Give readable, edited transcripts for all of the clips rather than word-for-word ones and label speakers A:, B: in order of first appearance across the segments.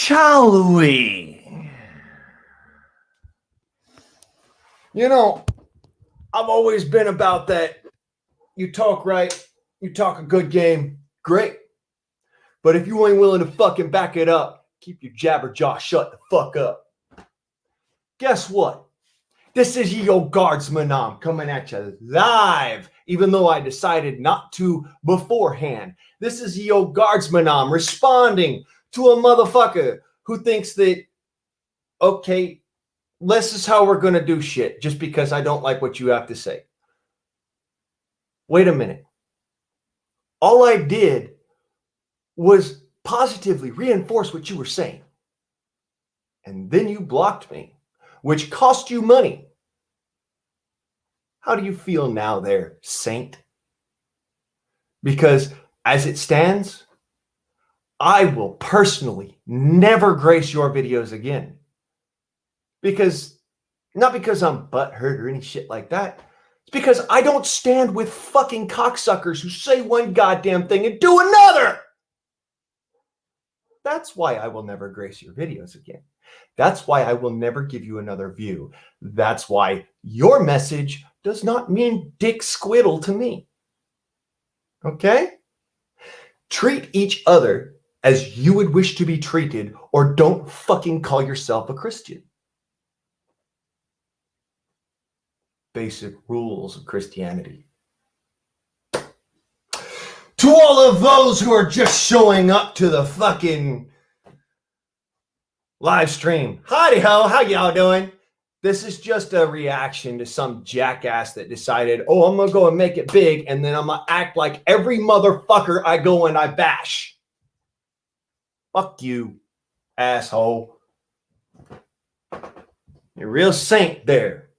A: Shall we? You know, I've always been about that. You talk right, you talk a good game, great. But if you ain't willing to fucking back it up, keep your jabberjaw shut the fuck up. Guess what? This is ye old guardsman coming at you live, even though I decided not to beforehand. This is ye old guardsman responding to a motherfucker who thinks that, okay, this is how we're going to do shit just because I don't like what you have to say. Wait a minute. All I did was positively reinforce what you were saying. And then you blocked me, which cost you money. How do you feel now there, saint? Because as it stands, I will personally never grace your videos again. Not because I'm butthurt or any shit like that. It's because I don't stand with fucking cocksuckers who say one goddamn thing and do another. That's why I will never grace your videos again. That's why I will never give you another view. That's why your message does not mean dick squiddle to me. Okay? Treat each other as you would wish to be treated, or don't fucking call yourself a Christian. Basic rules of Christianity. To all of those who are just showing up to the fucking live stream, howdy ho, how y'all doing? This is just a reaction to some jackass that decided, oh, I'm gonna go and make it big, and then I'm gonna act like every motherfucker I go and I bash. Fuck you, asshole. You're a real saint there.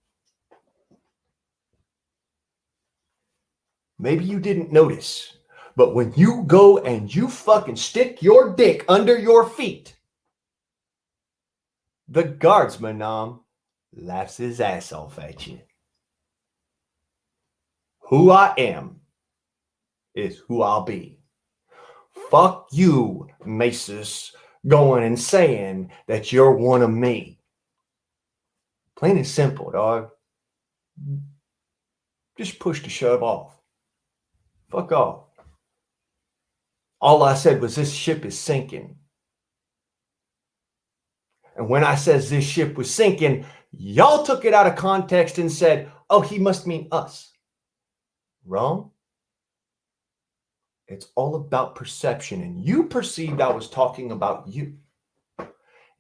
A: Maybe you didn't notice, but when you go and you fucking stick your dick under your feet, the guardsman laughs his ass off at you. Who I am is who I'll be. Fuck you, Mesus, going and saying that you're one of me. Plain and simple, dog. Just push to shove off. Fuck off. All I said was this ship is sinking. And when I says this ship was sinking, y'all took it out of context and said, oh, he must mean us. Wrong. It's all about perception, and you perceived I was talking about you.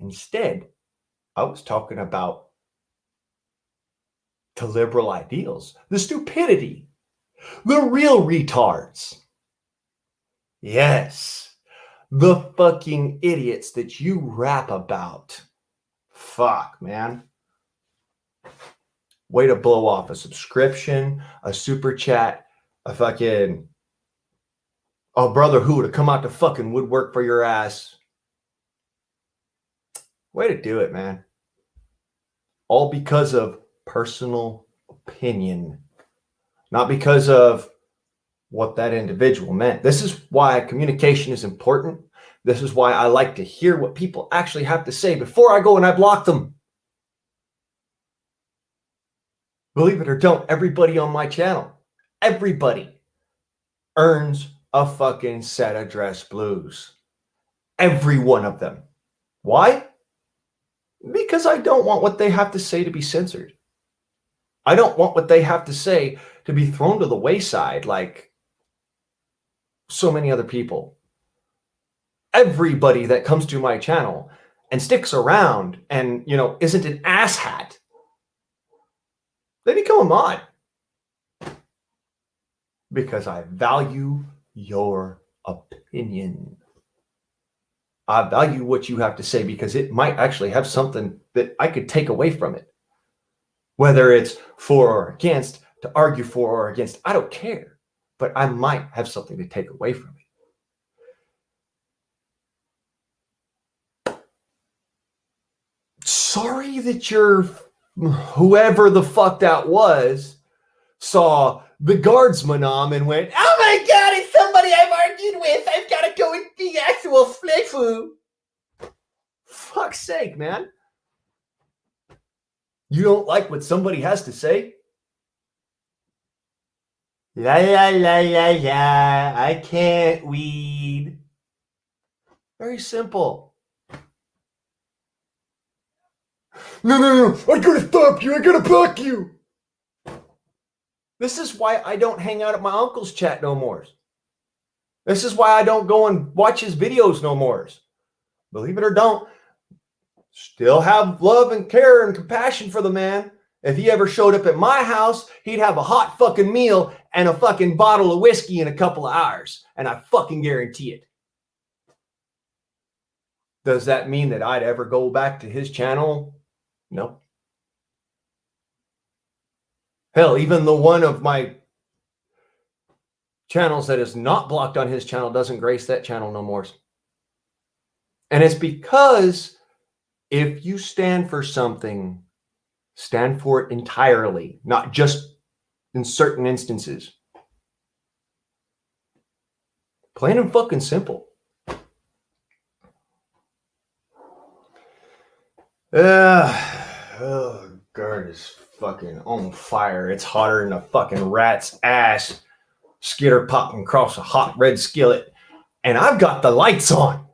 A: Instead, I was talking about the liberal ideals, the stupidity, the real retards. Yes, the fucking idiots that you rap about. Fuck, man. Way to blow off a subscription, a super chat, a fucking brotherhood to come out to fucking woodwork for your ass. Way to do it, man. All because of personal opinion, not because of what that individual meant. This is why communication is important. This is why I like to hear what people actually have to say before I go and I block them. Believe it or don't, everybody on my channel, everybody earns a fucking set of dress blues. Every one of them. Why? Because I don't want what they have to say to be censored. I don't want what they have to say to be thrown to the wayside like so many other people. Everybody that comes to my channel and sticks around and, isn't an asshat, they become a mod. Because I value your opinion. I value what you have to say because it might actually have something that I could take away from it. Whether it's for or against, to argue for or against, I don't care. But I might have something to take away from it. Sorry that whoever the fuck that was saw the guardsman and went, oh my God, it's somebody I've argued with. I've got to go and be actual flifu. fuck's sake, man. You don't like what somebody has to say? La la la la la, I can't weed. Very simple. No, I gotta stop you, I gotta block you. This is why I don't hang out at my uncle's chat no more. This is why I don't go and watch his videos no more. Believe it or don't, still have love and care and compassion for the man. If he ever showed up at my house, he'd have a hot fucking meal and a fucking bottle of whiskey in a couple of hours. And I fucking guarantee it. Does that mean that I'd ever go back to his channel? No. Hell, even the one of my channels that is not blocked on his channel doesn't grace that channel no more. And it's because if you stand for something, stand for it entirely, not just in certain instances. Plain and fucking simple. Oh, God is fucking on fire. It's hotter than a fucking rat's ass. Skitter popping across a hot red skillet. And I've got the lights on.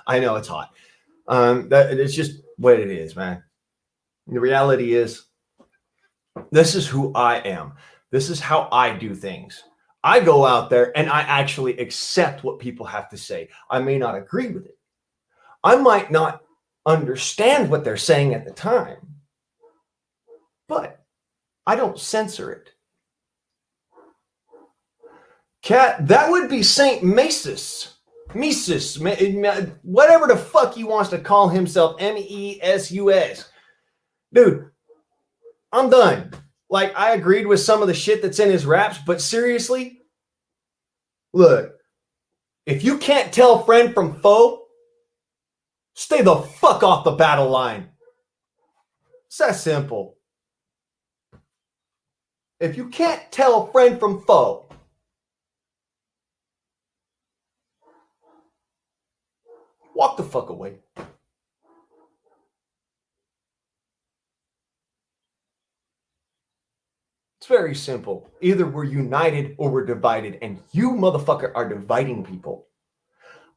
A: I know it's hot. It's just what it is, man. The reality is, this is who I am. This is how I do things. I go out there and I actually accept what people have to say. I may not agree with it. I might not understand what they're saying at the time, but I don't censor it. Cat, that would be Saint Mesus. Mesus, whatever the fuck he wants to call himself, Mesus. Dude, I'm done. Like, I agreed with some of the shit that's in his raps, but seriously, look, if you can't tell friend from foe, stay the fuck off the battle line. It's that simple. If you can't tell friend from foe, walk the fuck away. It's very simple. Either we're united or we're divided, and you motherfucker are dividing people.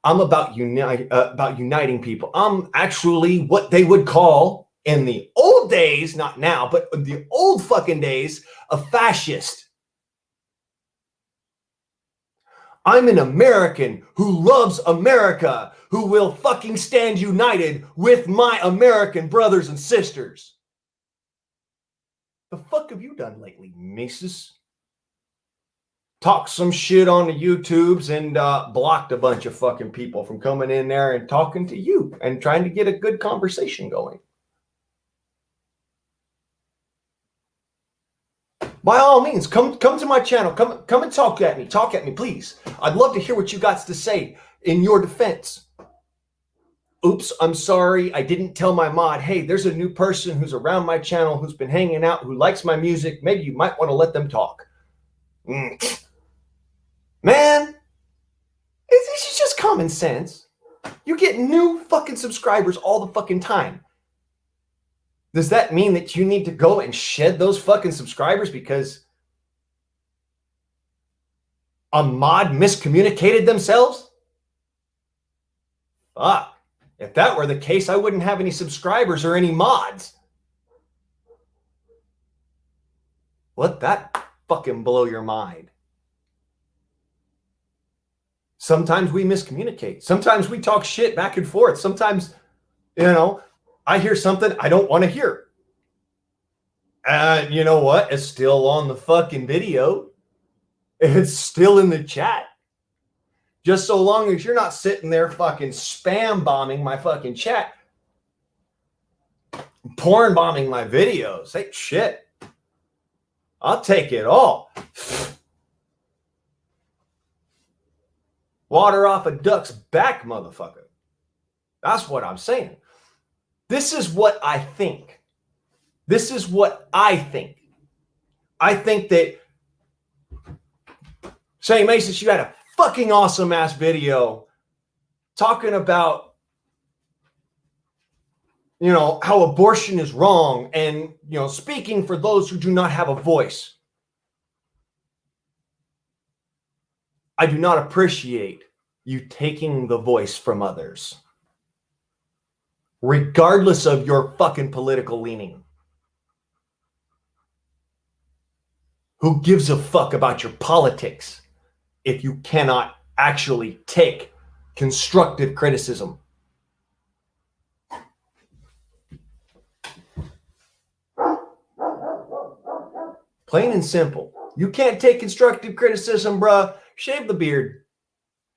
A: I'm about uniting people. I'm actually what they would call in the old days, not now, but the old fucking days, a fascist. I'm an American who loves America, who will fucking stand united with my American brothers and sisters. The fuck have you done lately, Mesus? Talked some shit on the YouTubes and blocked a bunch of fucking people from coming in there and talking to you and trying to get a good conversation going. By all means, come to my channel. Come and talk at me. Talk at me, please. I'd love to hear what you got to say in your defense. Oops, I'm sorry. I didn't tell my mod, hey, there's a new person who's around my channel who's been hanging out, who likes my music. Maybe you might want to let them talk. Man, it's just common sense. You get new fucking subscribers all the fucking time. Does that mean that you need to go and shed those fucking subscribers because a mod miscommunicated themselves? Fuck. If that were the case, I wouldn't have any subscribers or any mods. Let that fucking blow your mind. Sometimes we miscommunicate. Sometimes we talk shit back and forth. Sometimes, I hear something I don't want to hear. And you know what? It's still on the fucking video. It's still in the chat. Just so long as you're not sitting there fucking spam bombing my fucking chat, porn bombing my videos. Hey, shit. I'll take it all. Water off a duck's back, motherfucker. That's what I'm saying. This is what I think. This is what I think. I think that saying, Mesus, you had a fucking awesome ass video. talking about, how abortion is wrong and, speaking for those who do not have a voice. I do not appreciate you taking the voice from others, regardless of your fucking political leaning. Who gives a fuck about your politics if you cannot actually take constructive criticism? Plain and simple. You can't take constructive criticism, bruh. Shave the beard.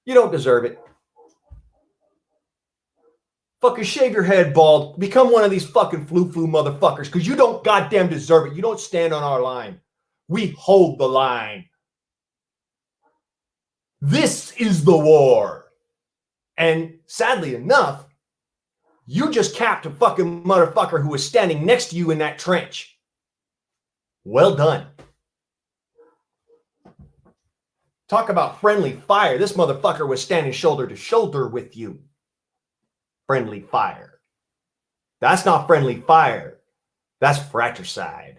A: You don't deserve it. Fucking shave your head bald. Become one of these fucking flu-flu motherfuckers because you don't goddamn deserve it. You don't stand on our line. We hold the line. This is the war. And sadly enough, you just capped a fucking motherfucker who was standing next to you in that trench. Well done. Talk about friendly fire. This motherfucker was standing shoulder to shoulder with you. Friendly fire. That's not friendly fire. That's fratricide.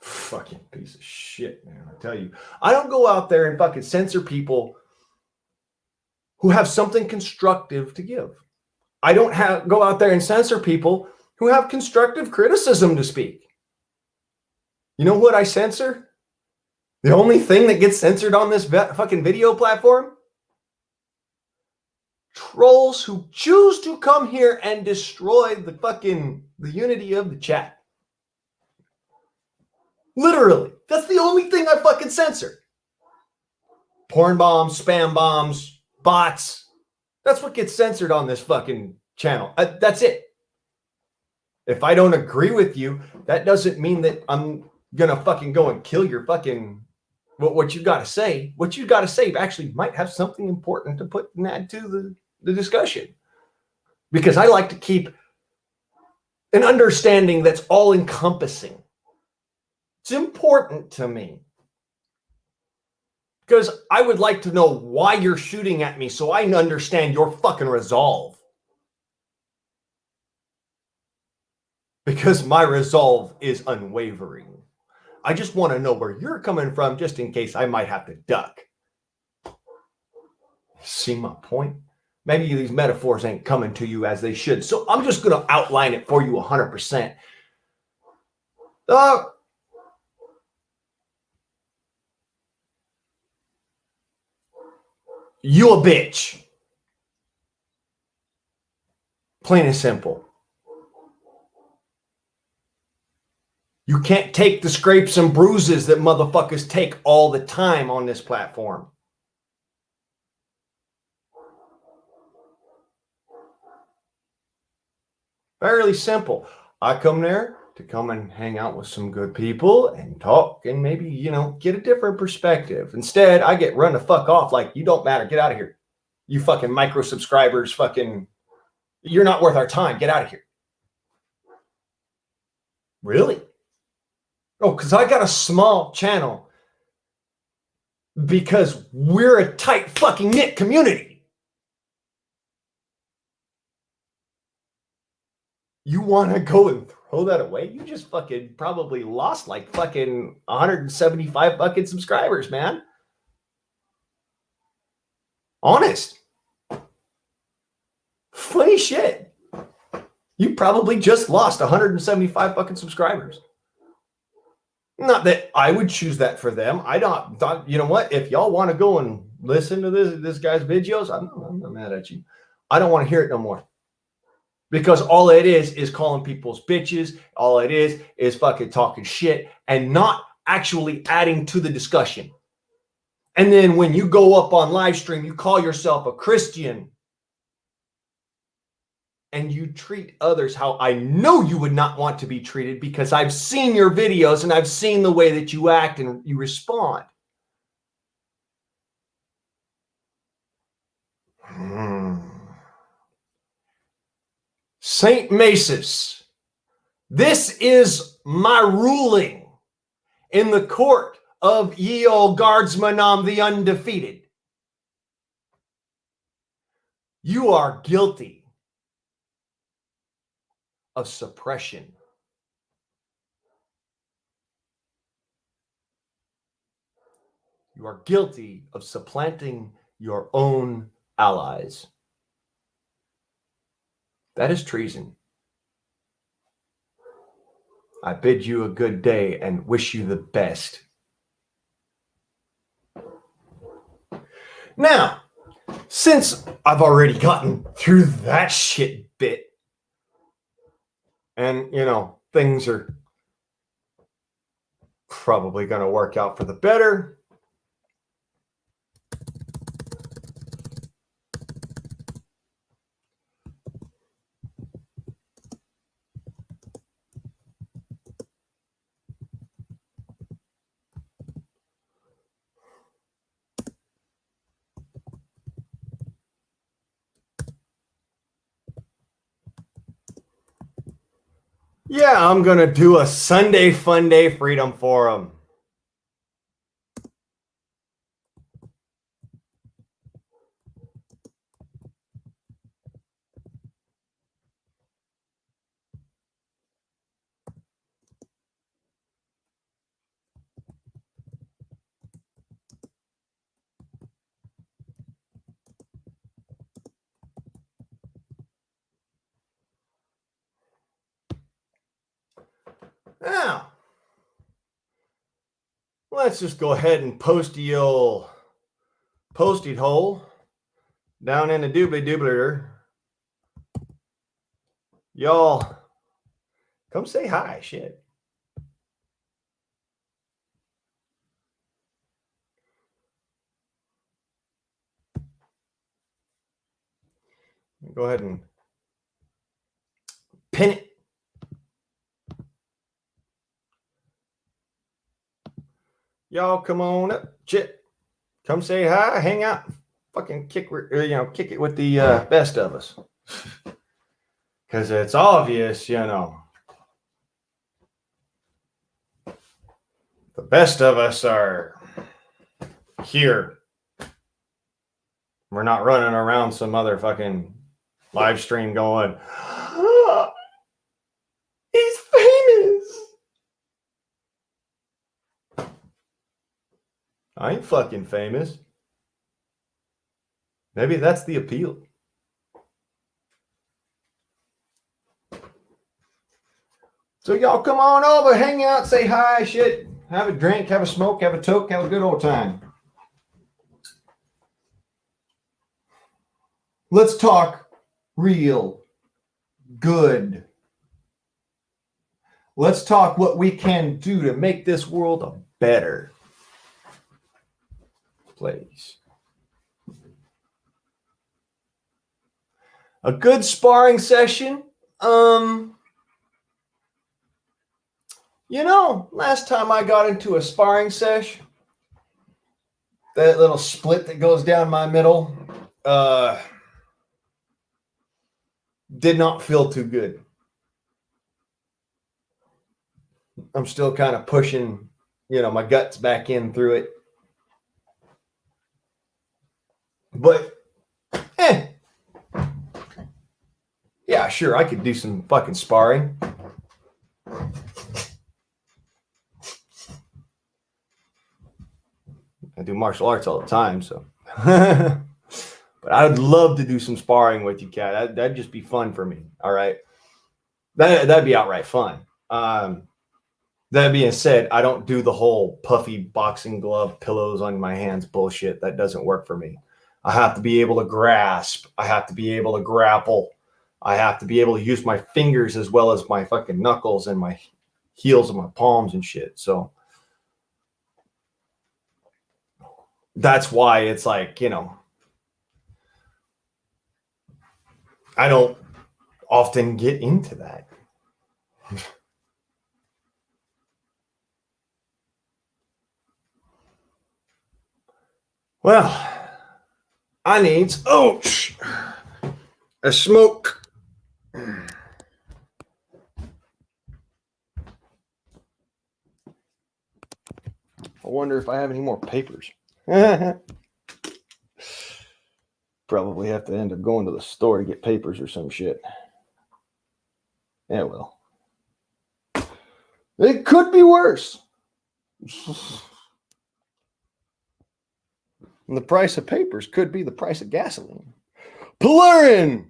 A: Fucking piece of shit, man. I tell you. I don't go out there and fucking censor people who have something constructive to give. I don't go out there and censor people who have constructive criticism to speak. You know what I censor? The only thing that gets censored on this fucking video platform? Trolls who choose to come here and destroy the unity of the chat. Literally. That's the only thing I fucking censor. Porn bombs, spam bombs, bots. That's what gets censored on this fucking channel. That's it. If I don't agree with you, that doesn't mean that I'm gonna fucking go and kill your fucking what you got to say. What you got to say actually might have something important to put and add to the discussion, because I like to keep an understanding that's all encompassing. It's important to me because I would like to know why you're shooting at me so I understand your fucking resolve. Because my resolve is unwavering. I just want to know where you're coming from just in case I might have to duck. See my point? Maybe these metaphors ain't coming to you as they should. So I'm just going to outline it for you 100%. You a bitch. Plain and simple. You can't take the scrapes and bruises that motherfuckers take all the time on this platform. Fairly simple. I come there to come and hang out with some good people and talk and maybe, get a different perspective. Instead, I get run the fuck off like, you don't matter. Get out of here. You fucking micro subscribers, you're not worth our time. Get out of here. Really? Oh, because I got a small channel because we're a tight fucking knit community. You want to go and throw that away? You just fucking probably lost like fucking 175 fucking subscribers, man. Honest. Funny shit. You probably just lost 175 fucking subscribers. Not that I would choose that for them. I don't thought, you know what? If y'all want to go and listen to this guy's videos, I'm not mad at you. I don't want to hear it no more. Because all it is calling people's bitches. All it is fucking talking shit and not actually adding to the discussion. And then when you go up on live stream, you call yourself a Christian and you treat others how I know you would not want to be treated, because I've seen your videos and I've seen the way that you act and you respond. Saint Mesus, this is my ruling in the court of ye old guardsman the undefeated. You are guilty of suppression. You are guilty of supplanting your own allies. That is treason. I bid you a good day and wish you the best. Now, since I've already gotten through that shit bit, and, things are probably going to work out for the better, yeah, I'm going to do a Sunday Funday Freedom Forum. Now, let's just go ahead and post the old post-it hole down in the doobly-doobler. Y'all, come say hi, shit. Go ahead and pin it. Y'all come on up, shit. Come say hi, hang out, fucking kick it with the best of us. Because it's obvious, the best of us are here. We're not running around some other fucking live stream going, oh, he's famous. I ain't fucking famous. Maybe that's the appeal. So y'all come on over, hang out, say hi, shit. Have a drink, have a smoke, have a toke, have a good old time. Let's talk real good. Let's talk what we can do to make this world a better place. A good sparring session. Last time I got into a sparring sesh, that little split that goes down my middle, did not feel too good. I'm still kind of pushing, my guts back in through it. But, yeah, sure, I could do some fucking sparring. I do martial arts all the time, so. But I would love to do some sparring with you, Kat. That'd just be fun for me. All right. That'd be outright fun. That being said, I don't do the whole puffy boxing glove pillows on my hands bullshit. That doesn't work for me. I have to be able to grasp. I have to be able to grapple. I have to be able to use my fingers as well as my fucking knuckles and my heels and my palms and shit. So that's why it's like, I don't often get into that. Well, I need a smoke. I wonder if I have any more papers. Probably have to end up going to the store to get papers or some shit. Yeah, well. It could be worse. And the price of papers could be the price of gasoline. Polarin!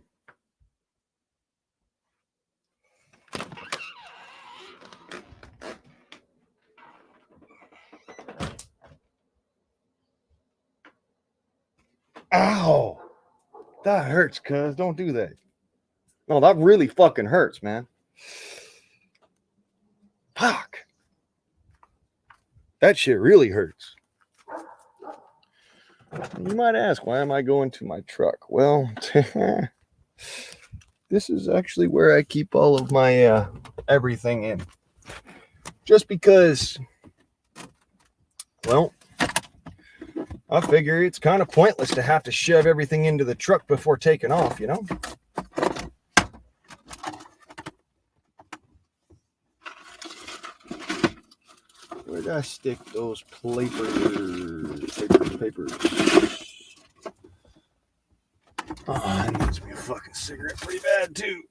A: Ow! That hurts, cuz. Don't do that. No, that really fucking hurts, man. Fuck. That shit really hurts. You might ask, why am I going to my truck? Well, this is actually where I keep all of my everything in. Just because, well, I figure it's kind of pointless to have to shove everything into the truck before taking off, you know? Where did I stick those papers? Oh, that needs me a fucking cigarette pretty bad, too.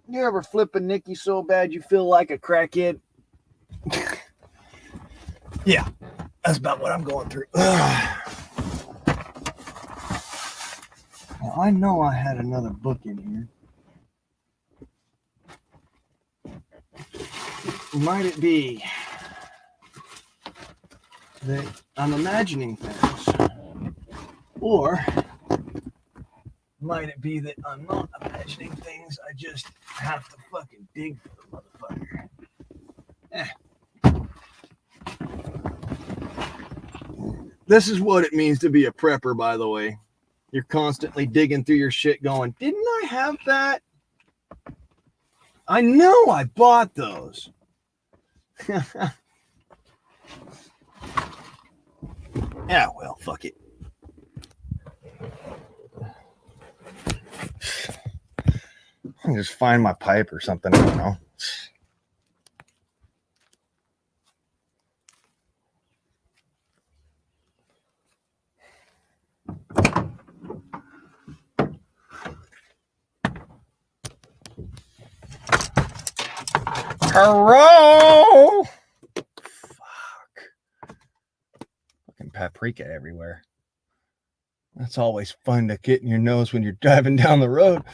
A: You ever flip a Nicky so bad you feel like a crackhead? Yeah, that's about what I'm going through. Now, I know I had another book in here. Might it be that I'm imagining things? Or might it be that I'm not imagining things, I just have to fucking dig for the motherfucker? This is what it means to be a prepper, by the way. You're constantly digging through your shit going, didn't I have that? I know I bought those. Yeah, well, fuck it. I'll just find my pipe or something, I don't know. Hello! Fuck. Fucking paprika everywhere. That's always fun to get in your nose when you're driving down the road.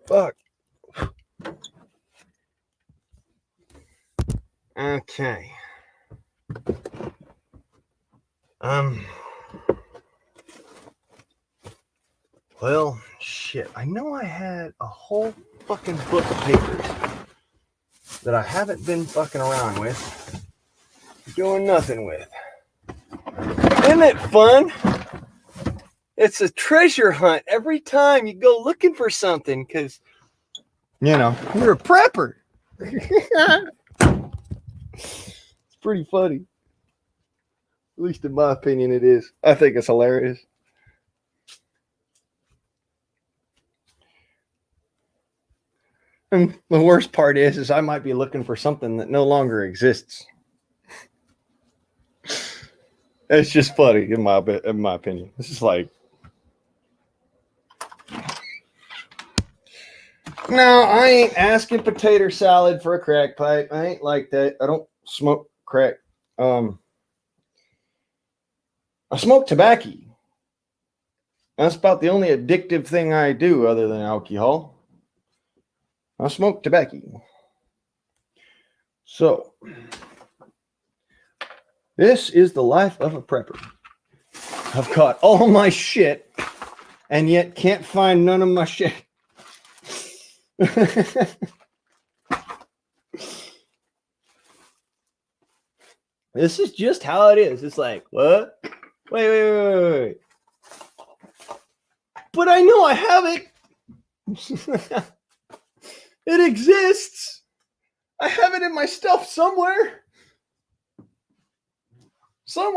A: Fuck. Okay. Well, shit. I know I had a whole fucking book of papers that I haven't been fucking around with, doing nothing with. Isn't it fun? It's a treasure hunt every time you go looking for something, because, you know, you're a prepper. It's pretty funny. At least in my opinion it is. I think it's hilarious. And the worst part is I might be looking for something that no longer exists. It's just funny in my opinion. This is like, no, I ain't asking potato salad for a crack pipe. I ain't like that. I don't smoke crack. I smoke tobacco. That's about the only addictive thing I do other than alcohol. I smoke tobacco. So, this is the life of a prepper. I've caught all my shit and yet can't find none of my shit. This is just how it is. It's like, what? Wait. But I know I have it. It exists. I have it in my stuff somewhere. Fuck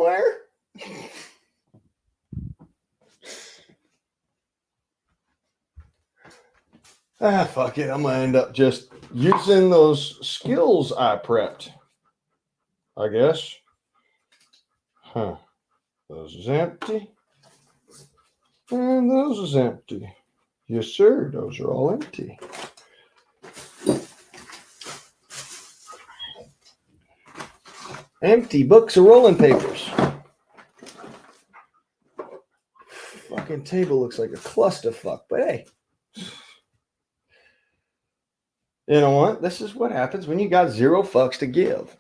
A: it. I'm going to end up just using those skills I prepped, I guess. Huh. Those is empty. And those is empty. Yes, sir. Those are all empty. Empty books of rolling papers. Fucking table looks like a clusterfuck, but hey. You know what? This is what happens when you got 0 fucks to give.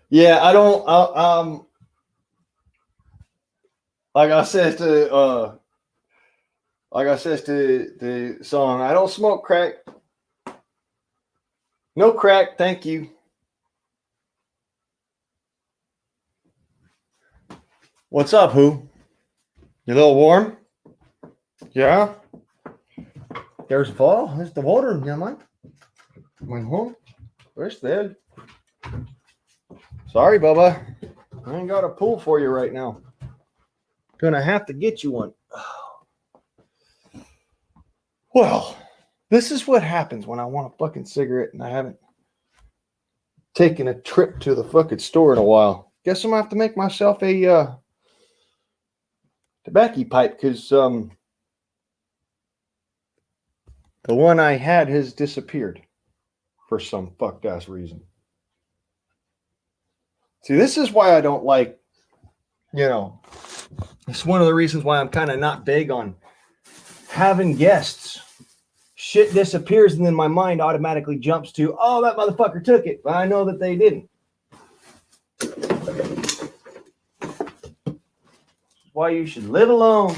A: Yeah, I don't. Like I said to the song, I don't smoke crack. No crack, thank you. What's up, who? You a little warm? Yeah. There's fall. There's the water, yeah, man. Went home. Where's that? Sorry, Bubba. I ain't got a pool for you right now. Gonna have to get you one. Well, this is what happens when I want a fucking cigarette and I haven't taken a trip to the fucking store in a while. Guess I'm gonna have to make myself a tobacco pipe because the one I had has disappeared for some fucked ass reason. See, this is why I don't like, it's one of the reasons why I'm kind of not big on having guests. Shit disappears and then my mind automatically jumps to, oh, that motherfucker took it, but I know that they didn't. Why you should live alone.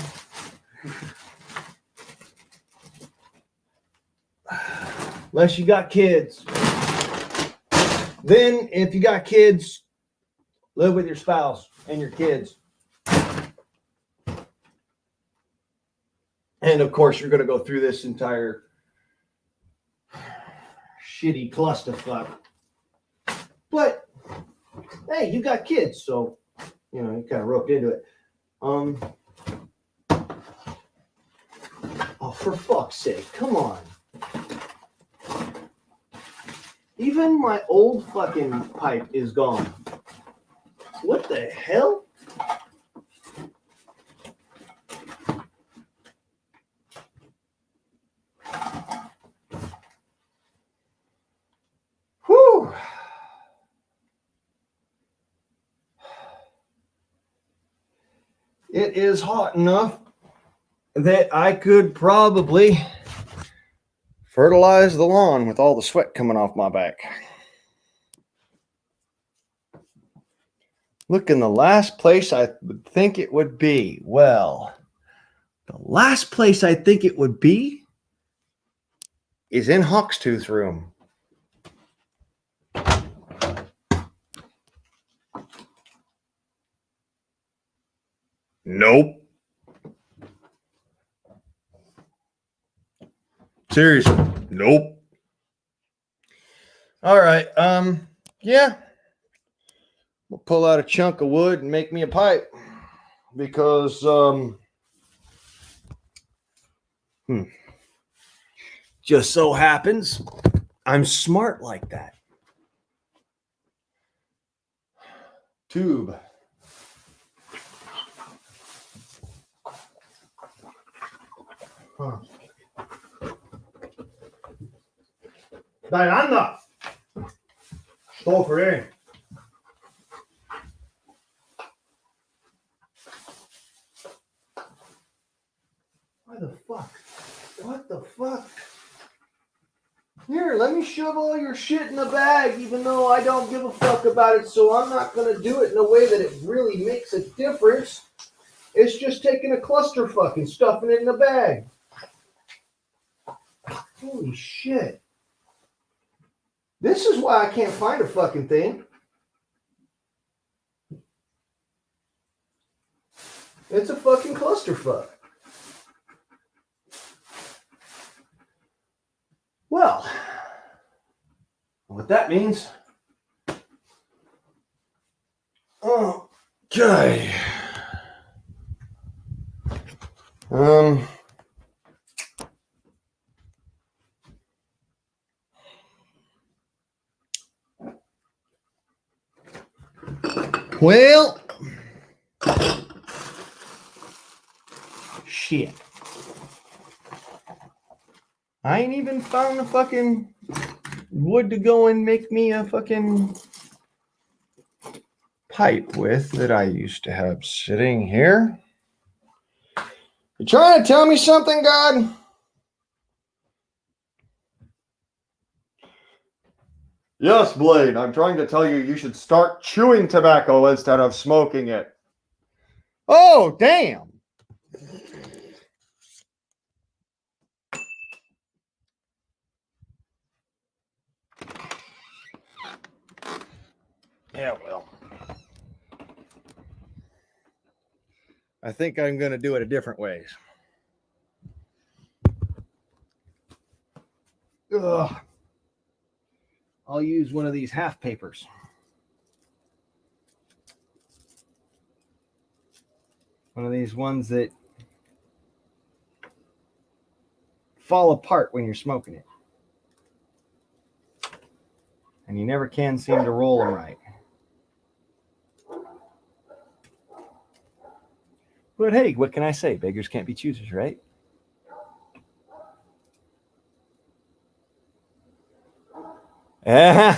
A: Unless you got kids. Then, if you got kids, live with your spouse and your kids. And of course, you're going to go through this entire shitty clusterfuck. But, hey, you got kids, so, you kind of roped into it. Oh, for fuck's sake, come on. Even my old fucking pipe is gone. What the hell? Whew. It is hot enough that I could probably fertilize the lawn with all the sweat coming off my back. Look, in the last place I would think it would be. Well, the last place I think it would be is in Hawkstooth room. Nope. Seriously, nope. All right, yeah. We'll pull out a chunk of wood and make me a pipe because, just so happens I'm smart like that. Tube. Huh. Diana! Stå för det. Why the fuck? What the fuck? Here, let me shove all your shit in the bag, even though I don't give a fuck about it, so I'm not going to do it in a way that it really makes a difference. It's just taking a clusterfuck and stuffing it in a bag. Holy shit. This is why I can't find a fucking thing. It's a fucking clusterfuck. Well, what that means, Okay. Well, shit. I ain't even found the fucking wood to go and make me a fucking pipe with that I used to have sitting here. You trying to tell me something, God? Yes, Blade. I'm trying to tell you you should start chewing tobacco instead of smoking it. Oh, damn. Yeah, well. I think I'm going to do it a different ways. Ugh. I'll use one of these half papers. One of these ones that fall apart when you're smoking it. And you never can seem to roll them right. But hey, what can I say? Beggars can't be choosers, right? Yeah.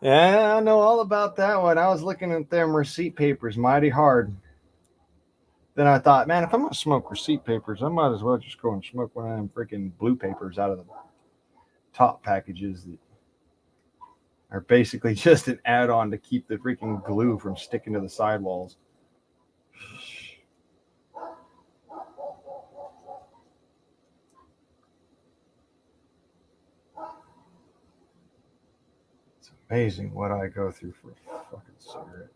A: Yeah, I know all about that one. I was looking at them receipt papers mighty hard. Then I thought, man, if I'm going to smoke receipt papers, I might as well just go and smoke one of them freaking blue papers out of the top packages that are basically just an add-on to keep the freaking glue from sticking to the sidewalls. It's amazing what I go through for a fucking cigarette.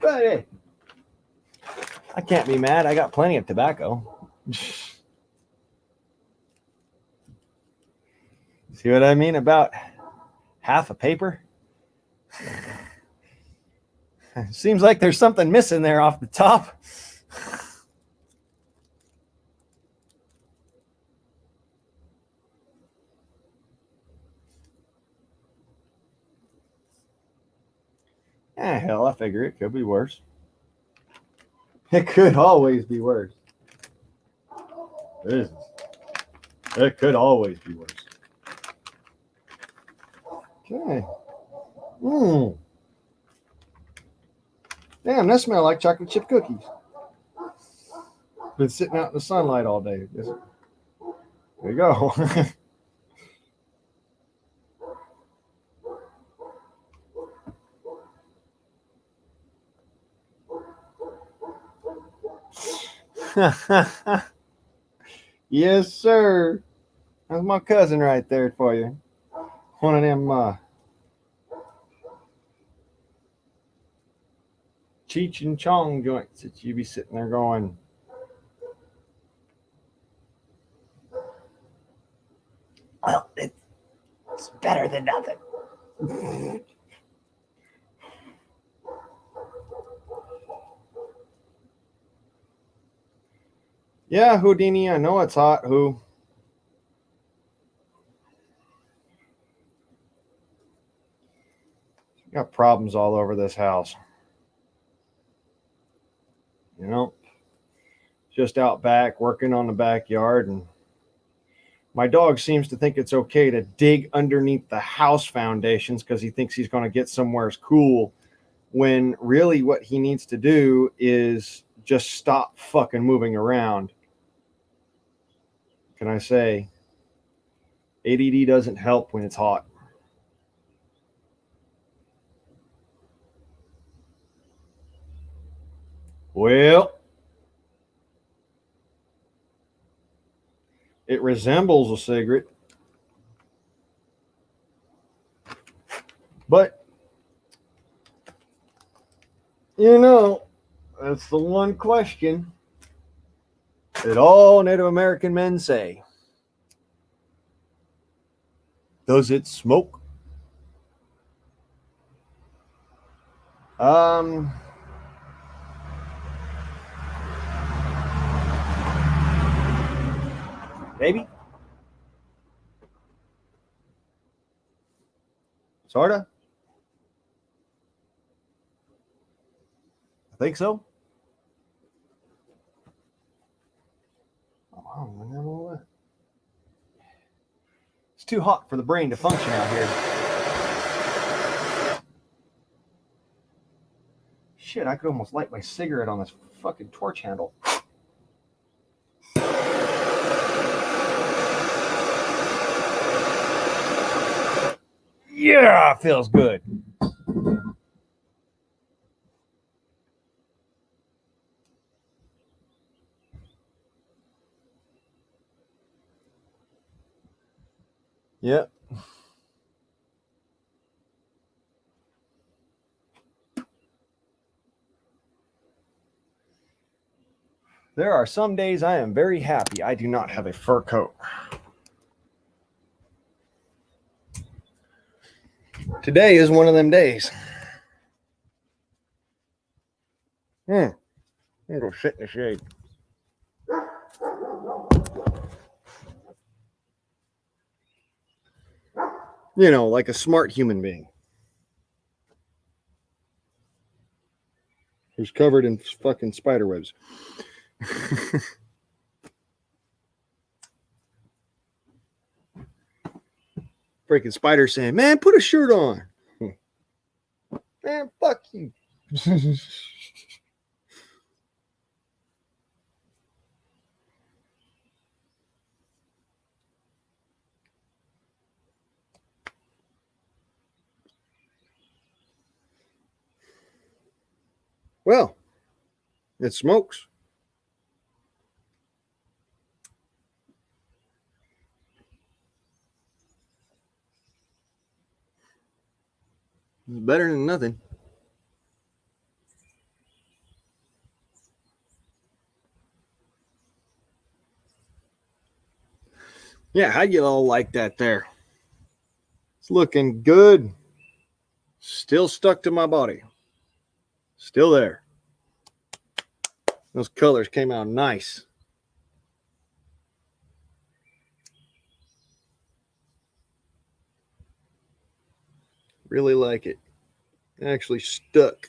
A: But hey, I can't be mad. I got plenty of tobacco. See what I mean about half a paper? Seems like there's something missing there off the top. Hell, I figure it could be worse. It could always be worse. It could always be worse. Okay. Damn, that smells like chocolate chip cookies. Been sitting out in the sunlight all day. There you go. Yes, sir. That's my cousin right there for you. One of them Cheech and Chong joints that you be sitting there going, well, it's better than nothing. Yeah, Houdini, I know it's hot. Who? Got problems all over this house. You know, just out back working on the backyard, and my dog seems to think it's okay to dig underneath the house foundations because he thinks he's going to get somewhere cool, when really what he needs to do is just stop fucking moving around. Can I say, ADD doesn't help when it's hot. Well, it resembles a cigarette, but you know, that's the one question that all Native American men say. Does it smoke? Maybe. Sorta. I think so. Oh, it's too hot for the brain to function out here. Shit, I could almost light my cigarette on this fucking torch handle. Yeah, feels good. Yep. There are some days I am very happy I do not have a fur coat. Today is one of them days. I'm gonna go sit in the shade. You know, like a smart human being who's covered in fucking spider webs. Freaking spider saying, man, put a shirt on. Man, fuck you. Well, it smokes. It's better than nothing. Yeah, how you all like that there? It's looking good. Still stuck to my body. Still there. Those colors came out nice. Really like it. Actually stuck.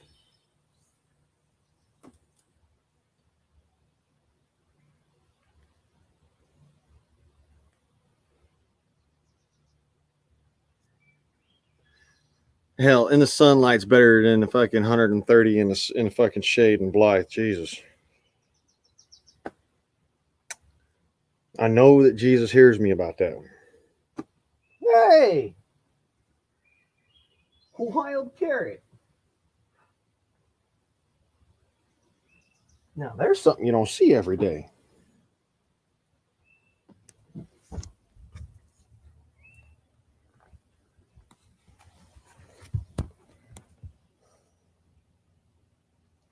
A: Hell, in the sunlight's better than the fucking 130 in the fucking shade and Blythe. Jesus. I know that Jesus hears me about that one. Hey! Wild carrot. Now, there's something you don't see every day.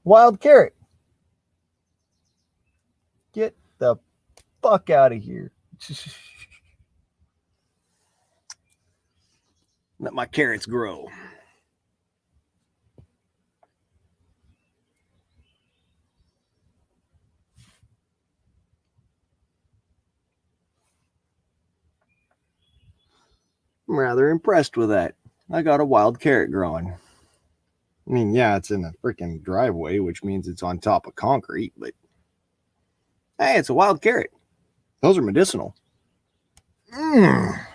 A: Wild carrot. Get the fuck out of here. Let my carrots grow. I'm rather impressed with that. I got a wild carrot growing. I mean, yeah, it's in a freaking driveway, which means it's on top of concrete, but hey, it's a wild carrot. Those are medicinal. Yeah.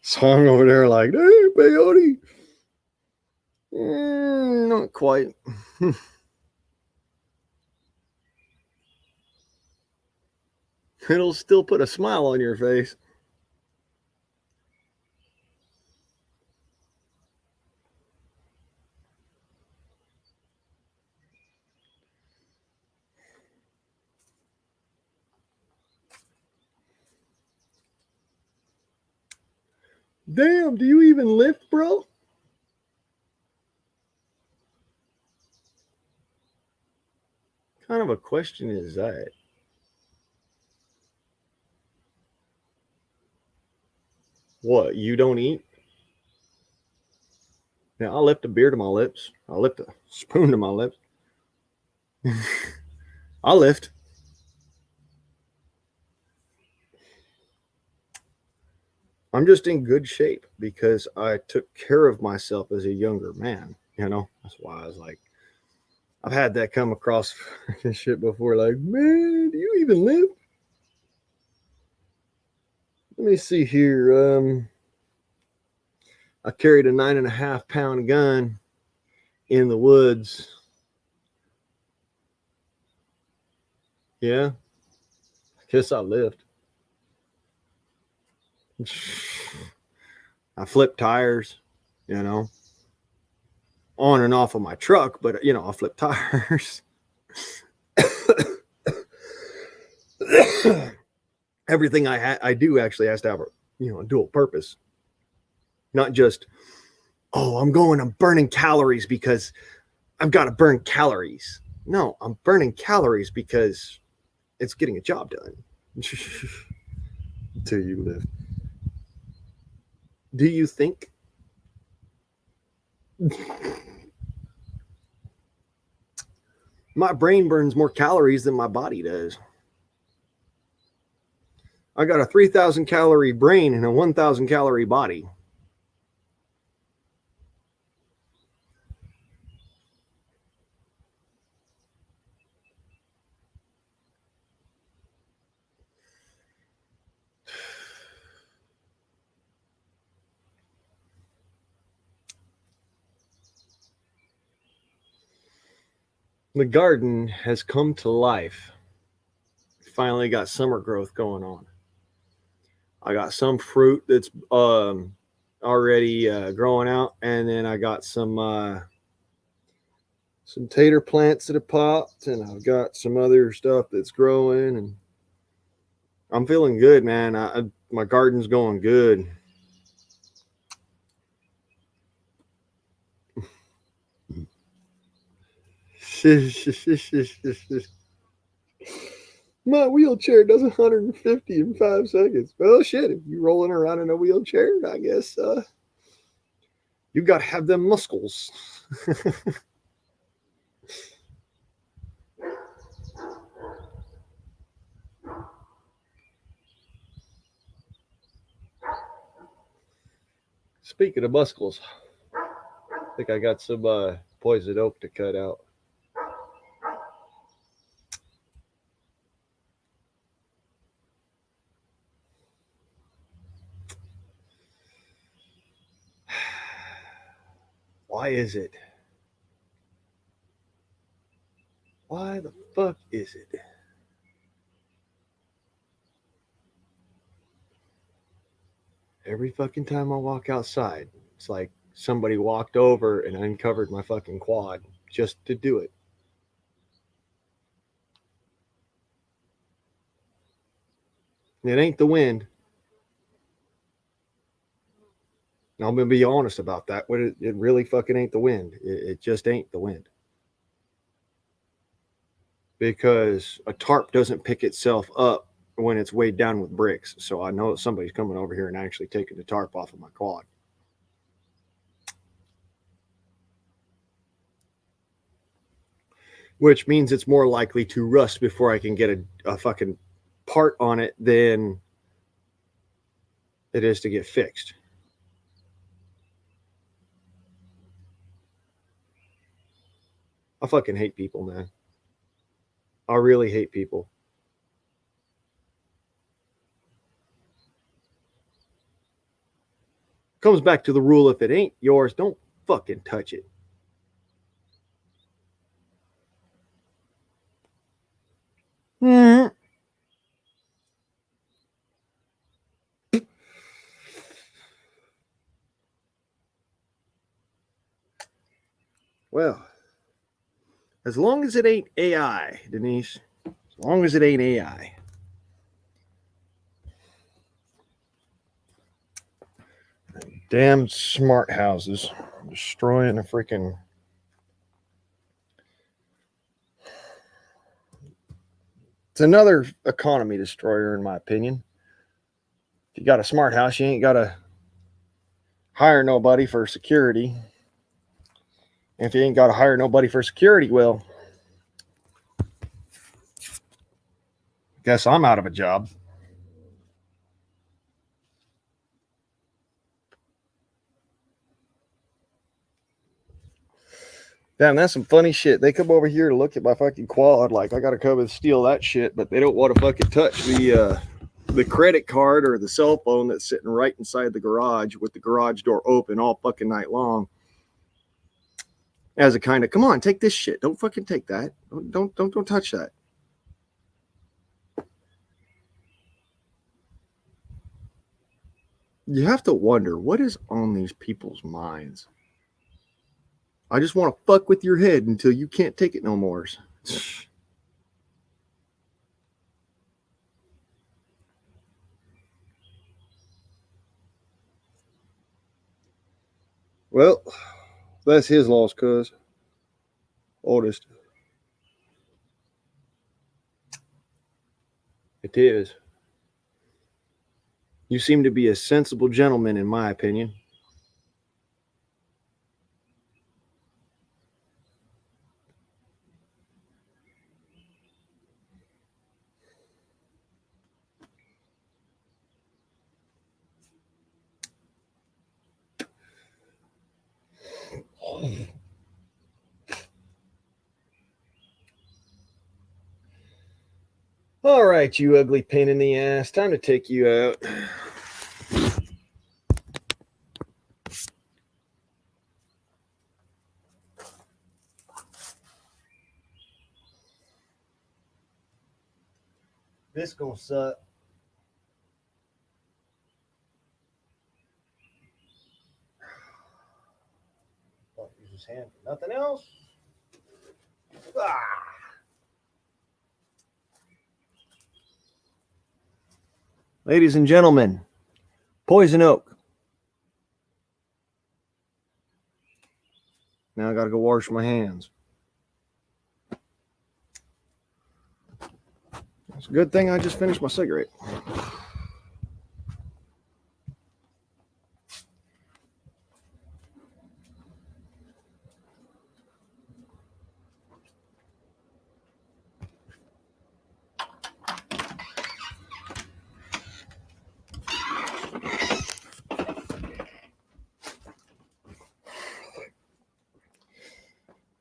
A: So I'm over there like, hey, peyote. Not quite. It'll still put a smile on your face. Damn, do you even lift, bro? kind of a question is that? What, you don't eat? Now, I'll lift a beer to my lips. I'll lift a spoon to my lips. I'll lift. I'm just in good shape because I took care of myself as a younger man. You know, that's why I was like, I've had that come across shit before. Like, man, do you even live? Let me see here. I carried a 9.5 pound gun in the woods. Yeah, I guess I lived. I flipped tires, you know, on and off of my truck, but you know, I flip tires. Everything I do actually has to have a dual purpose, not just I'm burning calories because I've got to burn calories. No, I'm burning calories because it's getting a job done. Until you live. Do you think? My brain burns more calories than my body does. I got a 3,000 calorie brain and a 1,000 calorie body. The garden has come to life. Finally got summer growth going on. I got some fruit that's already growing out, and then I got some tater plants that have popped, and I've got some other stuff that's growing, and I'm feeling good, man. My garden's going good. My wheelchair does 150 in 5 seconds. Well, shit, if you're rolling around in a wheelchair, I guess you got to have them muscles. Speaking of muscles, I think I got some poison oak to cut out. Why is it? Why the fuck is it? Every fucking time I walk outside, it's like somebody walked over and uncovered my fucking quad just to do it. It ain't the wind. I'm going to be honest about that. It really fucking ain't the wind. It just ain't the wind. Because a tarp doesn't pick itself up when it's weighed down with bricks. So I know that somebody's coming over here and actually taking the tarp off of my quad. Which means it's more likely to rust before I can get a fucking part on it than it is to get fixed. I fucking hate people, man. I really hate people. Comes back to the rule: if it ain't yours, don't fucking touch it. Mm-hmm. Well, as long as it ain't AI, Denise, as long as it ain't AI. Damn smart houses destroying a freaking. It's another economy destroyer, in my opinion. If you got a smart house, you ain't got to hire nobody for security. If you ain't got to hire nobody for security, well, guess I'm out of a job. Damn, that's some funny shit. They come over here to look at my fucking quad like I gotta come and steal that shit, but they don't want to fucking touch the credit card or the cell phone that's sitting right inside the garage with the garage door open all fucking night long. As a kind of, come on, take this shit. Don't fucking take that. Don't touch that. You have to wonder what is on these people's minds. I just want to fuck with your head until you can't take it no more. Well, that's his loss, cuz. Oldest. It is. You seem to be a sensible gentleman, in my opinion. All right, you ugly pain in the ass. Time to take you out. This gonna suck. Use his hand for nothing else. Ah. Ladies and gentlemen, poison oak. Now I gotta go wash my hands. It's a good thing I just finished my cigarette.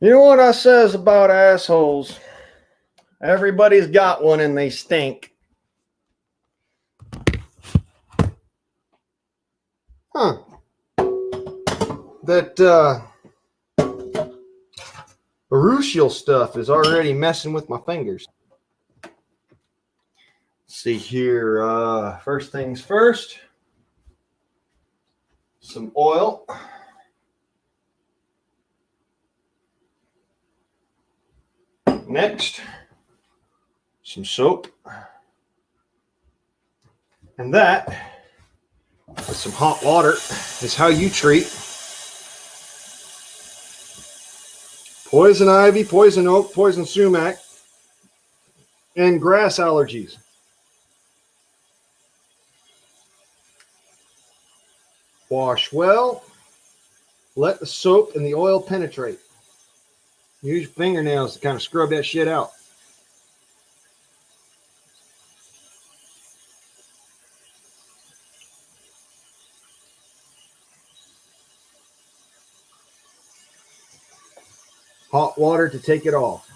A: You know what I says about assholes? Everybody's got one and they stink. Huh. That Urushiol stuff is already messing with my fingers. Let's see here. First things first. Some oil. Next, some soap. And that, with some hot water, is how you treat poison ivy, poison oak, poison sumac, and grass allergies. Wash well. Let the soap and the oil penetrate. Use your fingernails to kind of scrub that shit out. Hot water to take it off.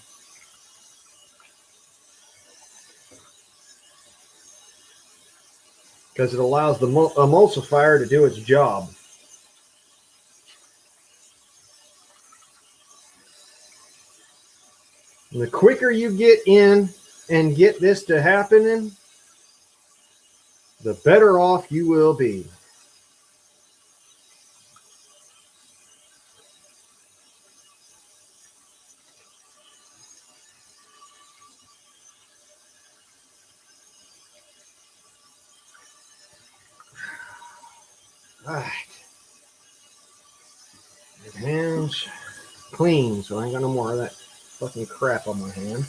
A: Because it allows the emulsifier to do its job. And the quicker you get in and get this to happening, the better off you will be. All right. Your hands clean, so I ain't got no more of that fucking crap on my hand.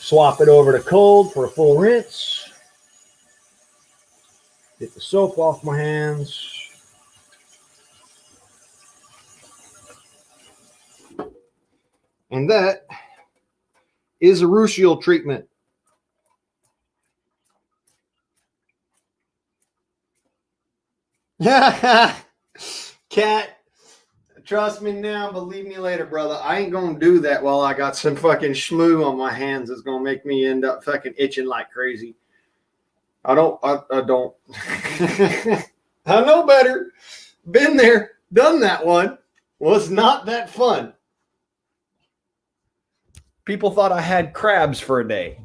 A: Swap it over to cold for a full rinse. Get the soap off my hands. And that is a Ruscial treatment. Cat, trust me now, believe me later, brother. I ain't gonna do that while I got some fucking schmoo on my hands that's gonna make me end up fucking itching like crazy. I don't. I know better. Been there, done that one. Was not that fun. People thought I had crabs for a day.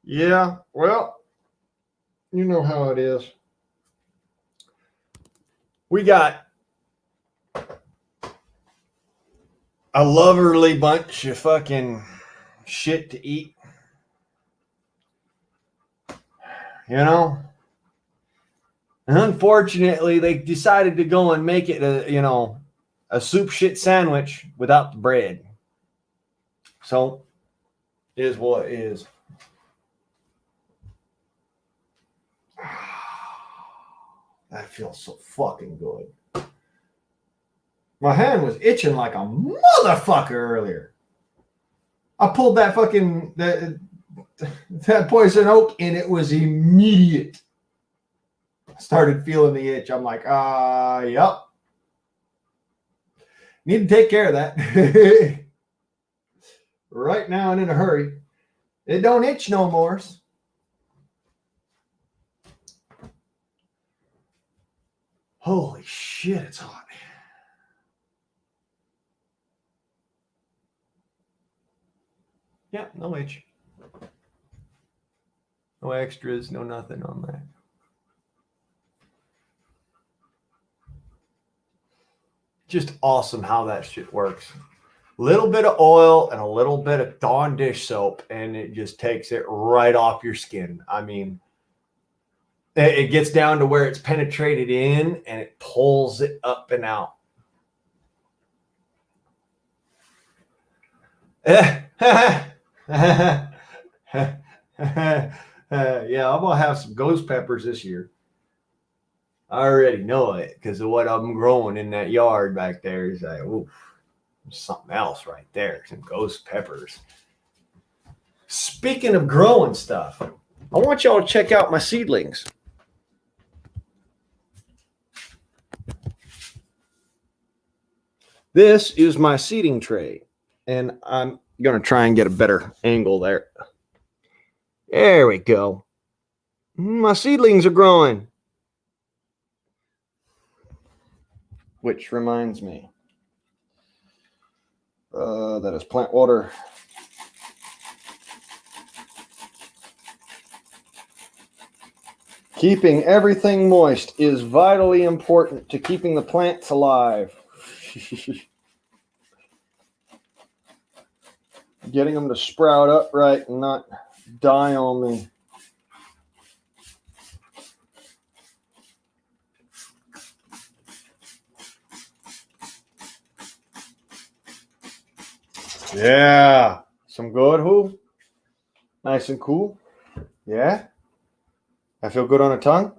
A: Yeah, well, you know how it is. We got a lovely bunch of fucking shit to eat. You know? And unfortunately, they decided to go and make it a soup shit sandwich without the bread. So, it is what it is. That feels so fucking good. My hand was itching like a motherfucker earlier. I pulled that fucking that poison oak and it was immediate. I started feeling the itch. I'm like, yep. Need to take care of that. Right now and in a hurry. It don't itch no more. Holy shit, it's hot. Yeah, no itch. No extras, no nothing on that. Just awesome how that shit works. Little bit of oil and a little bit of Dawn dish soap, and it just takes it right off your skin. I mean, it gets down to where it's penetrated in and it pulls it up and out. Yeah, I'm gonna have some ghost peppers this year. I already know it because of what I'm growing in that yard back there. Is like, ooh, something else right there. Some ghost peppers. Speaking of growing stuff, I want y'all to check out my seedlings. This is my seeding tray, and I'm going to try and get a better angle there. There we go. My seedlings are growing. Which reminds me, that is plant water. Keeping everything moist is vitally important to keeping the plants alive. Getting them to sprout up right and not die on me. Yeah, some good, who? Nice and cool. Yeah. I feel good on the tongue.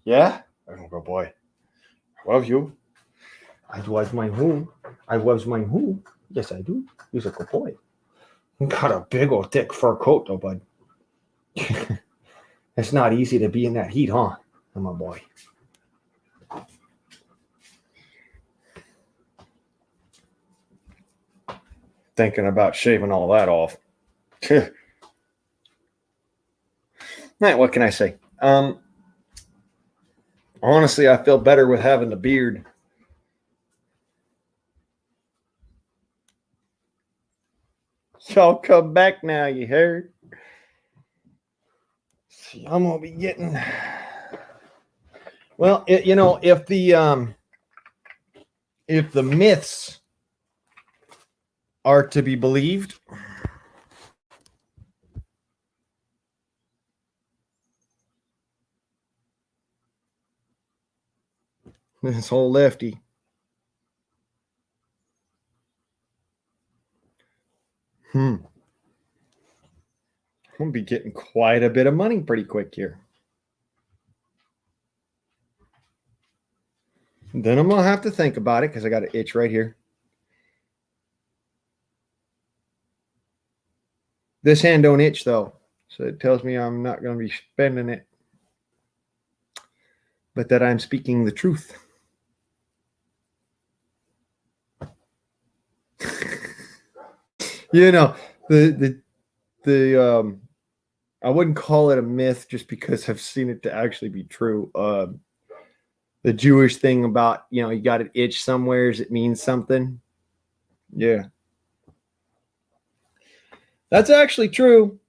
A: Yeah. I'm a good boy. I love you. I was my who. I was my who. Yes, I do. He's a good boy. Got a big old thick fur coat though, bud. It's not easy to be in that heat, huh? I'm a boy. Thinking about shaving all that off. What can I say? Honestly, I feel better with having the beard. Y'all come back now, you heard? See, I'm gonna be getting. Well, if the myths are to be believed. This whole lefty. I'm going to be getting quite a bit of money pretty quick here. Then I'm going to have to think about it because I got an itch right here. This hand don't itch, though. So it tells me I'm not going to be spending it. But that I'm speaking the truth. You know, the I wouldn't call it a myth just because I've seen it to actually be true. The Jewish thing about, you got an itch somewheres, it means something. Yeah. That's actually true.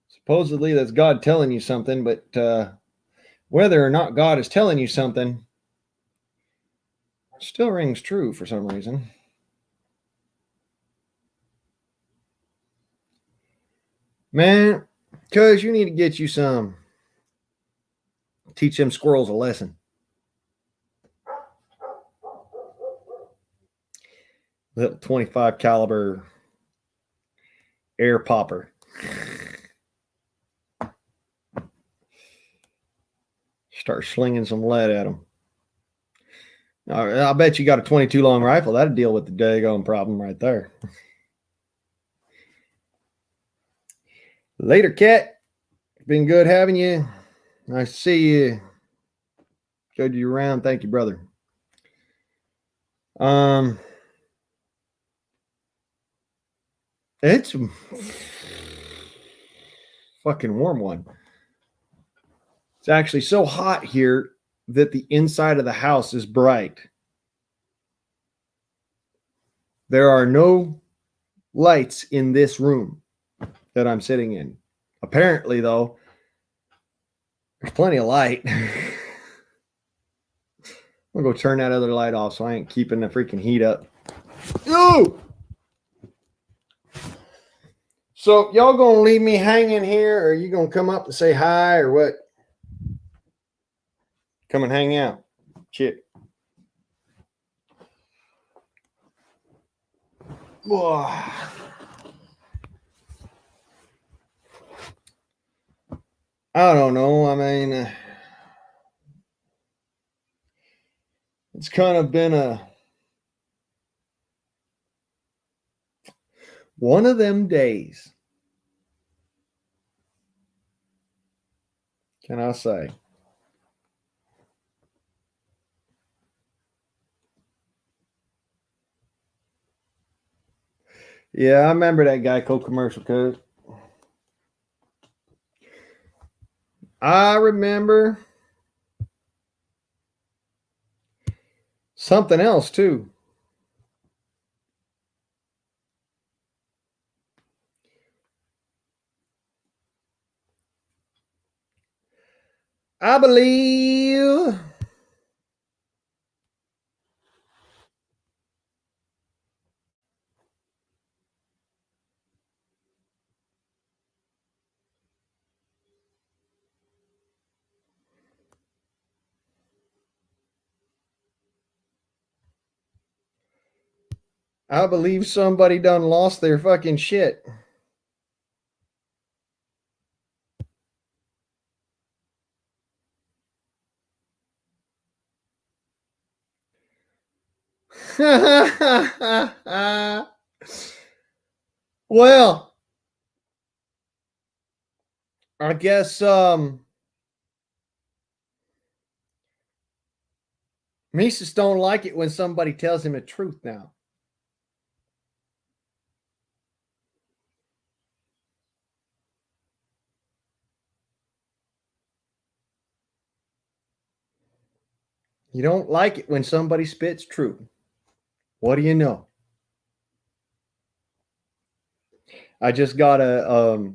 A: Supposedly that's God telling you something, but whether or not God is telling you something still rings true for some reason. Man, cuz you need to get you some. Teach them squirrels a lesson. Little 25 caliber air popper. Start slinging some lead at them. I bet you got a 22 long rifle. That'd deal with the daggone problem right there. Later, Cat. Been good having you. Nice to see you. Showed you around. Thank you, brother. It's a fucking warm one. It's actually so hot here that the inside of the house is bright. There are no lights in this room that I'm sitting in. Apparently, though, there's plenty of light. I'm gonna go turn that other light off so I ain't keeping the freaking heat up. Ooh! So y'all gonna leave me hanging here, or are you gonna come up and say hi, or what? Come and hang out. Shit. Whoa. I don't know. I mean, it's kind of been one of them days. Can I say? Yeah, I remember that Geico commercial, cuz. I remember something else, too. I believe somebody done lost their fucking shit. Well, I guess Mesus don't like it when somebody tells him the truth now. You don't like it when somebody spits truth. What do you know? I just got a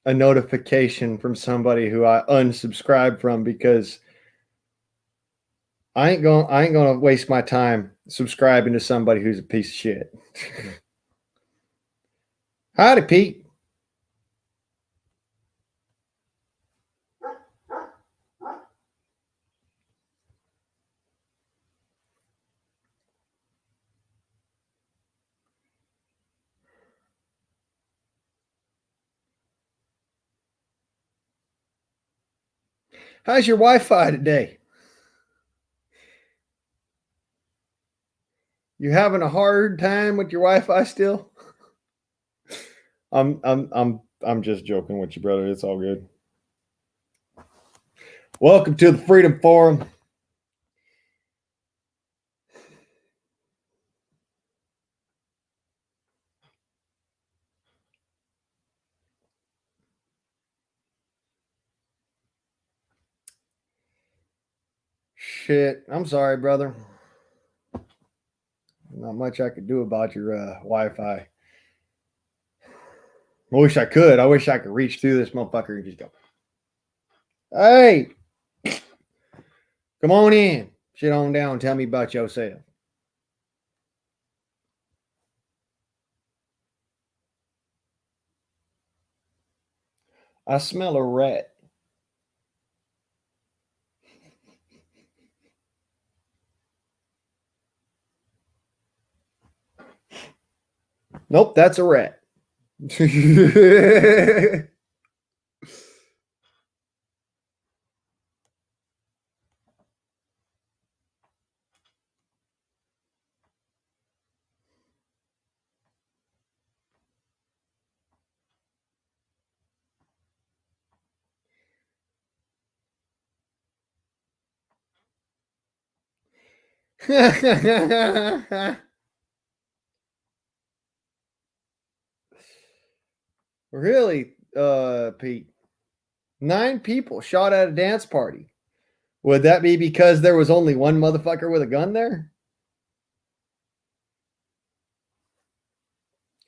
A: notification from somebody who I unsubscribed from because I ain't gonna waste my time subscribing to somebody who's a piece of shit. Howdy, Pete. How's your Wi-Fi today? You having a hard time with your Wi-Fi still? I'm just joking with you, brother. It's all good. Welcome to the Freedom Forum. Shit, I'm sorry, brother. Not much I could do about your Wi-Fi. I wish I could. I wish I could reach through this motherfucker and just go, hey, come on in. Sit on down. Tell me about yourself. I smell a rat. Nope, that's a rat. Really, Pete? 9 people shot at a dance party. Would that be because there was only one motherfucker with a gun there?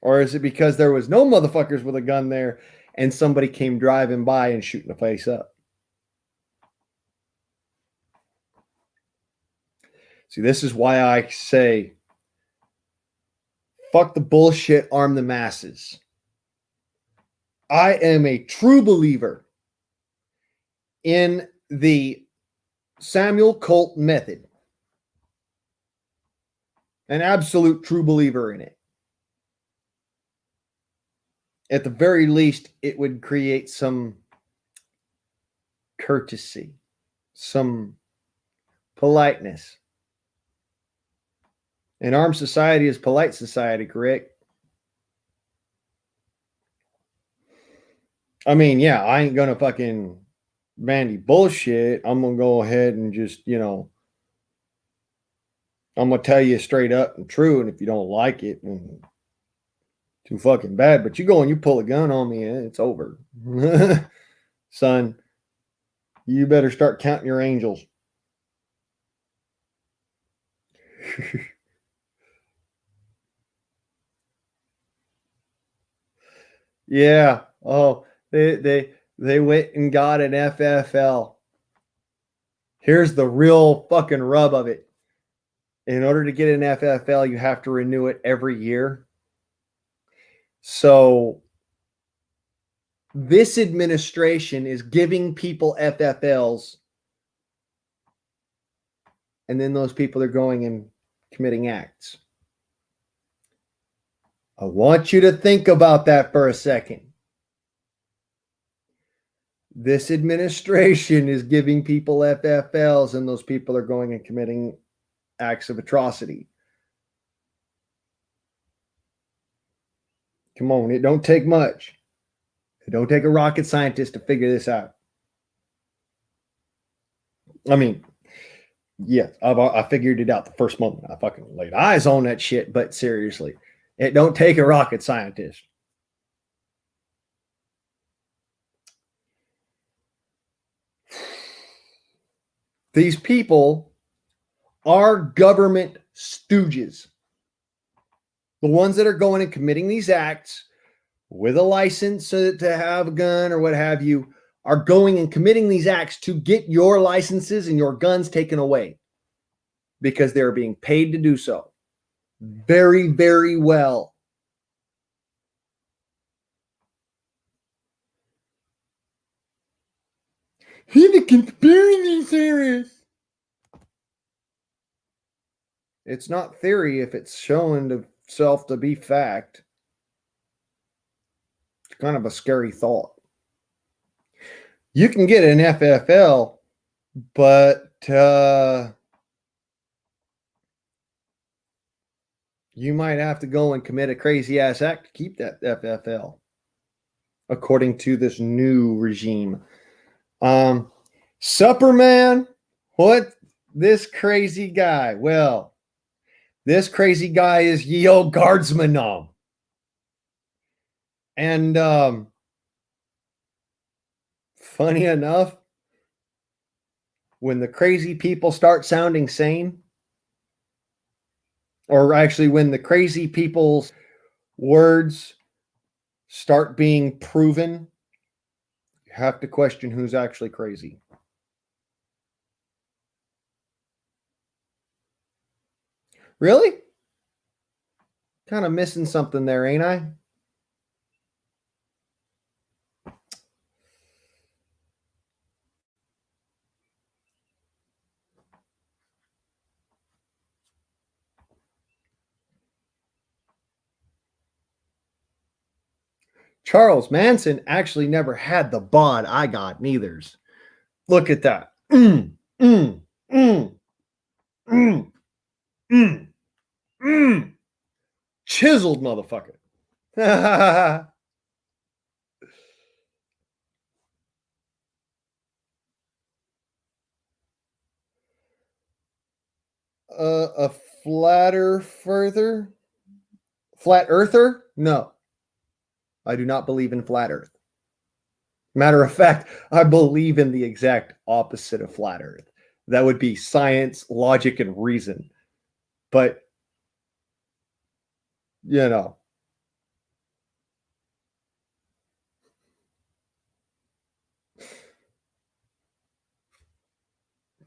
A: Or is it because there was no motherfuckers with a gun there and somebody came driving by and shooting the place up? See, this is why I say, fuck the bullshit, arm the masses. I am a true believer in the Samuel Colt method. An absolute true believer in it. At the very least, it would create some courtesy, some politeness. An armed society is polite society, correct? I mean, yeah, I ain't gonna fucking bandy bullshit. I'm gonna go ahead and just, I'm gonna tell you straight up and true. And if you don't like it, too fucking bad. But you go and you pull a gun on me, and it's over. Son, you better start counting your angels. Yeah. Oh, they went and got an FFL. Here's the real fucking rub of it. In order to get an FFL, you have to renew it every year. So this administration is giving people FFLs, and then those people are going and committing acts. I want you to think about that for a second. This administration is giving people FFLs, and those people are going and committing acts of atrocity. Come on, it don't take much. It don't take a rocket scientist to figure this out. I mean, yeah, I figured it out the first moment I fucking laid eyes on that shit, but seriously, it don't take a rocket scientist. These people are government stooges. The ones that are going and committing these acts with a license to have a gun or what have you are going and committing these acts to get your licenses and your guns taken away. because they're being paid to do so. Very, very well. He's a conspiracy theorist. It's not theory if it's shown itself to be fact. It's kind of a scary thought. You can get an FFL, but you might have to go and commit a crazy ass act to keep that FFL, according to this new regime. Superman, what? This crazy guy. Well, this crazy guy is ye old guardsman. And funny enough, when the crazy people start sounding sane, or actually when the crazy people's words start being proven, you have to question who's actually crazy. Really? Kind of missing something there, ain't I? Charles Manson actually never had the bod I got, neither. Look at that. Chiseled motherfucker. A flat earther? No, I do not believe in flat earth. Matter of fact, I believe in the exact opposite of flat earth. That would be science, logic, and reason. But, you know,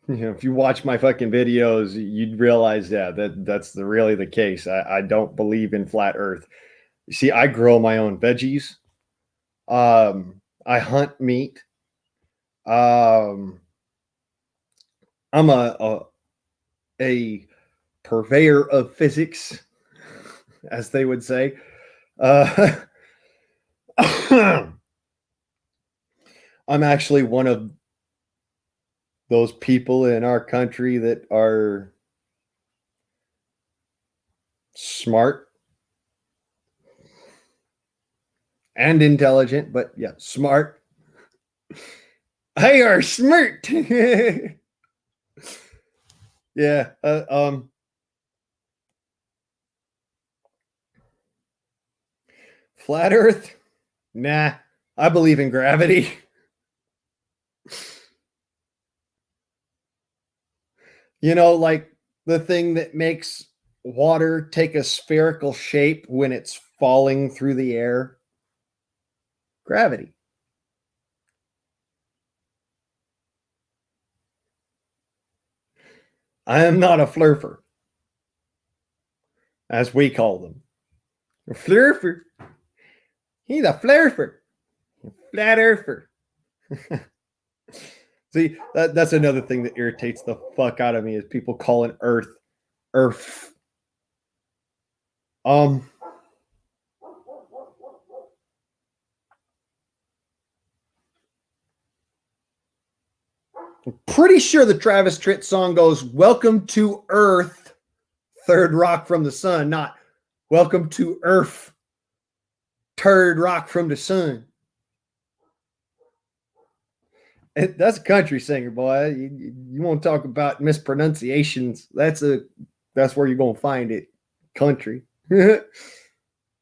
A: if you watch my fucking videos, you'd realize that's really the case. I don't believe in flat earth. You see, I grow my own veggies. I hunt meat. I'm a purveyor of physics, as they would say. I'm actually one of those people in our country that are smart and intelligent, but yeah, smart. They are smart. Yeah. Flat Earth? Nah, I believe in gravity. You know, like the thing that makes water take a spherical shape when it's falling through the air. Gravity. I am not a flurfer, as we call them. A flurfer. He's a flurfer. Flat earther. See, that's another thing that irritates the fuck out of me is people calling Earth. Pretty sure the Travis Tritt song goes, "Welcome to Earth, third rock from the sun," not "Welcome to Earth, third rock from the sun." That's a country singer, boy. You want to talk about mispronunciations? That's where you're gonna find it, country.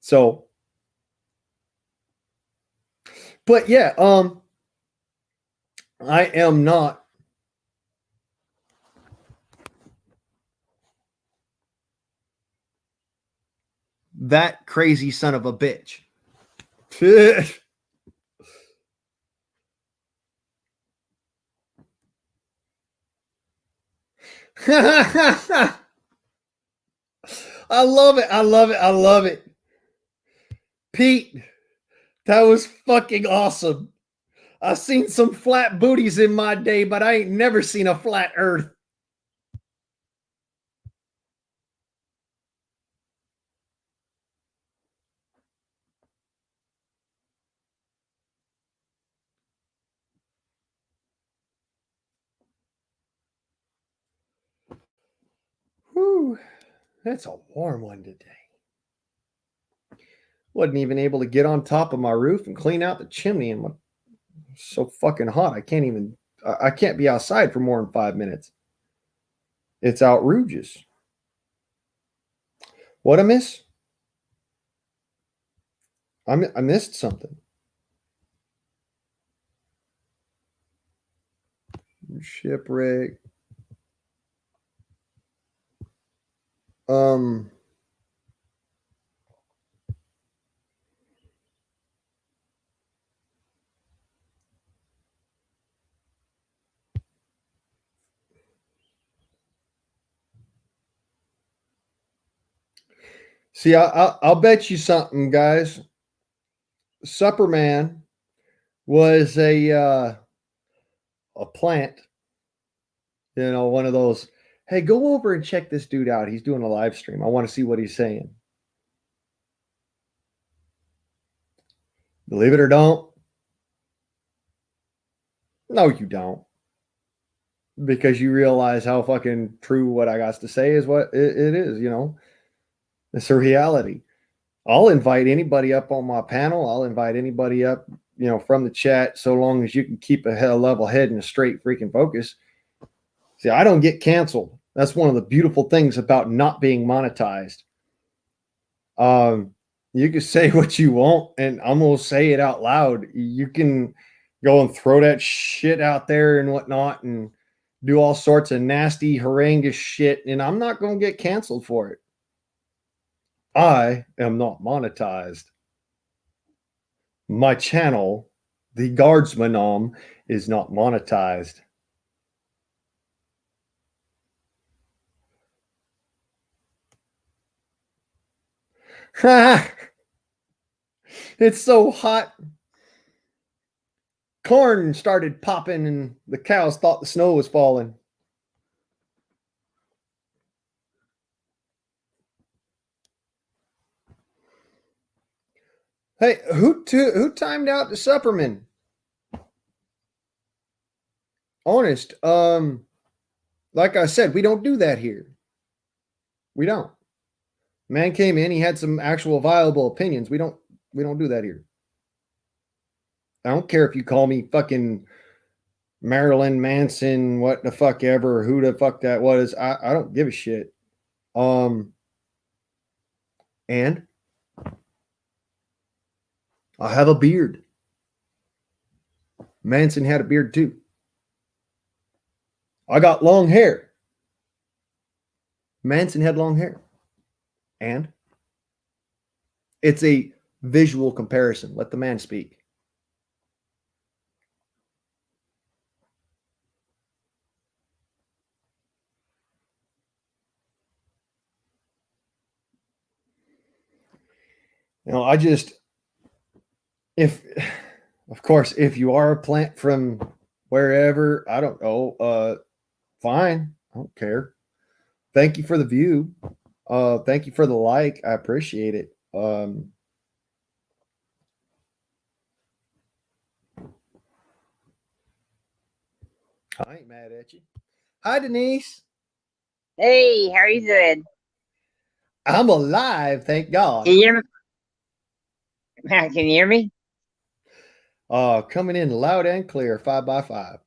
A: So, but yeah, I am not that crazy son of a bitch. I love it. I love it. I love it. Pete, that was fucking awesome. I've seen some flat booties in my day, but I ain't never seen a flat earth. Whew, that's a warm one today. Wasn't even able to get on top of my roof and clean out the chimney, and it's so fucking hot. I can't be outside for more than 5 minutes. It's outrageous. What I miss? I missed something. Shipwreck. See, I'll bet you something, guys. Superman was a plant. You know, one of those. Hey, go over and check this dude out. He's doing a live stream. I want to see what he's saying. Believe it or don't. No, you don't. Because you realize how fucking true what I got to say is what it is, you know. It's a reality. I'll invite anybody up on my panel. I'll invite anybody up, you know, from the chat, so long as you can keep a level head and a straight freaking focus. See, I don't get canceled. That's one of the beautiful things about not being monetized. You can say what you want, and I'm going to say it out loud. You can go and throw that shit out there and whatnot and do all sorts of nasty, horrendous shit, and I'm not going to get canceled for it. I am not monetized. My channel, the Guardsman, is not monetized. It's so hot. Corn started popping and the cows thought the snow was falling. Hey, who timed out the Superman? Honest, like I said, we don't do that here. We don't. Man came in, he had some actual viable opinions. We don't do that here. I don't care if you call me fucking Marilyn Manson, what the fuck ever, who the fuck that was. I don't give a shit. And I have a beard. Manson had a beard too. I got long hair. Manson had long hair. And it's a visual comparison. Let the man speak. You know, of course, if you are a plant from wherever, I don't know, fine. I don't care. Thank you for the view. Thank you for the like. I appreciate it. I ain't mad at you. Hi, Denise.
B: Hey, how are you doing?
A: I'm alive, thank God.
B: Can you hear me? Can you hear me?
A: Coming in loud and clear, 5x5.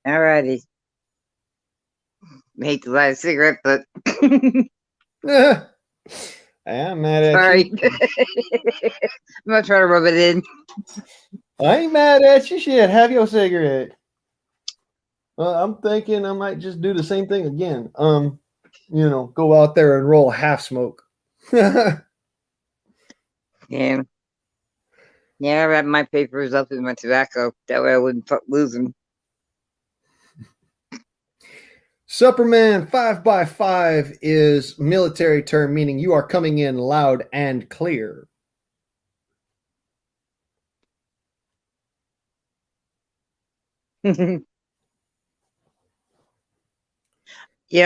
B: All righty. I hate to light a cigarette, but
A: I'm mad at
B: sorry.
A: you.
B: I'm not trying to rub it in.
A: I ain't mad at you. Shit, have your cigarette. I'm thinking I might just do the same thing again. You know, go out there and roll a half smoke.
B: Yeah. Yeah, I wrap my papers up in my tobacco. That way I wouldn't lose them.
A: Superman 5x5 is military term meaning you are coming in loud and clear.
B: Yeah,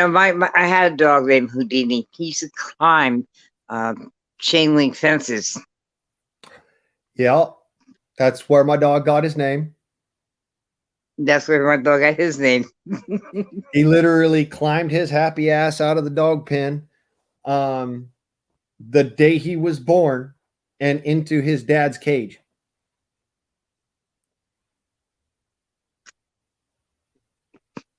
B: my I had a dog named Houdini. He used to climb chain link fences.
A: Yeah, that's where my dog got his name.
B: That's where my dog got his name.
A: He literally climbed his happy ass out of the dog pen the day he was born and into his dad's cage.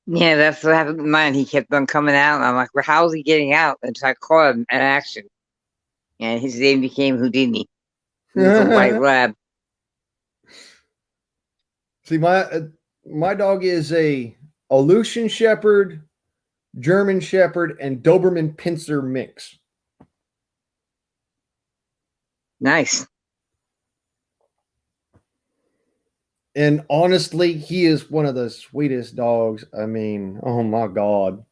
B: Yeah, that's what happened with mine. He kept on coming out, and I'm like, well, how's he getting out? And so I caught him in action. And his name became Houdini. He was a white lab.
A: See, my dog is a Aleutian Shepherd, German Shepherd, and Doberman Pinscher mix.
B: Nice.
A: And honestly, he is one of the sweetest dogs. I mean, oh my God.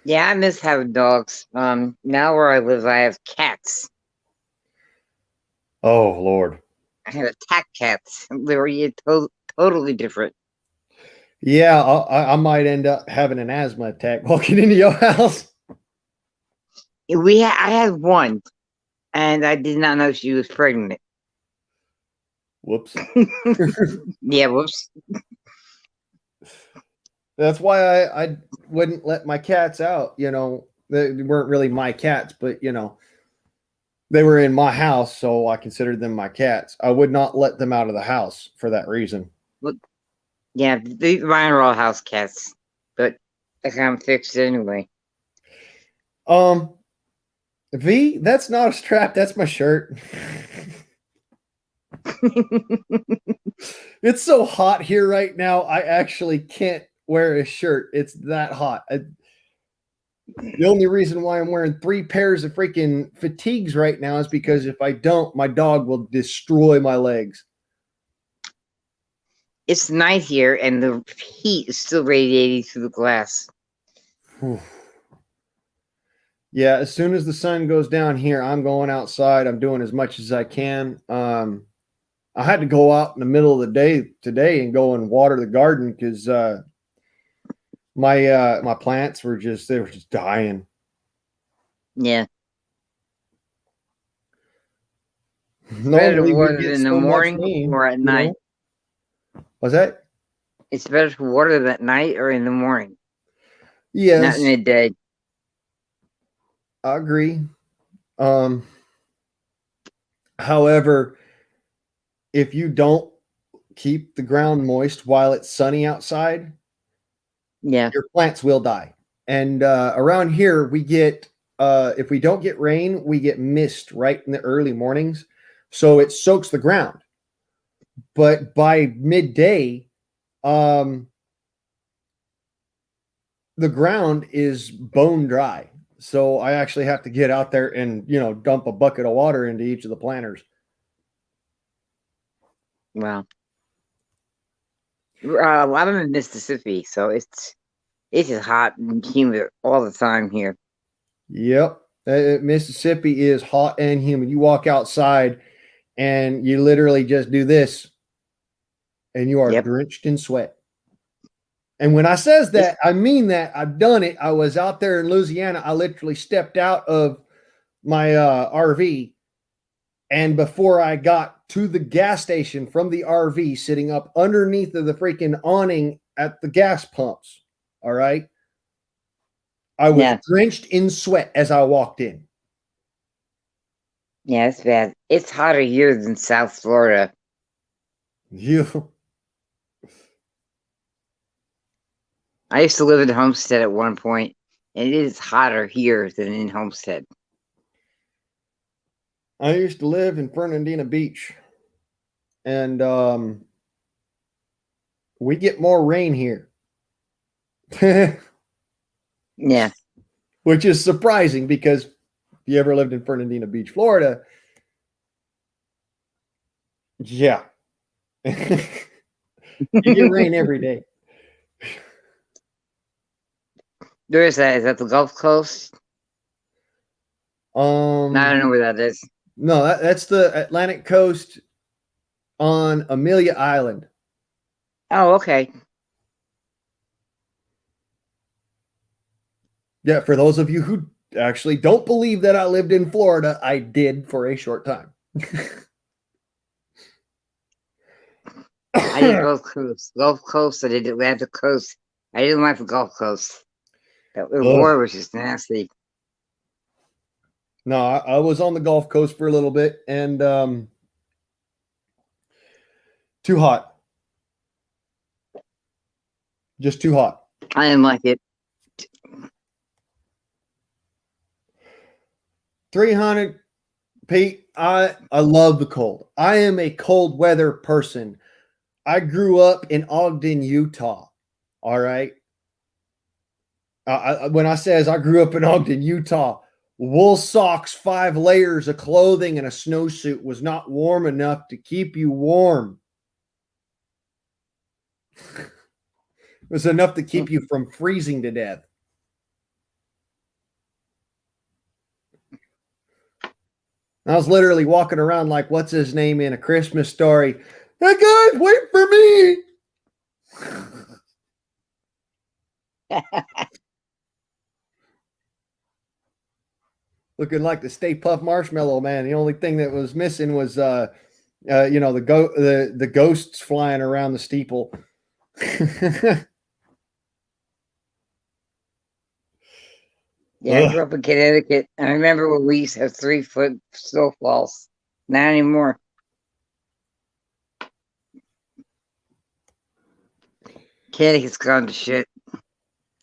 B: Yeah, I miss having dogs. Now where I live, I have cats.
A: Oh, Lord.
B: I have attack cats. They're totally different.
A: Yeah, I might end up having an asthma attack walking into your house.
B: I had one, and I did not know she was pregnant.
A: Whoops.
B: Yeah, whoops.
A: That's why I wouldn't let my cats out. You know, they weren't really my cats, but, you know, they were in my house, so I considered them my cats. I would not let them out of the house for that reason.
B: Well, yeah, mine are all house cats, but I got them fixed anyway.
A: V, that's not a strap. That's my shirt. It's so hot here right now. I actually can't wear a shirt. It's that hot. The only reason why I'm wearing 3 pairs of freaking fatigues right now is because if I don't, my dog will destroy my legs.
B: It's night here, and the heat is still radiating through the glass.
A: Yeah, as soon as the sun goes down here, I'm going outside. I'm doing as much as I can. I had to go out in the middle of the day today and go and water the garden because my plants were just dying.
B: Yeah.
A: Normally
B: Better
A: we
B: water
A: get
B: in the
A: so much
B: morning
A: rain,
B: or at night.
A: What's that?
B: It's better to water at night or in the morning.
A: Yes,
B: Not midday.
A: I agree. However, if you don't keep the ground moist while it's sunny outside,
B: Yeah.
A: your plants will die. And around here, we get if we don't get rain, we get mist right in the early mornings, so it soaks the ground. But by midday, the ground is bone dry. So I actually have to get out there and dump a bucket of water into each of the planters.
B: Wow. I'm in Mississippi, so it's just hot and humid all the time here.
A: Yep. Mississippi is hot and humid. You walk outside and you literally just do this and you are drenched in sweat. And when I says that, I mean that. I've done it. I was out there in Louisiana. I literally stepped out of my RV, and before I got to the gas station from the RV, sitting up underneath of the freaking awning at the gas pumps, all right, I was drenched in sweat as I walked in.
B: Yeah, it's bad. It's hotter here than South Florida. I used to live in Homestead at one point, and it is hotter here than in Homestead.
A: I used to live in Fernandina Beach, and we get more rain here.
B: Yeah.
A: Which is surprising because if you ever lived in Fernandina Beach, Florida, yeah. You get rain every day.
B: Where is that? Is that the Gulf Coast? No, I don't know where that is.
A: No, that's the Atlantic coast on Amelia Island.
B: Oh, okay.
A: Yeah, for those of you who actually don't believe that I lived in Florida, I did for a short time.
B: I did both coasts. Gulf Coast, I did Atlantic Coast. I didn't like the Gulf Coast. The water was just nasty.
A: No, I was on the Gulf Coast for a little bit, and too hot. Just too hot.
B: I didn't like it.
A: 300, Pete, I love the cold. I am a cold weather person. I grew up in Ogden, Utah. All right. When I says I grew up in Ogden, Utah, wool socks, 5 layers of clothing, and a snowsuit was not warm enough to keep you warm. It was enough to keep you from freezing to death. I was literally walking around like, what's his name in A Christmas Story? Hey guys, wait for me. Looking like the Stay Puft Marshmallow Man. The only thing that was missing was, the ghosts flying around the steeple.
B: Yeah, I grew up in Connecticut. I remember when we used to have 3-foot snowfalls. Not anymore. Connecticut's gone to shit.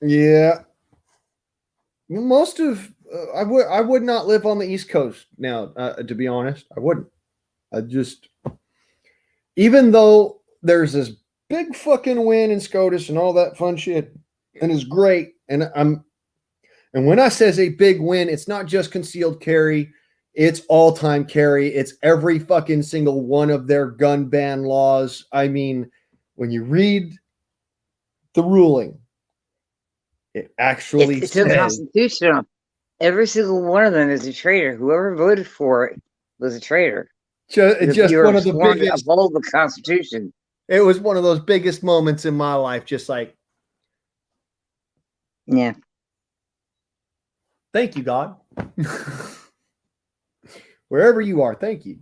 A: Yeah. Most of I would not live on the East Coast now, to be honest. I wouldn't. I just, even though there's this big fucking win in SCOTUS and all that fun shit, and it's great, and when I says a big win, it's not just concealed carry, it's all-time carry, it's every fucking single one of their gun ban laws. I mean, when you read the ruling, it actually
B: It's
A: says
B: constitutional. Every single one of them is a traitor. Whoever voted for it was a traitor.
A: just
B: you
A: one of the
B: sworn to
A: biggest.
B: uphold the Constitution.
A: It was one of those biggest moments in my life. Just like,
B: yeah.
A: Thank you, God. Wherever you are, thank you.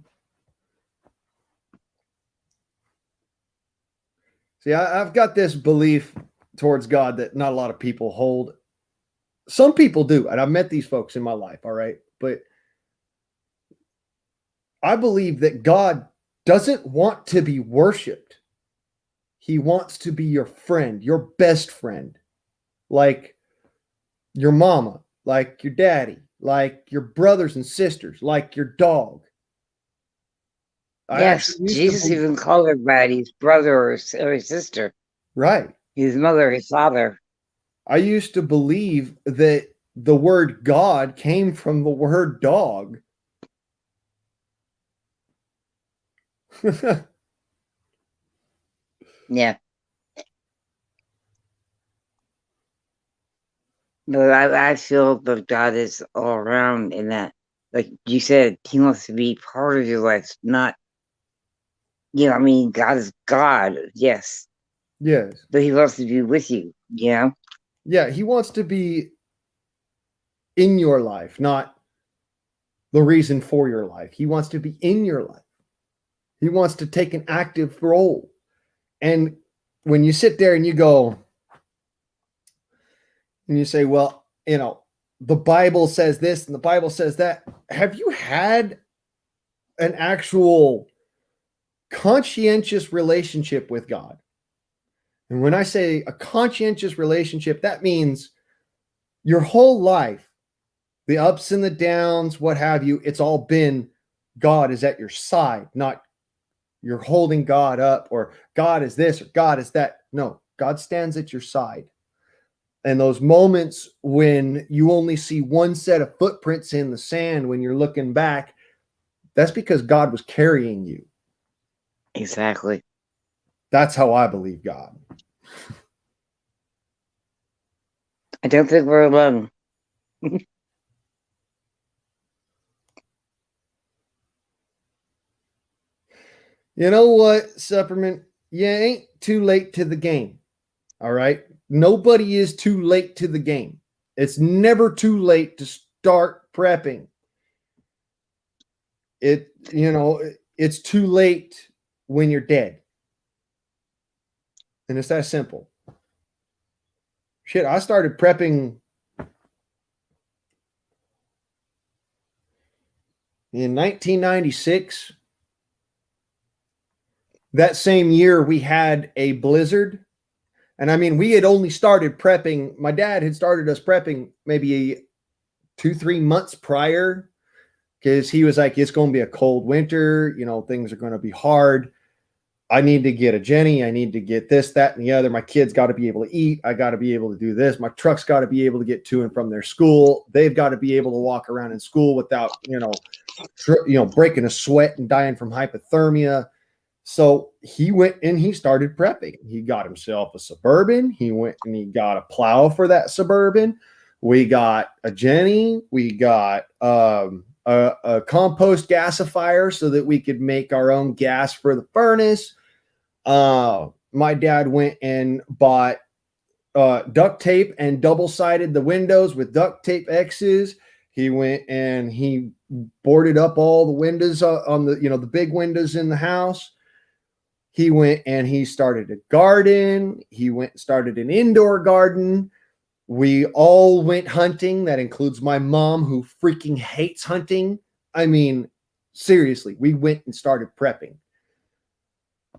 A: See, I've got this belief towards God that not a lot of people hold. Some people do, and I've met these folks in my life, all right? But I believe that God doesn't want to be worshiped. He wants to be your friend, your best friend, like your mama, like your daddy, like your brothers and sisters, like your dog.
B: Yes, Jesus even called everybody his brother or his sister.
A: Right.
B: His mother, his father.
A: I used to believe that the word God came from the word dog.
B: Yeah. But I feel that God is all around in that. Like you said, he wants to be part of your life, not, I mean, God is God, yes.
A: Yes.
B: But he wants to be with you,
A: Yeah, he wants to be in your life, not the reason for your life. He wants to be in your life. He wants to take an active role. And when you sit there and you go, and you say, well, the Bible says this and the Bible says that. Have you had an actual conscientious relationship with God? And when I say a conscientious relationship, that means your whole life, the ups and the downs, what have you, it's all been God is at your side, not you're holding God up or God is this or God is that. No, God stands at your side. And those moments when you only see one set of footprints in the sand when you're looking back, that's because God was carrying you.
B: Exactly.
A: That's how I believe God.
B: I don't think we're alone.
A: You know what, Supperman? You ain't too late to the game. All right. Nobody is too late to the game. It's never too late to start prepping. It's too late when you're dead. And it's that simple. Shit, I started prepping in 1996. That same year, we had a blizzard. And I mean, we had only started prepping. My dad had started us prepping maybe 2-3 months prior, because he was like, it's going to be a cold winter. Things are going to be hard. I need to get a Jenny. I need to get this, that, and the other. My kids got to be able to eat. I got to be able to do this. My truck's got to be able to get to and from their school. They've got to be able to walk around in school without, breaking a sweat and dying from hypothermia. So he went and he started prepping. He got himself a Suburban. He went and he got a plow for that Suburban. We got a Jenny. We got a compost gasifier so that we could make our own gas for the furnace. My dad went and bought duct tape and double-sided the windows with duct tape X's. He went and he boarded up all the windows on the big windows in the house. He went and he started a garden. He went and started an indoor garden. We all went hunting. That includes my mom, who freaking hates hunting. I mean, seriously, we went and started prepping.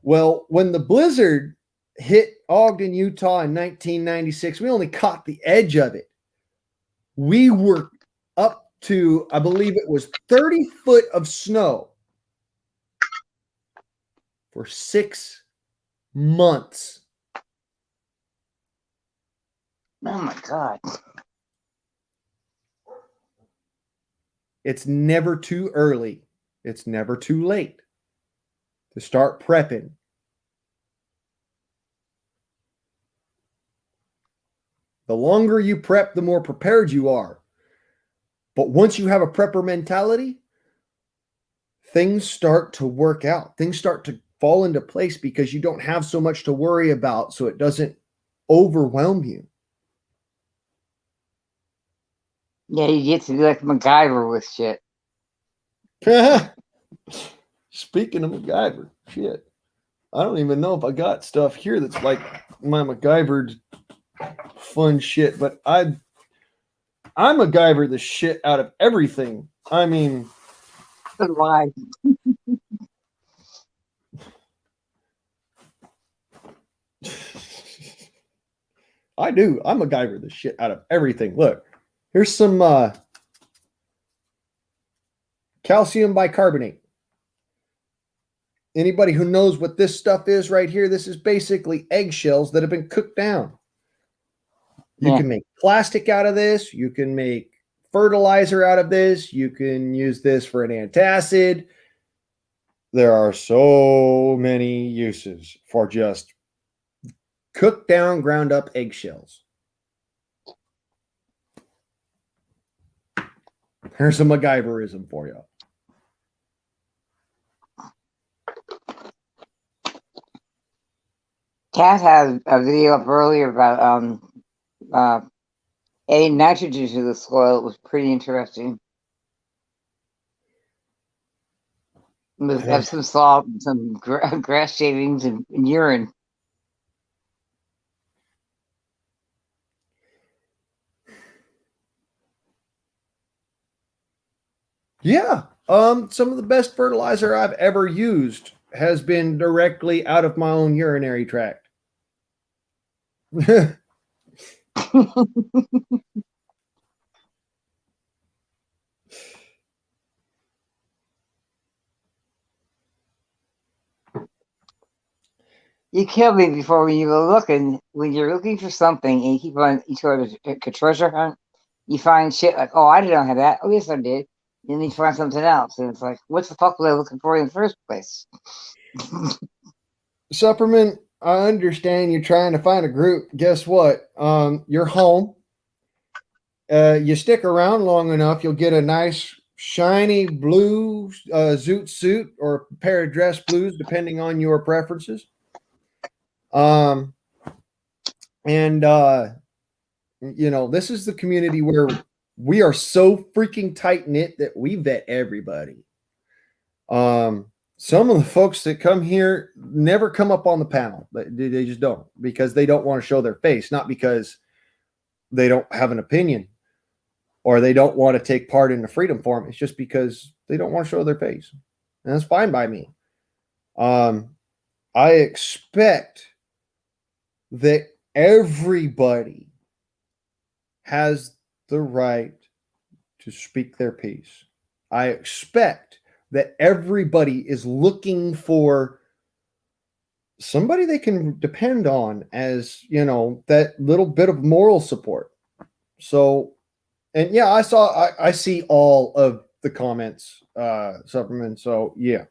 A: Well, when the blizzard hit Ogden, Utah in 1996, we only caught the edge of it. We were up to, I believe it was 30 foot of snow for 6 months.
B: Oh my God.
A: It's never too early. It's never too late to start prepping. The longer you prep, the more prepared you are. But once you have a prepper mentality, things start to work out. Things start to fall into place because you don't have so much to worry about, so it doesn't overwhelm you.
B: Yeah, you get to be like MacGyver with shit.
A: Speaking of MacGyver, shit. I don't even know if I got stuff here that's like my MacGyver fun shit, but I MacGyver the shit out of everything. I mean,
B: Why?
A: I do. I MacGyver the shit out of everything. Look, here's some calcium bicarbonate. Anybody who knows what this stuff is right here, this is basically eggshells that have been cooked down. You can make plastic out of this. You can make fertilizer out of this. You can use this for an antacid. There are so many uses for just cooked down, ground up eggshells. Here's a MacGyverism for you.
B: Kat had a video up earlier about adding nitrogen to the soil. It was pretty interesting. With Epsom salt and some grass shavings and urine.
A: Yeah. Some of the best fertilizer I've ever used has been directly out of my own urinary tract.
B: You killed me before when you were looking. When you're looking for something and you go to a treasure hunt, you find shit like, oh, I didn't have that. Oh, yes, I did. And then you find something else. And it's like, what the fuck was I looking for in the first place?
A: Supperman, I understand you're trying to find a group. Guess what? You're home. You stick around long enough, you'll get a nice shiny blue zoot suit or a pair of dress blues, depending on your preferences. And this is the community where we are so freaking tight knit that we vet everybody. Some of the folks that come here never come up on the panel. They just don't, because they don't want to show their face, not because they don't have an opinion or they don't want to take part in the Freedom Forum. It's just because they don't want to show their face. And that's fine by me. I expect that everybody has the right to speak their piece. I expect that everybody is looking for somebody they can depend on as, that little bit of moral support. So, and yeah, I see all of the comments, Superman. So yeah,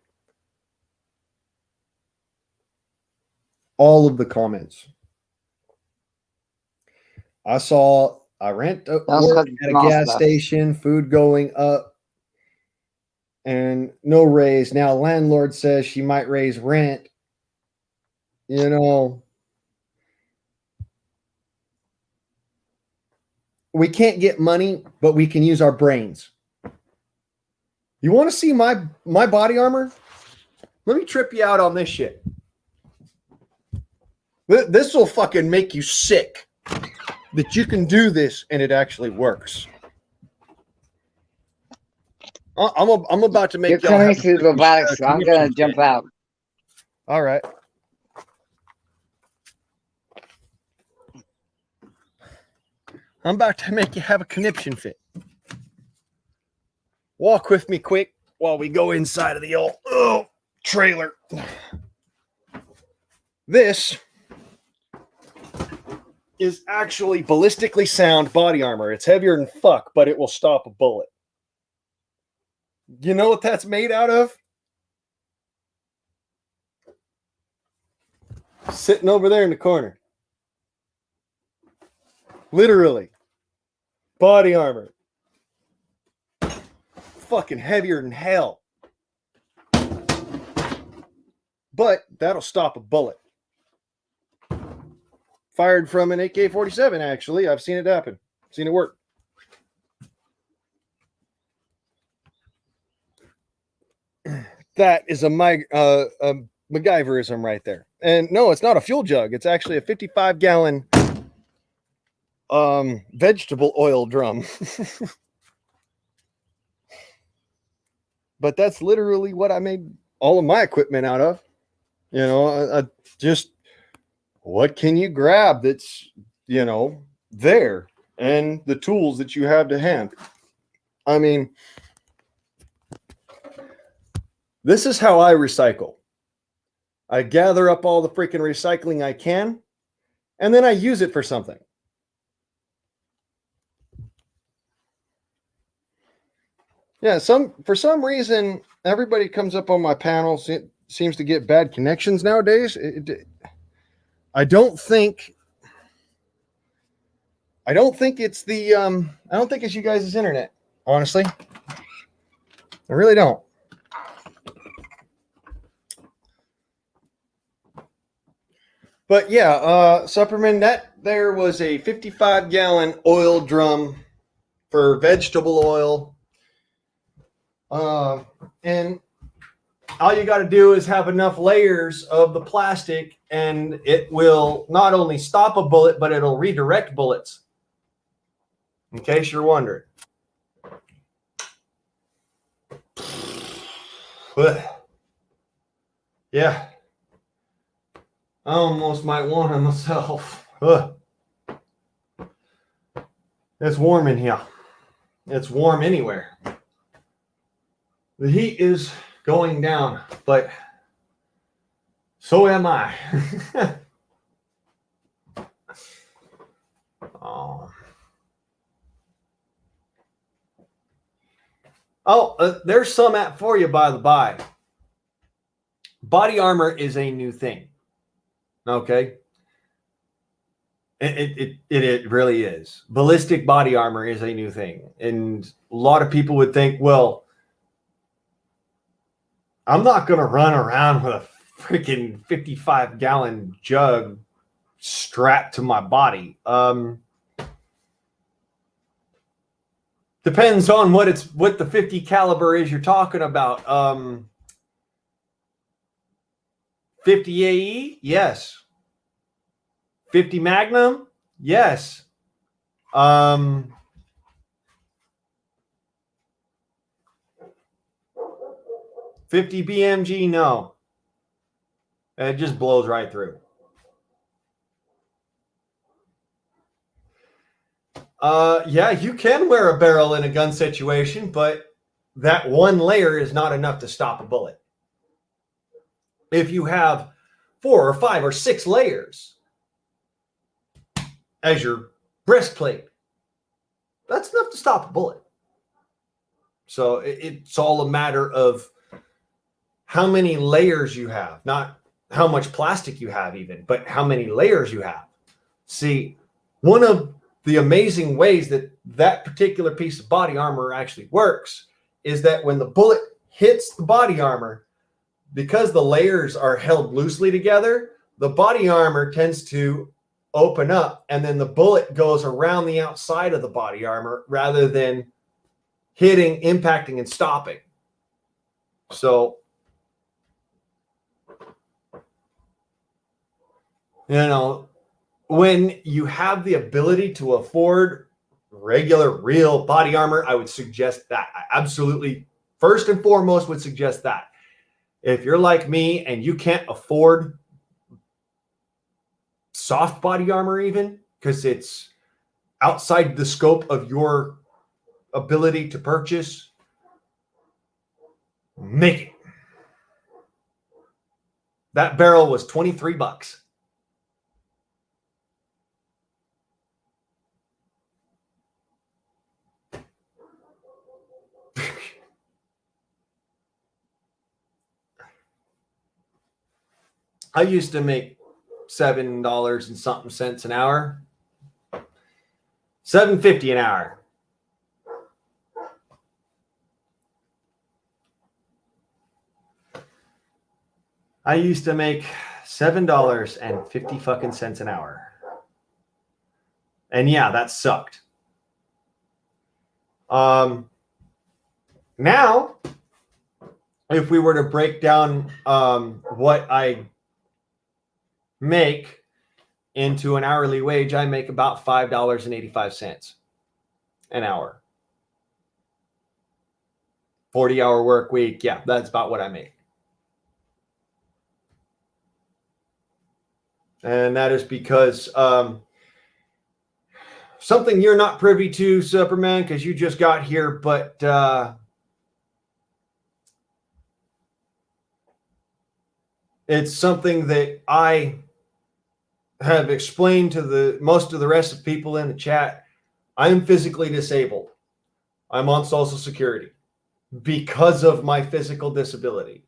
A: all of the comments. I rent work at a gas station, food going up, and no raise. Now, landlord says she might raise rent. We can't get money, but we can use our brains. You want to see my body armor? Let me trip you out on this shit. This will fucking make you sick that you can do this and it actually works. I'm about to make
B: You're coming through the robotics, so I'm gonna jump out.
A: All right. I'm about to make you have a conniption fit. Walk with me quick while we go inside of the old trailer. This is actually ballistically sound body armor. It's heavier than fuck, but it will stop a bullet. You know what that's made out of? Sitting over there in the corner. Literally. Body armor. Fucking heavier than hell. But that'll stop a bullet. Fired from an AK-47, actually. I've seen it happen. Seen it work. That is a MacGyverism right there. And no, it's not a fuel jug. It's actually a 55-gallon vegetable oil drum. But that's literally what I made all of my equipment out of. I just, what can you grab that's, there, and the tools that you have to hand. I mean, this is how I recycle. I gather up all the freaking recycling I can, and then I use it for something. Yeah, for some reason, everybody comes up on my panel. It seems to get bad connections nowadays. I don't think it's I don't think it's you guys' internet, honestly. I really don't. But yeah, Superman, that there was a 55-gallon oil drum for vegetable oil. And all you got to do is have enough layers of the plastic, and it will not only stop a bullet, but it'll redirect bullets. In case you're wondering. Yeah. I almost might want it myself. It's warm in here. It's warm anywhere. The heat is going down, but so am I. There's some app for you, by the by. Body armor is a new thing. Okay. It really is. Ballistic body armor is a new thing. And a lot of people would think, well, I'm not going to run around with a freaking 55-gallon jug strapped to my body. Depends on what the 50 caliber is you're talking about. 50 AE? Yes. 50 Magnum? Yes. 50 BMG? No. It just blows right through. Yeah, you can wear a barrel in a gun situation, but that one layer is not enough to stop a bullet. If you have 4 or 5 or 6 layers as your breastplate, that's enough to stop a bullet. So it's all a matter of how many layers you have, not how much plastic you have even, but how many layers you have. See, one of the amazing ways that particular piece of body armor actually works is that when the bullet hits the body armor, because the layers are held loosely together, the body armor tends to open up, and then the bullet goes around the outside of the body armor rather than hitting, impacting, and stopping. So, when you have the ability to afford regular, real body armor, I would suggest that. I absolutely, first and foremost, would suggest that. If you're like me and you can't afford soft body armor even, because it's outside the scope of your ability to purchase, make it. That barrel was $23. I used to make $7 and something cents an hour. $7.50 an hour. I used to make $7.50 fucking cents an hour. And yeah, that sucked. Now, if we were to break down what I make into an hourly wage, I make about $5.85 an hour. 40-hour work week. Yeah, that's about what I make. And that is because something you're not privy to, Superman, because you just got here, but it's something that I have explained to most of the rest of people in the chat. I am physically disabled. I'm on Social Security because of my physical disability.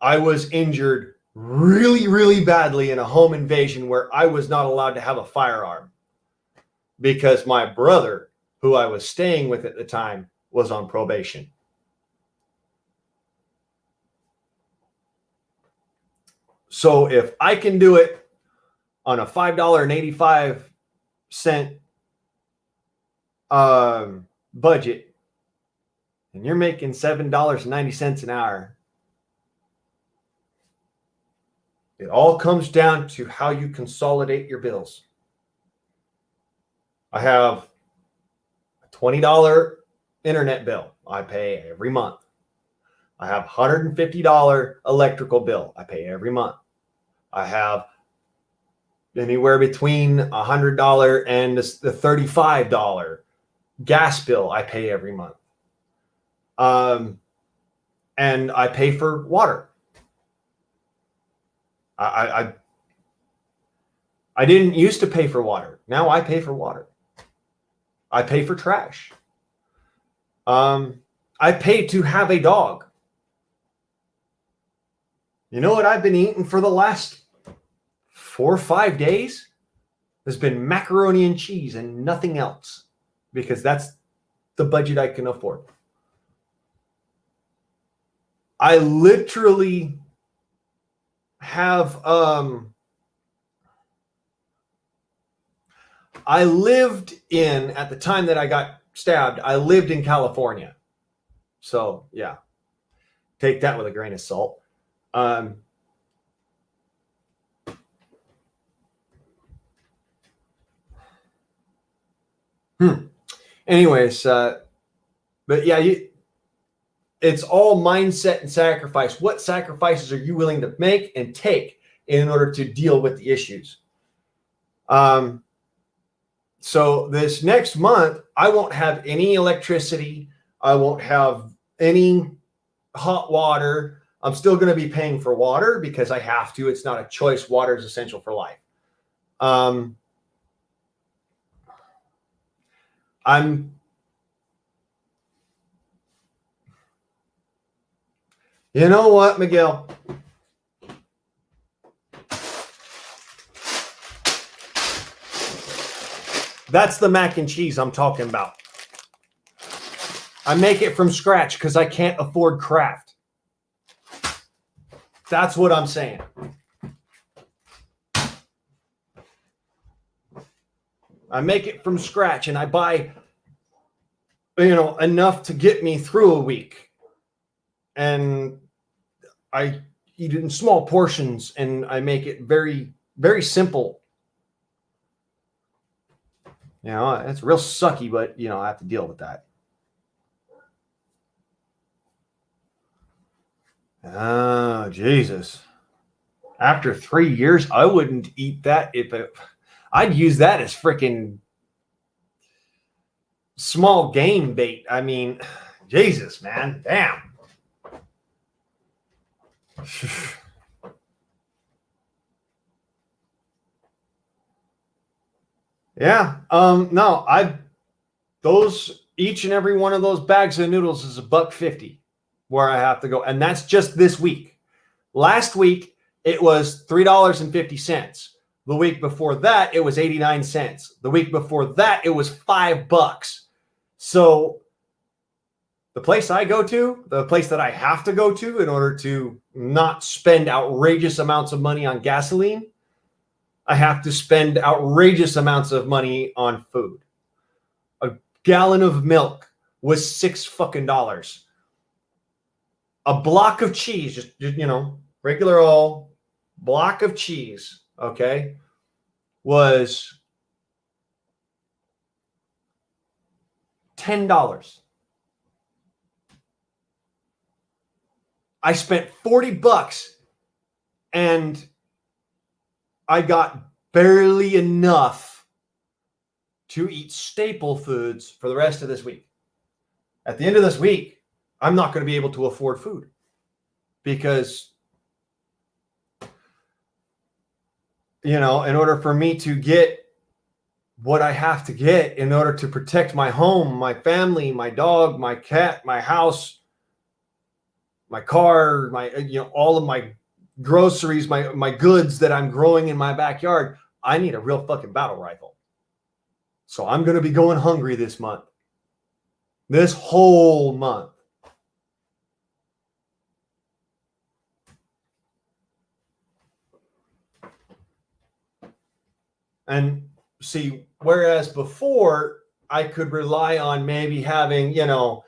A: I was injured really, really badly in a home invasion where I was not allowed to have a firearm because my brother, who I was staying with at the time, was on probation. So if I can do it on a $5.85 budget, and you're making $7.90 an hour, it all comes down to how you consolidate your bills. I have a $20 internet bill I pay every month. I have $150 electrical bill I pay every month. I have anywhere between $100 and the $35 gas bill I pay every month. And I pay for water. I didn't used to pay for water. Now I pay for water. I pay for trash. I pay to have a dog. You know what I've been eating for the last 4 or 5 days has been macaroni and cheese and nothing else, because that's the budget I can afford. I literally have I lived in, at the time that I got stabbed, I lived in California. So yeah, take that with a grain of salt. Anyways, but yeah, it's all mindset and sacrifice. What sacrifices are you willing to make and take in order to deal with the issues? So this next month, I won't have any electricity. I won't have any hot water. I'm still going to be paying for water because I have to. It's not a choice. Water is essential for life. You know what, Miguel? That's the mac and cheese I'm talking about. I make it from scratch because I can't afford Kraft. That's what I'm saying. I make it from scratch and I buy, enough to get me through a week. And I eat it in small portions and I make it very, very simple. It's real sucky, but I have to deal with that. Oh, Jesus. After 3 years, I wouldn't eat that I'd use that as freaking small game bait. I mean, Jesus, man. Damn. Yeah. No, each and every one of those bags of noodles is $1.50 where I have to go. And that's just this week. Last week, it was $3.50. The week before that, it was 89 cents. The week before that, it was $5. So the place I go to, the place that I have to go to in order to not spend outrageous amounts of money on gasoline, I have to spend outrageous amounts of money on food. A gallon of milk was $6. A block of cheese, just regular old block of cheese, okay, was $10. I spent $40 and I got barely enough to eat staple foods for the rest of this week. At the end of this week, I'm not going to be able to afford food because, in order for me to get what I have to get in order to protect my home, my family, my dog, my cat, my house, my car, all of my groceries, my goods that I'm growing in my backyard, I need a real fucking battle rifle. So I'm going to be going hungry this month. This whole month. And see, whereas before I could rely on maybe having, to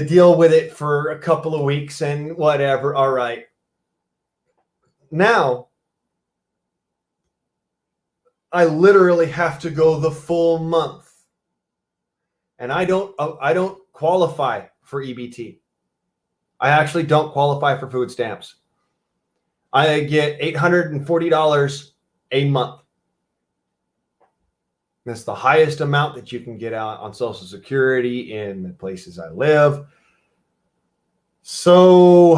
A: deal with it for a couple of weeks and whatever. All right. Now, I literally have to go the full month. And I don't qualify for EBT. I actually don't qualify for food stamps. I get $840 a month. That's the highest amount that you can get out on Social Security in the places I live. So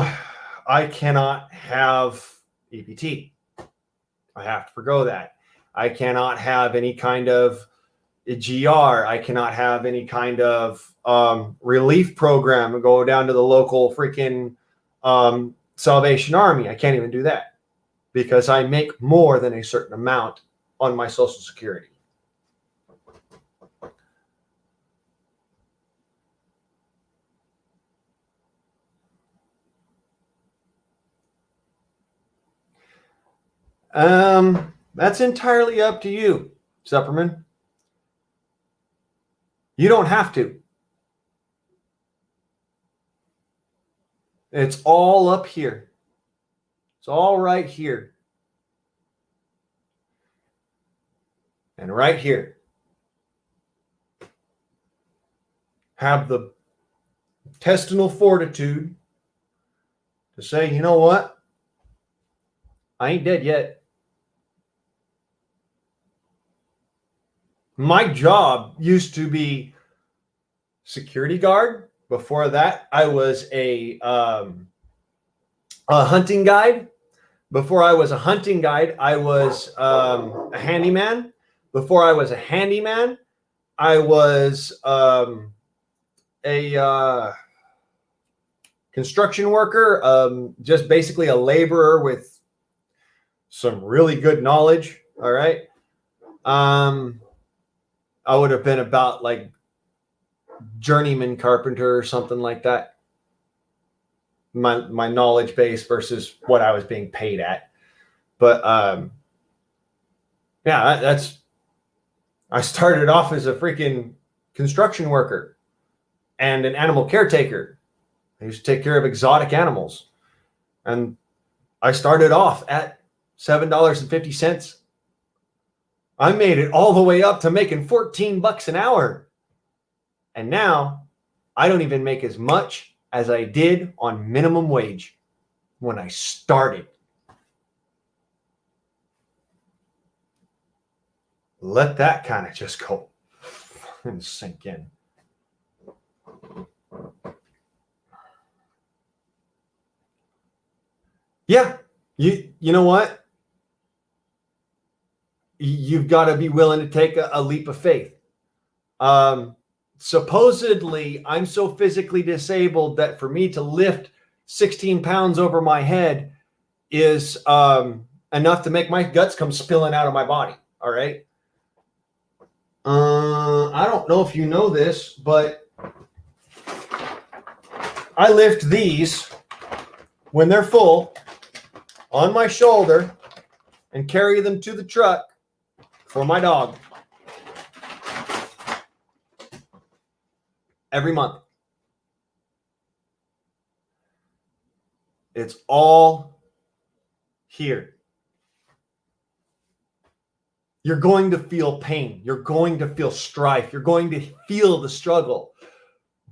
A: I cannot have EBT. I have to forgo that. I cannot have any kind of GR. I cannot have any kind of relief program and go down to the local freaking Salvation Army. I can't even do that. because I make more than a certain amount on my Social Security. That's entirely up to you, Supperman. You don't have to. It's all up here. It's all right here. And right here. Have the intestinal fortitude to say, you know what? I ain't dead yet. My job used to be security guard. Before that, I was a hunting guide. Before I was a hunting guide, I was a handyman. Before I was a handyman, I was a construction worker, just basically a laborer with some really good knowledge. All right. I would have been about like journeyman carpenter or something like that. My knowledge base versus what I was being paid at. But yeah, I started off as a freaking construction worker and an animal caretaker. I used to take care of exotic animals. And I started off at $7.50. I made it all the way up to making $14 an hour. And now I don't even make as much as I did on minimum wage when I started. Let that kind of just go and sink in. Yeah, you know what? You've got to be willing to take a leap of faith. Supposedly, I'm so physically disabled that for me to lift 16 pounds over my head is enough to make my guts come spilling out of my body. All right. I don't know if you know this, but I lift these when they're full on my shoulder and carry them to the truck for my dog every month. It's all here. You're going to feel pain. You're going to feel strife. You're going to feel the struggle.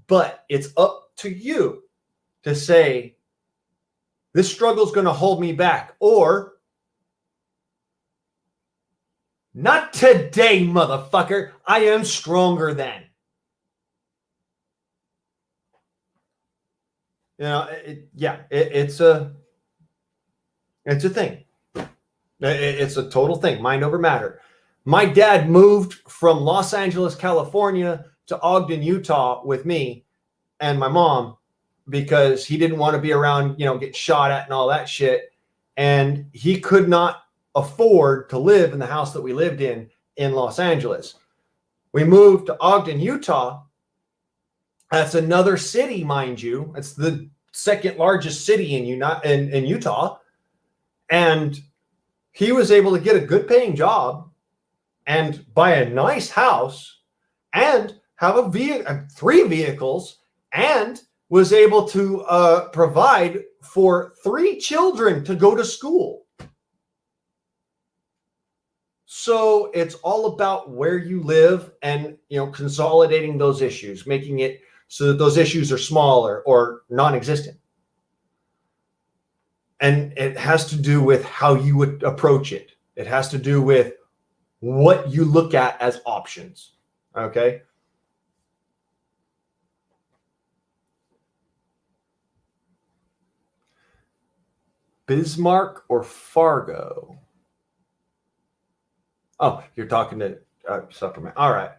A: But it's up to you to say, this struggle is going to hold me back. Or, not today, motherfucker. I am stronger than. You know, it's a thing. It's a total thing. Mind over matter. My dad moved from Los Angeles, California to Ogden, Utah with me and my mom because he didn't want to be around, get shot at and all that shit. And he could not afford to live in the house that we lived in Los Angeles. We moved to Ogden, Utah. That's another city, mind you. It's the second largest city in Utah. And he was able to get a good paying job and buy a nice house and have 3 vehicles and was able to provide for 3 children to go to school. So it's all about where you live and, consolidating those issues, making it so that those issues are smaller or non-existent. And it has to do with how you would approach it. It has to do with what you look at as options. Okay. Bismarck or Fargo? Oh, you're talking to Supplement. All right.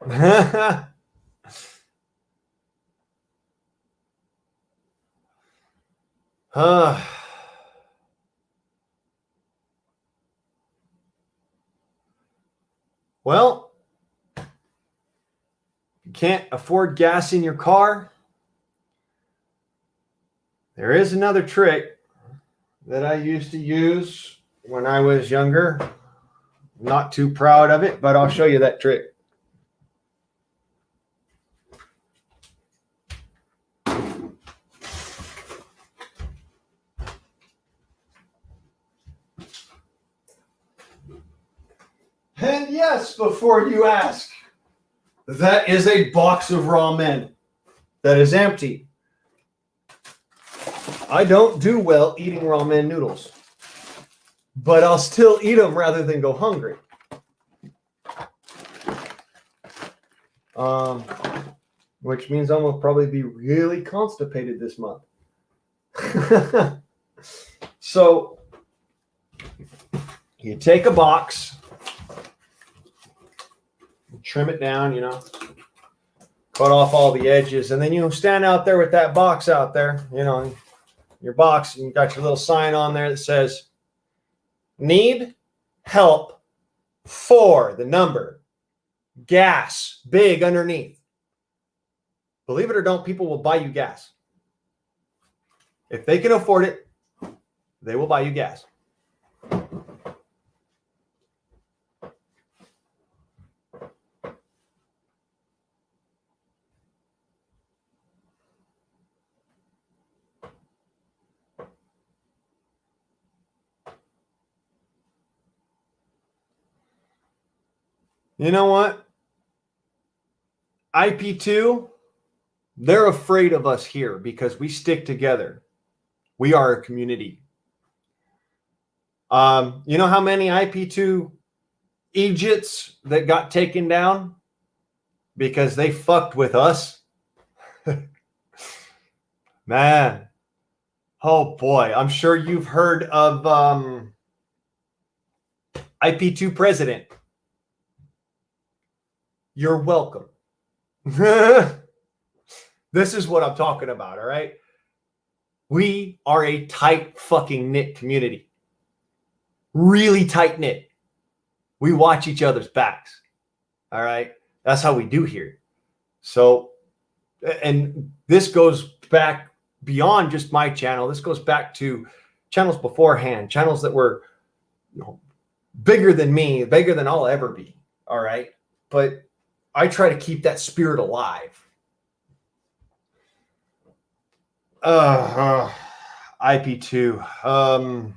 A: Well, you can't afford gas in your car. There is another trick that I used to use when I was younger. Not too proud of it, but I'll show you that trick. And yes, before you ask, that is a box of ramen that is empty. I don't do well eating ramen noodles, but I'll still eat them rather than go hungry. Which means I'm going to probably be really constipated this month. So you take a box, trim it down, cut off all the edges, and then you stand out there with that box out there, your box, and you got your little sign on there that says, need help for the number, gas, big underneath. Believe it or don't, people will buy you gas. If they can afford it, they will buy you gas. You know what? IP2, they're afraid of us here because we stick together. We are a community. You know how many IP2 Egypts that got taken down because they fucked with us? Man. Oh boy. I'm sure you've heard of IP2 president. You're welcome. This is what I'm talking about, all right? We are a tight fucking knit community. Really tight knit. We watch each other's backs. All right. That's how we do here. So, and this goes back beyond just my channel. This goes back to channels beforehand, channels that were bigger than me, bigger than I'll ever be. All right. But I try to keep that spirit alive. IP2.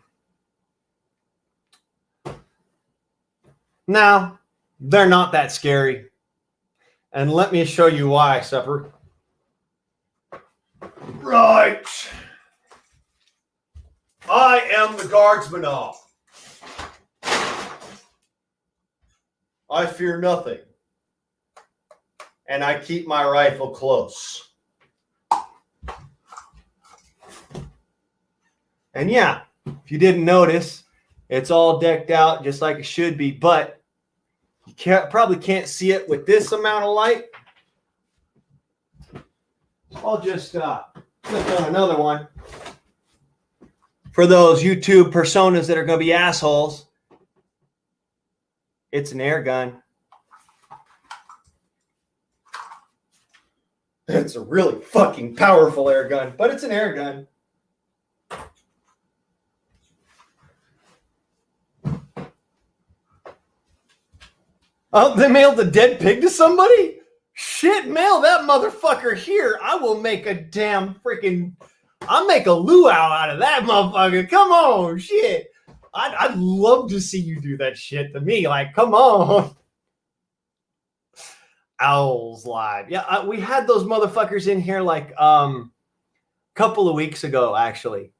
A: No, they're not that scary. And let me show you why, Supper. Right. I am the guardsman of. I fear nothing. And I keep my rifle close. And yeah, if you didn't notice, it's all decked out just like it should be, but you probably can't see it with this amount of light. I'll just click on another one. For those YouTube personas that are going to be assholes, it's an air gun. It's a really fucking powerful air gun, but it's an air gun. Oh, they mailed a dead pig to somebody? Shit, mail that motherfucker here. I will make a damn freaking... I'll make a luau out of that motherfucker. Come on, shit. I'd love to see you do that shit to me. Like, come on. Owls Live. Yeah, we had those motherfuckers in here like couple of weeks ago, actually.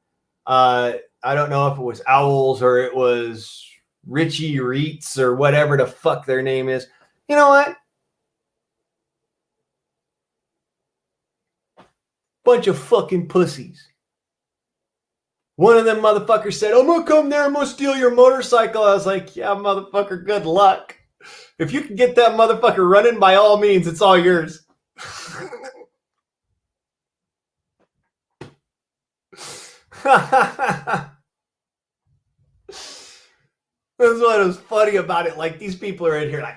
A: I don't know if it was Owls or it was Richie Reitz or whatever the fuck their name is. You know what? Bunch of fucking pussies. One of them motherfuckers said, I'm gonna come there, I'm gonna steal your motorcycle. I was like, yeah, motherfucker, good luck. If you can get that motherfucker running, by all means, it's all yours. That's what was funny about it. Like, these people are in here like,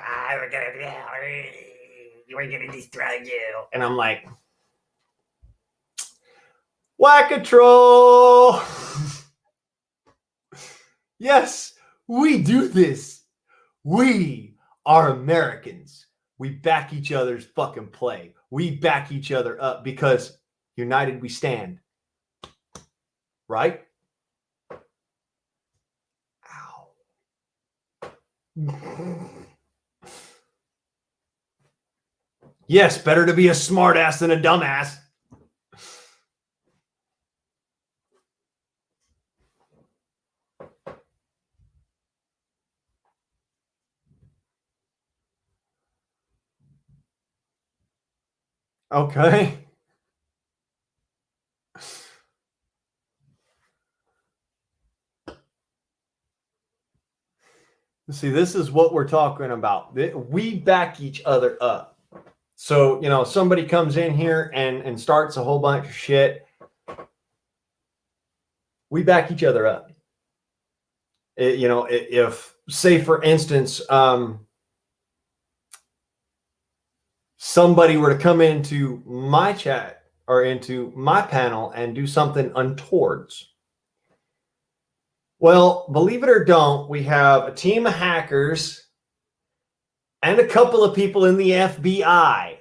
A: we're gonna destroy you. And I'm like, Whack-a-troll. Yes, we do this. We are Americans. We back each other's fucking play. We back each other up because united we stand. Right? Ow. Yes, better to be a smartass than a dumbass. Okay. See, this is what we're talking about. We back each other up. So, somebody comes in here and starts a whole bunch of shit. We back each other up. If, say, for instance, somebody were to come into my chat or into my panel and do something untowards. Well, believe it or don't, we have a team of hackers and a couple of people in the FBI,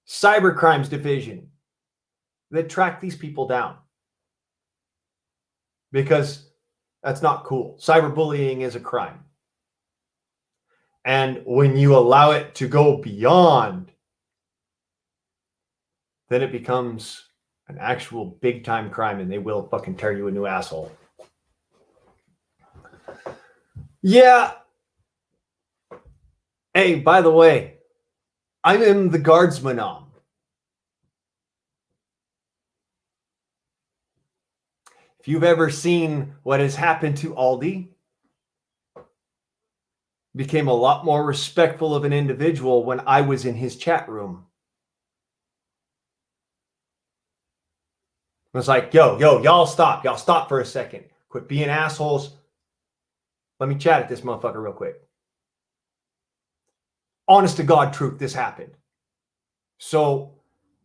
A: cybercrimes division, that track these people down. Because that's not cool. Cyberbullying is a crime. And when you allow it to go beyond, then it becomes an actual big time crime and they will fucking tear you a new asshole. Yeah. Hey, by the way, I'm in the guardsman on. If you've ever seen what has happened to Aldi, became a lot more respectful of an individual when I was in his chat room. It was like, yo, y'all stop. Y'all stop for a second. Quit being assholes. Let me chat at this motherfucker real quick. Honest to God truth, this happened. So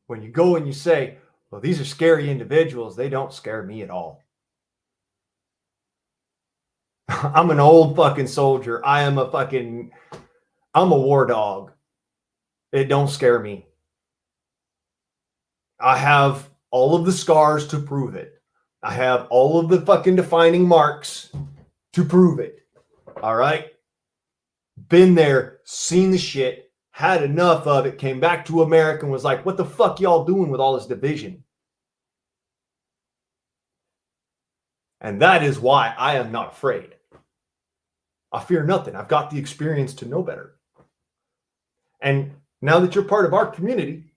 A: when you go and you say, well, these are scary individuals, they don't scare me at all. I'm an old fucking soldier. I'm a war dog. It don't scare me. I have all of the scars to prove it. I have all of the fucking defining marks to prove it. All right? Been there, seen the shit, had enough of it, came back to America and was like, what the fuck y'all doing with all this division? And that is why I am not afraid. I fear nothing. I've got the experience to know better. And now that you're part of our community,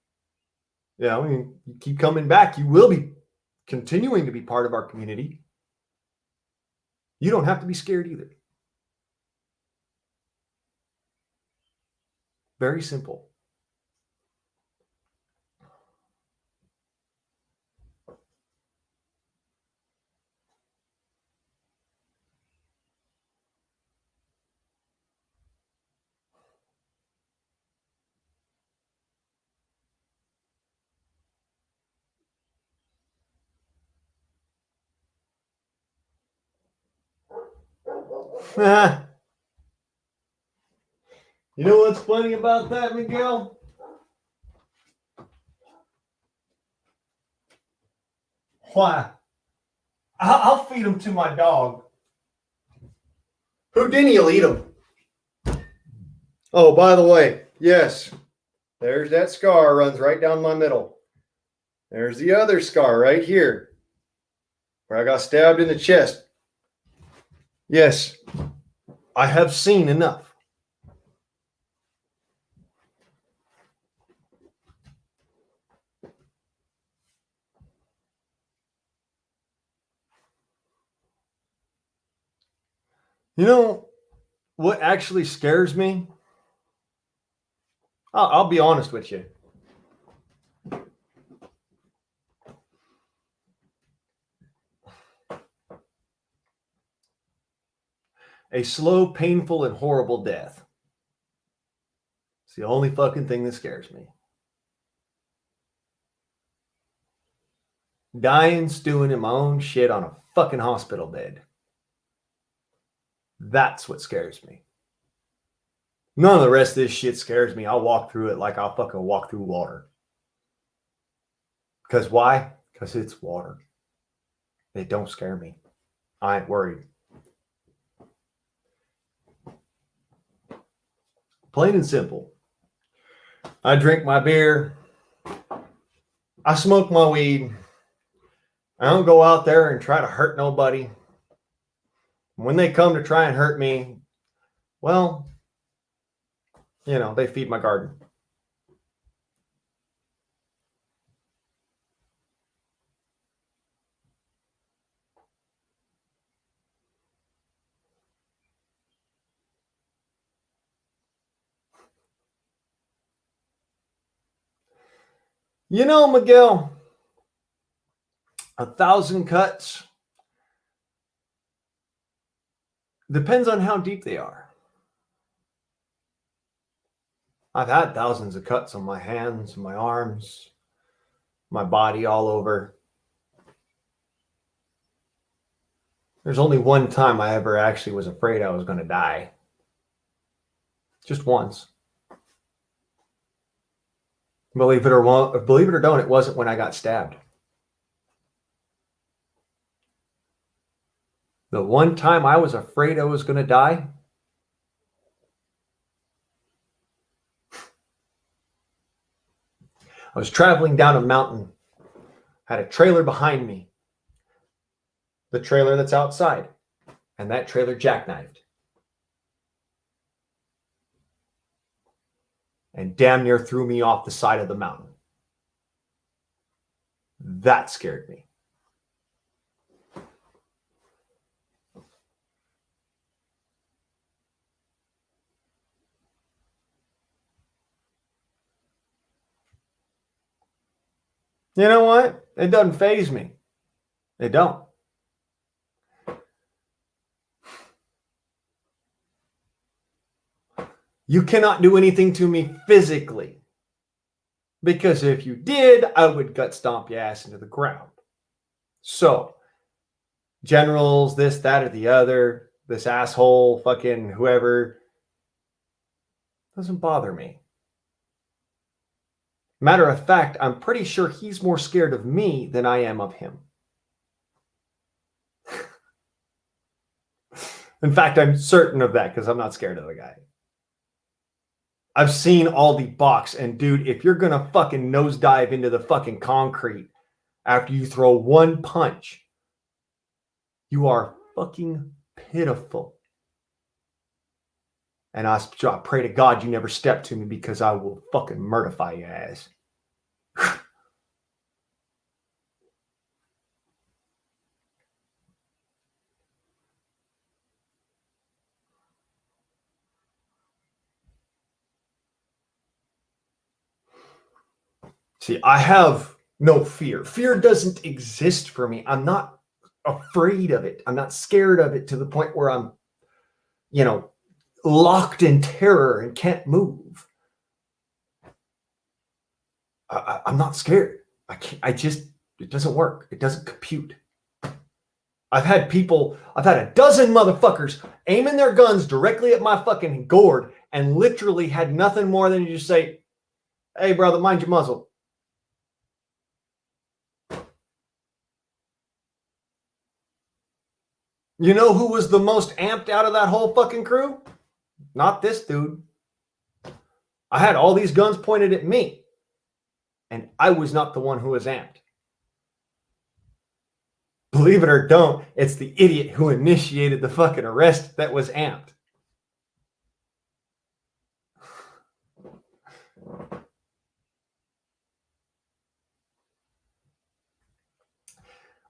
A: you keep coming back, you will be continuing to be part of our community. You don't have to be scared either. Very simple. You know what's funny about that, Miguel? Why? I'll feed them to my dog. Houdini will eat them. Oh, by the way, yes, there's that scar runs right down my middle. There's the other scar right here where I got stabbed in the chest. Yes, I have seen enough. You know what actually scares me? I'll be honest with you. A slow, painful, and horrible death. It's the only fucking thing that scares me. Dying, stewing in my own shit on a fucking hospital bed. That's what scares me. None of the rest of this shit scares me. I'll walk through it like I'll fucking walk through water. Because why? Because it's water. It don't scare me. I ain't worried. Plain and simple. I drink my beer. I smoke my weed. I don't go out there and try to hurt nobody. When they come to try and hurt me, well, you know, they feed my garden. You know, Miguel, 1,000 cuts depends on how deep they are. I've had thousands of cuts on my hands, my arms, my body, all over. There's only one time I ever actually was afraid I was going to die. Just once. Believe it or don't, it wasn't when I got stabbed. The one time I was afraid I was going to die, I was traveling down a mountain, had a trailer behind me, the trailer that's outside, and that trailer jackknifed. And damn near threw me off the side of the mountain. That scared me. You know what? It doesn't faze me. It don't. You cannot do anything to me physically. Because if you did, I would gut stomp your ass into the ground. So, generals, this, that, or the other, this asshole, fucking whoever, doesn't bother me. Matter of fact, I'm pretty sure he's more scared of me than I am of him. In fact, I'm certain of that because I'm not scared of the guy. I've seen Aldi box, and dude, if you're going to fucking nosedive into the fucking concrete after you throw one punch, you are fucking pitiful. And I pray to God you never step to me because I will fucking murderify your ass. See, I have no fear. Fear doesn't exist for me. I'm not afraid of it. I'm not scared of it to the point where I'm, you know, locked in terror and can't move. I'm not scared. It doesn't work. It doesn't compute. I've had a dozen motherfuckers aiming their guns directly at my fucking gourd and literally had nothing more than to just say, hey, brother, mind your muzzle. You know who was the most amped out of that whole fucking crew? Not this dude. I had all these guns pointed at me, and I was not the one who was amped. Believe it or don't, it's the idiot who initiated the fucking arrest that was amped.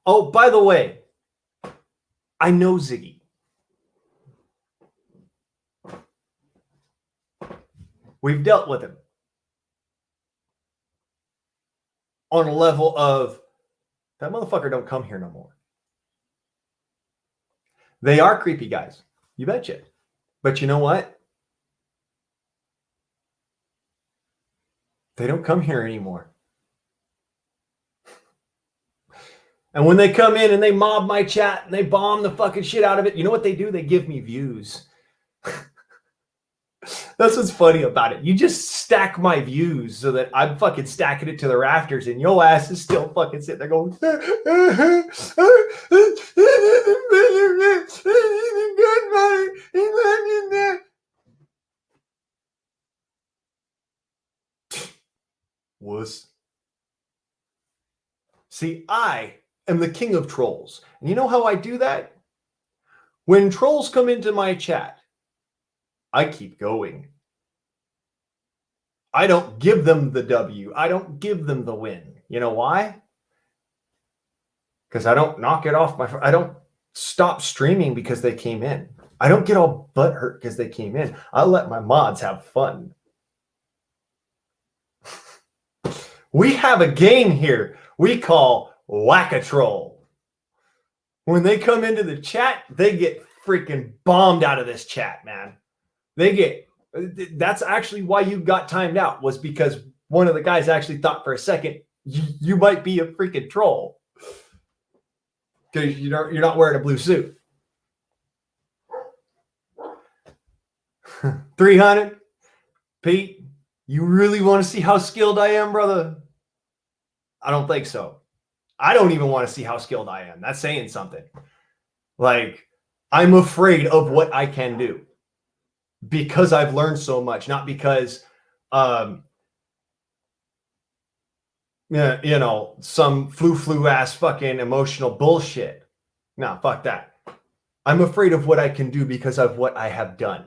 A: Oh, by the way, I know Ziggy. We've dealt with him on a level of that motherfucker don't come here no more. They are creepy guys. You betcha. But you know what? They don't come here anymore. And when they come in and they mob my chat and they bomb the fucking shit out of it, you know what they do? They give me views. That's what's funny about it. You just stack my views so that I'm fucking stacking it to the rafters and your ass is still fucking sitting there going, wuss. See, I am the king of trolls. And you know how I do that? When trolls come into my chat, I keep going. I don't give them the W. I don't give them the win. You know why? Because I don't knock it off I don't stop streaming because they came in. I don't get all butthurt because they came in. I let my mods have fun. We have a game here we call Whack-a-Troll. When they come into the chat, they get freaking bombed out of this chat, man. That's actually why you got timed out, was because one of the guys actually thought for a second you might be a freaking troll because you're not wearing a blue suit. 300, Pete, you really want to see how skilled I am, brother? I don't think so. I don't even want to see how skilled I am. That's saying something. Like, I'm afraid of what I can do because I've learned so much, not because, some flu ass fucking emotional bullshit. No, fuck that. I'm afraid of what I can do because of what I have done.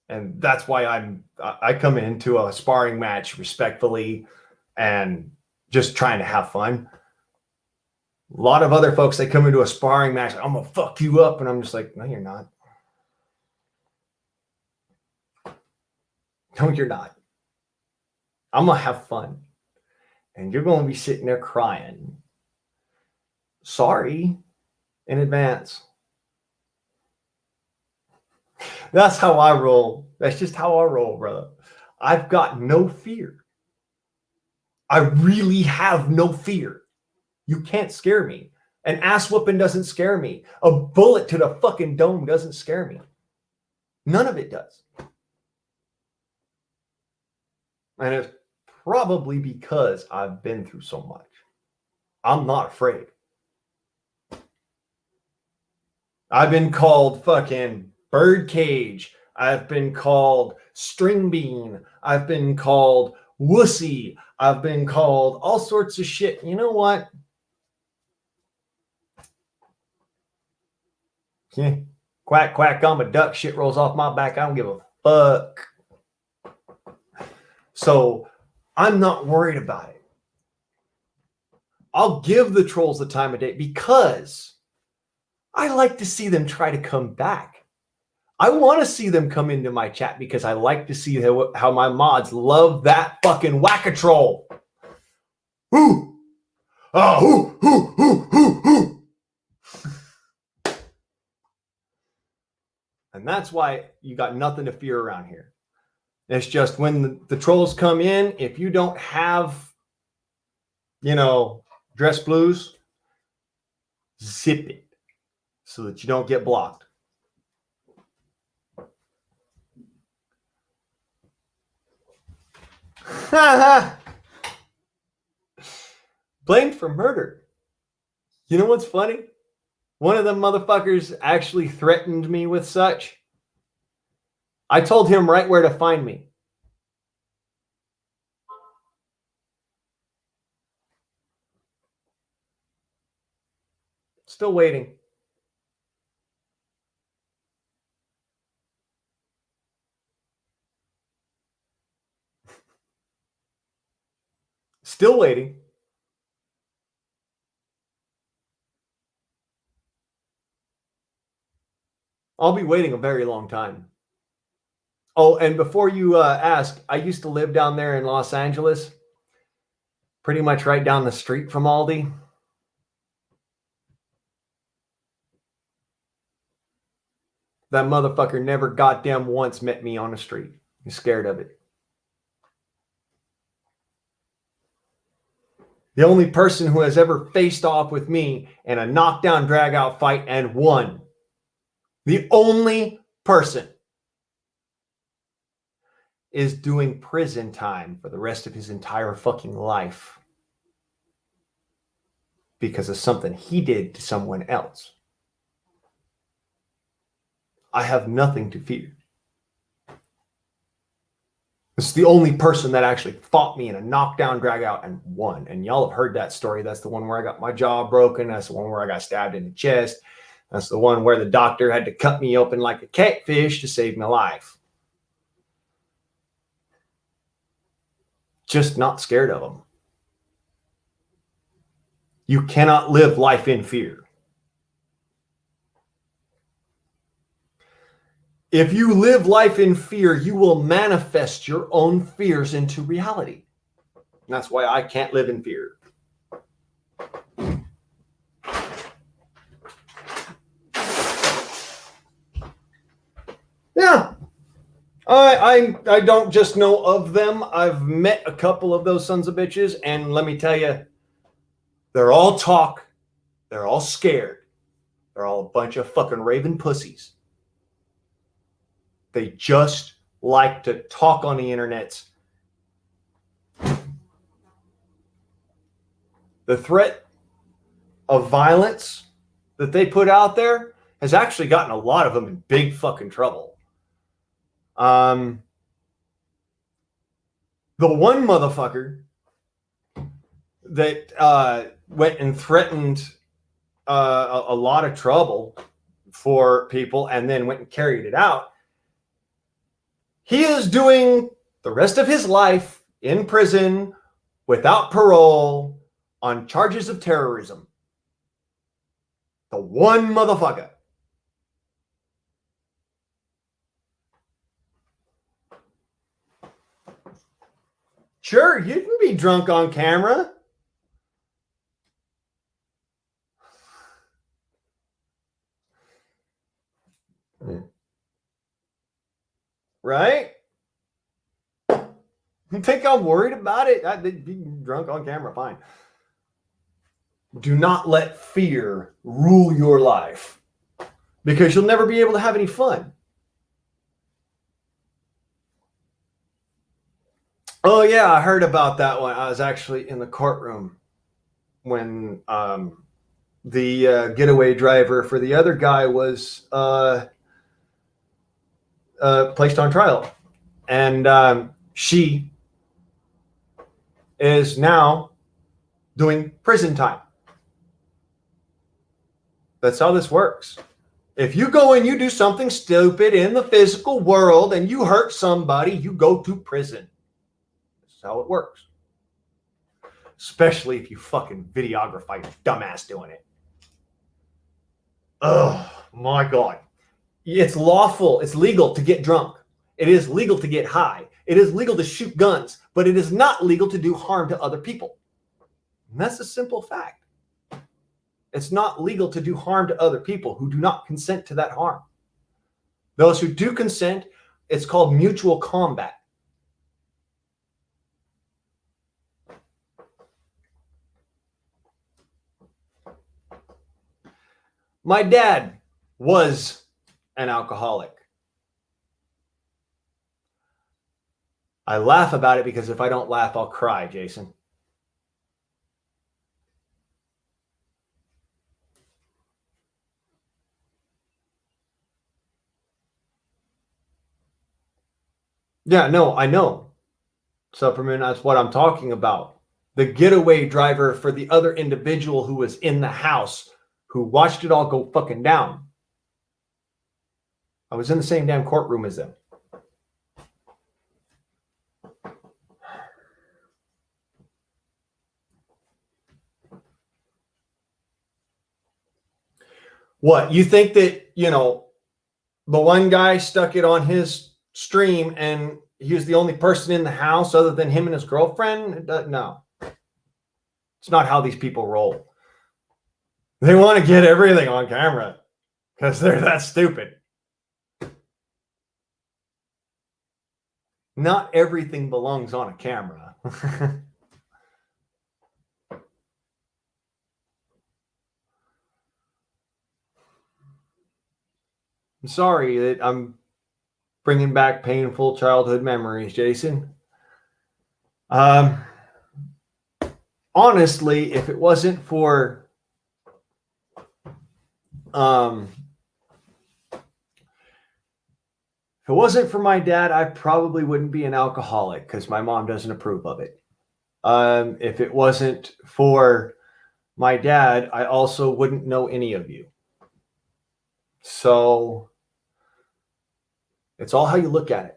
A: And that's why I come into a sparring match respectfully and just trying to have fun. A lot of other folks, they come into a sparring match, like, I'm going to fuck you up. And I'm just like, no, you're not. No, you're not. I'm going to have fun. And you're going to be sitting there crying. Sorry in advance. That's how I roll. That's just how I roll, brother. I've got no fear. I really have no fear. You can't scare me. An ass whooping doesn't scare me. A bullet to the fucking dome doesn't scare me. None of it does. And it's probably because I've been through so much. I'm not afraid. I've been called fucking birdcage. I've been called string bean. I've been called wussy. I've been called all sorts of shit. You know what? Yeah. Quack, quack, I'm a duck. Shit rolls off my back. I don't give a fuck. So I'm not worried about it. I'll give the trolls the time of day because I like to see them try to come back. I want to see them come into my chat because I like to see how my mods love that fucking whack-a-troll. Whoo! Oh, whoo. And that's why you got nothing to fear around here. It's just when the trolls come in, if you don't have, dress blues, zip it so that you don't get blocked. Blamed for murder. You know what's funny? One of them motherfuckers actually threatened me with such. I told him right where to find me. Still waiting. Still waiting. I'll be waiting a very long time. Oh, and before you ask, I used to live down there in Los Angeles, pretty much right down the street from Aldi. That motherfucker never goddamn once met me on the street. He's scared of it. The only person who has ever faced off with me in a knockdown, drag-out fight and won. The only person is doing prison time for the rest of his entire fucking life because of something he did to someone else. I have nothing to fear. It's the only person that actually fought me in a knockdown, drag out, and won. And y'all have heard that story. That's the one where I got my jaw broken. That's the one where I got stabbed in the chest. That's the one where the doctor had to cut me open like a catfish to save my life. Just not scared of them. You cannot live life in fear. If you live life in fear, you will manifest your own fears into reality. And that's why I can't live in fear. Yeah. I don't just know of them. I've met a couple of those sons of bitches, and let me tell you, they're all talk. They're all scared. They're all a bunch of fucking raven pussies. They just like to talk on the internet. The threat of violence that they put out there has actually gotten a lot of them in big fucking trouble. The one motherfucker that went and threatened a lot of trouble for people and then went and carried it out, he is doing the rest of his life in prison without parole on charges of terrorism. The one motherfucker. Sure, you can be drunk on camera. Right? You think I'm worried about it? Being drunk on camera, fine. Do not let fear rule your life, because you'll never be able to have any fun. Oh, yeah, I heard about that one. I was actually in the courtroom when the getaway driver for the other guy was placed on trial. And she is now doing prison time. That's how this works. If you go and you do something stupid in the physical world and you hurt somebody, you go to prison. That's how it works. Especially if you fucking videograph your dumbass doing it. Oh my God. It's lawful. It's legal to get drunk. It is legal to get high. It is legal to shoot guns, but it is not legal to do harm to other people. And that's a simple fact. It's not legal to do harm to other people who do not consent to that harm. Those who do consent, it's called mutual combat. My dad was an alcoholic. I laugh about it because if I don't laugh, I'll cry, Jason. Yeah, no, I know. Superman, that's what I'm talking about. The getaway driver for the other individual who was in the house, who watched it all go fucking down. I was in the same damn courtroom as them. What, you think that, the one guy stuck it on his stream and he was the only person in the house other than him and his girlfriend? No. It's not how these people roll. They want to get everything on camera because they're that stupid. Not everything belongs on a camera. I'm sorry that I'm bringing back painful childhood memories, Jason. Honestly, if it wasn't for my dad, I probably wouldn't be an alcoholic because my mom doesn't approve of it. If it wasn't for my dad, I also wouldn't know any of you. So it's all how you look at it.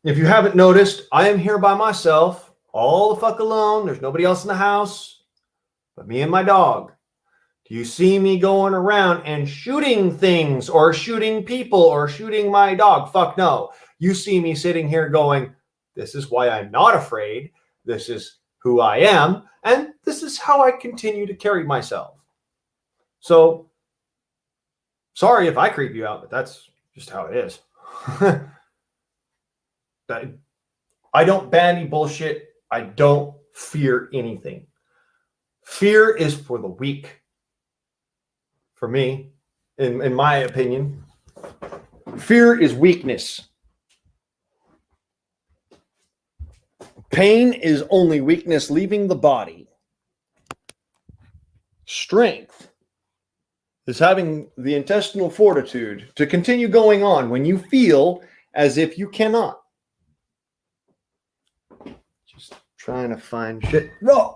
A: If you haven't noticed, I am here by myself, all the fuck alone. There's nobody else in the house but me and my dog. Do you see me going around and shooting things or shooting people or shooting my dog? Fuck no. You see me sitting here going, this is why I'm not afraid. This is who I am. And this is how I continue to carry myself. So, sorry if I creep you out, but that's just how it is. I don't bandy bullshit. I don't fear anything. Fear is for the weak. For me, in my opinion, fear is weakness. Pain is only weakness leaving the body. Strength is having the intestinal fortitude to continue going on when you feel as if you cannot. Just trying to find shit. Oh,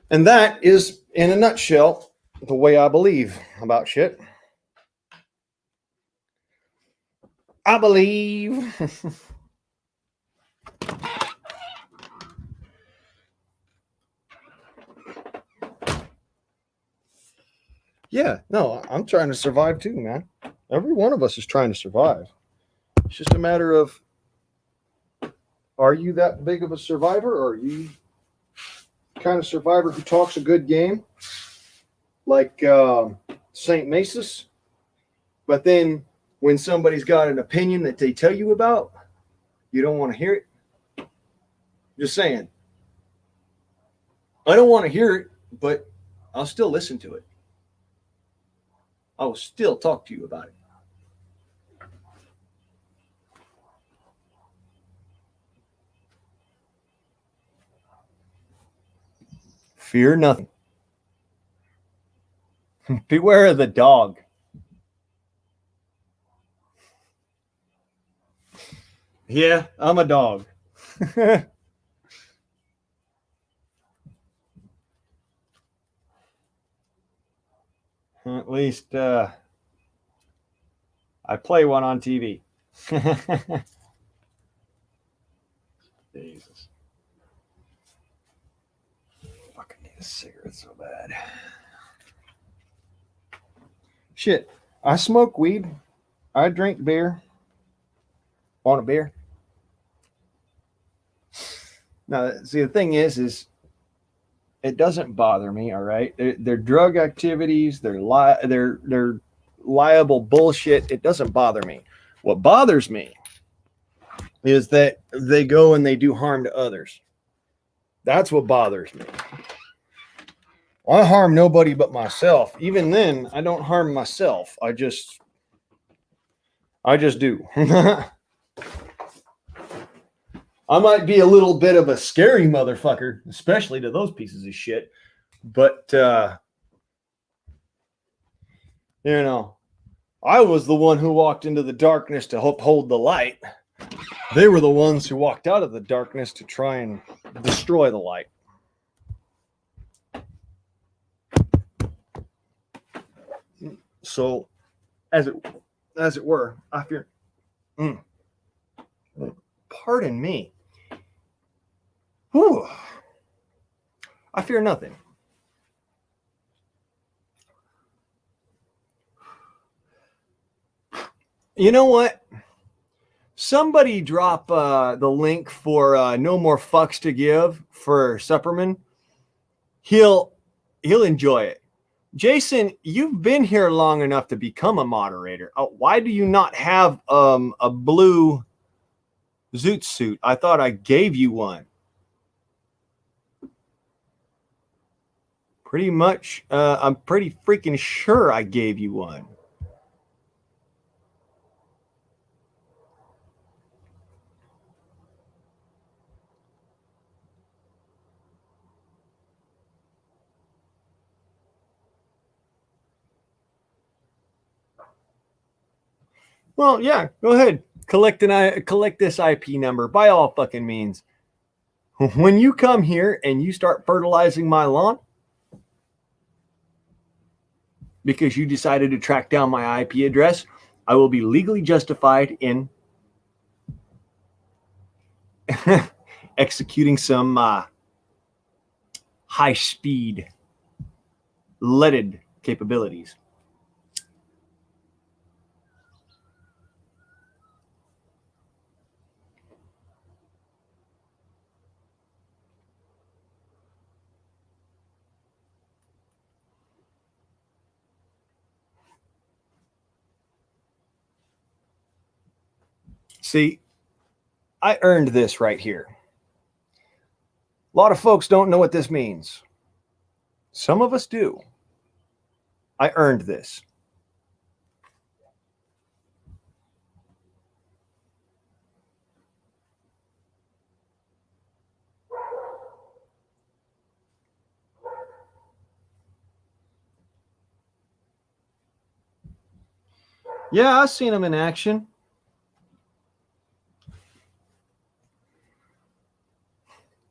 A: and that is, in a nutshell, the way I believe about shit. I believe. Yeah, no, I'm trying to survive too, man. Every one of us is trying to survive. It's just a matter of, are you that big of a survivor, or are you the kind of survivor who talks a good game, like St. Mesus, but then when somebody's got an opinion that they tell you about, you don't want to hear it? Just saying. I don't want to hear it, but I'll still listen to it. I will still talk to you about it. Fear nothing. Beware of the dog. Yeah, I'm a dog. At least I play one on TV. Jesus. Fucking need a cigarette so bad. Shit. I smoke weed. I drink beer. Want a beer? Now, see, the thing is it doesn't bother me, all right? They're drug activities, they're liable bullshit. It doesn't bother me. What bothers me is that they go and they do harm to others. That's what bothers me. I harm nobody but myself. Even then, I don't harm myself. I just do. I might be a little bit of a scary motherfucker, especially to those pieces of shit. But, I was the one who walked into the darkness to hold the light. They were the ones who walked out of the darkness to try and destroy the light. So, as it were, I fear. Pardon me. Whew. I fear nothing. You know what? Somebody drop the link for No More Fucks to Give for Supperman. He'll enjoy it. Jason, you've been here long enough to become a moderator. Why do you not have a blue zoot suit? I thought I gave you one. Pretty much, I'm pretty freaking sure I gave you one. Well, yeah, go ahead. Collect this IP number by all fucking means. When you come here and you start fertilizing my lawn because you decided to track down my IP address, I will be legally justified in executing some high-speed leaded capabilities. See, I earned this right here. A lot of folks don't know what this means. Some of us do. I earned this. Yeah, I've seen them in action.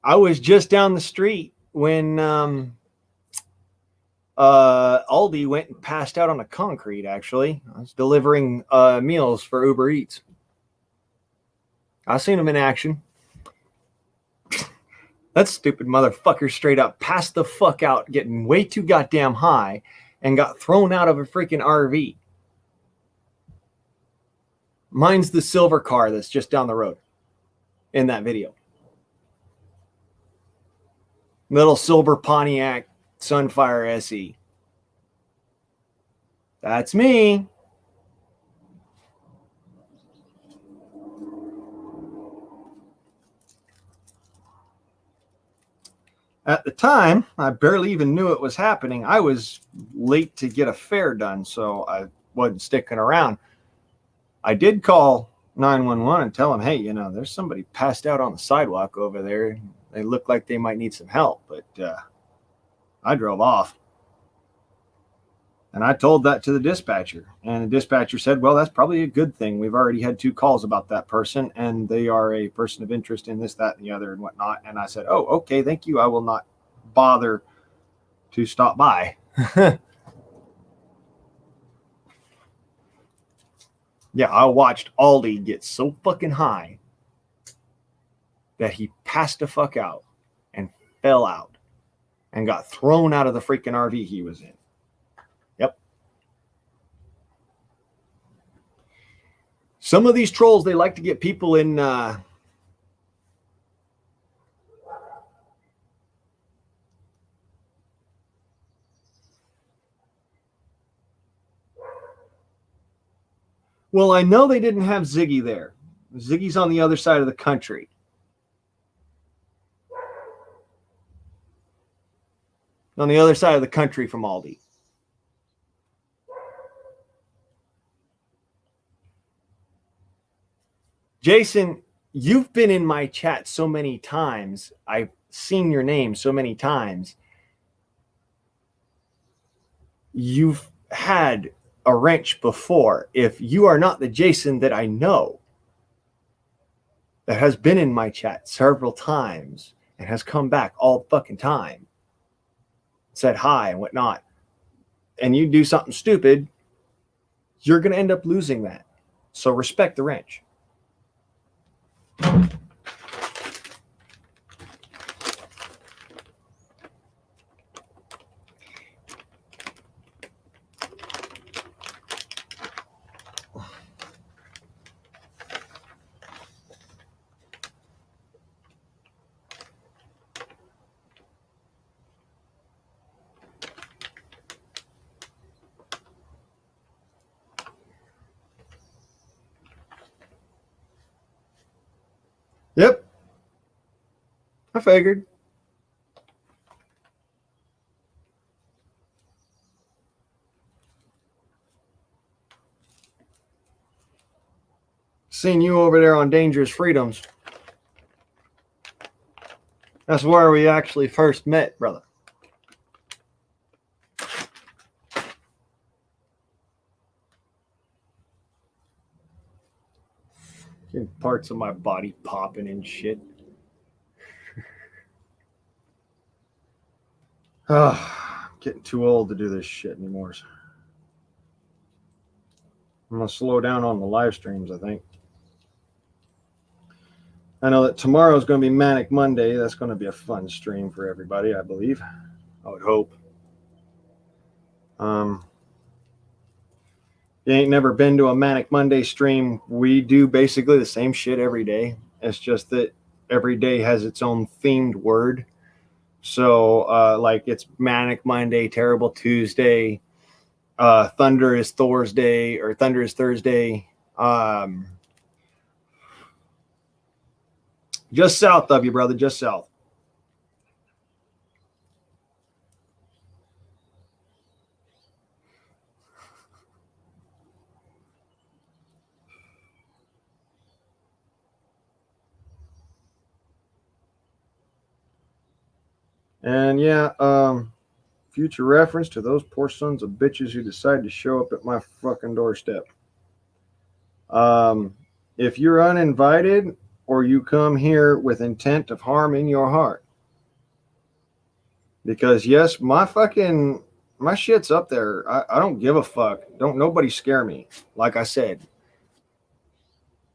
A: I was just down the street when Aldi went and passed out on the concrete, actually. I was delivering meals for Uber Eats. I've seen them in action. That stupid motherfucker straight up passed the fuck out, getting way too goddamn high, and got thrown out of a freaking RV. Mine's the silver car that's just down the road in that video. Little silver Pontiac Sunfire SE. That's me. At the time, I barely even knew it was happening. I was late to get a fare done, so I wasn't sticking around. I did call 911 and tell them, hey, there's somebody passed out on the sidewalk over there. They look like they might need some help, but I drove off. And I told that to the dispatcher, and the dispatcher said, well, that's probably a good thing. We've already had 2 calls about that person, and they are a person of interest in this, that, and the other, and whatnot. And I said, oh, okay, thank you. I will not bother to stop by. Yeah, I watched Aldi get so fucking high that he passed the fuck out and fell out and got thrown out of the freaking RV he was in. Yep. Some of these trolls, they like to get people in well, I know they didn't have Ziggy there. Ziggy's on the other side of the country. On the other side of the country from Aldi. Jason, you've been in my chat so many times. I've seen your name so many times. You've had a wrench before. If you are not the Jason that I know, that has been in my chat several times and has come back all fucking time, said hi and whatnot, and you do something stupid, you're going to end up losing that. So respect the wrench. I figured. Seen you over there on Dangerous Freedoms. That's where we actually first met, brother. Getting parts of my body popping and shit. I'm getting too old to do this shit anymore. I'm going to slow down on the live streams, I think. I know that tomorrow is going to be Manic Monday. That's going to be a fun stream for everybody, I believe. I would hope. You ain't never been to a Manic Monday stream. We do basically the same shit every day. It's just that every day has its own themed word. So, like it's Manic Monday, Terrible Tuesday, Thunder is Thursday, or Thunder is Thursday. Just south of you, brother, just south. And yeah, future reference to those poor sons of bitches who decide to show up at my fucking doorstep. If you're uninvited or you come here with intent of harm in your heart, because yes, my shit's up there. I don't give a fuck. Don't nobody scare me. Like I said,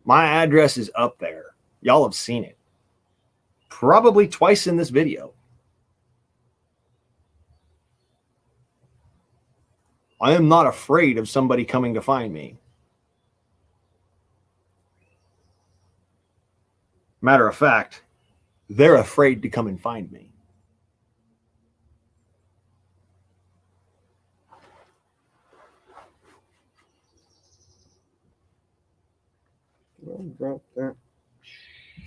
A: my address is up there. Y'all have seen it. Probably twice in this video. I am not afraid of somebody coming to find me. Matter of fact, they're afraid to come and find me. I'll drop that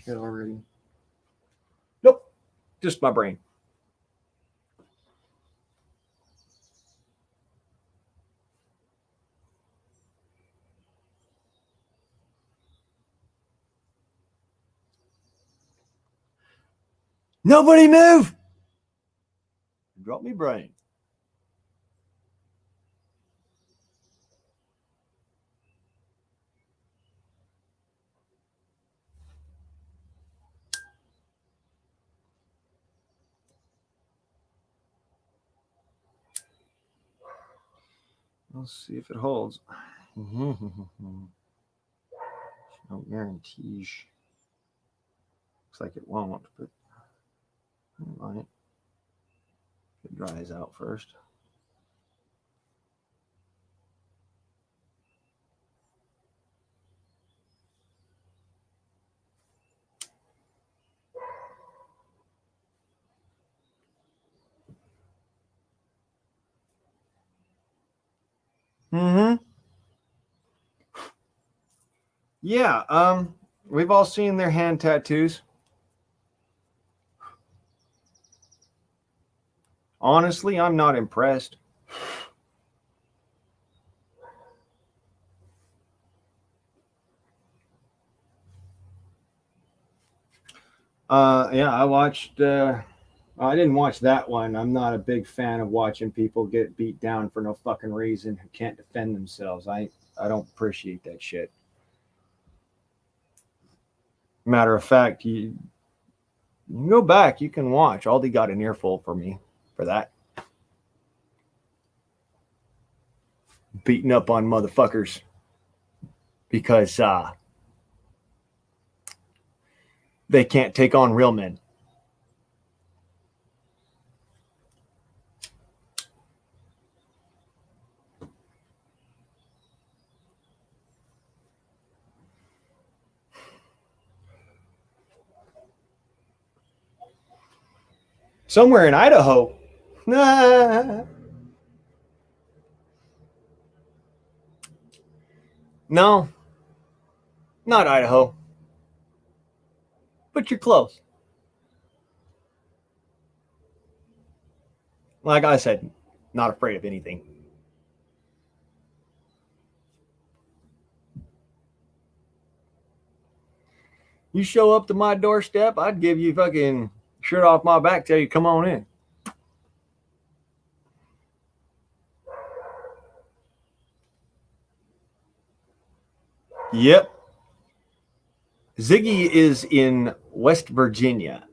A: shit already. Nope, just my brain. Nobody move! Drop me brain. Let's see if it holds. No guarantees. Looks like it won't, but it might. It dries out first. Yeah, we've all seen their hand tattoos. Honestly, I'm not impressed. Yeah, I watched. I didn't watch that one. I'm not a big fan of watching people get beat down for no fucking reason who can't defend themselves. I don't appreciate that shit. Matter of fact, you can go back. You can watch. Aldi got an earful for me for that. Beating up on motherfuckers because they can't take on real men. Somewhere in Idaho. No, not Idaho. But you're close. Like I said, not afraid of anything. You show up to my doorstep, I'd give you fucking shirt off my back, tell you come on in. Yep. Ziggy is in West Virginia.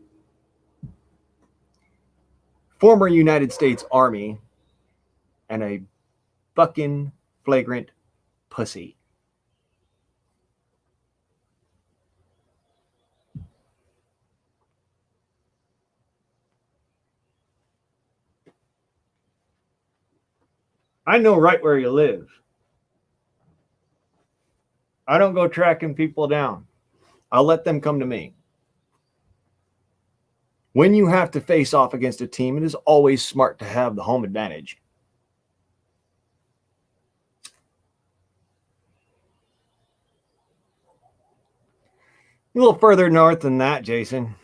A: Former United States Army and a fucking flagrant pussy. I know right where you live. I don't go tracking people down. I'll let them come to me. When you have to face off against a team, it is always smart to have the home advantage. A little further north than that, Jason.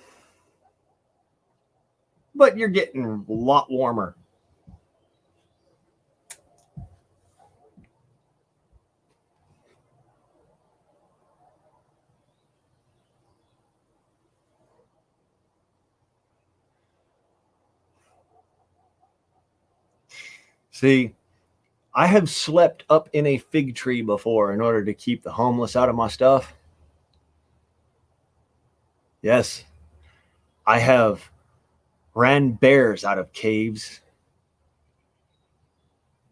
A: But you're getting a lot warmer. See, I have slept up in a fig tree before in order to keep the homeless out of my stuff. Yes, I have ran bears out of caves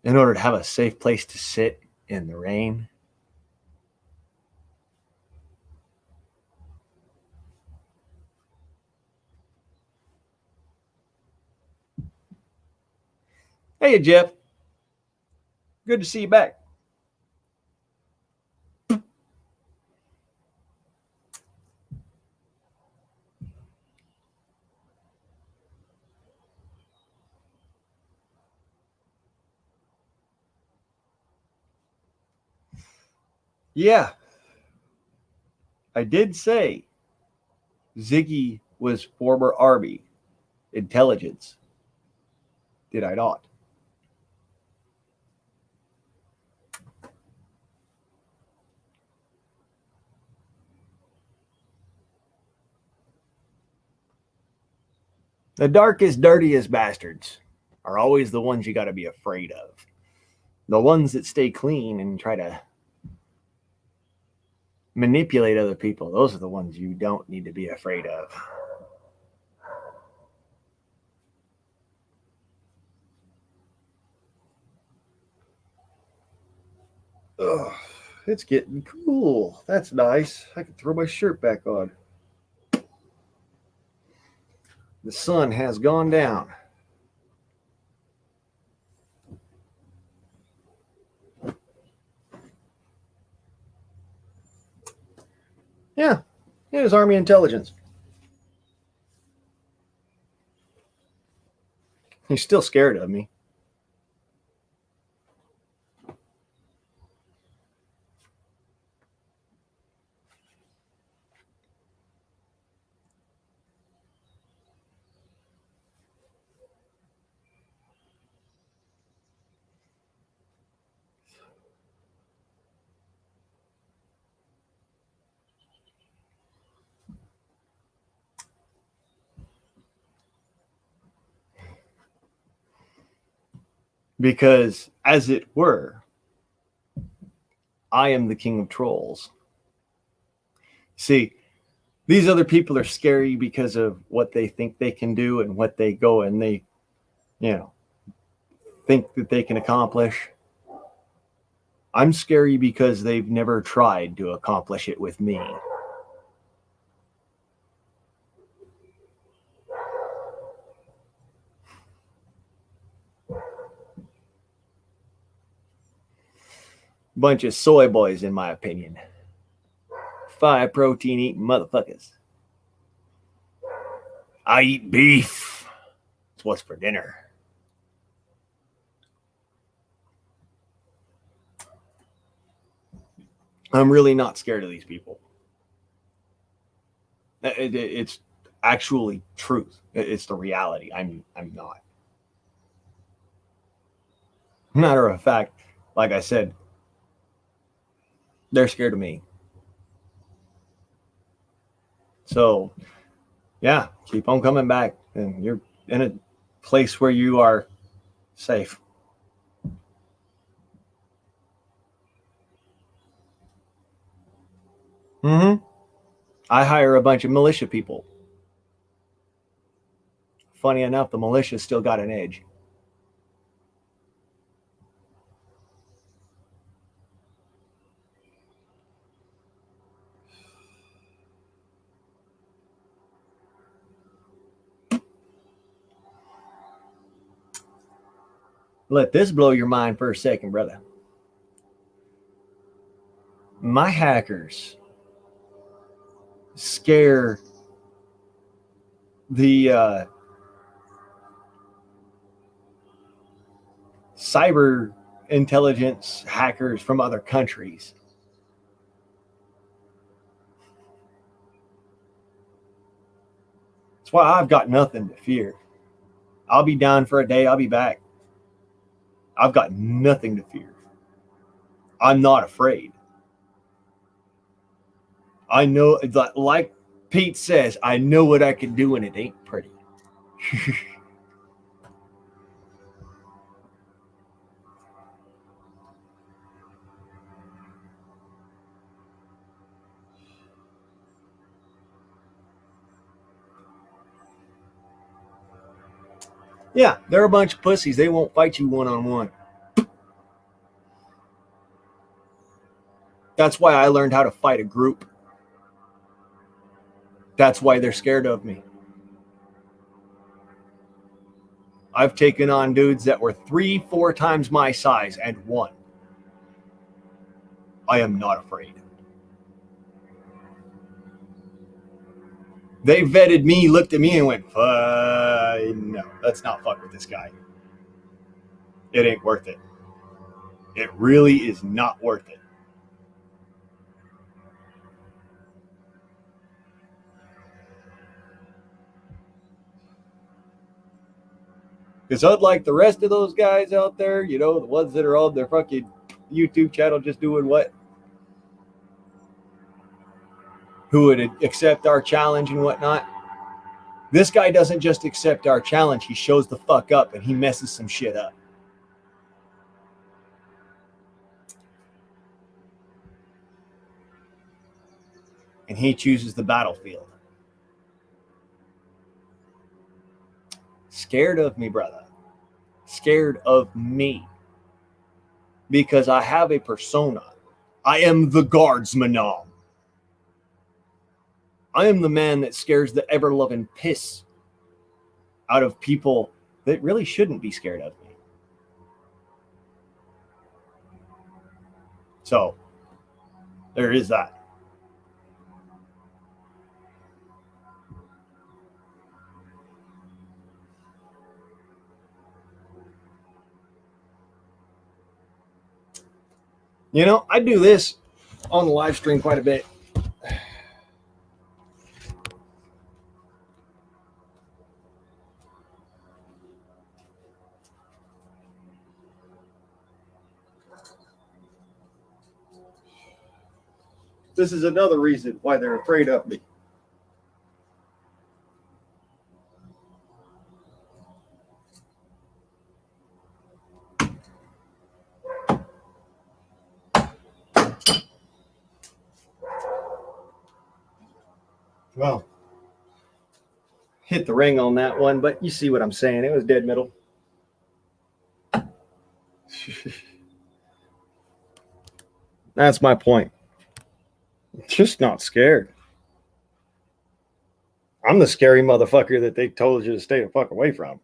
A: in order to have a safe place to sit in the rain. Hey, Jeff. Good to see you back. Yeah, I did say Ziggy was former Army intelligence. Did I not? The darkest, dirtiest bastards are always the ones you got to be afraid of. The ones that stay clean and try to manipulate other people, those are the ones you don't need to be afraid of. Ugh, it's getting cool. That's nice. I can throw my shirt back on. The sun has gone down. Yeah, it is Army intelligence. He's still scared of me. Because, as it were, I am the king of trolls. See, these other people are scary because of what they think they can do and what they go and they, think that they can accomplish. I'm scary because they've never tried to accomplish it with me. Bunch of soy boys, in my opinion. 5 protein eating motherfuckers. I eat beef. It's what's for dinner. I'm really not scared of these people. It's actually truth. It's the reality. I'm not. Matter of fact, like I said, they're scared of me. So, yeah, keep on coming back, and you're in a place where you are safe. Mm-hmm. I hire a bunch of militia people. Funny enough, the militia still got an edge. Let this blow your mind for a second, brother. My hackers scare the cyber intelligence hackers from other countries. That's why I've got nothing to fear. I'll be down for a day, I'll be back. I've got nothing to fear. I'm not afraid. I know, like Pete says, I know what I can do and it ain't pretty. Yeah, they're a bunch of pussies. They won't fight you one-on-one. That's why I learned how to fight a group. That's why they're scared of me. I've taken on dudes that were 3-4 times my size and won. I am not afraid. They vetted me, looked at me, and went, no, let's not fuck with this guy. It ain't worth it. It really is not worth it. Because unlike the rest of those guys out there, you know, the ones that are on their fucking YouTube channel just doing what? Who would accept our challenge and whatnot. This guy doesn't just accept our challenge. He shows the fuck up and he messes some shit up. And he chooses the battlefield. Scared of me, brother. Scared of me. Because I have a persona. I am the guardsman. I am the man that scares the ever-loving piss out of people that really shouldn't be scared of me. So, there is that. You know, I do this on the live stream quite a bit. This is another reason why they're afraid of me. Well, hit the ring on that one, but you see what I'm saying. It was dead middle. That's my point. Just not scared. I'm the scary motherfucker that they told you to stay the fuck away from.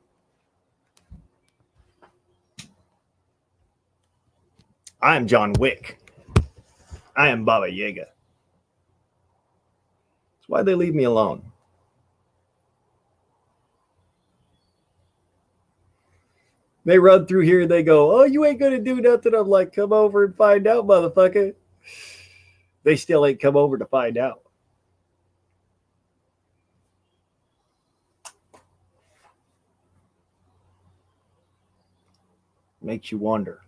A: I am John Wick. I am Baba Yaga. That's why they leave me alone. They run through here and they go, oh, you ain't going to do nothing. I'm like, come over and find out, motherfucker. They still ain't come over to find out. Makes you wonder.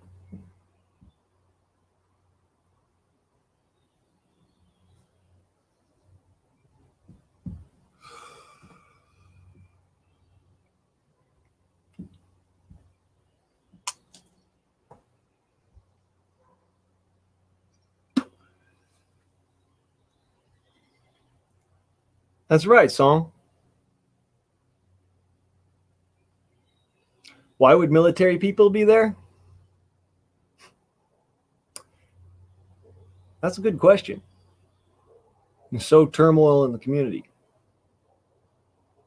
A: That's right, Song. Why would military people be there? That's a good question. There's so turmoil in the community.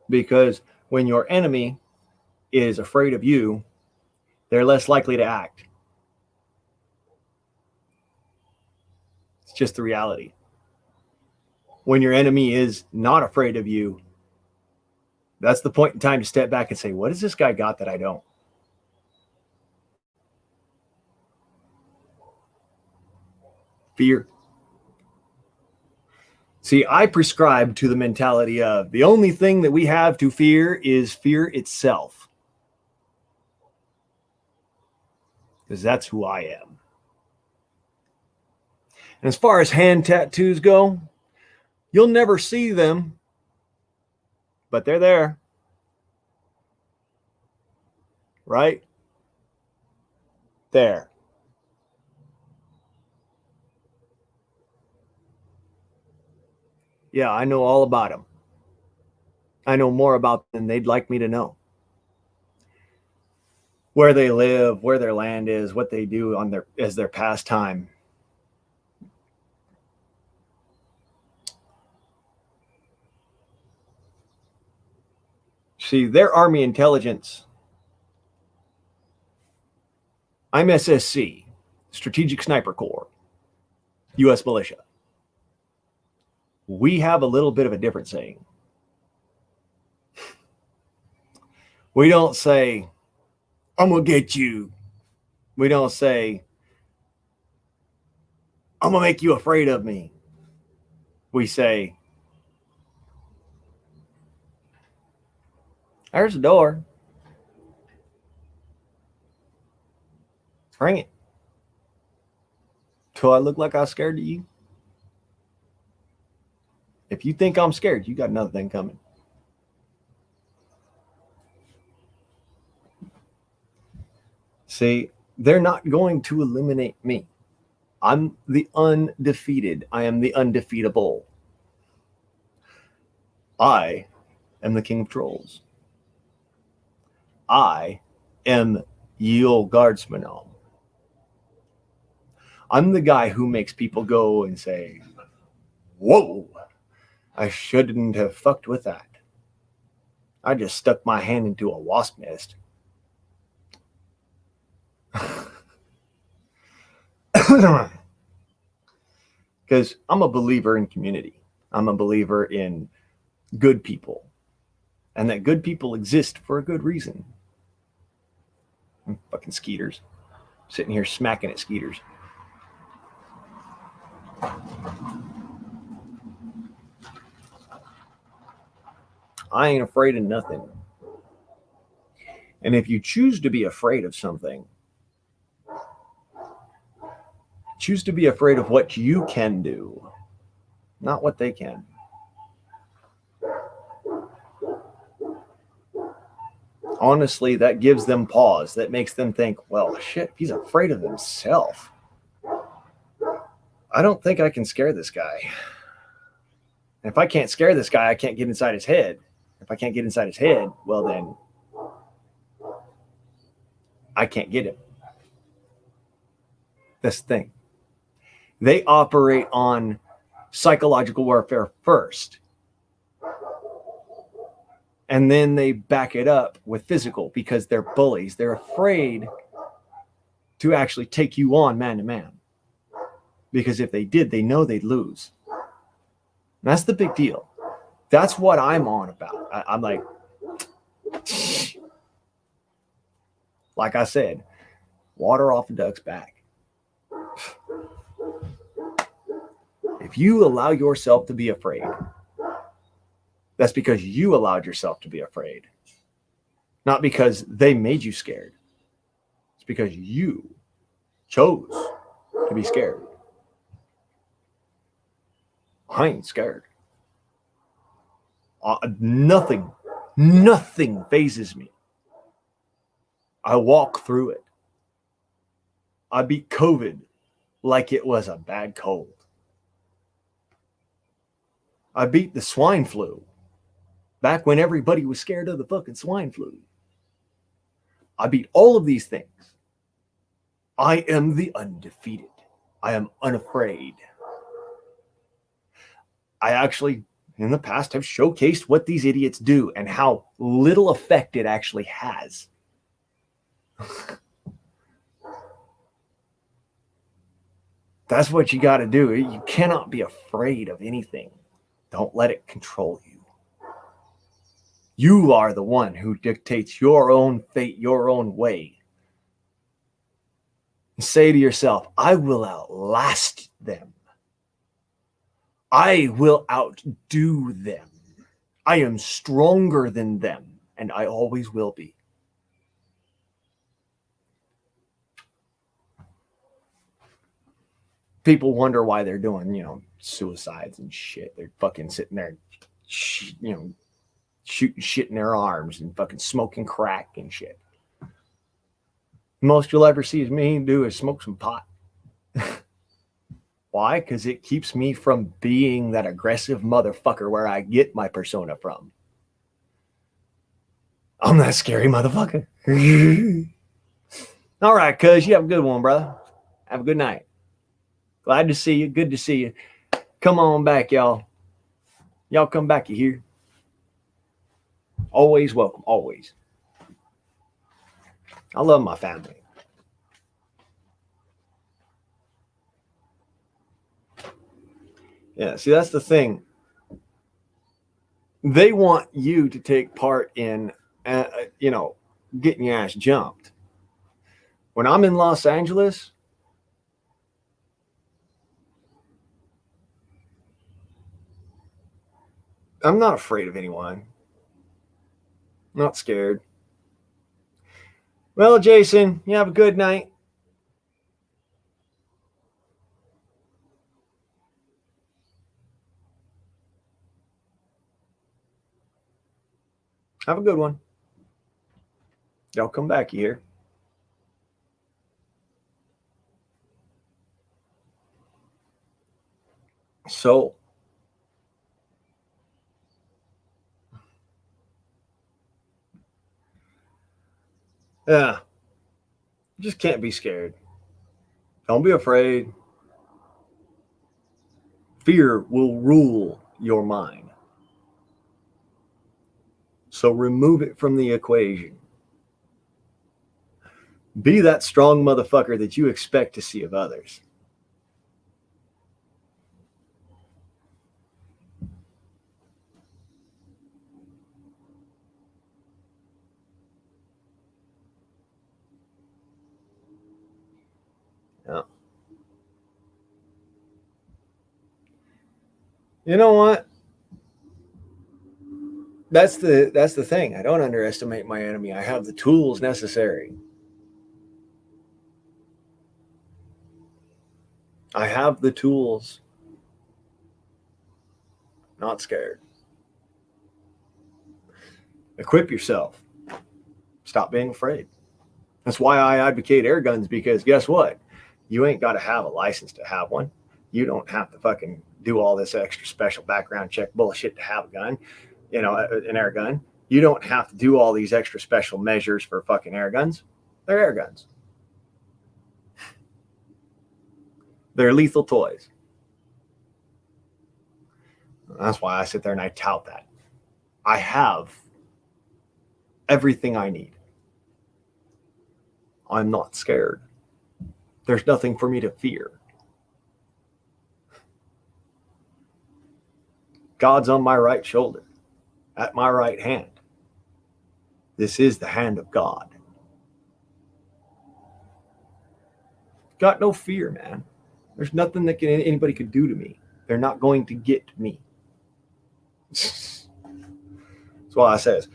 A: Because when your enemy is afraid of you, they're less likely to act. It's just the reality. When your enemy is not afraid of you, that's the point in time to step back and say, what has this guy got that I don't? Fear. See, I prescribe to the mentality of the only thing that we have to fear is fear itself. Because that's who I am. And as far as hand tattoos go, you'll never see them, but they're there. Right? There. Yeah, I know all about them. I know more about them than they'd like me to know. Where they live, where their land is, what they do on their pastime. See, their Army intelligence. I'm SSC, Strategic Sniper Corps, U.S. Militia. We have a little bit of a different saying. We don't say, I'm going to get you. We don't say, I'm going to make you afraid of me. We say, there's the door. Bring it. Do I look like I'm scared of you? If you think I'm scared, you got another thing coming. See, they're not going to eliminate me. I'm the undefeated. I am the undefeatable. I am the king of trolls. I am Yule Guardsman. I'm the guy who makes people go and say, whoa, I shouldn't have fucked with that. I just stuck my hand into a wasp nest. Because I'm a believer in community. I'm a believer in good people. And that good people exist for a good reason. Fucking skeeters. Sitting here smacking at skeeters. I ain't afraid of nothing. And if you choose to be afraid of something, choose to be afraid of what you can do, not what they can. Honestly, that gives them pause. That makes them think, well, shit, he's afraid of himself. I don't think I can scare this guy. And if I can't scare this guy, I can't get inside his head. If I can't get inside his head, well then, I can't get him. That's the thing. They operate on psychological warfare first. And then they back it up with physical because they're bullies. They're afraid to actually take you on man to man. Because if they did, they know they'd lose. And that's the big deal. That's what I'm on about. I'm like I said, water off a duck's back. If you allow yourself to be afraid, that's because you allowed yourself to be afraid. Not because they made you scared. It's because you chose to be scared. I ain't scared. Nothing phases me. I walk through it. I beat COVID like it was a bad cold. I beat the swine flu back when everybody was scared of the fucking swine flu. I beat all of these things. I am the undefeated. I am unafraid. I actually, in the past, have showcased what these idiots do and how little effect it actually has. That's what you got to do. You cannot be afraid of anything. Don't let it control you. You are the one who dictates your own fate, your own way. Say to yourself, I will outlast them. I will outdo them. I am stronger than them, and I always will be. People wonder why they're doing, suicides and shit. They're fucking sitting there, shooting shit in their arms and fucking smoking crack and shit. Most you'll ever see me do is smoke some pot. Why? Because it keeps me from being that aggressive motherfucker where I get my persona from. I'm that scary motherfucker. All right, cuz, you have a good one, brother. Have a good night. Glad to see you. Good to see you. Come on back, y'all. Y'all come back, you hear? Always welcome. Always. I love my family. Yeah, see, that's the thing. They want you to take part in, getting your ass jumped. When I'm in Los Angeles, I'm not afraid of anyone. I'm not scared. Well, Jason, you have a good night. Have a good one. Y'all come back here. So, yeah, you just can't be scared. Don't be afraid. Fear will rule your mind. So remove it from the equation. Be that strong motherfucker that you expect to see of others. Yeah. You know what? That's the thing. I don't underestimate my enemy. I have the tools necessary. I have the tools. Not scared. Equip yourself. Stop being afraid. That's why I advocate air guns, because guess what? You ain't got to have a license to have one. You don't have to fucking do all this extra special background check bullshit to have a gun, an air gun. You don't have to do all these extra special measures for fucking air guns. They're air guns. They're lethal toys. That's why I sit there and I tout that. I have everything I need. I'm not scared. There's nothing for me to fear. God's on my right shoulder, at my right hand. This is the hand of God. Got no fear, man. There's nothing that anybody could do to me. They're not going to get me. That's why I says,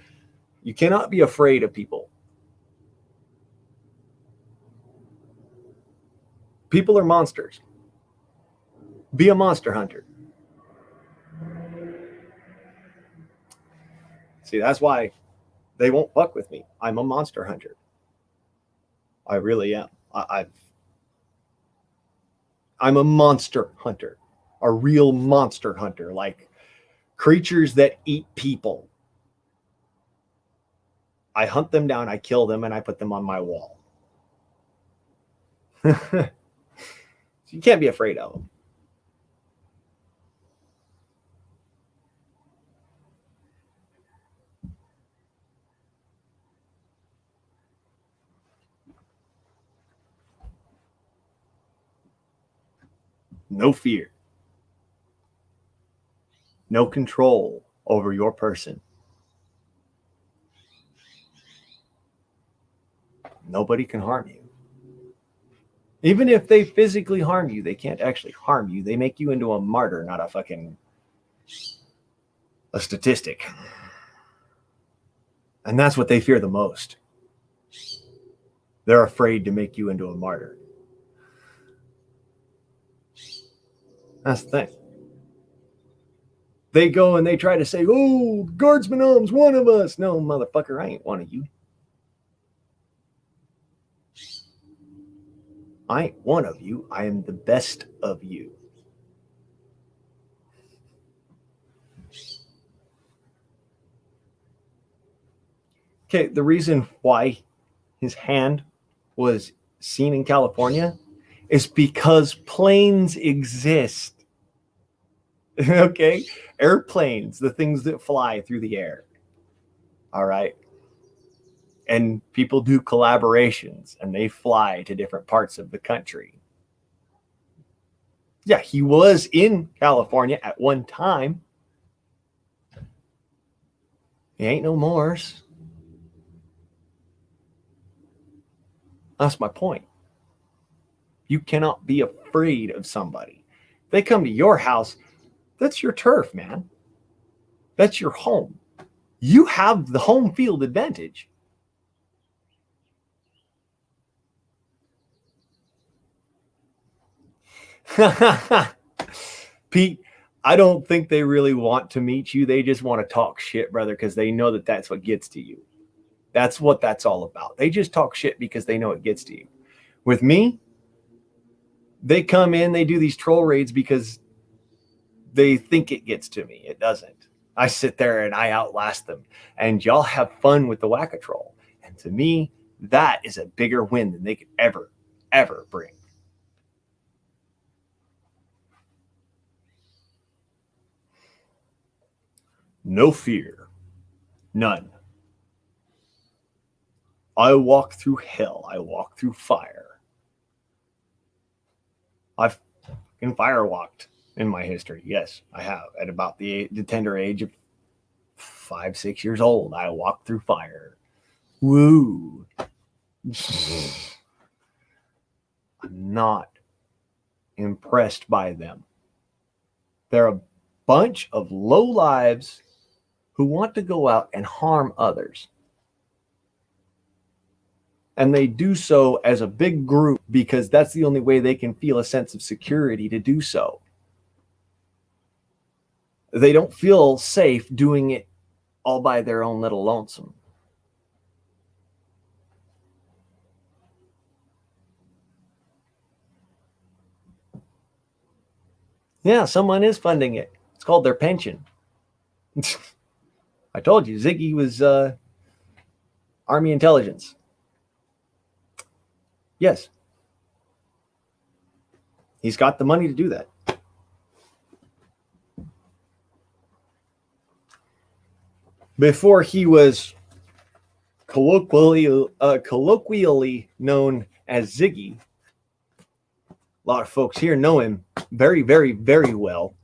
A: you cannot be afraid of people. People are monsters. Be a monster hunter. See, that's why they won't fuck with me. I'm a monster hunter. I really am. I'm a monster hunter, a real monster hunter, like creatures that eat people. I hunt them down, I kill them, and I put them on my wall. So you can't be afraid of them. No fear. No control over your person. Nobody can harm you. Even if they physically harm you, they can't actually harm you. They make you into a martyr, not a statistic. And that's what they fear the most. They're afraid to make you into a martyr. That's the thing. They go and they try to say, oh, Guardsman Ohm's one of us. No, motherfucker, I ain't one of you. I ain't one of you. I am the best of you. Okay, the reason why his hand was seen in California is because planes exist. Okay? Airplanes, the things that fly through the air. All right? And people do collaborations and they fly to different parts of the country. Yeah, he was in California at one time. He ain't no mores. That's my point. You cannot be afraid of somebody. They come to your house, that's your turf, man. That's your home. You have the home field advantage. Pete, I don't think they really want to meet you. They just want to talk shit, brother, because they know that that's what gets to you. That's what that's all about. They just talk shit because they know it gets to you. With me, they come in, they do these troll raids because they think it gets to me. It doesn't. I sit there and I outlast them. And y'all have fun with the whack-a-troll. And to me, that is a bigger win than they could ever bring. No fear. None. I walk through hell. I walk through fire. I've fucking fire walked in my history. Yes, I have. At about the tender age of 5, 6 years old, I walked through fire. Woo. I'm not impressed by them. They're a bunch of lowlives who want to go out and harm others. And they do so as a big group because that's the only way they can feel a sense of security to do so. They don't feel safe doing it all by their own little lonesome. Yeah, someone is funding it. It's called their pension. I told you, Ziggy was Army intelligence. Yes. He's got the money to do that. Before he was colloquially known as Ziggy, a lot of folks here know him very, very, very well.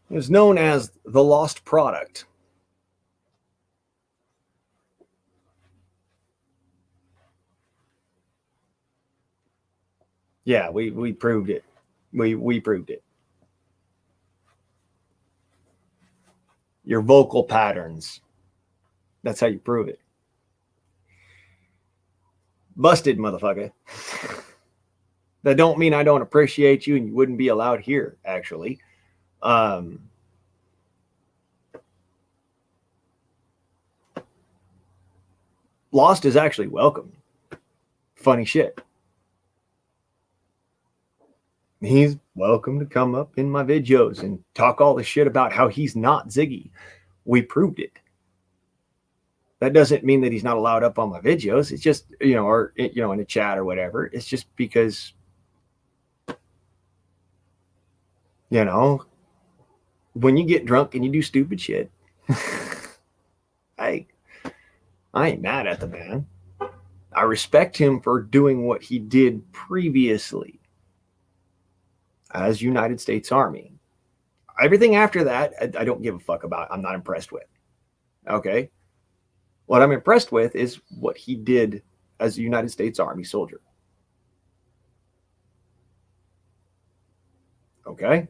A: He was known as the Lost Product. Yeah, we proved it. We proved it. Your vocal patterns. That's how you prove it. Busted, motherfucker. That don't mean I don't appreciate you and you wouldn't be allowed here, actually. Lost is actually welcome. Funny shit. He's welcome to come up in my videos and talk all the shit about how he's not Ziggy. We proved it. That doesn't mean that he's not allowed up on my videos. It's just, or, in a chat or whatever. It's just because, when you get drunk and you do stupid shit, I ain't mad at the man. I respect him for doing what he did previously as United States Army. Everything after that, I don't give a fuck about. I'm not impressed with. Okay? What I'm impressed with is what he did as a United States Army soldier. Okay?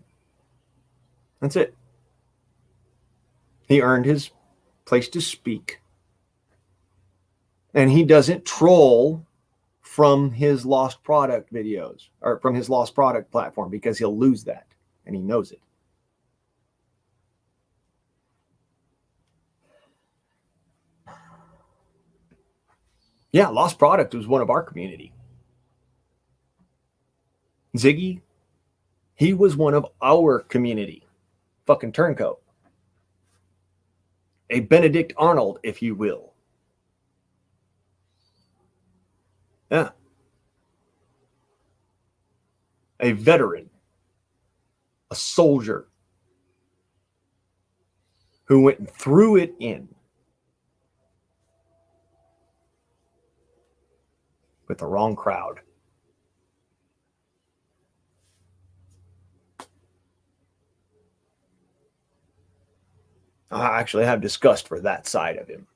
A: That's it. He earned his place to speak. And he doesn't troll from his lost product videos or from his lost product platform because he'll lose that. And he knows it. Yeah, lost product was one of our community. Ziggy, he was one of our community. Fucking turncoat. A Benedict Arnold, if you will. Yeah. A veteran. A soldier. Who went and threw it in. With the wrong crowd. I actually have disgust for that side of him.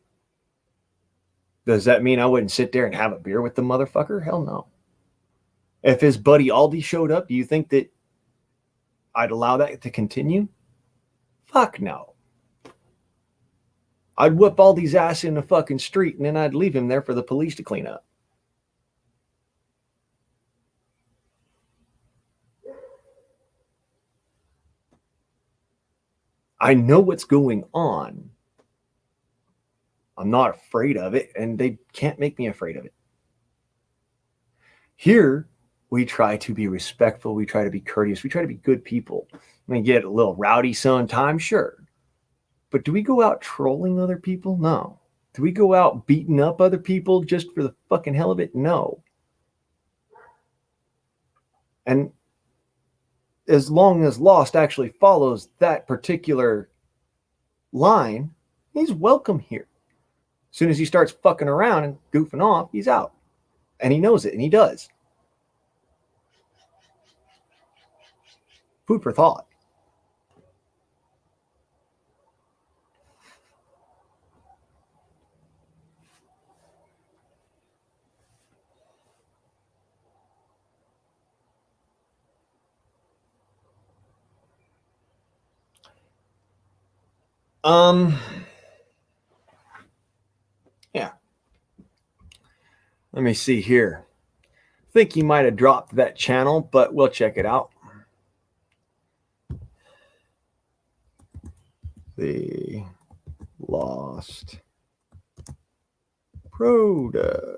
A: Does that mean I wouldn't sit there and have a beer with the motherfucker? Hell no. If his buddy Aldi showed up, do you think that I'd allow that to continue? Fuck no. I'd whip Aldi's ass in the fucking street and then I'd leave him there for the police to clean up. I know what's going on. I'm not afraid of it, and they can't make me afraid of it. Here, we try to be respectful. We try to be courteous. We try to be good people. We get a little rowdy sometimes, sure. But do we go out trolling other people? No. Do we go out beating up other people just for the fucking hell of it? No. And as long as Lost actually follows that particular line, he's welcome here. As soon as he starts fucking around and goofing off, he's out. And he knows it, and he does. Food for thought. Yeah. Let me see here. I think he might have dropped that channel, but we'll check it out. The lost product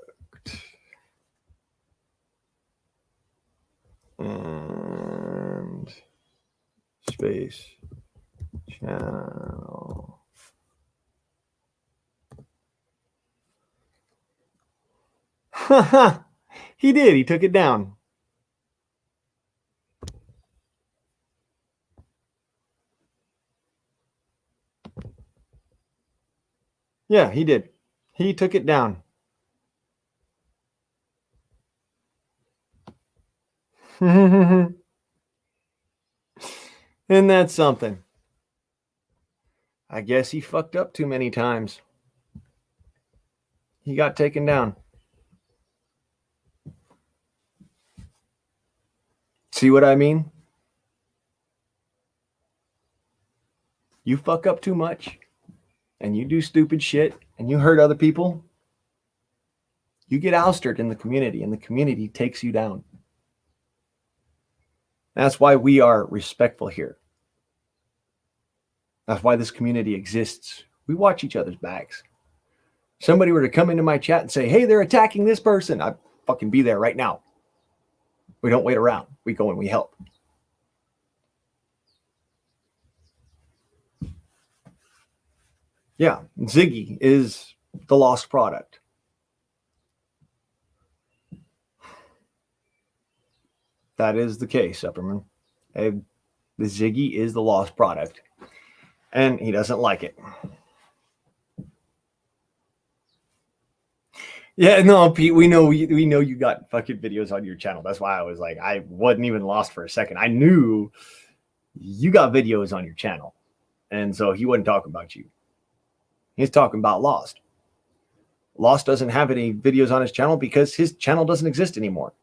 A: and space channel. He did. He took it down. Yeah, he did. He took it down. And that's something. I guess he fucked up too many times. He got taken down. See what I mean? You fuck up too much and you do stupid shit and you hurt other people, you get ousted in the community and the community takes you down. That's why we are respectful here. That's why this community exists. We watch each other's backs. Somebody were to come into my chat and say, hey, they're attacking this person, I'd fucking be there right now. We don't wait around. We go and we help. Yeah, Ziggy is the lost product. That is the case, Upperman. The Ziggy is the lost product. And he doesn't like it. Yeah, no, Pete, we know you got fucking videos on your channel. That's why I was like, I wasn't even lost for a second. I knew you got videos on your channel. And so he wasn't talking about you. He's talking about Lost. Lost doesn't have any videos on his channel because his channel doesn't exist anymore.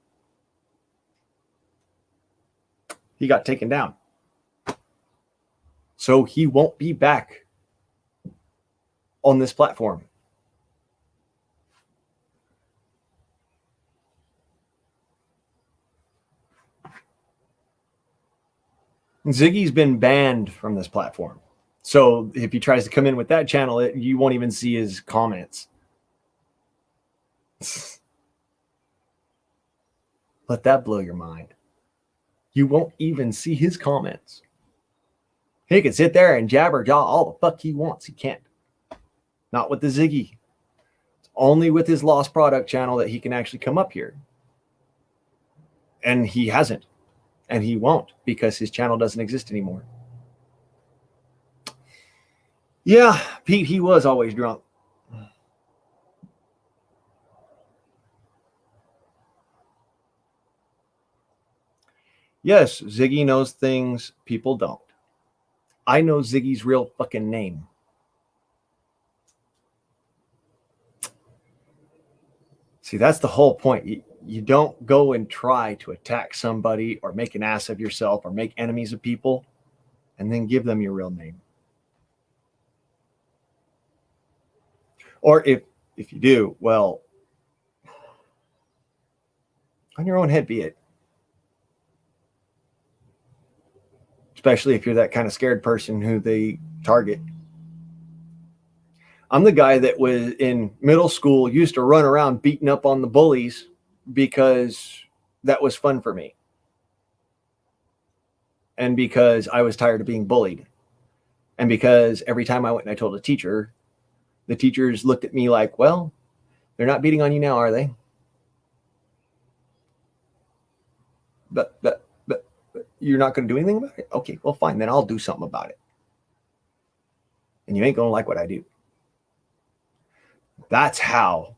A: He got taken down. So he won't be back on this platform. Ziggy's been banned from this platform. So if he tries to come in with that channel, you won't even see his comments. Let that blow your mind. You won't even see his comments. He can sit there and jabber jaw all the fuck he wants. He can't. Not with the Ziggy. It's only with his Lost Product channel that he can actually come up here. And he hasn't. And he won't because his channel doesn't exist anymore. Yeah, Pete, he was always drunk. Yes, Ziggy knows things people don't. I know Ziggy's real fucking name. See, that's the whole point. You don't go and try to attack somebody or make an ass of yourself or make enemies of people and then give them your real name. Or if you do, well, on your own head be it. Especially if you're that kind of scared person who they target. I'm the guy that was in middle school, used to run around beating up on the bullies because that was fun for me. And because I was tired of being bullied. And because every time I went and I told a teacher, the teachers looked at me like, well, they're not beating on you now, are they? But you're not going to do anything about it? Okay, well, fine. Then I'll do something about it. And you ain't going to like what I do. That's how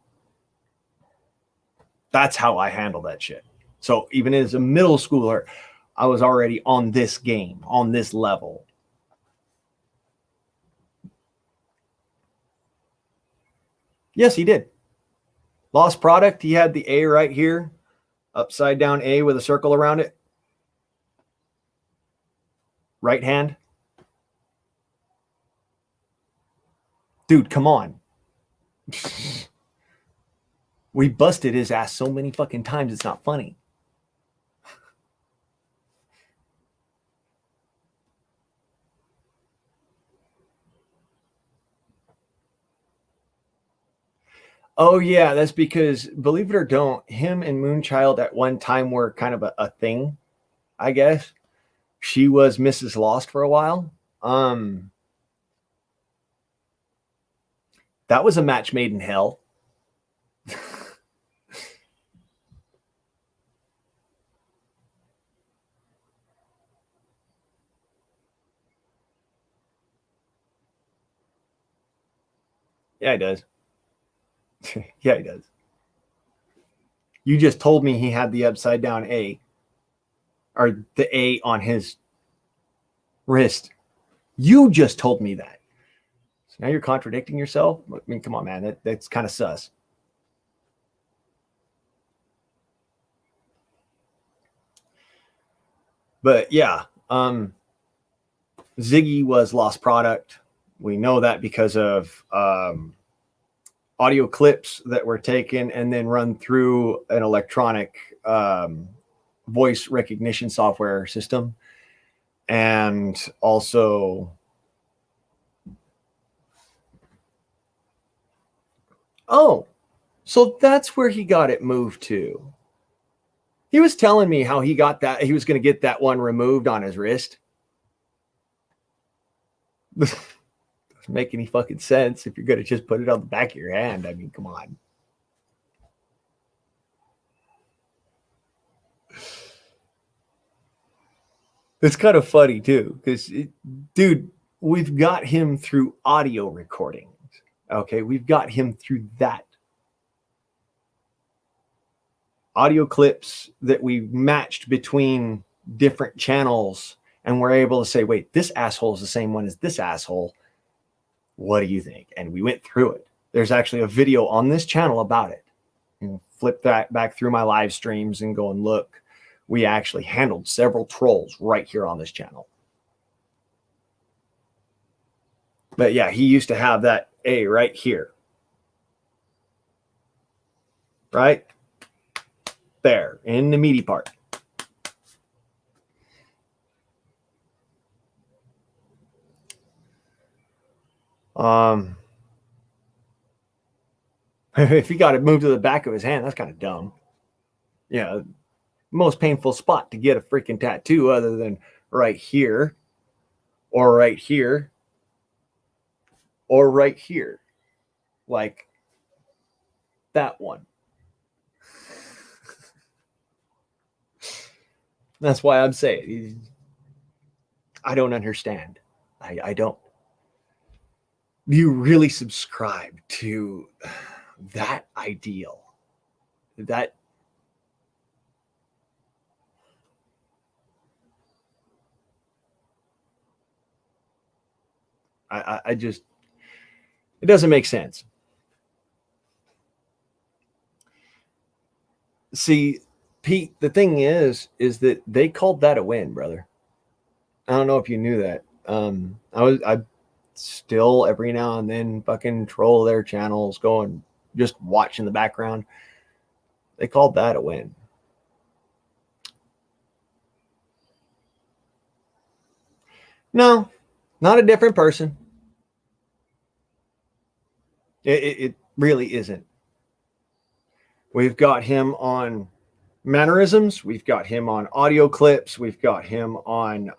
A: I handle that shit. So even as a middle schooler, I was already on this game, on this level. Yes, he did. Lost Product, he had the A right here. Upside down A with a circle around it. Right hand. Dude, come on. We busted his ass so many fucking times, it's not funny. Oh, yeah, that's because, believe it or don't, him and Moonchild at one time were kind of a thing, I guess. She was Mrs. Lost for a while. That was a match made in hell. Yeah, he does. Yeah, he does. You just told me he had the upside down A. Or the A on his wrist. You just told me that. So now you're contradicting yourself? I mean, come on, man. That's kind of sus. But yeah, Ziggy was Lost Product. We know that because of audio clips that were taken and then run through an electronic voice recognition software system. And also, oh, so that's where he got it moved to. He was telling me how he got that. He was going to get that one removed on his wrist. Doesn't make any fucking sense if you're going to just put it on the back of your hand. I mean, come on. It's kind of funny too, because, dude, we've got him through audio recordings. Okay, we've got him through that. Audio clips that we matched between different channels, and we're able to say, wait, this asshole is the same one as this asshole. What do you think? And we went through it. There's actually a video on this channel about it. And flip that back through my live streams and go and look. We actually handled several trolls right here on this channel. But yeah, he used to have that A right here. Right there in the meaty part. If he got it moved to the back of his hand, that's kind of dumb. Yeah, most painful spot to get a freaking tattoo other than right here or right here or right here, like that one. That's why I'm saying I don't understand. I don't. Do you really subscribe to that ideal? That I just, it doesn't make sense. See, Pete, the thing is that they called that a win, brother. I don't know if you knew that. I still every now and then fucking troll their channels, going just watch in the background. They called that a win. No, not a different person. It really isn't. We've got him on mannerisms. We've got him on audio clips. We've got him on,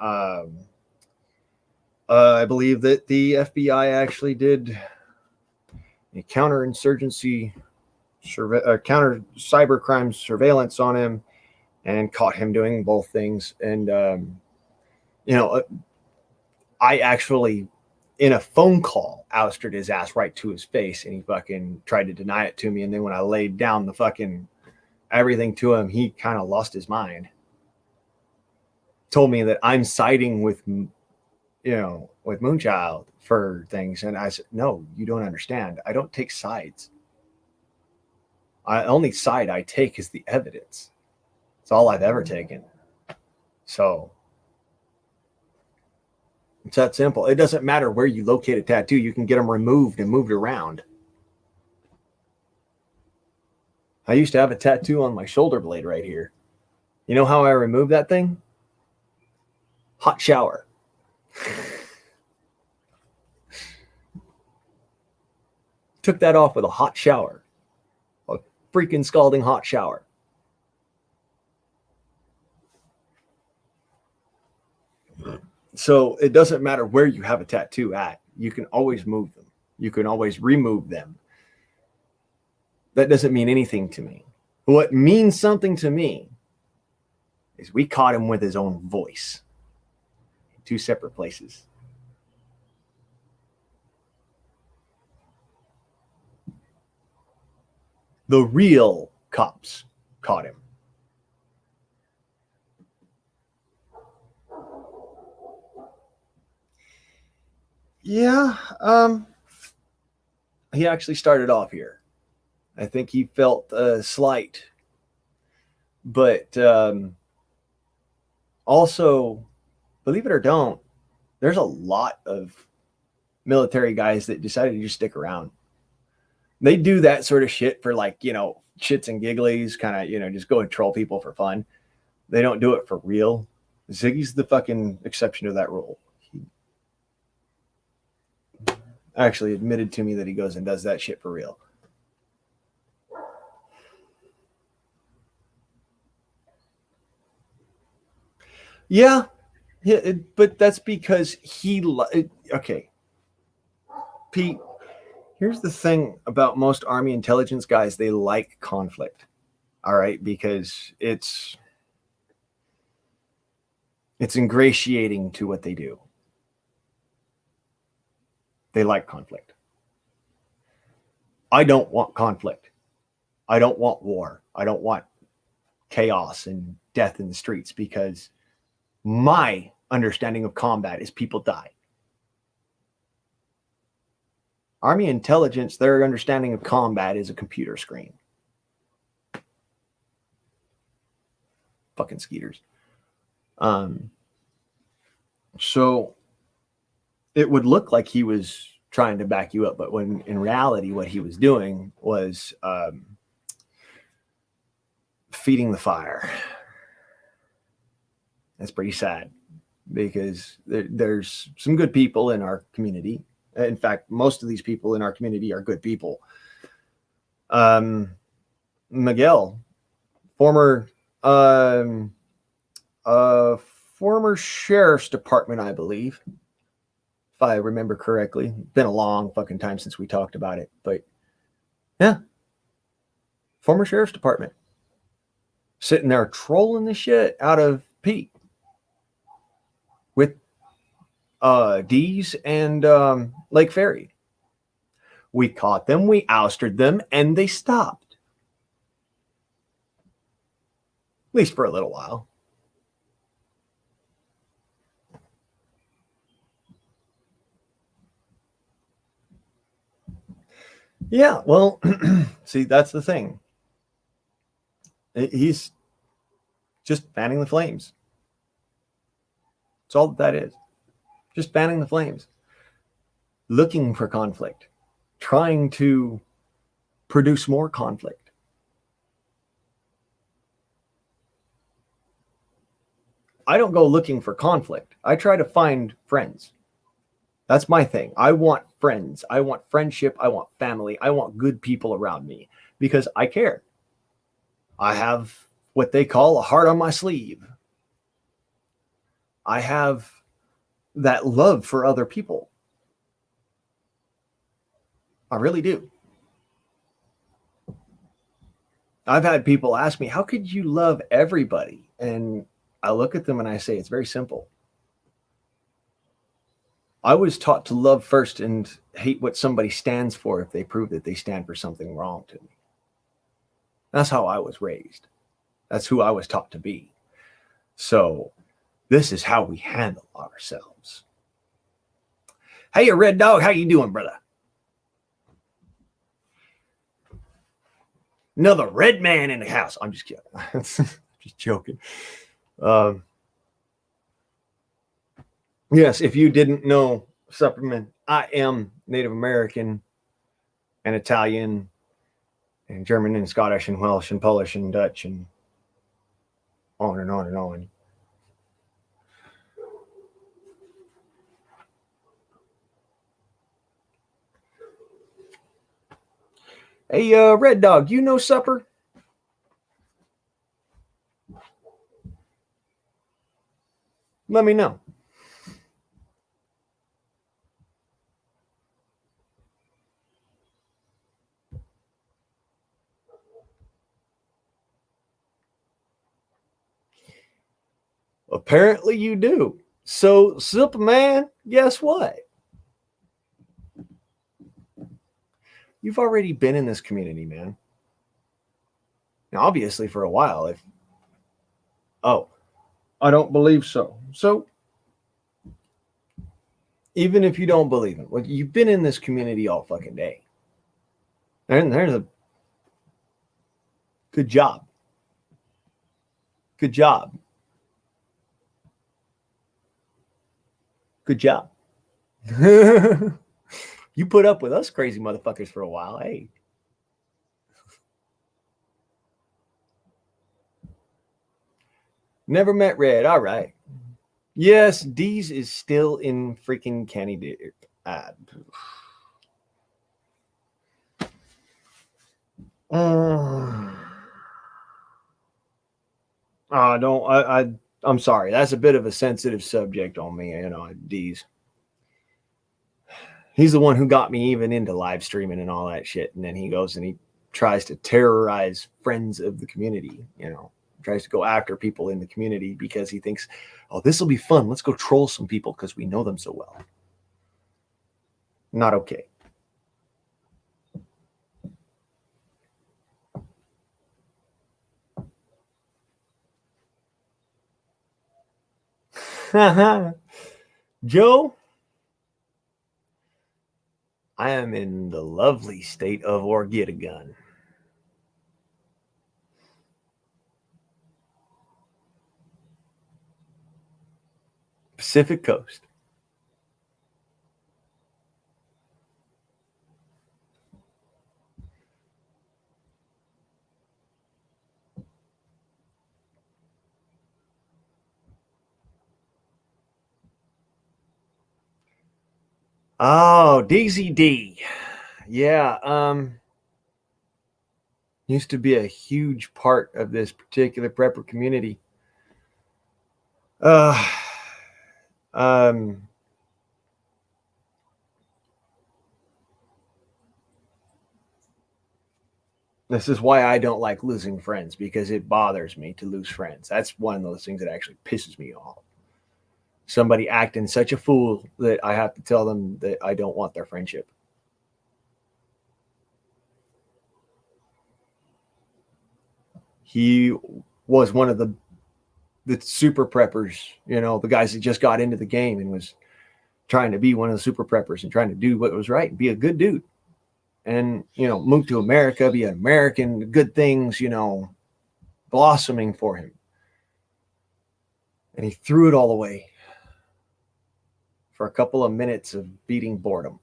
A: I believe that the FBI actually did a counterinsurgency, counter cybercrime surveillance on him and caught him doing both things. And, I actually, in a phone call, ousted his ass right to his face, and he fucking tried to deny it to me. And then when I laid down the fucking everything to him, he kind of lost his mind. Told me that I'm siding with, with Moonchild for things. And I said, no, you don't understand. I don't take sides. The only side I take is the evidence. It's all I've ever taken. So it's that simple. It doesn't matter where you locate a tattoo. You can get them removed and moved around. I used to have a tattoo on my shoulder blade right here. You know how I removed that thing? Hot shower. Took that off with a hot shower. A freaking scalding hot shower. So it doesn't matter where you have a tattoo at. You can always move them. You can always remove them. That doesn't mean anything to me. What means something to me is we caught him with his own voice in two separate places. The real cops caught him. Yeah, he actually started off here. I think he felt a slight, but also, believe it or don't, there's a lot of military guys that decided to just stick around. They do that sort of shit for, like, shits and gigglies, kind of, just go and troll people for fun. They don't do it for real. Ziggy's the fucking exception to that rule. He actually admitted to me that he goes and does that shit for real. Yeah, but that's because okay. Pete, here's the thing about most Army intelligence guys. They like conflict. All right, because it's ingratiating to what they do. They like conflict. I don't want conflict. I don't want war. I don't want chaos and death in the streets, because my understanding of combat is people die. Army intelligence, their understanding of combat is a computer screen. Fucking skeeters. So it would look like he was trying to back you up, but when in reality what he was doing was feeding the fire. That's pretty sad, because there's some good people in our community. In fact, most of these people in our community are good people. Miguel, former sheriff's department, I believe, if I remember correctly. Been a long fucking time since we talked about it, but yeah, former sheriff's department, sitting there trolling the shit out of Pete with D's and Lake Ferry. We caught them, we ousted them, and they stopped. At least for a little while. Yeah, well, see, that's the thing. He's just fanning the flames. That's all that is. Just fanning the flames. Looking for conflict. Trying to produce more conflict. I don't go looking for conflict. I try to find friends. That's my thing. I want friends. I want friendship. I want family. I want good people around me, because I care. I have what they call a heart on my sleeve. I have that love for other people. I really do. I've had people ask me, how could you love everybody? And I look at them and I say, it's very simple. I was taught to love first and hate what somebody stands for if they prove that they stand for something wrong to me. That's how I was raised. That's who I was taught to be. So this is how we handle ourselves. Hey, Red Dog, how you doing, brother? Another red man in the house. I'm just kidding. Just joking. Yes, if you didn't know, Supperman, I am Native American and Italian and German and Scottish and Welsh and Polish and Dutch and on and on and on. Hey, Red Dog, you know Supper? Let me know. Apparently you do. So, Superman, guess what? You've already been in this community, man. Now, obviously for a while. I don't believe so. So, even if you don't believe it, well, you've been in this community all fucking day. And there's a good job. Good job. Good job. You put up with us crazy motherfuckers for a while. Hey. Never met Red. All right. Yes, Deez is still in freaking Canada. I'm sorry. That's a bit of a sensitive subject on me, Deez. He's the one who got me even into live streaming and all that shit. And then he goes and he tries to terrorize friends of the community, tries to go after people in the community because he thinks, oh, this will be fun. Let's go troll some people because we know them so well. Not okay. Joe, I am in the lovely state of Orgitagun. Pacific Coast. Oh, DZD. Yeah, used to be a huge part of this particular prepper community. Um, this is why I don't like losing friends, because it bothers me to lose friends. That's one of those things that actually pisses me off. Somebody acting such a fool that I have to tell them that I don't want their friendship. He was one of the super preppers, the guys that just got into the game and was trying to be one of the super preppers and trying to do what was right and be a good dude. And, move to America, be an American, good things, blossoming for him. And he threw it all away for a couple of minutes of beating boredom.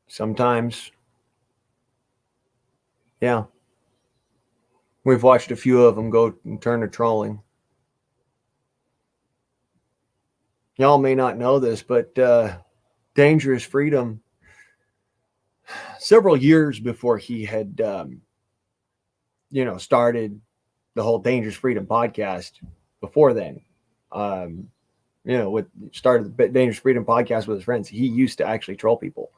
A: Sometimes, yeah, we've watched a few of them go and turn to trolling. Y'all may not know this, but Dangerous Freedom, several years before he had, started the whole Dangerous Freedom podcast, before then, started the Dangerous Freedom podcast with his friends, he used to actually troll people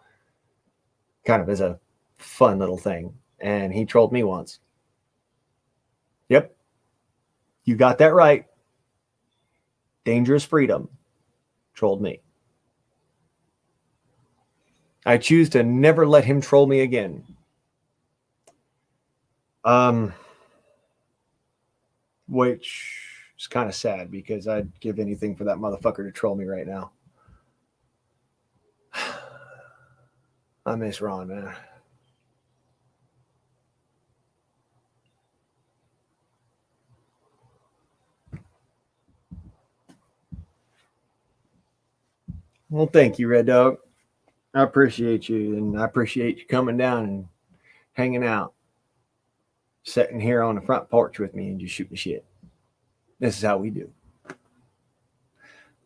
A: kind of as a fun little thing. And he trolled me once. Yep. You got that right. Dangerous Freedom trolled me. I choose to never let him troll me again. Which is kind of sad, because I'd give anything for that motherfucker to troll me right now. I miss Ron, man. Well, thank you, Red Dog. I appreciate you, and I appreciate you coming down and hanging out, sitting here on the front porch with me and just shooting shit. This is how we do.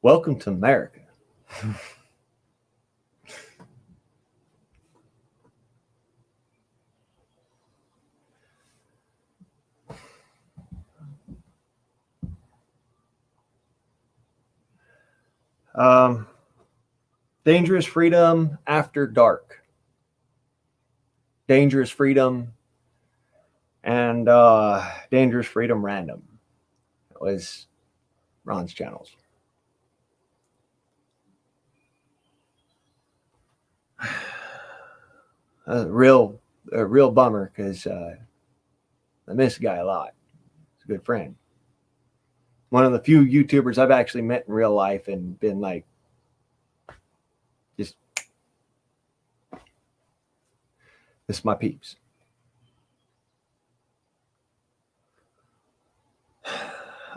A: Welcome to America. Dangerous Freedom After Dark. Dangerous Freedom and Dangerous Freedom Random. It was Ron's channels. A real bummer, because I miss the guy a lot. He's a good friend. One of the few YouTubers I've actually met in real life and been like, just, this is my peeps.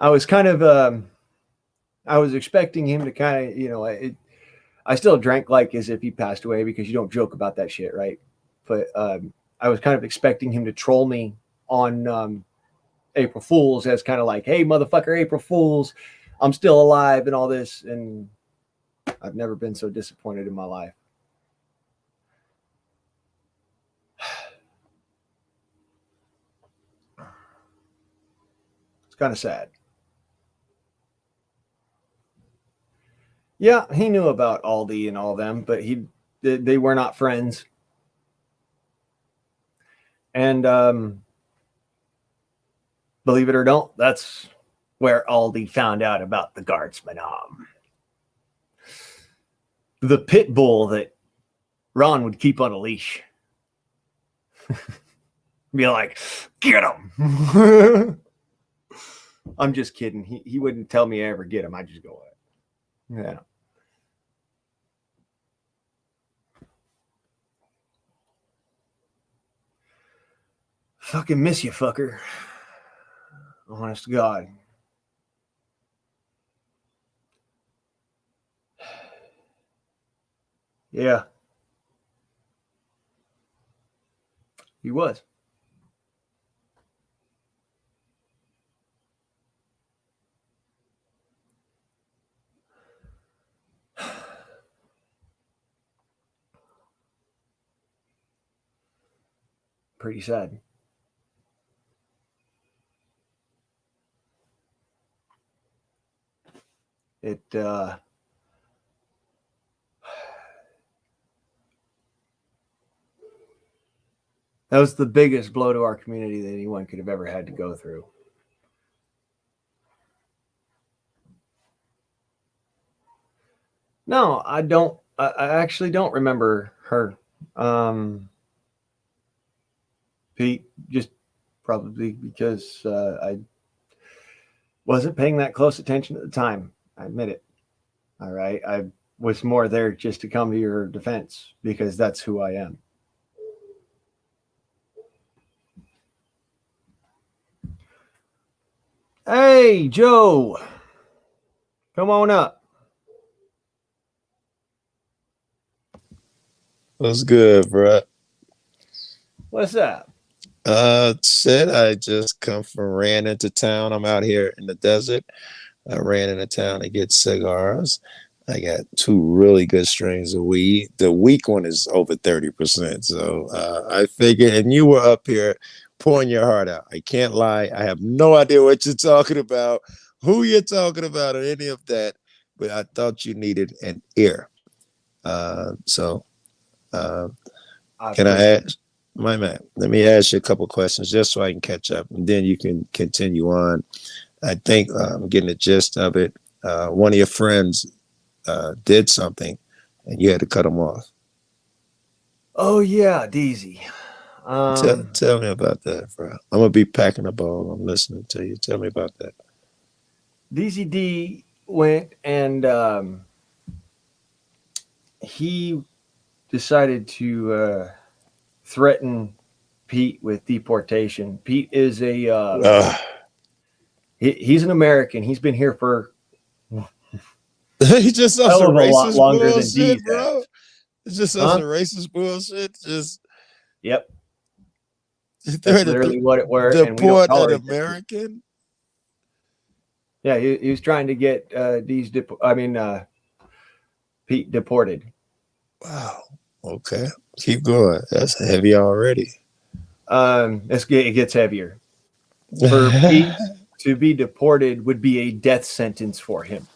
A: I was kind of, I was expecting him to kind of, I still drank like as if he passed away because you don't joke about that shit, right? But I was kind of expecting him to troll me on April Fools as kind of like, hey, motherfucker, April Fools, I'm still alive and all this. And I've never been so disappointed in my life. It's kind of sad. Yeah, he knew about Aldi and all them, but they were not friends. And believe it or don't, that's where Aldi found out about the guardsman. The pit bull that Ron would keep on a leash. Be like, get him. I'm just kidding. He wouldn't tell me I ever get him. I just go, yeah. Fucking miss you, fucker. Honest to God. Yeah. He was. Pretty sad. It that was the biggest blow to our community that anyone could have ever had to go through. No, I don't. I actually don't remember her. Pete, just probably because I wasn't paying that close attention at the time. I admit it. All right. I was more there just to come to your defense because that's who I am. Hey, Joe. Come on up.
C: What's good, bro?
A: What's up?
C: Said I just ran into town. I'm out here in the desert. I ran into town to get cigars. I got 2 really good strains of weed. The weak one is over 30%. So I figured, and you were up here pouring your heart out. I can't lie. I have no idea what you're talking about, who you're talking about, or any of that. But I thought you needed an ear. Can I ask, my man, let me ask you a couple questions just so I can catch up, and then you can continue on. I think I'm getting the gist of it. One of your friends did something, and you had to cut him off.
A: Oh, yeah, Deezy.
C: Tell me about that, bro. I'm going to be packing a ball. I'm listening to you. Tell me about that.
A: Deezy D went and he decided to threaten Pete with deportation. Pete is he's an American. He's been here for
C: he just does some racist
A: longer
C: bullshit,
A: than
C: bro. It's just some racist bullshit. Just
A: yep. That's literally what it were.
C: Deport an American.
A: Yeah, he was trying to get Pete deported.
C: Wow. Okay. Keep going. That's heavy already.
A: It gets heavier. For Pete to be deported would be a death sentence for him.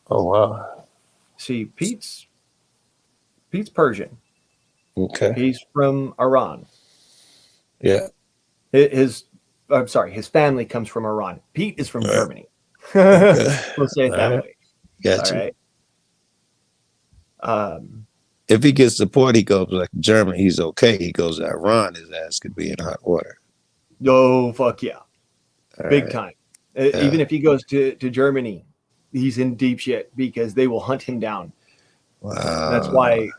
C: Oh wow.
A: See, Pete's Persian.
C: Okay.
A: He's from Iran.
C: Yeah.
A: His family comes from Iran. Pete is from Germany. Okay. We'll say it that way.
C: Gotcha. All right. If he gets deported, he goes like Germany, he's okay. He goes to Iran, his ass could be in hot water.
A: Oh, fuck yeah. Big time. Even if he goes to Germany, he's in deep shit because they will hunt him down.
C: Wow.
A: That's why,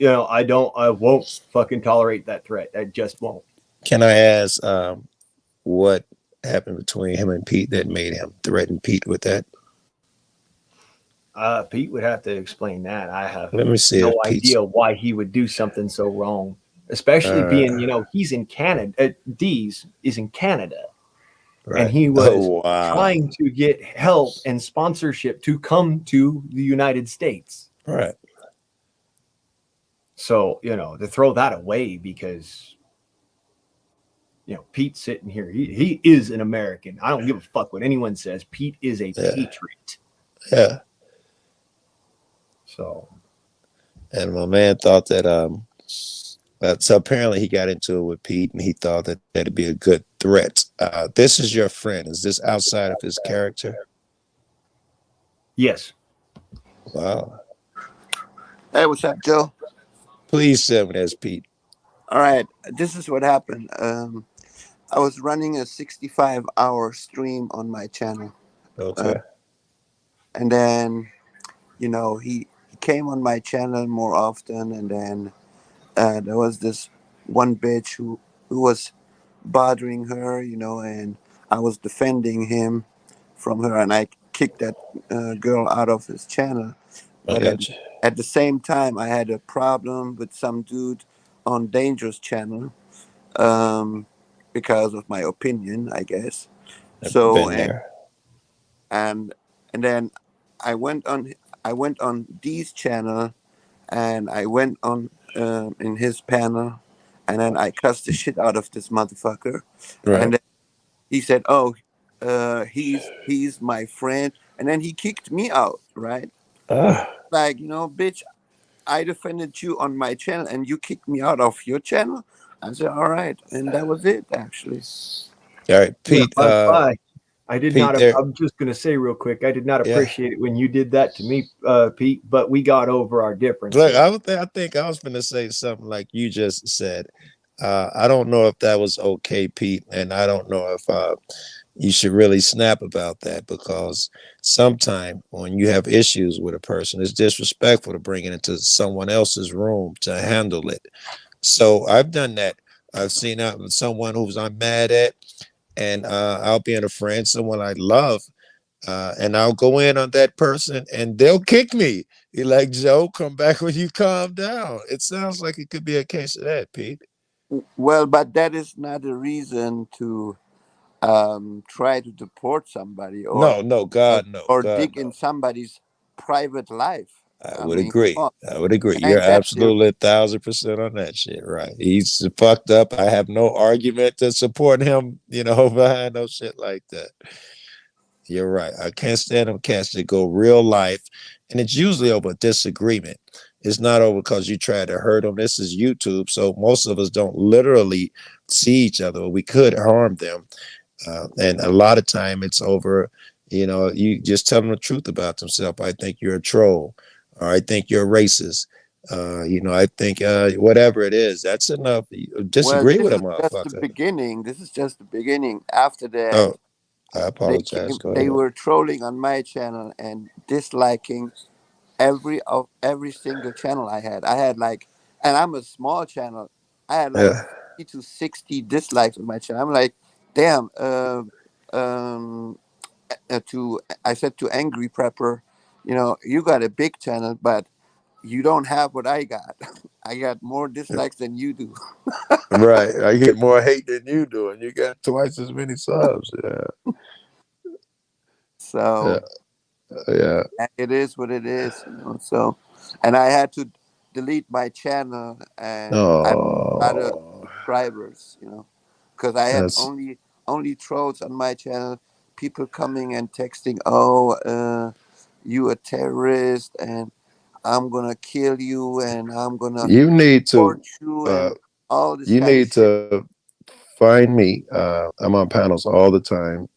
A: I won't fucking tolerate that threat. I just won't.
C: Can I ask what happened between him and Pete that made him threaten Pete with that?
A: Pete would have to explain that. I have
C: Let me see
A: no
C: if Pete's.
A: idea why he would do something so wrong, especially being, he's in Canada. D's is in Canada, and
C: Right.
A: he was
C: Oh wow.
A: trying to get help and sponsorship to come to the United States.
C: Right.
A: So, to throw that away because, Pete's sitting here. He is an American. I don't give a fuck what anyone says. Pete is a
C: Yeah.
A: patriot.
C: Yeah.
A: So,
C: And my man thought that so apparently he got into it with Pete, and he thought that that'd be a good threat. This is your friend. Is this outside of his character?
A: yes.
C: Wow.
D: Hey, what's up, Joe?
C: Please tell me that's Pete.
D: All right, this is what happened. I was running a 65-hour stream on my channel,
C: Okay.
D: and then he came on my channel more often, and then there was this one bitch who was bothering her, and I was defending him from her, and I kicked that girl out of his channel.
C: I
D: But
C: got you.
D: at the same time, I had a problem with some dude on Dangerous channel, um, because of my opinion, I guess.
C: I've
D: So
C: been there.
D: and and then I went on D's channel, and I went on in his panel, and then I cussed the shit out of this motherfucker,
C: Right.
D: and then he said, "Oh, he's my friend," and then he kicked me out, right?
C: Ah.
D: Like, bitch, I defended you on my channel and you kicked me out of your channel. I said, all right. And that was it, actually.
C: All right, Pete.
A: I did
C: Pete,
A: not.
C: there.
A: I'm just going to say real quick. I did not
C: Yeah.
A: appreciate it when you did that to me, Pete. But we got over our differences.
C: Look, I think I was going to say something like you just said. I don't know if that was okay, Pete, and I don't know if you should really snap about that, because sometime when you have issues with a person, it's disrespectful to bring it into someone else's room to handle it. So I've done that. I've seen out with someone who's I'm mad at, and I'll be in a friend, someone I love, and I'll go in on that person, and they'll kick me. You're like, Joe, come back when you calm down. It sounds like it could be a case of that, Pete.
D: Well, but that is not a reason to try to deport somebody, or
C: No,
D: or,
C: God, no,
D: or
C: God,
D: dig
C: no.
D: in somebody's private life.
C: I
D: I
C: would
D: mean, come
C: agree.
D: on.
C: I would agree. You're
D: Ain't that serious?
C: absolutely 1,000% on that shit, right? He's fucked up. I have no argument to support him, behind no shit like that. You're right. I can't stand them cats that go real life, and it's usually over disagreement. It's not over because you try to hurt them. This is YouTube, so most of us don't literally see each other. We could harm them, and a lot of time it's over. You just tell them the truth about themselves. I think you're a troll, or I think you're a racist. I think whatever it is, that's enough. You
D: Well,
C: disagree with
D: this
C: a
D: is just the
C: motherfucker.
D: beginning. This is just the beginning. After that,
C: Oh, I apologize. Go
D: they
C: ahead.
D: were trolling on my channel and disliking every single channel I had. And I'm a small channel. I had like
C: Yeah.
D: 50 to 60 dislikes on my channel. I'm like, damn. Um, to I said to Angry Prepper, you got a big channel, but you don't have what I got. I got more dislikes than you do.
C: Right. I get more hate than you do, and you got twice as many subs. Yeah. Yeah.
D: So
C: Yeah.
D: it is what it is, So, and I had to delete my channel, and I got
C: Oh,
D: subscribers, because I had
C: that's
D: only trolls on my channel, people coming and texting, "Oh, you a terrorist, and I'm gonna kill you, and I'm gonna
C: you need to
D: report you,"
C: uh
D: and all this
C: you
D: kind of
C: need
D: shit.
C: to find me. I'm on panels all the time.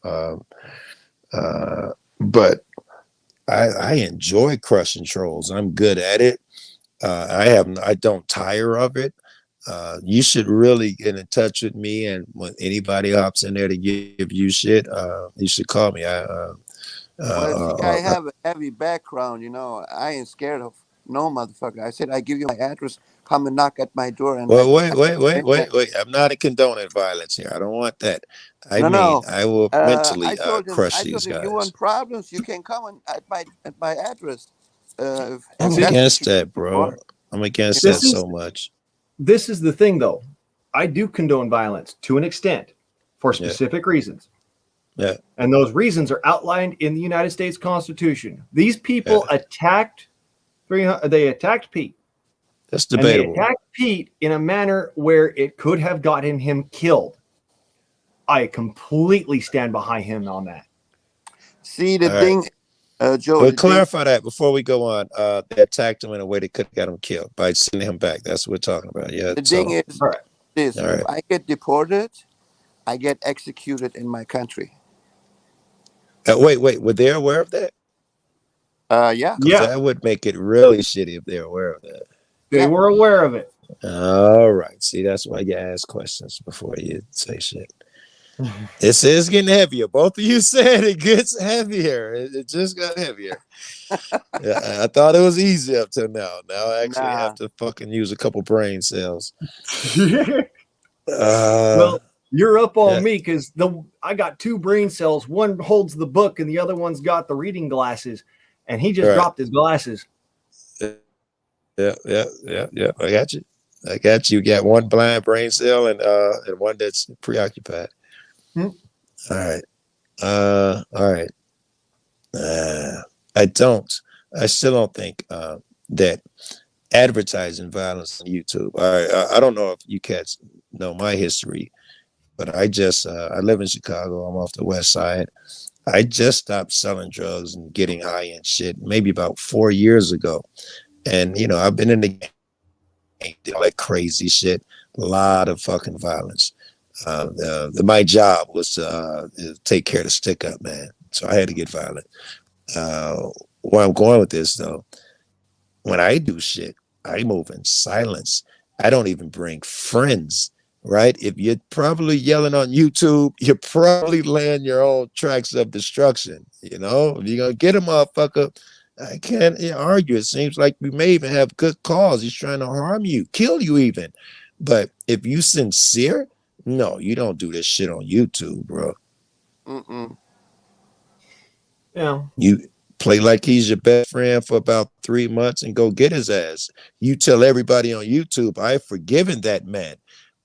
C: But I enjoy crushing trolls. I'm good at it. I don't tire of it. You should really get in touch with me, and when anybody hops in there to give you shit, you should call me.
D: Well, see, I have a heavy background, I ain't scared of No, motherfucker. I said I give you my address. Come and knock at my door and
C: Well,
D: let.
C: wait. I'm not condoning violence here. I don't want that. I
D: No,
C: mean,
D: no.
C: I will mentally crush
D: I
C: these
D: told him you
C: guys.
D: want problems, you can come at my address. If
C: I'm
A: See,
D: that's what
C: against
D: you're
C: that,
D: looking for,
C: bro. I'm against
D: you
C: that
D: know.
A: this is
C: so much.
A: this is the thing, though. I do condone violence to an extent for
C: Yeah,
A: specific reasons.
C: yeah,
A: And those reasons are outlined in the United States Constitution. These
C: yeah.
A: people attacked 300, they attacked Pete.
C: That's
A: And they
C: debatable.
A: attacked Pete in a manner where it could have gotten him killed. I completely stand behind him on that.
D: See the
C: All right.
D: thing, Joe.
C: But
D: The thing,
C: clarify that before we go on. They attacked him in a way that could have got him killed by sending him back. That's what we're talking about. Yeah.
D: the thing
C: So,
D: is
A: All right.
D: this:
C: all
D: if
C: right.
D: I get deported, I get executed in my country.
C: Wait. Were they aware of that?
D: Yeah,
C: Because
A: Yeah,
C: that would make it really shitty if they're aware of that.
A: they
D: yeah.
A: were aware of it.
C: All right. See, that's why you ask questions before you say shit. This is getting heavier. Both of you said it gets heavier. It just got heavier. Yeah, I thought it was easy up till now. Now I actually have
D: Nah.
C: to fucking use a couple brain cells.
A: Well, you're up on
C: Yeah.
A: me because I got two brain cells. One holds the book, and the other one's got the reading glasses. And he just
C: Right.
A: dropped his glasses.
C: Yeah. I got you. You got one blind brain cell and one that's preoccupied.
A: Hmm.
C: All right. All right. I still don't think that advertising violence on YouTube. I don't know if you cats know my history, but I live in Chicago. I'm off the west side. I just stopped selling drugs and getting high and shit maybe about 4 years ago. And I've been in the game, did all that crazy shit, a lot of fucking violence. My job was to take care of the stick up, man. So I had to get violent. Where I'm going with this though, when I do shit, I move in silence. I don't even bring friends, right? If you're probably yelling on YouTube, you're probably laying your own tracks of destruction. If you're gonna get a motherfucker, I can't argue. It seems like we may even have good cause. He's trying to harm you, kill you even. But if you sincere, no, you don't do this shit on YouTube, bro.
D: Mm-mm.
A: Yeah.
C: You play like he's your best friend for about 3 months and go get his ass. You tell everybody on YouTube, I've forgiven that man.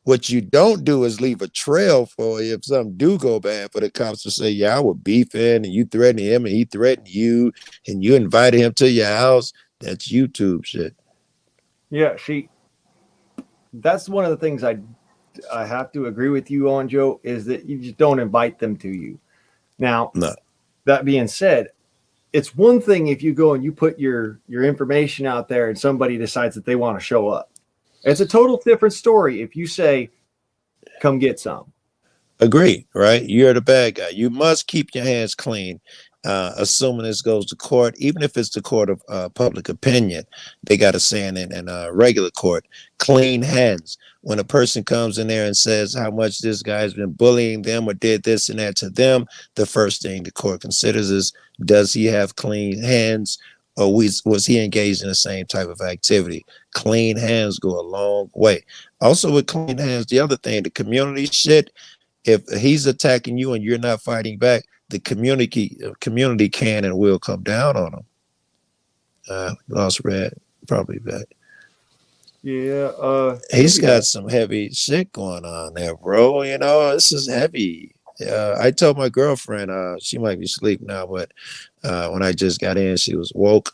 C: What you don't do is leave a trail for if something do go bad for the cops to say, yeah, I was beefing and you threatened him and he threatened you and you invited him to your house. That's YouTube shit.
A: Yeah. That's one of the things I have to agree with you on, Joe, is that you just don't invite them to you. Now,
C: No.
A: that being said, it's one thing if you go and you put your information out there and somebody decides that they want to show up. It's a total different story if you say, come get some.
C: Agree, right? You're the bad guy. You must keep your hands clean, assuming this goes to court, even if it's the court of public opinion. They got a saying in regular court, clean hands. When a person comes in there and says how much this guy's been bullying them or did this and that to them, the first thing the court considers is, does he have clean hands or was he engaged in the same type of activity? Clean hands go a long way. Also with clean hands, the other thing, the community shit, if he's attacking you and you're not fighting back, the community can and will come down on him. Lost Red, probably back.
A: Yeah.
C: He's got some heavy shit going on there, bro. This is heavy. I told my girlfriend, she might be asleep now, but when I just got in, she was woke.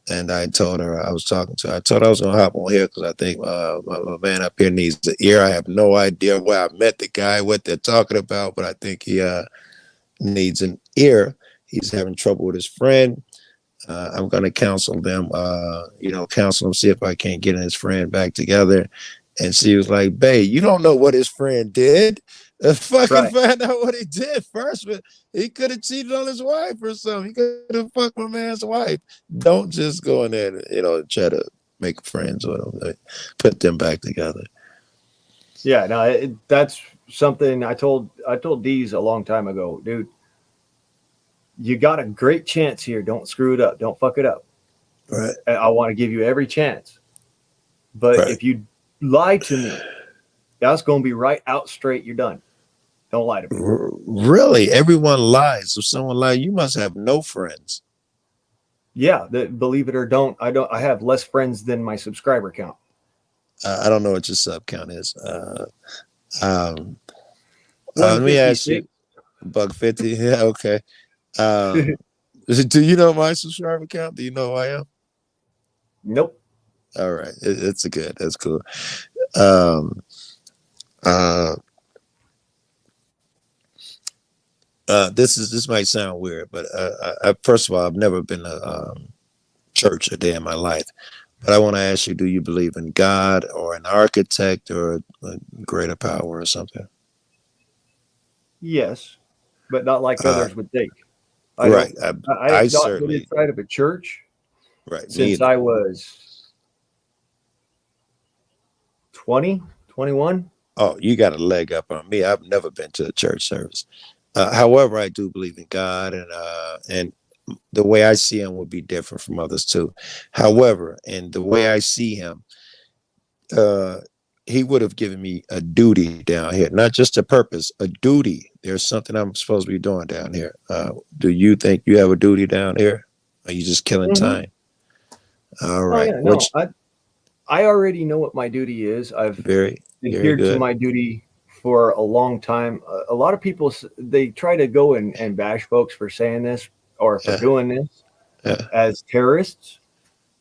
C: And I told her, I was talking to her, I told her I was going to hop on here because I think my man up here needs the ear. I have no idea where I met the guy, what they're talking about, but I think he needs an ear. He's having trouble with his friend. I'm going to counsel them, counsel him, see if I can't get his friend back together. And she was like, babe, you don't know what his friend did. Fucking find out what he did first. But he could have cheated on his wife or something. He could have fucked my man's wife. Don't just go in there and, try to make friends with them. Put them back together.
A: Yeah, no, that's something I told Deez a long time ago, dude. You got a great chance here. Don't screw it up. Don't fuck it up.
C: Right.
A: And I want to give you every chance. But
C: Right.
A: if you lie to me, that's going to be right out straight. You're done. Don't lie to me.
C: Really? Everyone lies. If someone lies, you must have no friends.
A: Yeah, believe it or don't, I have less friends than my subscriber count.
C: I don't know what your sub count is. Um, let me ask you,
A: 156.
C: $1.50. Yeah, okay. Do you know my subscriber count? Do you know who I am?
A: Nope.
C: All right, it's a good. That's cool. Um, uh, this might sound weird, but first of all, I've never been to church a day in my life. But I want to ask you: do you believe in God or an architect or a greater power or something?
A: Yes, but not like
C: Uh,
A: others would think. I
C: right.
A: don't. I
C: I
A: have not been
C: certainly.
A: inside of a church
C: Right. Me
A: since
C: either.
A: I was 20, 21.
C: Oh, you got a leg up on me. I've never been to a church service. However, I do believe in God, and the way I see him would be different from others too. However, and the way I see him, uh, he would have given me a duty down here, not just a purpose, a duty. There's something I'm supposed to be doing down here. Do you think you have a duty down here? Or are you just killing
A: Mm-hmm.
C: time? All
A: Oh
C: right,
A: yeah, no.
C: which
A: I already know what my duty is. I've
C: very, very
A: adhered to
C: good.
A: my duty for a long time. A lot of people they try to go and bash folks for saying this or for
C: Yeah,
A: doing this
C: yeah,
A: as terrorists,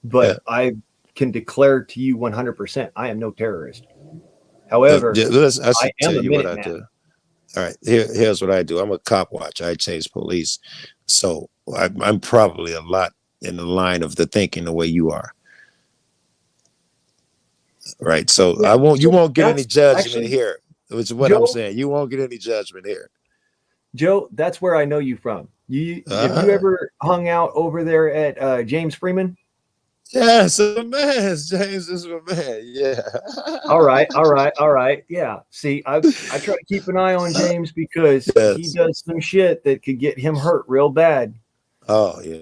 C: yeah.
A: but I can declare to you 100% I am no terrorist. However,
C: I
A: I
C: should
A: am
C: tell
A: a
C: you what I
A: Minuteman.
C: do. All right, here's what I do. I'm a cop watch. I chase police, so I'm probably a lot in the line of the thinking the way you are. Right. So
A: Yeah,
C: you
A: so
C: won't get any
A: that's
C: judgment
A: actually
C: here. Which is what I'm
A: Joe.
C: saying. You won't get any judgment here.
A: Joe, that's where I know you from. Have you
C: Uh-huh.
A: ever hung out over there at James Freeman?
C: Yes, a man. James is my man. Yeah.
A: All right, all right, all right. Yeah. See, I try to keep an eye on James because he
C: Yes.
A: does some shit that could get him hurt real bad.
C: Oh yeah.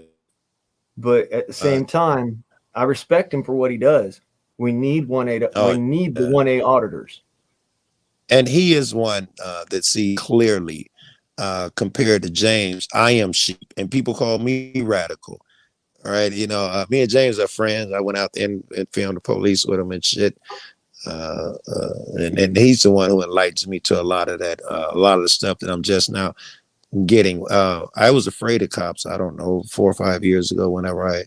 A: But at the
C: Uh,
A: same time, I respect him for what he does. We need 1A. We
C: oh
A: need the
C: yeah.
A: 1A auditors.
C: And he is one that see clearly compared to James. I am sheep, and people call me radical. All right, me and James are friends. I went out there and filmed the police with him and shit. And he's the one who enlightens me to a lot of that, a lot of the stuff that I'm just now getting. I was afraid of cops. I don't know, 4 or 5 years ago, whenever I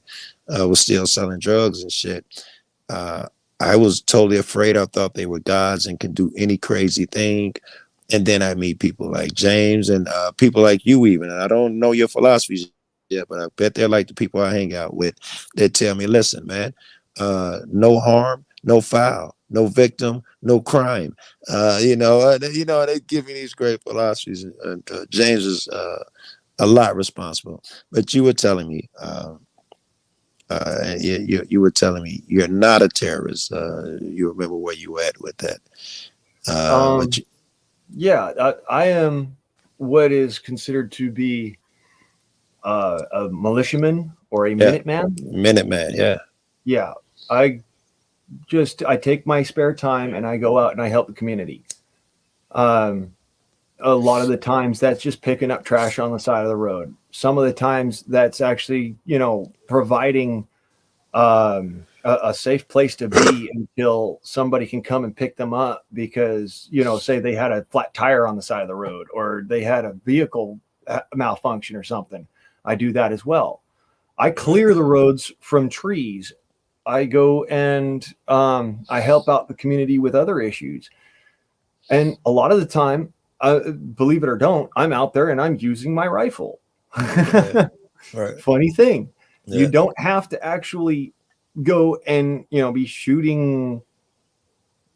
C: was still selling drugs and shit. Uh, I was totally afraid. I thought they were gods and could do any crazy thing. And then I meet people like James and people like you even. And I don't know your philosophies yet, but I bet they're like the people I hang out with that tell me, listen, man, no harm, no foul, no victim, no crime. They give me these great philosophies. And James is a lot responsible. But you were telling me, you were telling me you're not a terrorist. You remember where you were at with that. But
A: Um, yeah, I am what is considered to be a militiaman or a
C: yeah,
A: Minuteman.
C: Minuteman, yeah.
A: Yeah, I I take my spare time and I go out and I help the community. Um, a lot of the times that's just picking up trash on the side of the road. Some of the times that's actually, providing a safe place to be until somebody can come and pick them up because, say they had a flat tire on the side of the road or they had a vehicle malfunction or something. I do that as well. I clear the roads from trees. I go and I help out the community with other issues. And a lot of the time, believe it or don't, I'm out there and I'm using my rifle.
C: Yeah, right.
A: Funny thing, you
C: Yeah.
A: don't have to actually go and be shooting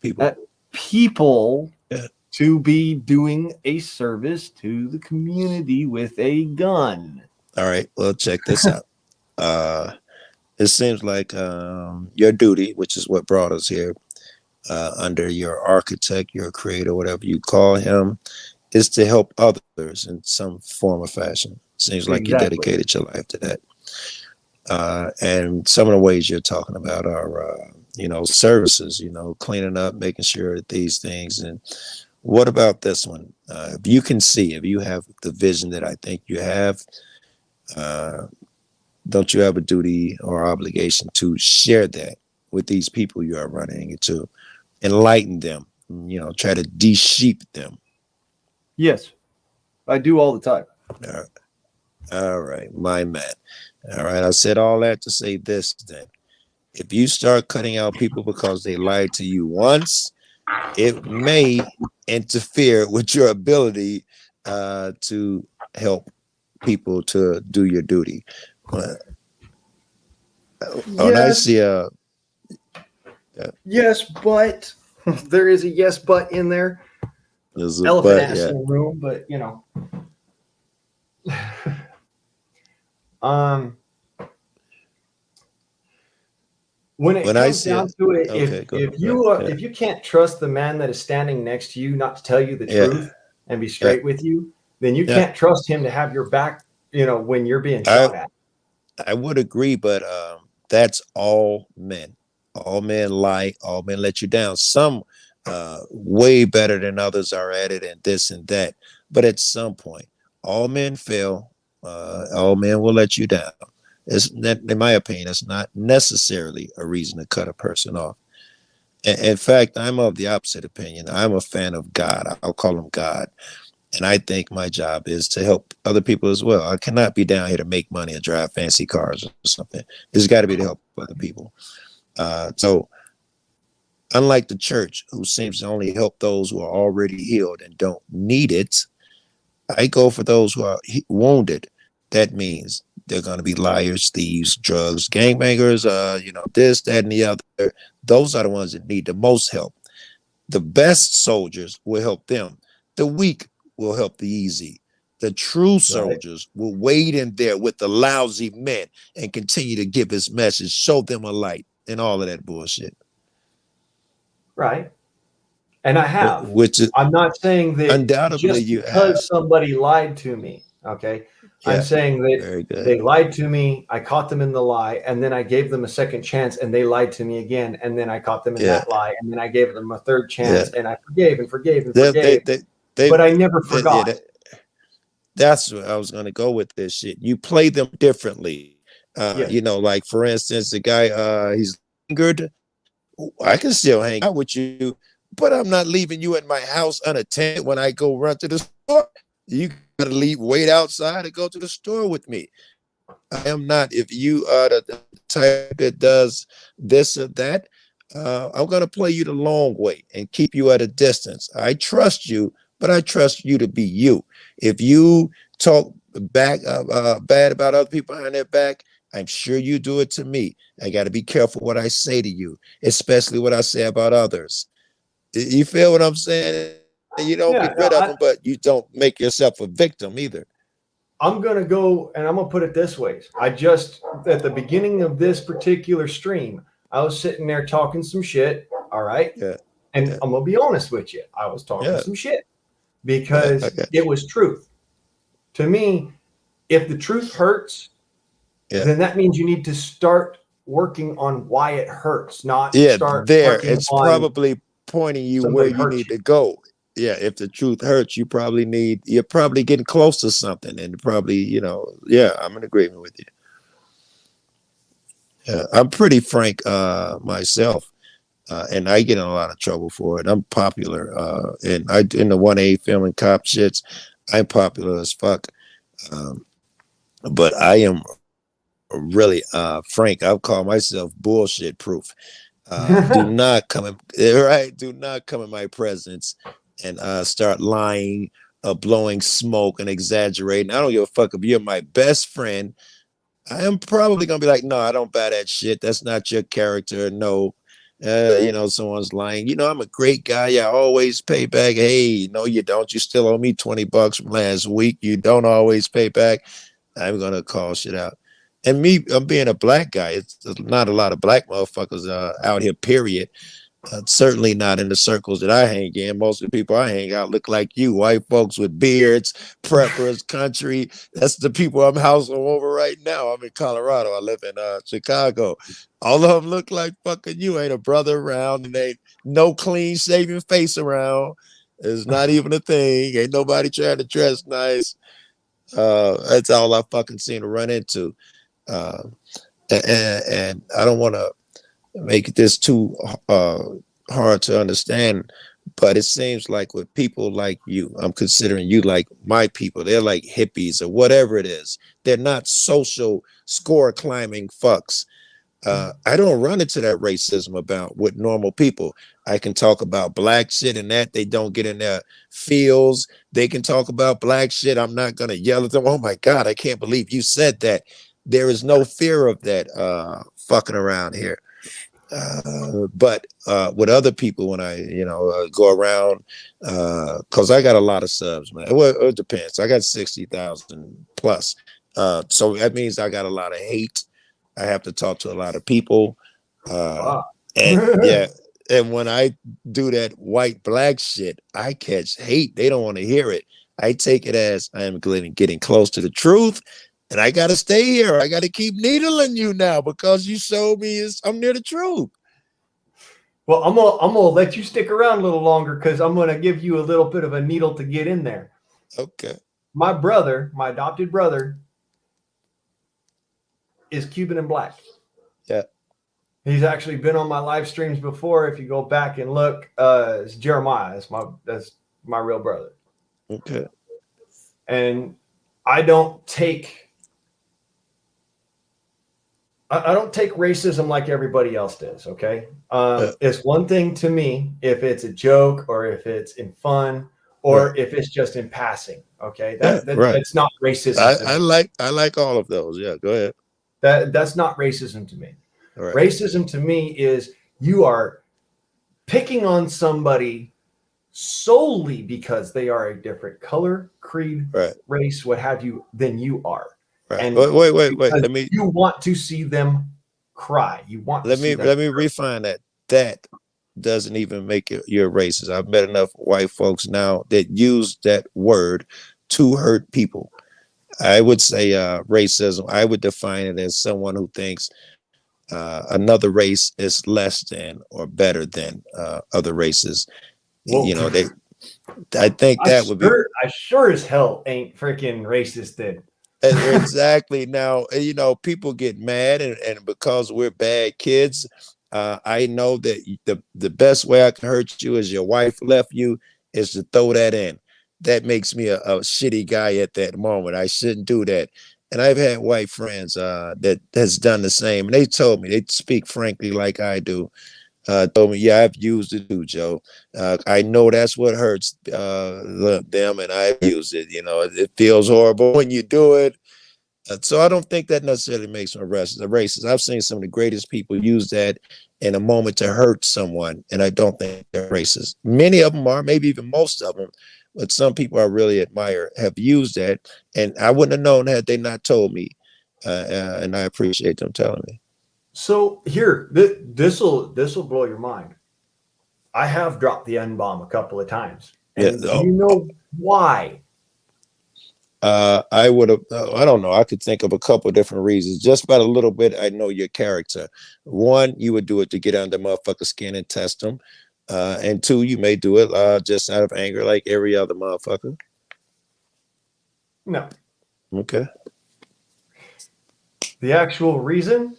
C: People.
A: at people
C: Yeah.
A: to be doing a service to the community with a gun.
C: All right. Well, check this out. It seems like your duty, which is what brought us here, under your architect, your creator, whatever you call him, is to help others in some form or fashion. Seems like you
A: Exactly.
C: dedicated your life to that. And some of the ways you're talking about are, services, cleaning up, making sure that these things. And what about this one? If you can see, if you have the vision that I think you have, uh, don't you have a duty or obligation to share that with these people you are running into, enlighten them, try to de-sheep them.
A: Yes, I do all the time.
C: All right, my man. All right, I said all that to say this then. If you start cutting out people because they lied to you once, it may interfere with your ability to help people to do your duty. And I see
A: yes, but there is a yes, but in there.
C: there's a
A: Elephant
C: but,
A: ass
C: yeah.
A: in the room, but when it
C: When I
A: comes
C: see
A: down
C: it,
A: to it,
C: okay, go
A: if
C: ahead.
A: if you can't trust the man that is standing next to you not to tell you the
C: Yeah.
A: truth and be straight with you, then you
C: Yeah.
A: can't trust him to have your back, when you're being shot at.
C: I would agree, but that's all men. All men lie. All men let you down. Some way better than others are at it, and this and that. But at some point, all men fail. All men will let you down. It's not, in my opinion, it's not necessarily a reason to cut a person off. In fact, I'm of the opposite opinion. I'm a fan of God. I'll call him God. And I think my job is to help other people as well. I cannot be down here to make money and drive fancy cars or something. It's got to be to help other people. So unlike the church, who seems to only help those who are already healed and don't need it, I go for those who are wounded. That means they're going to be liars, thieves, drugs, gangbangers, this, that, and the other. Those are the ones that need the most help. The best soldiers will help them. The weak will help the easy. The true soldiers will wade in there with the lousy men and continue to give his message, show them a light, and all of that bullshit.
A: Right. And I have.
C: Which is
A: I'm not saying that
C: undoubtedly
A: just
C: you
A: because
C: have.
A: somebody lied to me. Okay. I'm
C: Yeah,
A: saying that
C: very good.
A: they lied to me. I caught them in the lie, and then I gave them a second chance, and they lied to me again, and then I caught them in that lie, and then I gave them a third chance, and I forgave and forgave and forgave. But I never forgot.
C: That's what I was going to go with this shit. You play them differently. Like for instance, the guy, he's lingered. I can still hang out with you, but I'm not leaving you at my house unattended when I go run to the store. You gotta wait outside and go to the store with me. I am not. If you are the type that does this or that, I'm gonna play you the long way and keep you at a distance. I trust you, but I trust you to be you. If you talk bad about other people behind their back, I'm sure you do it to me. I got to be careful what I say to you, especially what I say about others. You feel what I'm saying? You don't get rid of them, but you don't make yourself a victim either.
A: I'm going to go, and I'm going to put it this way. At the beginning of this particular stream, I was sitting there talking some shit. All right.
C: Yeah.
A: And I'm going to be honest with you. I was talking some shit because it was truth. To me, if the truth hurts, then that means you need to start working on why it hurts, not start
C: there. It's probably pointing you where you need to go. Yeah, if the truth hurts, you're probably getting close to something, and probably, I'm in agreement with you. Yeah, I'm pretty frank myself, and I get in a lot of trouble for it. I'm popular, and in the 1A filming cop shits, I'm popular as fuck. But I am really frank. I'll call myself bullshit proof. Do not come in my presence and start lying, blowing smoke and exaggerating. I don't give a fuck if you're my best friend. I am probably gonna be like, no, I don't buy that shit. That's not your character. No, someone's lying. I'm a great guy. I always pay back. Hey, no, you don't. You still owe me $20 from last week. You don't always pay back. I'm gonna call shit out. And I'm being a black guy. It's not a lot of black motherfuckers out here, period. Certainly not in the circles that I hang in. Most of the people I hang out look like you, white folks with beards, preppers, country. That's the people I'm housing over right now. I'm in Colorado. I live in Chicago. All of them look like fucking you. Ain't a brother around, and ain't no clean shaven face around. It's not even a thing. Ain't nobody trying to dress nice. That's all I fucking seem to run into. Uh, and I don't want to make this too hard to understand, but it seems like with people like you, I'm considering you like my people. They're like hippies or whatever it is. They're not social score climbing fucks. I don't run into that racism about with normal people. I can talk about black shit and that they don't get in their feels. They can talk about black shit. I'm not gonna yell at them. Oh my God, I can't believe you said that. There is no fear of that fucking around here. But with other people, when I go around, because I got a lot of subs, man. Well, it depends. I got 60,000 plus, so that means I got a lot of hate. I have to talk to a lot of people,
A: Wow.
C: and yeah. And when I do that white black shit, I catch hate. They don't want to hear it. I take it as I am getting close to the truth. And I gotta stay here. I gotta keep needling you now because you showed me I'm near the truth.
A: Well, I'm gonna let you stick around a little longer because I'm gonna give you a little bit of a needle to get in there.
C: Okay.
A: My brother, my adopted brother, is Cuban and black.
C: Yeah.
A: He's actually been on my live streams before. If you go back and look, it's Jeremiah. That's my real brother.
C: Okay.
A: And I don't take racism like everybody else does. Okay. It's one thing to me if it's a joke or if it's in fun or if it's just in passing. Okay. That's not racism.
C: I like all of those. Yeah. Go ahead.
A: That's not racism to me.
C: Right.
A: Racism to me is you are picking on somebody solely because they are a different color, creed, race, what have you, than you are.
C: Right.
A: And
C: wait.
A: You want to see them cry. You want
C: let me refine that. That doesn't even make you a racist. I've met enough white folks now that use that word to hurt people. I would say racism. I would define it as someone who thinks another race is less than or better than other races.
A: Whoa.
C: I think that would be.
A: I sure as hell ain't freaking racist then.
C: Exactly. Now, people get mad, and because we're bad kids, I know that the best way I can hurt you is your wife left you is to throw that in. That makes me a shitty guy at that moment. I shouldn't do that. And I've had white friends that has done the same, and they told me, they speak frankly like I do. Told me, yeah, I've used it too, Joe. I know that's what hurts them, and I've used it. It feels horrible when you do it. So I don't think that necessarily makes them a racist. I've seen some of the greatest people use that in a moment to hurt someone, and I don't think they're racist. Many of them are, maybe even most of them, but some people I really admire have used that, and I wouldn't have known had they not told me, and I appreciate them telling me.
A: So here, this will blow your mind. I have dropped the N-bomb a couple of times. And do you know why?
C: I would have, I don't know. I could think of a couple of different reasons. Just about a little bit, I know your character. One, you would do it to get under motherfucker's skin and test them. And two, you may do it just out of anger like every other motherfucker.
A: No.
C: Okay.
A: The actual reason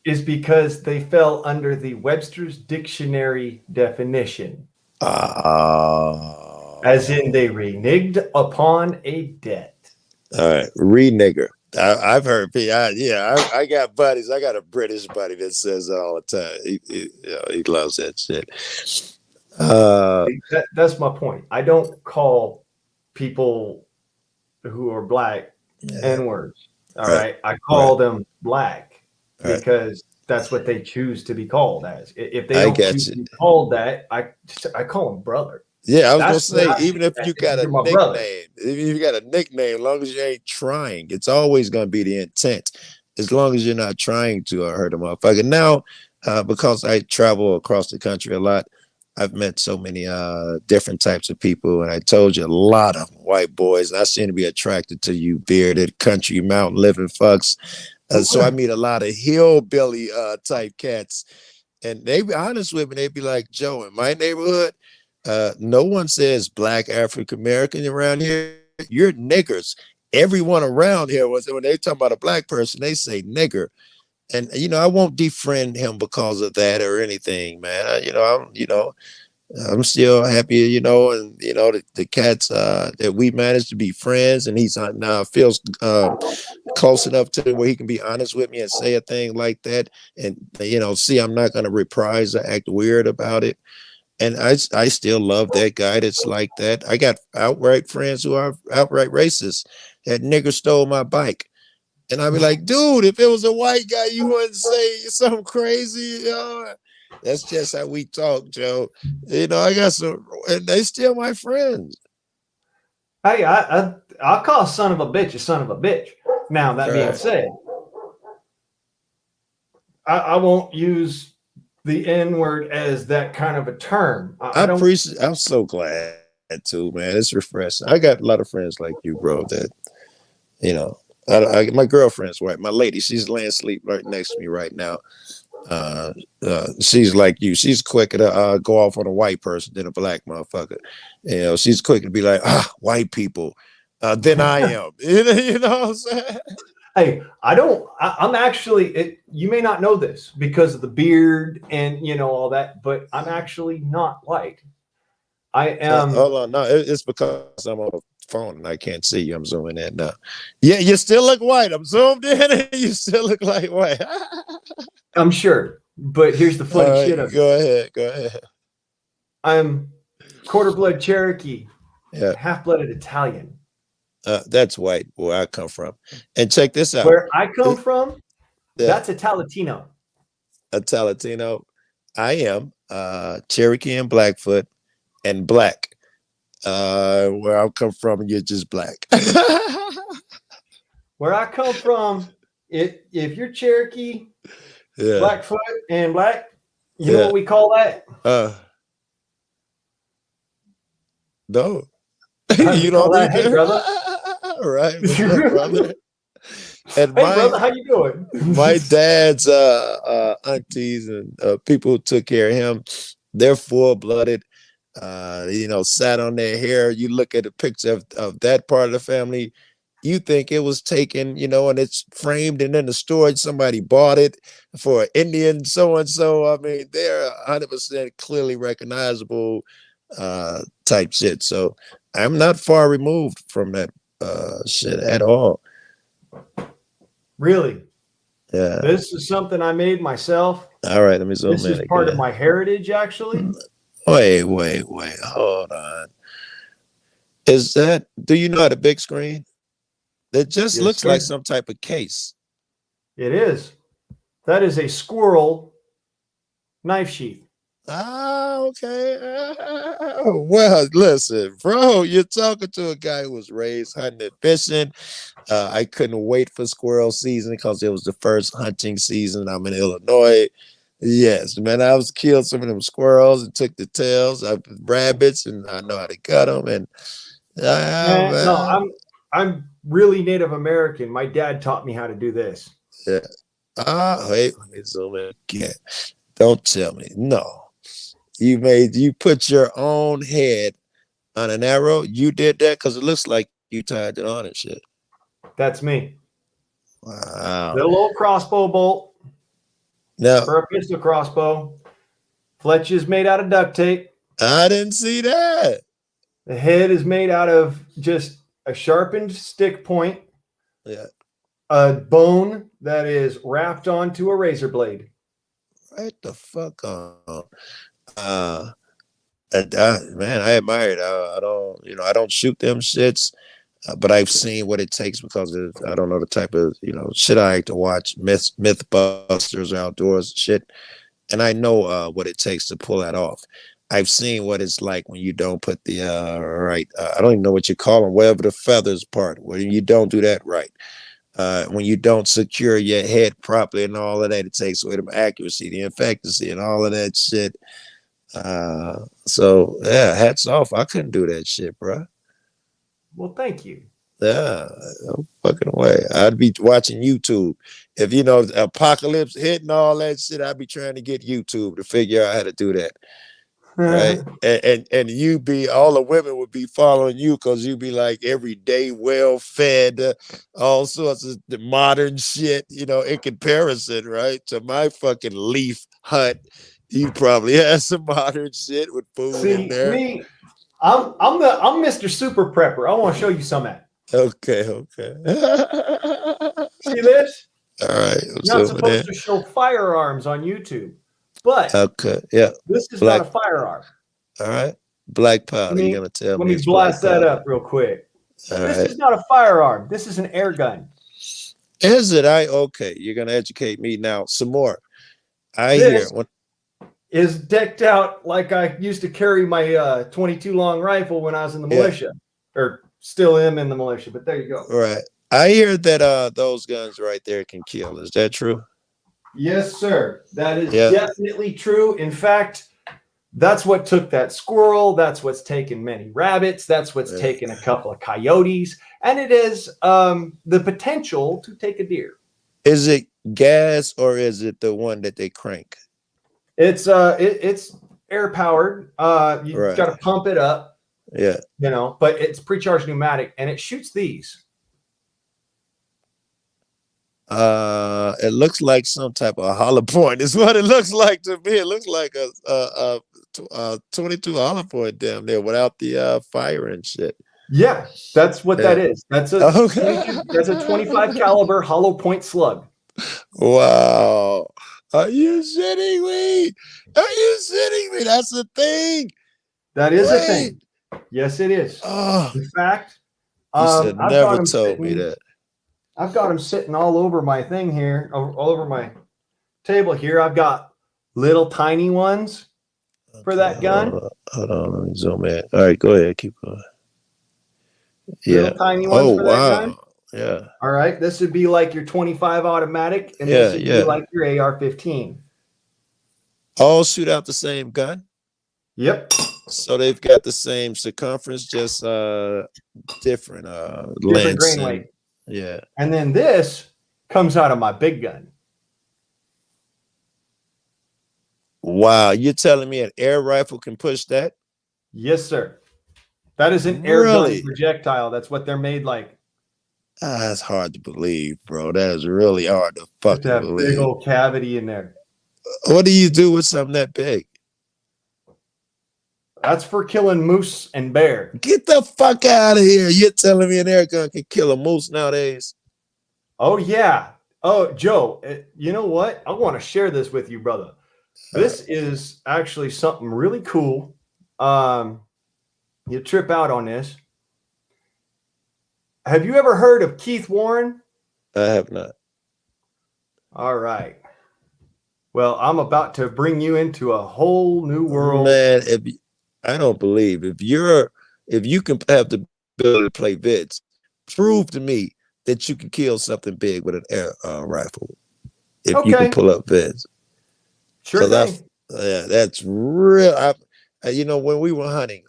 A: is because they fell under the Webster's Dictionary definition. As in they reneged upon a debt.
C: All right. Renigger. I've heard people. I got buddies. I got a British buddy that says that all the time. He loves that shit.
A: That's my point. I don't call people who are black N-words. All right. I call them black because that's what they choose to be called as. If they don't choose to be called that, I call them brother.
C: Yeah, I was gonna say, even if you got a nickname, as long as you ain't trying, it's always gonna be the intent. As long as you're not trying to hurt a motherfucker. Now, because I travel across the country a lot. I've met so many different types of people, and I told you a lot of white boys. And I seem to be attracted to you bearded country mountain living fucks. So I meet a lot of hillbilly type cats, and they be honest with me. They be like, Joe, in my neighborhood, no one says black African American around here. You're niggers. Everyone around here was when they talk about a black person, they say nigger. And I won't defriend him because of that or anything, man. I'm still happy, and the cats that we managed to be friends, and he's now feels close enough to where he can be honest with me and say a thing like that, and see, I'm not going to reprise or act weird about it. And I still love that guy that's like that. I got outright friends who are outright racist. That nigger stole my bike. And I'd be like, dude, if it was a white guy, you wouldn't say something crazy. That's just how we talk, Joe. I got some, and they still my friends.
A: Hey, I'll call son of a bitch a son of a bitch. Now, that being said, I won't use the N word as that kind of a term.
C: I appreciate. I'm so glad too, man. It's refreshing. I got a lot of friends like you, bro. That my girlfriend's white. My lady, she's laying asleep right next to me right now. She's like you. She's quicker to go off on a white person than a black motherfucker. She's quick to be like, white people. Than I am. You know what I'm saying?
A: Hey, I'm actually, you may not know this because of the beard and, all that, but I'm actually not white. I am.
C: Hold on. No, it's because I'm on the phone and I can't see you. I'm zooming in now. Yeah, you still look white. I'm zoomed in and you still look like white.
A: I'm sure. But here's the funny shit of it.
C: Go ahead.
A: I'm quarter-blood Cherokee, half-blooded Italian.
C: That's white, where I come from. And check this out.
A: Where I come from, that's a Talatino.
C: A Talatino. I am Cherokee and Blackfoot and black. Where I come from, you're just black.
A: Where I come from, if you're Cherokee, Blackfoot, and black, you know what we call that?
C: No. You don't
A: that, hey, brother.
C: Right, what's up, brother? And
A: hey, brother, how you doing?
C: My dad's aunties and people who took care of him, they're full-blooded. Sat on their hair. You look at a picture of that part of the family, you think it was taken, and it's framed and in the storage. Somebody bought it for an Indian so-and-so. I mean, they're 100% clearly recognizable type shit. So I'm not far removed from that shit at all.
A: Really?
C: Yeah.
A: This is something I made myself.
C: All right, let me zoom in.
A: This is part of my heritage, actually.
C: Wait. Hold on. Do you know how the big screen? It just looks like some type of case.
A: It is. That is a squirrel knife sheath.
C: Okay. Well, listen, bro, you're talking to a guy who was raised hunting and fishing. I couldn't wait for squirrel season because it was the first hunting season. I'm in Illinois. Yes, man, I was killed some of them squirrels and took the tails of rabbits, and I know how to cut them. And
A: no, I'm really Native American. My dad taught me how to do this.
C: Yeah. Wait, let me zoom in again. Don't tell me. No. You put your own head on an arrow. You did that because it looks like you tied it on and shit.
A: That's me.
C: Wow.
A: The little crossbow bolt.
C: Now,
A: for a pistol crossbow. Fletch is made out of duct tape.
C: I didn't see that.
A: The head is made out of just a sharpened stick point.
C: Yeah.
A: A bone that is wrapped onto a razor blade.
C: Right the fuck on. Man, I admire it. I don't shoot them shits, but I've seen what it takes because I don't know the type of shit I like to watch. Mythbusters, outdoors shit, and I know what it takes to pull that off. I've seen what it's like when you don't put the right. I don't even know what you call them. Whatever the feathers part, where you don't do that right. when you don't secure your head properly and all of that, it takes away the accuracy, the efficacy, and all of that shit. So yeah, hats off. I couldn't do that shit, bro.
A: Well, thank you.
C: Yeah, no fucking way. I'd be watching YouTube. If the apocalypse hit and all that shit, I'd be trying to get YouTube to figure out how to do that. Right. And you be all the women would be following you because you be like everyday well fed, all sorts of the modern shit, in comparison, right? To my fucking leaf hut. You probably have some modern shit with food in
A: See,
C: there.
A: me, I'm Mr. Super Prepper. I want to show you some at.
C: Okay.
A: See this?
C: All right.
A: You're not supposed to show firearms on YouTube, but
C: okay. Yeah.
A: this is
C: Black.
A: not a firearm.
C: All right. Black powder. You're gonna tell me.
A: Let me blast that up real quick. This is not a firearm. This is an air gun.
C: Is it? Okay. You're gonna educate me now some more.
A: This is decked out like I used to carry my 22 long rifle when I was in the militia, or still am in the militia. But there you go.
C: Right. I hear that those guns right there can kill. Is that true?
A: Yes, sir. That is definitely true. In fact, that's what took that squirrel. That's what's taken many rabbits. That's what's taken a couple of coyotes. And it is the potential to take a deer.
C: Is it gas or is it the one that they crank?
A: It's air powered. You got to pump it up.
C: Yeah.
A: But it's precharged pneumatic and it shoots these.
C: It looks like some type of hollow point is what it looks like to me. It looks like a 22 hollow point damn there without the fire and shit.
A: Yeah, that's what that is. That's a 25 caliber hollow point slug.
C: Wow. Are you shitting me? That's a thing.
A: That is a thing. Yes, it is. In fact,
C: you never told me that.
A: I've got them sitting all over my thing here, all over my table here. I've got little tiny ones for that gun.
C: Hold on, let me zoom in. All right, go ahead, keep going.
A: Little tiny ones for that gun.
C: Yeah.
A: All right, this would be like your 25 automatic, and this would be like your AR-15.
C: All shoot out the same gun?
A: Yep.
C: So they've got the same circumference, just different lengths.
A: Grain weight.
C: Yeah.
A: And then this comes out of my big gun.
C: Wow, you're telling me an air rifle can push that?
A: Yes, sir. That is an air gun projectile. That's what they're made like.
C: That's hard to believe, bro. That is really hard to fucking believe.
A: Big old cavity in there.
C: What do you do with something that big?
A: That's for killing moose and bear.
C: Get the fuck out of here. You're telling me an air gun can kill a moose nowadays?
A: Oh, yeah. Oh, Joe, you know what? I want to share this with you, brother. This is actually something really cool. You trip out on this. Have you ever heard of Keith Warren?
C: I have not.
A: All right. Well, I'm about to bring you into a whole new world.
C: Man, I don't believe if you can have the ability to play vids, prove to me that you can kill something big with an air rifle. If you can pull up vids.
A: Sure thing.
C: That's real. When we were hunting,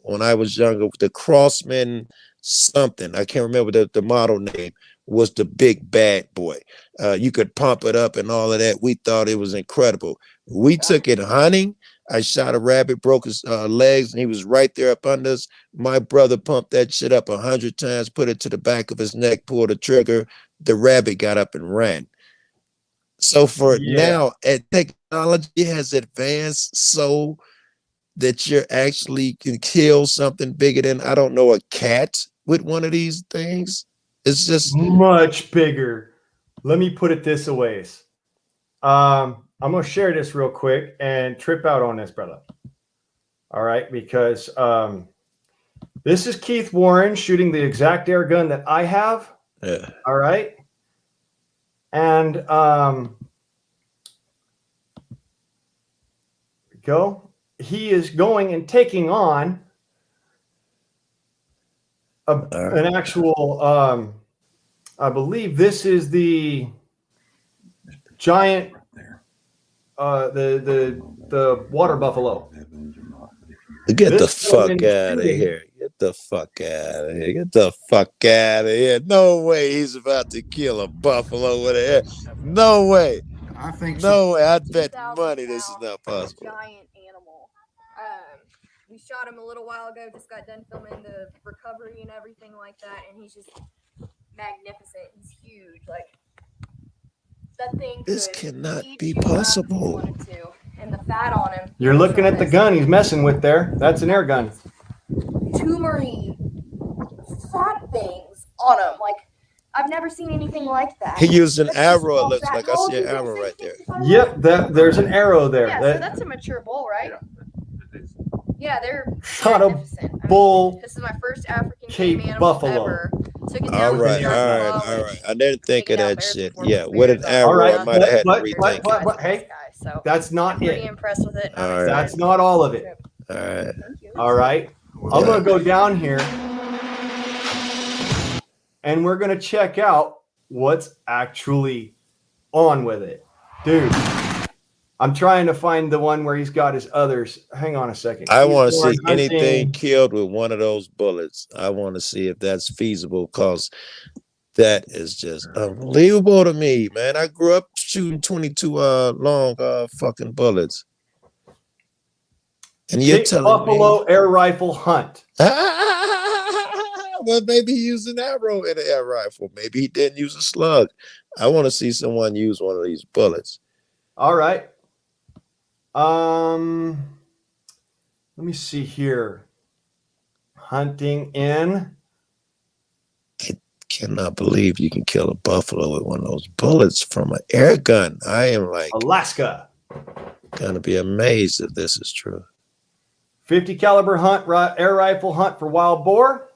C: when I was younger, the Crossman something, I can't remember the model name, was the big bad boy. You could pump it up and all of that. We thought it was incredible. We took it hunting. I shot a rabbit, broke his legs, and he was right there up under us. My brother pumped that shit up 100 times, put it to the back of his neck, pulled the trigger. The rabbit got up and ran. So now, technology has advanced so that you're actually can kill something bigger than, I don't know, a cat with one of these things. It's just
A: much bigger. Let me put it this way. I'm going to share this real quick and trip out on this, brother. All right, because this is Keith Warren shooting the exact air gun that I have.
C: Yeah.
A: All right. And he is going and taking on an actual I believe this is the giant, the water buffalo.
C: Get the
A: This
C: fuck
A: gentleman is
C: out of
A: shooting-
C: here. Get the fuck out of here. Get the fuck out of here. No way he's about to kill a buffalo with a hair. No way.
E: I think so.
C: No way. I'd bet
F: 2,000
C: money this is
F: pound
C: not possible.
F: Giant animal. We shot him a little while ago. Just got done filming the recovery and everything like that, and he's just magnificent. He's huge. Like that thing.
C: This
F: could
C: cannot
F: eat
C: be
F: you up if he
C: possible.
F: wanted to. And the fat on him.
A: You're looking at the gun he's messing with there. That's an air gun.
F: Tumory fat things on him. Like I've never seen anything like that.
C: He used an
F: That's just
C: arrow. It
F: all
C: looks
F: fat.
C: like I
F: How old
C: see
F: is
C: an
F: he?
C: arrow right there.
F: 65?
A: Yep, there's an arrow there.
F: Yeah, so that's a mature bull, right? Yeah, they're
A: Shot a
F: magnificent. I mean,
A: bull
F: this is my first African
A: Cape
F: game animal
A: buffalo.
F: ever. Took it
C: All
F: down
C: right,
F: to
C: all
F: the
C: right,
F: Yard
C: all
F: College.
C: right. I didn't think
F: Taken
C: of
F: out
C: that
F: bears
C: shit.
F: before,
C: Yeah,
F: but
C: with an
F: bears are
C: arrow, I
A: Alright,
C: might have had to
A: but-
C: rethink
A: but-
C: it.
A: hey,
F: so
A: that's
F: I'm
A: not
F: pretty
A: it.
F: impressed with it.
C: All right.
A: That's not all of it.
C: All right.
F: Thank you.
A: All right. I'm going to go down here and we're going to check out what's actually on with it. Dude, I'm trying to find the one where he's got his others. Hang on a second.
C: I
A: He's
C: want to
A: going
C: see anything
A: hunting.
C: killed with one of those bullets. I want to see if that's feasible because that is just unbelievable to me, man. I grew up shooting 22 long fucking bullets. And you're
A: Cape
C: telling
A: Buffalo air rifle hunt.
C: me, well, maybe he used an arrow in an air rifle. Maybe he didn't use a slug. I want to see someone use one of these bullets.
A: All right. Let me see here. Hunting in
C: Cannot believe you can kill a buffalo with one of those bullets from an air gun. I am like
A: Alaska.
C: gonna be amazed if this is true.
A: 50 caliber hunt, air rifle hunt for wild boar.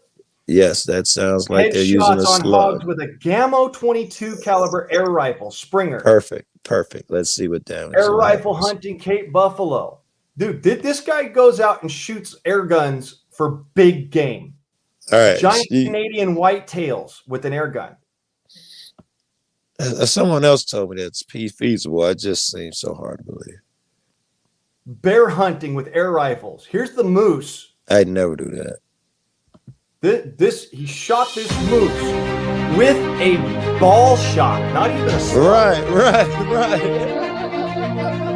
C: Yes, that sounds like they're using a
A: Headshots on
C: slug.
A: hogs with a Gammo 22 caliber air rifle, Springer.
C: Perfect. Let's see what damage.
A: Air
C: it
A: rifle
C: happens.
A: hunting Cape Buffalo. Dude, this guy goes out and shoots air guns for big game.
C: All right.
A: Giant Canadian whitetails with an air gun.
C: Someone else told me that's feasible. It just seems so hard to believe.
A: Bear hunting with air rifles. Here's the moose.
C: I'd never do that.
A: He shot this moose with a ball shot, not even a slug.
C: Right.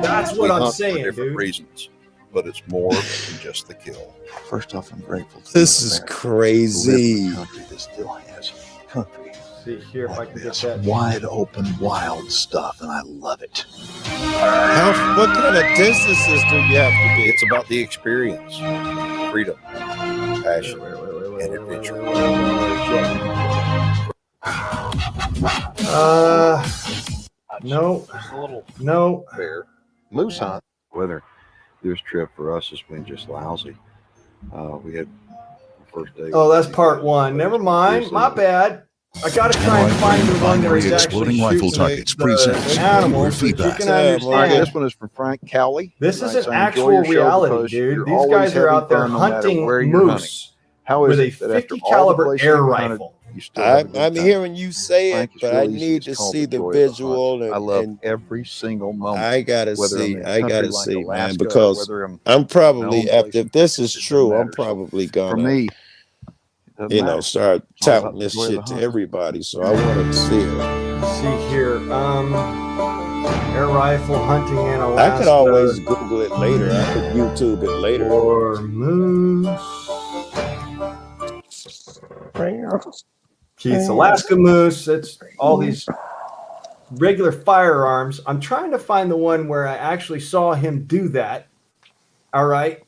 A: That's what
E: We
A: I'm
E: hunt for
A: saying,
E: different
A: dude.
E: reasons, but it's more than just the kill.
G: First off, I'm grateful to
C: This
G: be
C: is
G: America,
C: crazy.
G: to live in a country that still has country
A: See here if I
G: like
A: can get
G: this
A: that.
G: wide open, wild stuff, and I love it.
C: What kind of distances do you have to be?
E: It's about the experience, freedom, passion, and adventure.
A: No,
E: Just a little
A: no.
E: bear. Moose hunt. Weather this trip for us has been just lousy. We had the first day.
A: Oh, that's part one. Never mind. My bad. I gotta try and find the one where he's actually
G: Exploding rifle
A: shooting
G: targets
A: the
G: presents
A: animal so that you
G: feedback.
A: can
E: All right,
A: understand.
E: this one is from Frank Cowley.
A: This
E: Nice.
A: isn't
E: I enjoy
A: actual
E: your show
A: reality,
E: because
A: dude.
E: you're
A: These
E: always
A: guys are
E: having
A: out there
E: fun no matter
A: hunting
E: where you're
A: moose
E: How is
A: with a
E: it that after
A: 50
E: all the
A: caliber
E: places
A: air
E: you've hunted,
A: rifle.
E: you still have a good
C: I'm
E: time?
C: hearing you say it,
E: Frank, it's
C: but
E: real
C: I
E: easy
C: need
E: to
C: to
E: call
C: see the
E: joy of the hunt.
C: visual
E: I love
C: and
E: every single moment.
C: I gotta
E: whether I'm
C: see.
E: in a
C: I
E: country
C: gotta
E: like
C: see, man,
E: Alaska,
C: because
E: whether I'm
C: I'm probably
E: my own
C: after
E: place,
C: if this is
E: it doesn't
C: true, I'm
E: matter. So
C: probably
E: for
C: gonna
E: me, it doesn't matter.
C: start
E: It's all about
C: touting
E: the
C: this
E: joy of
C: shit
E: the
C: to
E: hunt.
C: everybody. So I want to see it.
A: See here. Air rifle hunting in Alaska.
C: I could always Google it later. I could YouTube it later.
A: Or moose. Keith's Alaska moose. It's all these regular firearms. I'm trying to find the one where I actually saw him do that. All right.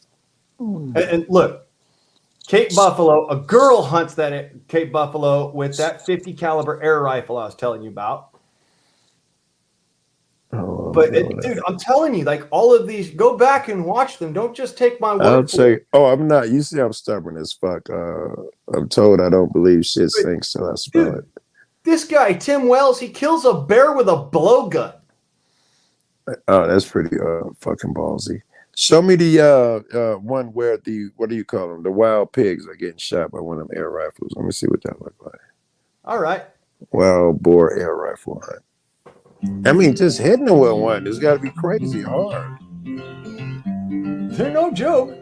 A: And look, Cape Buffalo, a girl hunts that Cape Buffalo with that 50 caliber air rifle I was telling you about.
C: Oh,
A: But dude, I'm telling you, like all of these, go back and watch them. Don't just take my
C: I
A: word
C: would
A: for
C: say,
A: it.
C: I'm not. You see, I'm stubborn as fuck. I'm told I don't believe shit stinks till I smell it.
A: This guy, Tim Wells, he kills a bear with a blowgun.
C: Oh, that's pretty fucking ballsy. Show me the one where what do you call them? The wild pigs are getting shot by one of them air rifles. Let me see what that looks like.
A: All right.
C: wild boar air rifle hunt. I mean, just hitting them with one, it's got to be crazy hard.
A: They're no joke.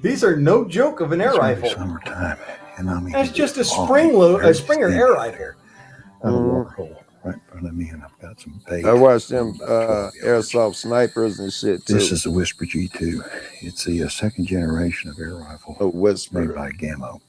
A: These are no joke of an air
G: It's gonna be
A: rifle.
G: summertime, and I mean,
A: That's
G: it
A: just a
G: is balmy,
A: a
G: very
A: Springer
G: steamy
A: air
G: out
A: rifle.
G: here. I have a water hole right in front of me, and I've got some bait.
C: I watched them
G: about 12 yards.
C: airsoft snipers and shit too.
G: This is the Whisper G2. It's the second generation of air rifle
C: A whisper.
G: made by Gammo.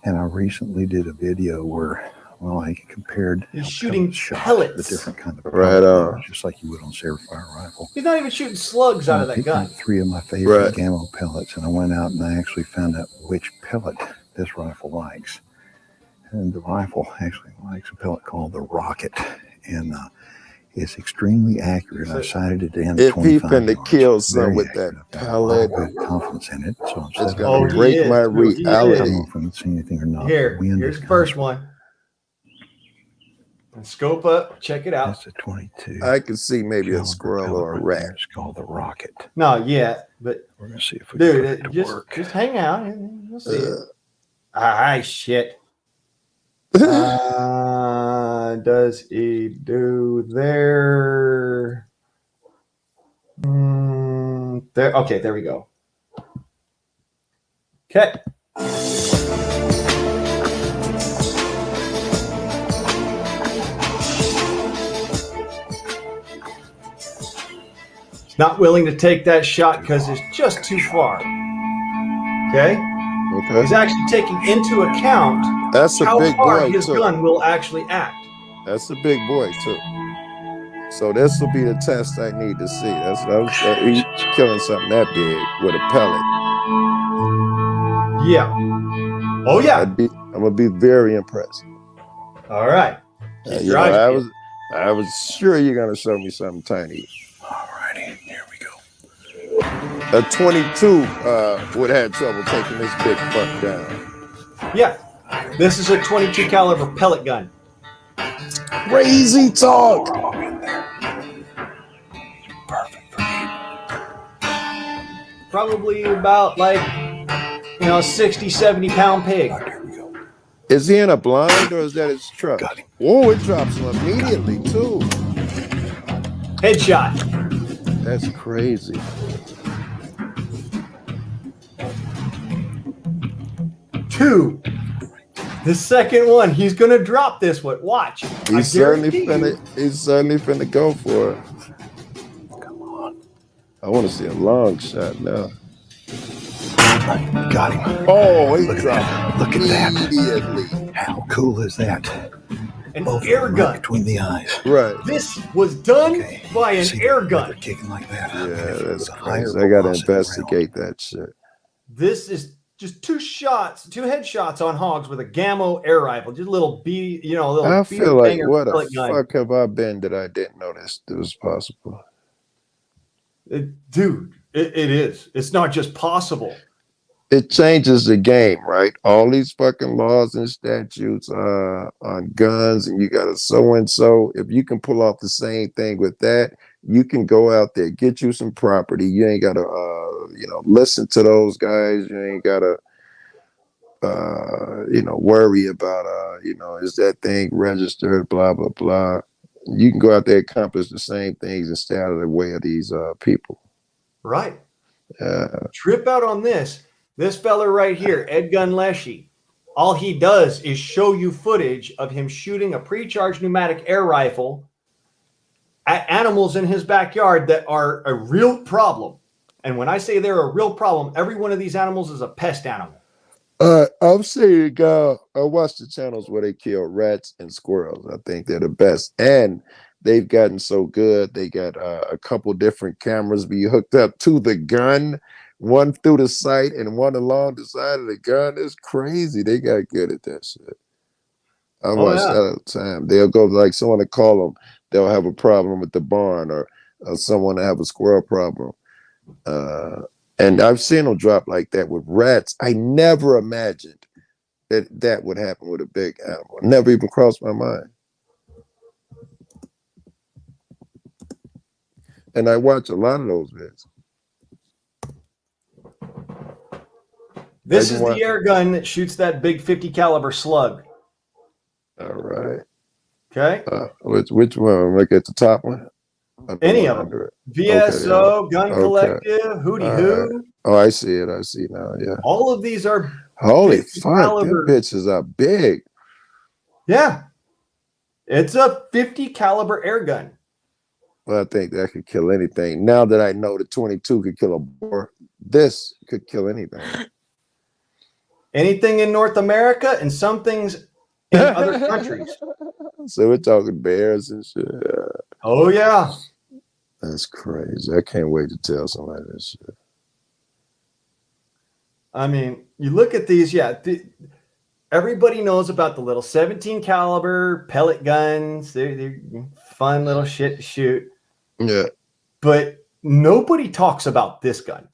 G: And I recently did a video where, well, I compared
A: He's
G: how
A: shooting
G: pellets shot,
A: pellets.
G: the different kind of
C: Right
G: pellet
C: on.
G: numbers, just like you would on Centerfire rifle.
A: He's not even shooting slugs out of
G: I
A: that
G: picked
A: gun.
G: out 3 of my favorite
C: Right.
G: Gammo pellets, and I went out and I actually found out which pellet this rifle likes. And the rifle actually likes a pellet called the Rocket, and it's extremely accurate. I sighted it in
C: If he
G: 25
C: finna
G: yards.
C: kill something
G: Very
C: with that
G: accurate. I've got a lot of
C: pellet,
G: good confidence in it, so I'm
C: it's
G: set
C: gonna
G: up
A: he
C: break
A: is,
C: my
A: dude, he is.
G: I don't
C: reality.
G: know if we can see anything or not.
A: Here,
G: The wind
A: here's
G: is
A: the first
G: coming.
A: one. And scope up, check it out.
G: That's a 22.
C: I could see maybe a
G: caliber
C: squirrel
G: pellet
C: or a
G: right
C: rat.
G: there. It's called the Rocket.
A: Not yet, but
G: We're gonna see if we
A: dude,
G: can put it to
A: just
G: work.
A: hang out and you'll see it.
C: Uh,
A: Shit. Does he do there? There. Okay, there we go. Okay. Not willing to take that shot because it's just too far. Okay?
C: okay.
A: He's actually taking into account
C: That's a
A: how
C: big
A: far
C: boy
A: his
C: too.
A: gun will actually act.
C: That's a big boy too. So this will be the test I need to see. He's killing something that big with a pellet.
A: Yeah. Oh yeah.
C: I'm gonna be very impressed.
A: All right. Keep
C: You
A: your
C: know,
A: eyes peeled.
C: I was sure you're gonna show me something tiny.
G: Alrighty, here we go.
C: A 22 would have trouble taking this big fuck down.
A: Yeah. This is a 22 caliber pellet gun.
C: Crazy talk.
G: Perfect for me.
A: Probably about 60, 70 pound pig.
G: Here we go.
C: Is he in a blind or is that his truck?
G: Got him.
C: Whoa, it drops him immediately too.
A: Headshot.
C: That's crazy.
A: Two. The second one, he's gonna drop this one. Watch.
C: He's certainly finna go for it.
G: Come on.
C: I want to see a long shot now.
G: Got him.
C: Oh, he
G: Look at
C: dropped
G: that. Look at that.
C: immediately.
G: How cool is that?
A: An
G: Both of
A: air
G: them right
A: gun.
G: between the eyes.
C: Right.
A: This was done
G: Okay.
A: by an
G: See,
A: air
G: they're
A: gun.
G: kicking like that.
C: Yeah,
G: If it
C: that's
G: was a higher
C: crazy. I gotta
G: velocity
C: investigate that shit.
A: This is just two headshots on hogs with a Gammo air rifle. Just a little
C: I feel like
A: banger
C: what
A: pellet
C: the
A: gun.
C: fuck have I been that I didn't know this was possible?
A: Dude, it is. It's not just possible.
C: It changes the game, right? All these fucking laws and statutes on guns, and you got a so and so. If you can pull off the same thing with that, you can go out there, get you some property. You ain't gotta, listen to those guys. You ain't gotta, worry about, is that thing registered? Blah blah blah. You can go out there, accomplish the same things, and stay out of the way of these people.
A: Right. Trip out on this. This fella right here, Ed Gun Leshy, all he does is show you footage of him shooting a pre-charged pneumatic air rifle at animals in his backyard that are a real problem. And when I say they're a real problem, every one of these animals is a pest animal.
C: I'm saying, I watch the channels where they kill rats and squirrels. I think they're the best, and they've gotten so good. They got a couple different cameras be hooked up to the gun, one through the sight and one along the side of the gun. It's crazy. They got good at that shit. I watch that all the time. They'll go like someone to call them. They'll have a problem with the barn, or someone to have a squirrel problem. And I've seen them drop like that with rats. I never imagined that would happen with a big animal. Never even crossed my mind. And I watch a lot of those vids.
A: This is the air gun that shoots that big 50 caliber slug.
C: All right.
A: Okay.
C: Which one? Look at the top one. Or the
A: Any
C: one
A: of them.
C: under it.
A: VSO, Gun
C: Okay.
A: Collective, Hootie
C: All right.
A: Hoo.
C: Oh, I see it. I see now. Yeah.
A: All of these are
C: Holy
A: 50
C: fuck! Them
A: caliber.
C: bitches are big.
A: Yeah. It's a 50 caliber air gun.
C: Well, I think that could kill anything. Now that I know the 22 could kill a boar, this could kill anything.
A: Anything in North America and some things in other countries.
C: So we're talking bears and shit.
A: Oh, yeah.
C: That's crazy. I can't wait to tell somebody this shit.
A: I mean, you look at these, everybody knows about the little 17 caliber pellet guns. They're fun little shit to shoot.
C: Yeah.
A: But nobody talks about this gun.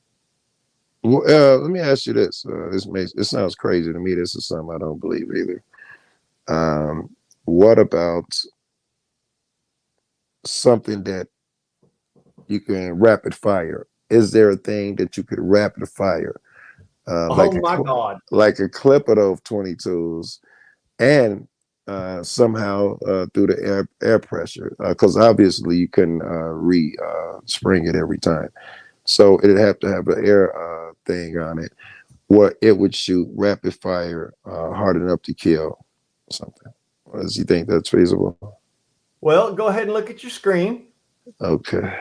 C: Well, let me ask you this. It sounds crazy to me. This is something I don't believe either. What about something that you can rapid fire? Is there a thing that you could rapid fire?
A: God.
C: Like a clip of those 22s and somehow through the air pressure, because obviously you couldn't spring it every time. So it'd have to have an air thing on it where it would shoot rapid fire hard enough to kill something. Does you think that's feasible?
A: Well, go ahead and look at your screen.
C: Okay.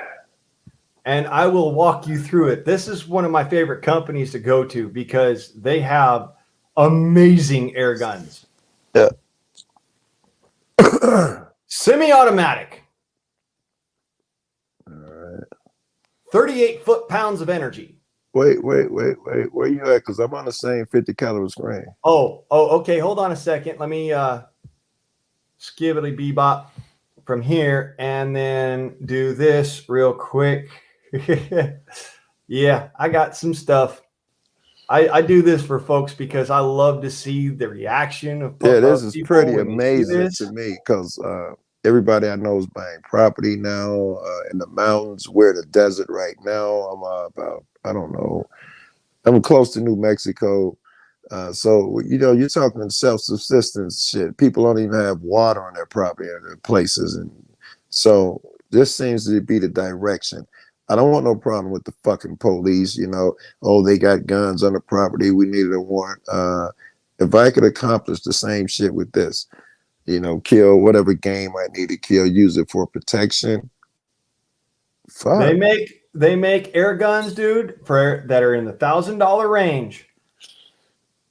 A: And I will walk you through it. This is one of my favorite companies to go to because they have amazing air guns.
C: Yeah.
A: Semi-automatic.
C: All right.
A: 38 foot-pounds of energy.
C: Wait. Where you at? Because I'm on the same 50 caliber screen.
A: Oh, okay. Hold on a second. Let me skibbity bebop from here and then do this real quick. Yeah, I got some stuff. I do this for folks because I love to see the reaction of people.
C: Yeah, this is pretty amazing to me because everybody I know is buying property now in the mountains. We're in the desert right now. I'm close to New Mexico. So, you're talking self-subsistence shit. People don't even have water on their property or their places. And so this seems to be the direction. I don't want no problem with the fucking police, they got guns on the property. We needed a warrant. If I could accomplish the same shit with this, kill whatever game I need to kill, use it for protection. Fuck.
A: They make air guns, dude, that are in the $1,000 range.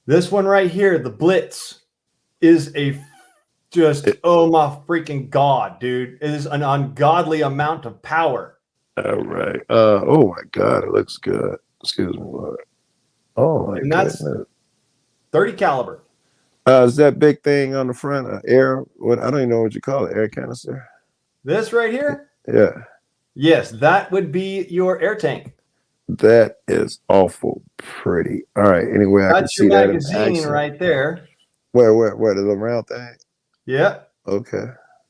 A: This one right here, the Blitz, is oh my freaking God, dude. It is an ungodly amount of power.
C: All right. Oh my God, it looks good. Excuse me, Lord. Oh my God.
A: That's 30 caliber.
C: Is that big thing on the front air? What I don't even know what you call it. Air canister.
A: This right here?
C: Yeah.
A: Yes, that would be your air tank.
C: That is awful pretty. All right. Anyway, I can see that in action.
A: Magazine right there.
C: Where the little round thing?
A: Yeah.
C: Okay.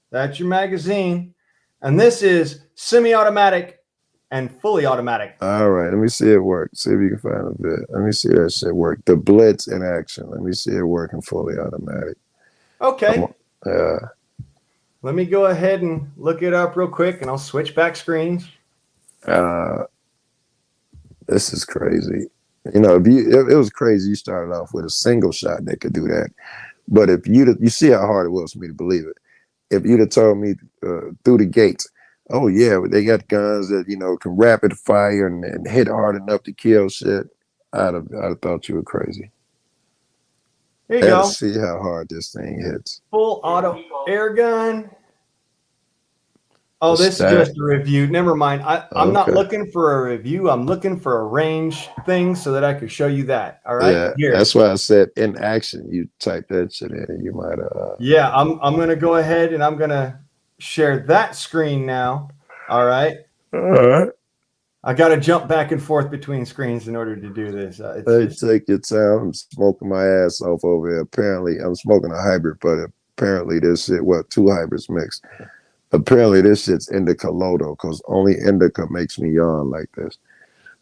A: That's your magazine. And this is semi-automatic and fully automatic.
C: All right. Let me see it work. See if you can find a bit. Let me see that shit work. The Blitz in action. Let me see it working fully automatic.
A: Okay.
C: Yeah.
A: Let me go ahead and look it up real quick and I'll switch back screens.
C: This is crazy. It was crazy. You started off with a single shot that could do that. But if you see how hard it was for me to believe it. If you'd have told me through the gates, oh yeah, they got guns that can rapid fire and hit hard enough to kill shit, I'd have thought you were crazy.
A: Here you go.
C: See how hard this thing hits.
A: Full auto air gun. Oh, this is just a review. Never mind. I'm not looking for a review. I'm looking for a range thing so that I could show you that. All right.
C: Yeah,
A: here.
C: That's why I said in action. You type that shit in, you might have.
A: Yeah, I'm gonna go ahead and I'm gonna share that screen now. All right.
C: All right.
A: I got to jump back and forth between screens in order to do this.
C: Take your time. I'm smoking my ass off over here. Apparently, I'm smoking a hybrid, but apparently this shit, two hybrids mixed. Apparently this shit's indica lodo because only indica makes me yawn like this.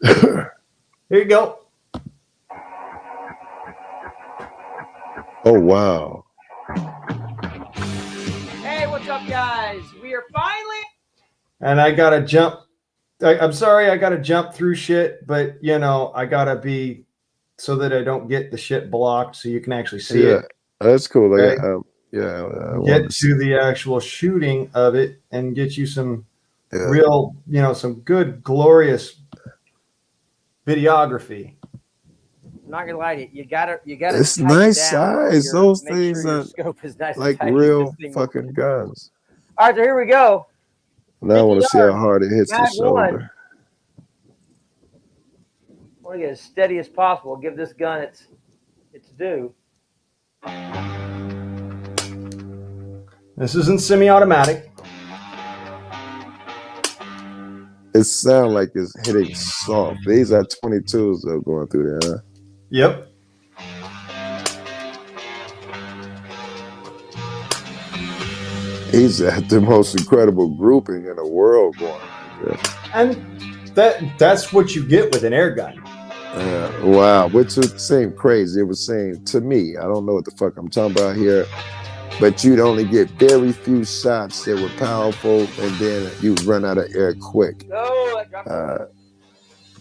A: Here you go.
C: Oh, wow.
H: guys. We are finally.
A: And I gotta jump. I'm sorry, I gotta jump through shit, but you know, I gotta be so that I don't get the shit blocked, so you can actually see it.
C: That's cool.
A: Right?
C: I
A: Get
C: wanted
A: to the actual shooting of it and get you some
C: yeah.
A: real, you know, some good, glorious videography.
H: I'm not gonna lie to you. You gotta.
C: It's
H: tighten
C: nice
H: down
C: size.
H: your-
C: Those
H: make
C: things
H: sure your
C: are
H: scope is nice
C: like
H: and tight.
C: real fucking guns.
H: All right, so here we go.
C: Now I want to see how
H: 50
C: hard it hits the
H: Mag one.
C: shoulder.
H: I want to get as steady as possible. Give this gun its due.
A: This isn't semi-automatic.
C: It sounds like it's hitting soft. These are 22s though going through there, huh?
A: Yep.
C: He's at the most incredible grouping in the world going right there.
A: And that's what you get with an air gun.
C: Wow, which would seem crazy. It was saying to me, I don't know what the fuck I'm talking about here, but you'd only get very few shots that were powerful, and then you'd run out of air quick.
H: No,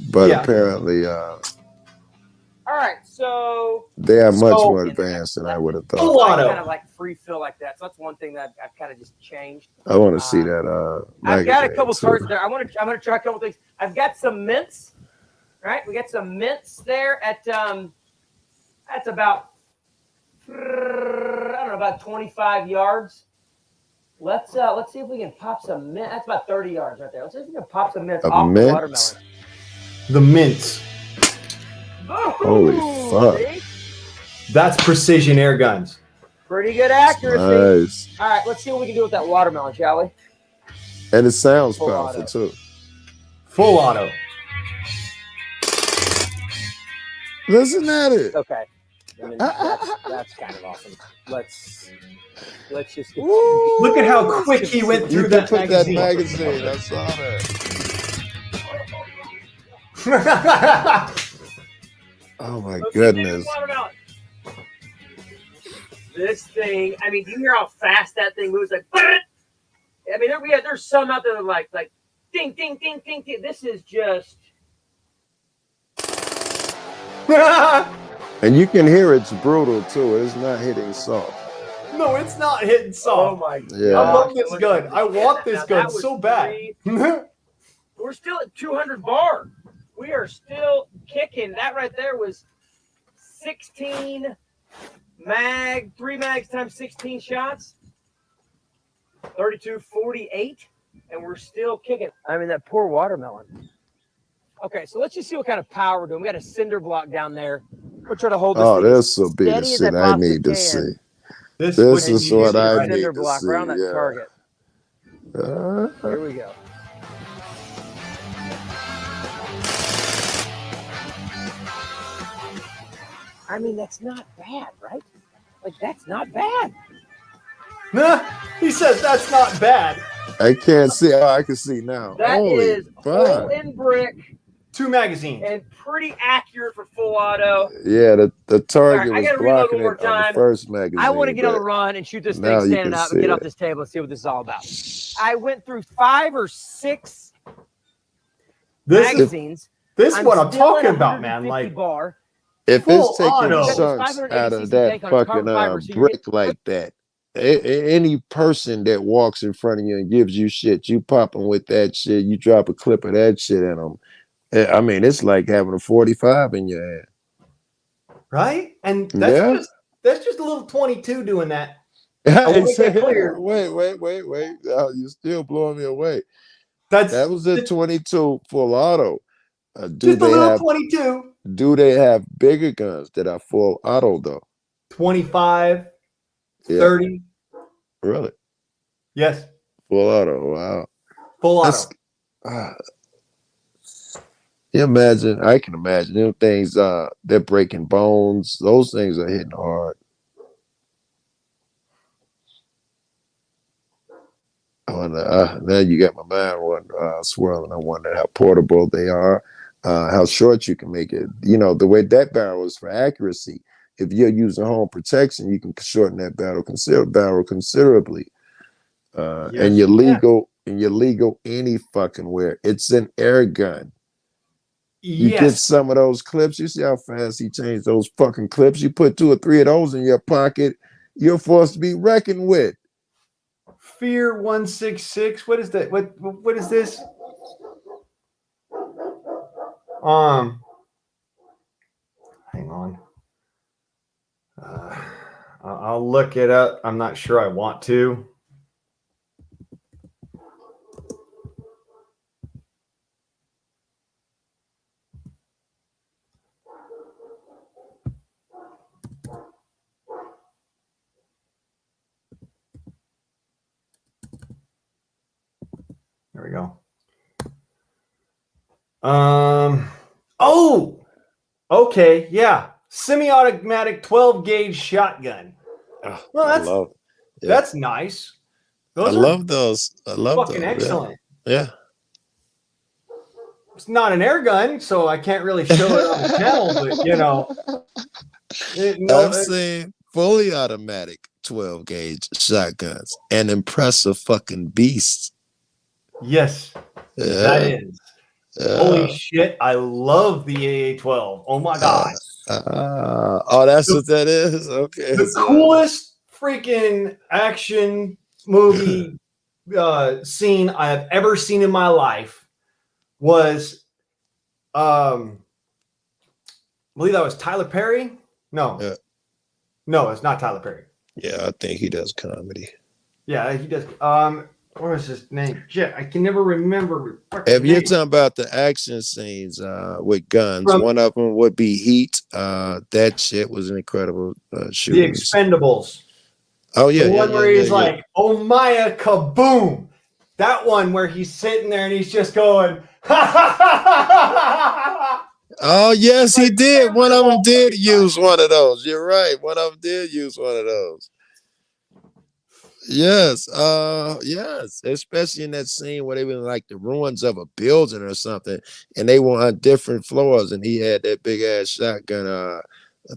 C: But
A: Yeah.
C: apparently,
H: all right, so
C: they are much
A: So-
C: more advanced than I would have
A: Full
C: thought.
A: auto.
H: kind of like free fill like that. So that's one thing that I've kind of just changed.
C: I want to see that.
H: I've got a
C: magazine,
H: couple
C: too.
H: targets there. I'm gonna try a couple things. I've got some mints. Right, we got some mints there at that's about I don't know, about 25 yards. Let's see if we can pop some mint. That's about 30 yards right there. Let's see if we can pop some mints off
C: mint?
H: the watermelon.
A: The mints.
C: Holy fuck.
H: See?
A: That's precision air guns.
H: Pretty good accuracy.
C: Nice.
H: All right, let's see what we can do with that watermelon, shall we?
C: And it sounds
H: Full
C: powerful
H: auto.
C: too.
A: Full auto.
C: Listen at it.
H: Okay. I mean, that's kind of awesome. Let's just get
A: Look at how quick he went
C: You
A: through
C: can
A: that
C: put
A: magazine.
C: that magazine. I saw that. Oh my
H: Let's
C: goodness.
H: see watermelon. This thing, I mean, do you hear how fast that thing moves? Like, I mean, there's some out there that like ding, ding, ding, ding, ding. This is just.
C: And you can hear it's brutal too. It's not hitting soft.
A: No, it's not hitting soft.
H: Oh my
C: Yeah.
A: I love
H: God.
A: this gun. I want this
H: Now,
A: gun
H: that was
A: so bad.
H: We're still at 200 bar. We are still kicking. That right there was 16 mag, 3 mags times 16 shots. 32, 48. And we're still kicking. I mean, that poor watermelon. Okay, so let's just see what kind of power we're doing. We got a cinder block down there. We'll try to hold this
C: Oh,
H: thing
C: this will be the
H: steady as
C: shit I
H: possibly
C: need to
H: can.
C: see.
A: This
C: This
A: would
C: is
A: be
C: what
A: easy,
C: I
A: right?
C: need
H: Cinder
C: to
H: block
C: see.
H: right on that
C: Yeah.
H: target.
C: Uh,
H: Here we go. I mean, that's not bad, right? Like, that's not bad.
A: Nah, he says that's not bad.
C: I can't see. Oh, I can see now.
H: That
C: Holy
H: is
C: fuck.
H: all in brick
A: 2 magazines.
H: and pretty accurate for full auto.
C: Yeah, the target
H: All right, I
C: was
H: gotta reload
C: blocking
H: one more
C: it on the
H: time.
C: first magazine.
H: I want to get on the
C: but
H: run and shoot this
C: now
H: thing
C: you
H: standing
C: can
H: up and get
C: see
H: off
C: it.
H: this table and see what this is all about. I went through 5 or 6
A: This is
H: magazines.
A: what I'm
H: still at
A: talking about, man.
H: 150
A: Like,
H: bar.
C: If
A: Full
C: it's taking
A: auto.
C: chunks
H: 580
C: out of
H: cc
C: that
H: tank on carbon
C: fucking
H: fiber, so you
C: brick like that, any person that walks in front of you and gives you shit, you pop them with that shit, you drop a clip of that shit in them. I mean, it's like having a 45 in your hand.
A: right? And
C: Yeah.
A: that's just a little 22 doing that. I want to get clear.
C: Wait. Oh, you're still blowing me away.
A: That's
C: That was a 22 full auto.
A: just a little 22.
C: Do they have bigger guns that are full auto though?
A: 25,
C: Yeah.
A: 30.
C: Really?
A: Yes,
C: Full auto. Wow.
A: full auto.
C: You imagine? I can imagine them things. They're breaking bones. Those things are hitting hard. I wonder, now you got my mind swirling. I wonder how portable they are, how short you can make it. You know, the way that barrel is for accuracy. If you're using home protection, you can shorten that barrel considerably. And you're legal any fucking where. It's an air gun. You get some of those clips. You see how fast he changed those fucking clips. You put 2 or 3 of those in your pocket, you're forced to be reckoned with.
A: Fear 166. What is that? What is this? Hang on. I'll look it up. I'm not sure I want to. There we go. Oh, okay, yeah. Semi-automatic 12 gauge shotgun.
C: Oh,
A: Well, that's nice.
C: I love those. I love
A: fucking
C: those.
A: Excellent.
C: Yeah.
A: It's not an air gun, so I can't really show it on the channel, but you know.
C: I've seen fully automatic 12 gauge shotguns and impressive fucking beasts.
A: Yes, that is. Holy shit, I love the AA-12. Oh my god.
C: Oh, that's what that is? Okay.
A: The coolest freaking action movie scene I have ever seen in my life was I believe that was Tyler Perry. No, it's not Tyler Perry.
C: Yeah, I think he does comedy.
A: Yeah, he does. What was his name? Shit, I can never remember.
C: If you're talking about the action scenes with guns, one of them would be Heat. That shit was an incredible shooting.
A: The Expendables.
C: Oh yeah,
A: the one where he's like, "Oh Maya, kaboom!" That one where he's sitting there and he's just going, "Ha ha ha ha!"
C: Oh yes, he did. One of them did use one of those. You're right. One of them did use one of those. Yes, yes, especially in that scene where they were in like the ruins of a building or something, and they were on different floors, and he had that big ass shotgun. I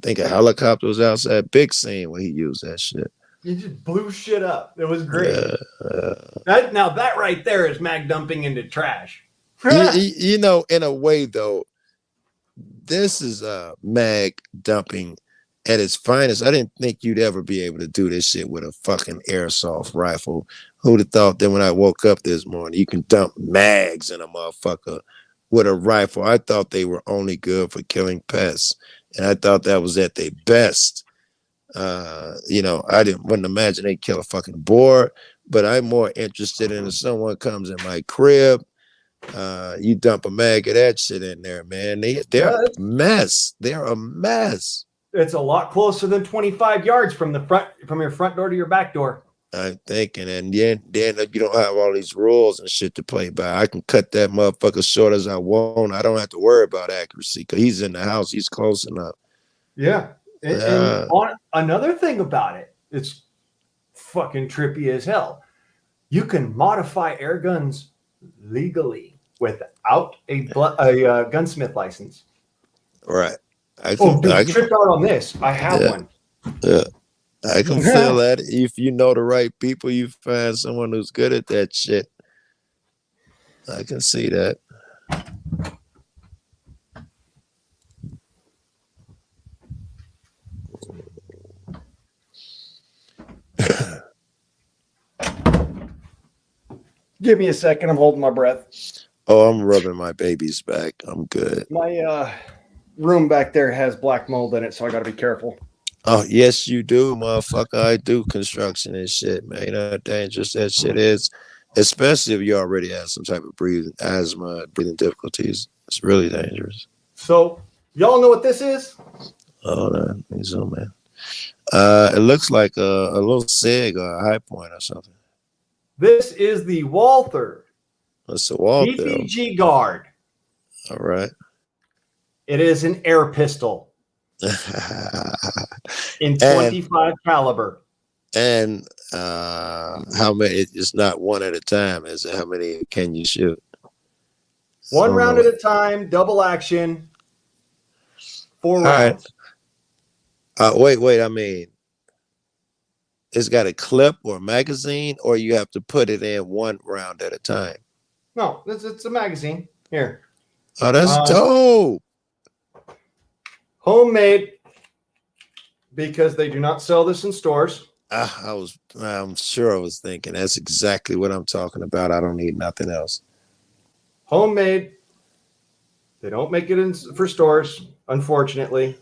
C: think a helicopter was outside. Big scene where he used that shit.
A: He just blew shit up. It was great. That right there is mag dumping into trash.
C: you know, in a way though, this is mag dumping at its finest. I didn't think you'd ever be able to do this shit with a fucking airsoft rifle. Who'd have thought that when I woke up this morning, you can dump mags in a motherfucker with a rifle? I thought they were only good for killing pests, and I thought that was at their best. You know, wouldn't imagine they kill a fucking boar, but I'm more interested in if someone comes in my crib, you dump a mag of that shit in there, man. They're a mess. They're a mess.
A: It's a lot closer than 25 yards from your front door to your back door.
C: I'm thinking, and then if you don't have all these rules and shit to play by, I can cut that motherfucker short as I want. I don't have to worry about accuracy because he's in the house. He's close enough.
A: Yeah. And on another thing about it, it's fucking trippy as hell. You can modify air guns legally without a gunsmith license.
C: Right. I
A: tripped out on this. I have one.
C: Yeah. I can feel that. If you know the right people, you find someone who's good at that shit. I can see that.
A: Give me a second. I'm holding my breath.
C: Oh, I'm rubbing my baby's back. I'm good.
A: My room back there has black mold in it, so I got to be careful.
C: Oh, yes, you do, motherfucker. I do construction and shit, man. You know how dangerous that shit is, especially if you already have some type of breathing asthma, breathing difficulties. It's really dangerous.
A: So, y'all know what this is?
C: Hold on. Let me zoom in. It looks like a little SIG or a high point or something.
A: This is the Walther.
C: That's a Walther.
A: BPG Guard.
C: All right.
A: It is an air pistol. In 25 caliber.
C: And how many? It's not one at a time, is it? How many can you shoot?
A: One round at a time, double action. 4 rounds.
C: Right. Wait. I mean, it's got a clip or a magazine, or you have to put it in one round at a time?
A: No, it's a magazine. Here.
C: Oh, that's dope.
A: Homemade, because they do not sell this in stores.
C: I'm sure I was thinking that's exactly what I'm talking about. I don't need nothing else.
A: Homemade. They don't make it for stores, unfortunately.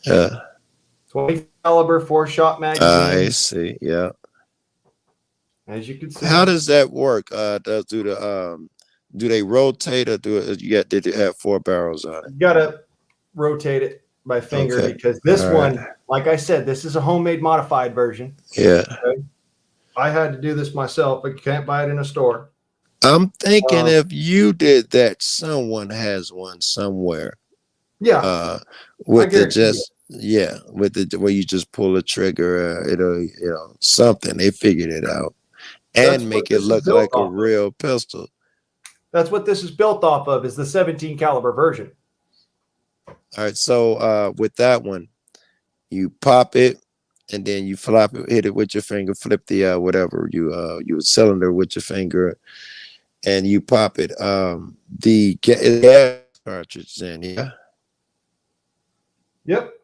A: 20 caliber 4-shot magazine.
C: I see. Yeah.
A: As you can see.
C: How does that work? Do they rotate, or did it have 4 barrels on it?
A: You gotta rotate it by finger, because this one, like I said, this is a homemade modified version.
C: Yeah.
A: Okay? I had to do this myself, but you can't buy it in a store.
C: I'm thinking if you did that, someone has one somewhere.
A: Yeah.
C: With the where you just pull a trigger, it'll something. They figured it out and make it look like a real pistol.
A: That's what this is built off of, is the 17 caliber version.
C: All right, so with that one, you pop it and then you flop it, hit it with your finger, flip the whatever you cylinder with your finger, and you pop it. The gas cartridge in, yeah.
A: Yep.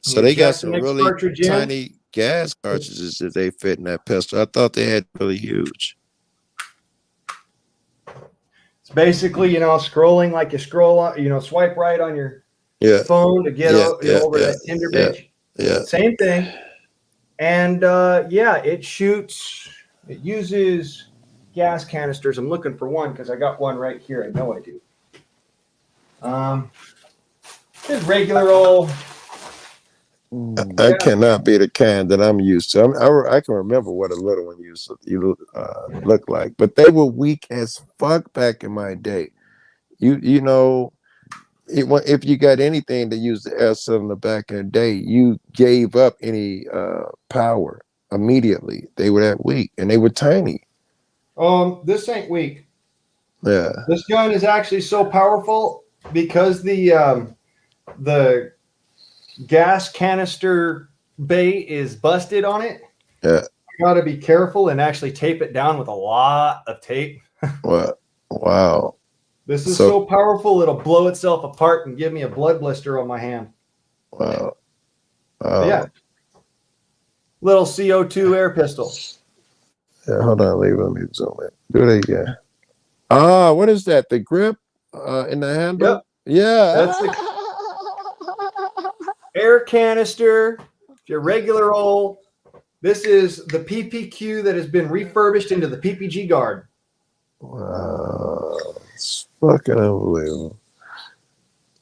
C: So they got some really tiny gas cartridges that they fit in that pistol. I thought they had really huge.
A: It's basically, scrolling like you scroll, swipe right on your phone to get over that Tinder bitch.
C: Yeah.
A: Same thing. And it uses gas canisters. I'm looking for one because I got one right here. I know I do. Just regular old.
C: I cannot be the kind that I'm used to. I can remember what a little one used to look like, but they were weak as fuck back in my day. You know, if you got anything to use the air cylinder back in the day, you gave up any power immediately. They were that weak, and they were tiny.
A: This ain't weak.
C: Yeah.
A: This gun is actually so powerful because the gas canister bay is busted on it.
C: Yeah.
A: You got to be careful and actually tape it down with a lot of tape.
C: What? Wow.
A: This is so powerful, it'll blow itself apart and give me a blood blister on my hand.
C: Wow.
A: Yeah. Little CO2 air pistol.
C: Yeah, hold on, let me zoom in. Do it again. What is that? The grip in the handle?
A: Yep.
C: Yeah.
A: That's the air canister. Your regular old. This is the PPQ that has been refurbished into the PPG guard.
C: Wow. It's fucking unbelievable.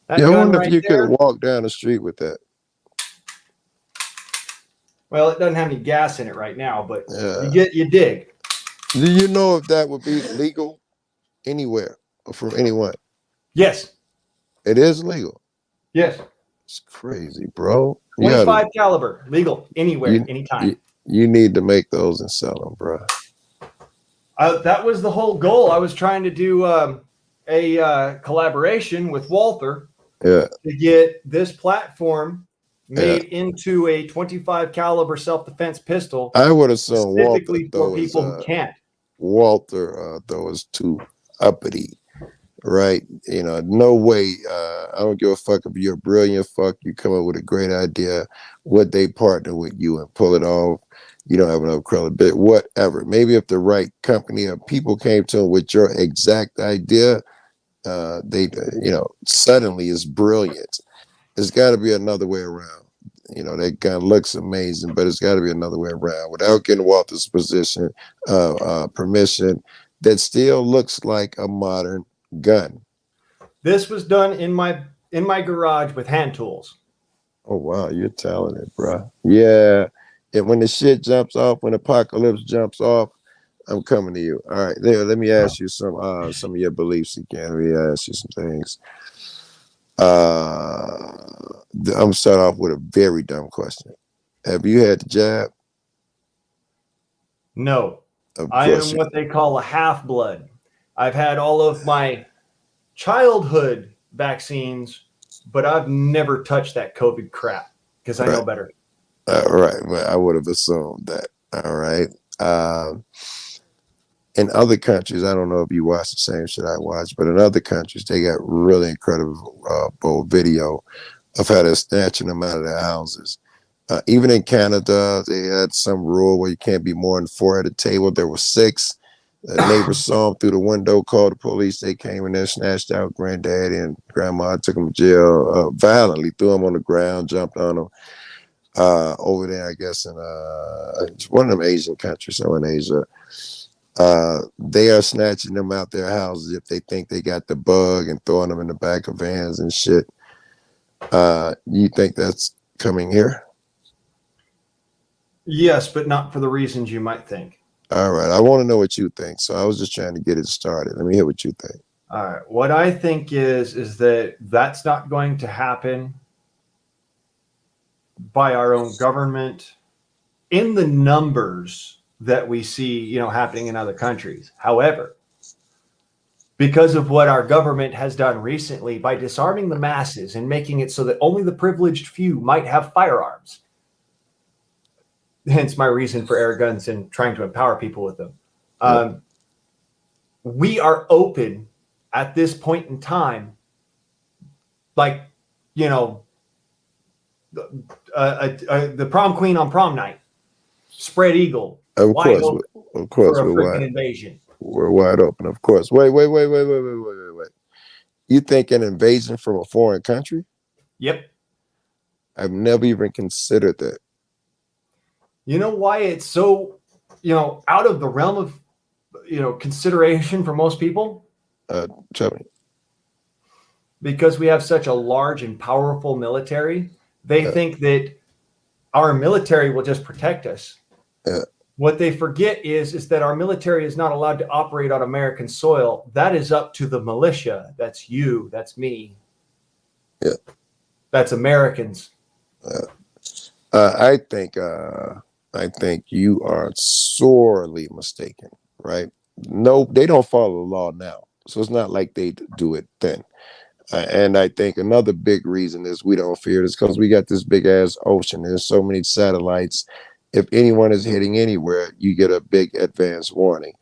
A: That
C: I wonder
A: right
C: if you
A: there,
C: could walk down the street with that.
A: Well, it doesn't have any gas in it right now, but you dig.
C: Do you know if that would be legal anywhere or from anyone?
A: Yes.
C: It is legal.
A: Yes.
C: It's crazy, bro.
A: 25 caliber, legal anywhere, anytime.
C: You need to make those and sell them, bro.
A: That was the whole goal. I was trying to do a collaboration with Walther to get this platform made into a 25 caliber self-defense pistol.
C: I would assume
A: specifically for people who can't.
C: Walther, though, is too uppity, right? No way. I don't give a fuck if you're a brilliant fuck. You come up with a great idea. Would they partner with you and pull it off? You don't have enough credibility, whatever. Maybe if the right company or people came to them with your exact idea, they, suddenly it's brilliant. There's got to be another way around. That gun looks amazing, but it's got to be another way around without getting Walter's permission. That still looks like a modern gun.
A: This was done in my garage with hand tools.
C: Oh wow, you're talented, bro. Yeah. And when the shit jumps off, when apocalypse jumps off, I'm coming to you. All right, there. Let me ask you some of your beliefs again. Let me ask you some things. I'm start off with a very dumb question. Have you had the jab?
A: No, I am what they call a half-blood. I've had all of my childhood vaccines, but I've never touched that COVID crap because I know better.
C: Right. Well, I would have assumed that. All right. In other countries, I don't know if you watch the same shit I watch, but in other countries, they got really incredible video of how they're snatching them out of their houses. Even in Canada, they had some rule where you can't be more than 4 at a table. There were 6. The neighbors saw them through the window, called the police. They came in there, snatched out granddaddy and grandma, took them to jail violently, threw them on the ground, jumped on them. Over there, I guess, in one of them Asian countries, so in Asia. They are snatching them out their houses if they think they got the bug and throwing them in the back of vans and shit. You think that's coming here?
A: Yes, but not for the reasons you might think.
C: All right. I want to know what you think. So I was just trying to get it started. Let me hear what you think.
A: All right. What I think is that that's not going to happen by our own government in the numbers that we see, happening in other countries. However, because of what our government has done recently by disarming the masses and making it so that only the privileged few might have firearms, hence my reason for air guns and trying to empower people with them. We are open at this point in time, like, the prom queen on prom night, spread eagle,
C: Of
A: wide
C: course,
A: open
C: of course,
A: for a
C: we're
A: freaking
C: wide.
A: invasion.
C: We're wide open, of course. Wait. You think an invasion from a foreign country?
A: Yep.
C: I've never even considered that.
A: You know why it's so, out of the realm of, consideration for most people?
C: Tell me.
A: Because we have such a large and powerful military. They think that our military will just protect us. What they forget is that our military is not allowed to operate on American soil. That is up to the militia. That's you. That's me.
C: Yeah.
A: That's Americans.
C: I think you are sorely mistaken, right? No, they don't follow the law now. So it's not like they do it then. And I think another big reason is we don't fear this because we got this big ass ocean. There's so many satellites. If anyone is hitting anywhere, you get a big advance warning.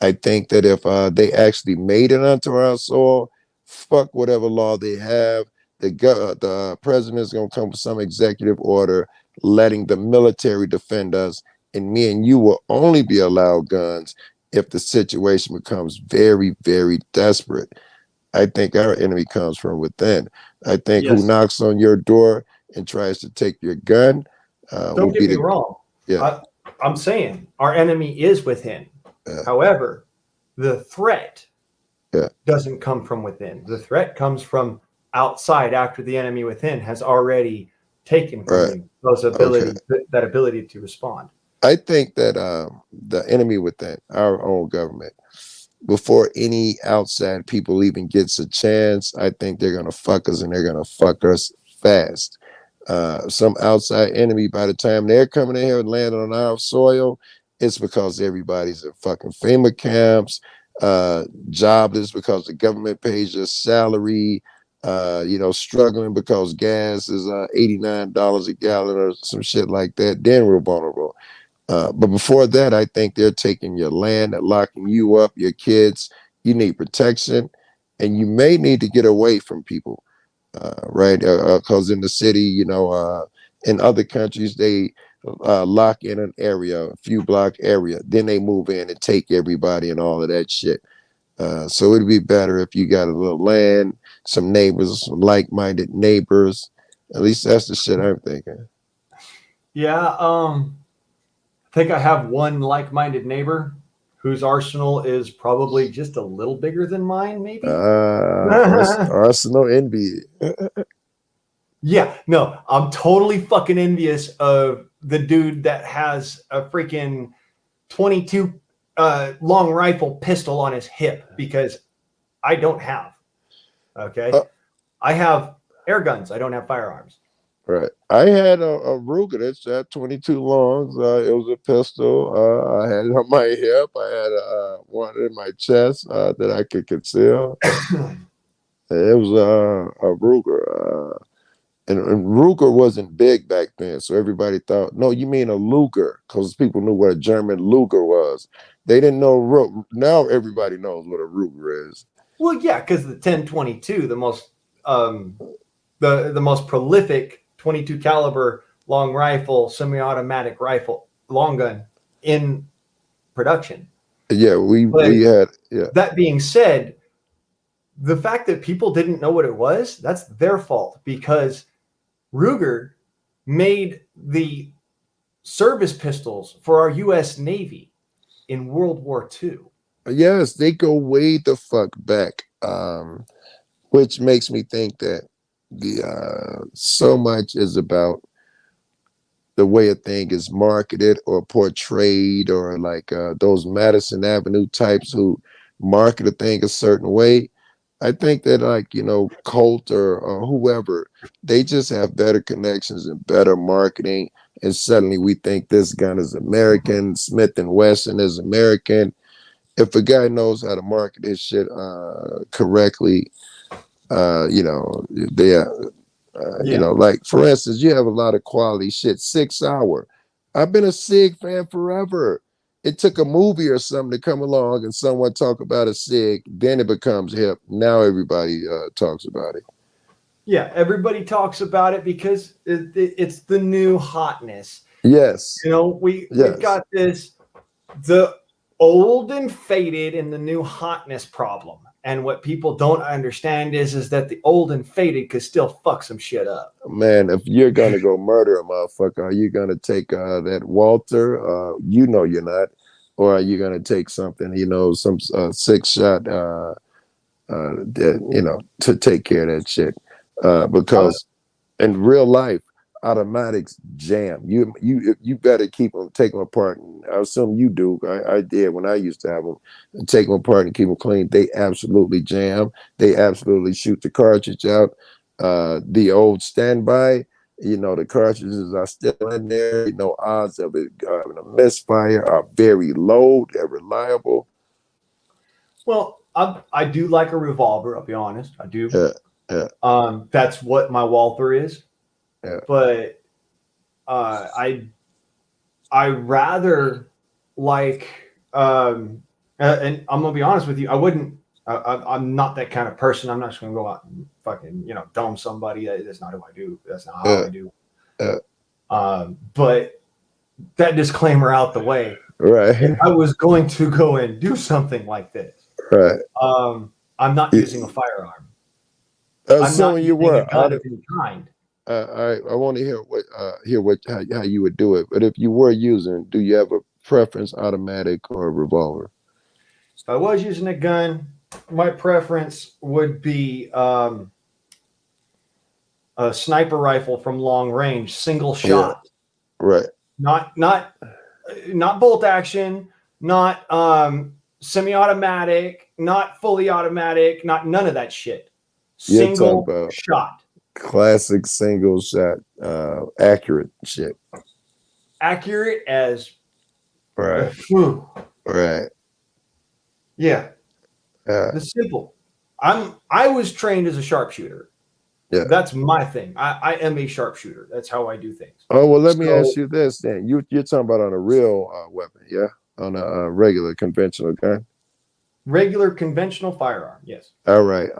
C: I think that if they actually made it onto our soil, fuck whatever law they have, the president is going to come with some executive order letting the military defend us, and me and you will only be allowed guns if the situation becomes very, very desperate. I think our enemy comes from within. I think who knocks on your door and tries to take your gun
A: Don't get me wrong.
C: Yeah.
A: I'm saying our enemy is within. However, the threat doesn't come from within. The threat comes from outside after the enemy within has already taken from you that ability to respond.
C: I think that the enemy within our own government, before any outside people even gets a chance, I think they're going to fuck us, and they're going to fuck us fast. Some outside enemy, by the time they're coming in here and landing on our soil, it's because everybody's in fucking FEMA camps, jobless because the government pays your salary, struggling because gas is $89 a gallon or some shit like that. Then we're vulnerable. But before that, I think they're taking your land, they're locking you up, your kids. You need protection, and you may need to get away from people, right? Because in the city, in other countries, they lock in an area, a few block area, then they move in and take everybody and all of that shit. So it'd be better if you got a little land, some neighbors, some like-minded neighbors. At least that's the shit I'm thinking.
A: Yeah, I think I have one like-minded neighbor whose arsenal is probably just a little bigger than mine, maybe.
C: Arsenal envy.
A: Yeah, no, I'm totally fucking envious of the dude that has a freaking 22 long rifle pistol on his hip, because I don't have. Okay, I have air guns. I don't have firearms.
C: Right. I had a Ruger that's at 22 longs. It was a pistol. I had it on my hip. I had one in my chest that I could conceal. It was a Ruger. And Ruger wasn't big back then, so everybody thought, no, you mean a Luger, because people knew what a German Luger was. They didn't know. Now everybody knows what a Ruger is.
A: Well, yeah, because the 10-22, the most prolific 22 caliber long rifle, semi-automatic rifle, long gun in production.
C: Yeah, we had. Yeah,
A: That being said, the fact that people didn't know what it was, that's their fault, because Ruger made the service pistols for our U.S. Navy in World War II.
C: yes, they go way the fuck back, which makes me think that the so much is about the way a thing is marketed or portrayed, or like those Madison Avenue types who market a thing a certain way. I think that, like, Colt or whoever, they just have better connections and better marketing, and suddenly we think this gun is American, Smith and Wesson is American. If a guy knows how to market his shit correctly, like, for instance, you have a lot of quality shit. 6 Hour. I've been a SIG fan forever. It took a movie or something to come along and someone talk about a SIG, then it becomes hip. Now everybody talks about it.
A: Yeah, everybody talks about it because it's the new hotness.
C: Yes.
A: We've got the old and faded and the new hotness problem. And what people don't understand is that the old and faded could still fuck some shit up.
C: Man, if you're gonna go murder a motherfucker, are you gonna take that Walter? You're not. Or are you gonna take something, some 6-shot, to take care of that shit? Because in real life, automatics jam. You better take them apart. And I assume you do. I did when I used to have them. Take them apart and keep them clean. They absolutely jam. They absolutely shoot the cartridge out. The old standby, the cartridges are still in there. Odds of it having a misfire are very low. They're reliable.
A: Well, I do like a revolver. I'll be honest. I do.
C: Yeah.
A: That's what my Walther is.
C: Yeah.
A: But I rather like, and I'm gonna be honest with you, I wouldn't. I'm not that kind of person. I'm not just gonna go out and fucking dome somebody. That's not who I do. That's not how I do. But that disclaimer out the way.
C: Right.
A: If I was going to go and do something like this,
C: right.
A: I'm not using a firearm.
C: So you were
A: out of any kind.
C: I want to hear how you would do it. But if you were using, do you have a preference, automatic or revolver?
A: If I was using a gun, my preference would be a sniper rifle from long range, single shot.
C: Yeah. Right.
A: Not bolt action, not semi-automatic, not fully automatic, none of that shit. Single shot.
C: Classic single shot, accurate shit.
A: Accurate as
C: right. Right.
A: Yeah. The simple. I was trained as a sharpshooter. Yeah. That's my thing. I am a sharpshooter. That's how I do things.
C: Oh, well, let me ask you this then. You're talking about on a real weapon, yeah? On a regular conventional gun?
A: Regular conventional firearm, yes.
C: All right.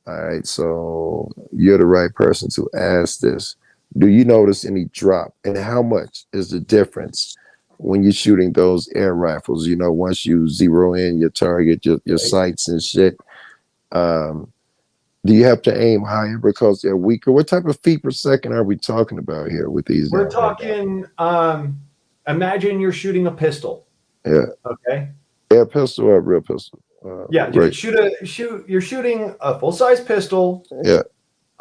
C: All right, so you're the right person to ask this. Do you notice any drop, and how much is the difference when you're shooting those air rifles? Once you zero in your target, your sights and shit, do you have to aim higher because they're weaker? What type of feet per second are we talking about here with these?
A: We're talking, imagine you're shooting a pistol.
C: Yeah.
A: Okay.
C: Air pistol or a real pistol?
A: Yeah, you're shooting a full-size pistol.
C: Yeah.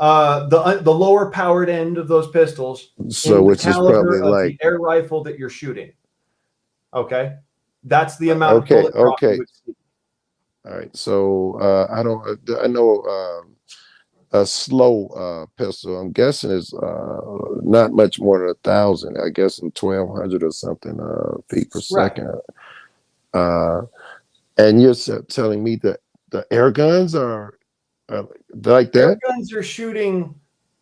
A: The lower powered end of those pistols.
C: So which is probably like
A: the air rifle that you're shooting. Okay. That's the amount
C: of bullet
A: drop you would see.
C: All right. So I know a slow pistol, I'm guessing is not much more than 1,000. I guess in 1,200 or something feet per second. And you're telling me that the air guns are like that?
A: Air guns are shooting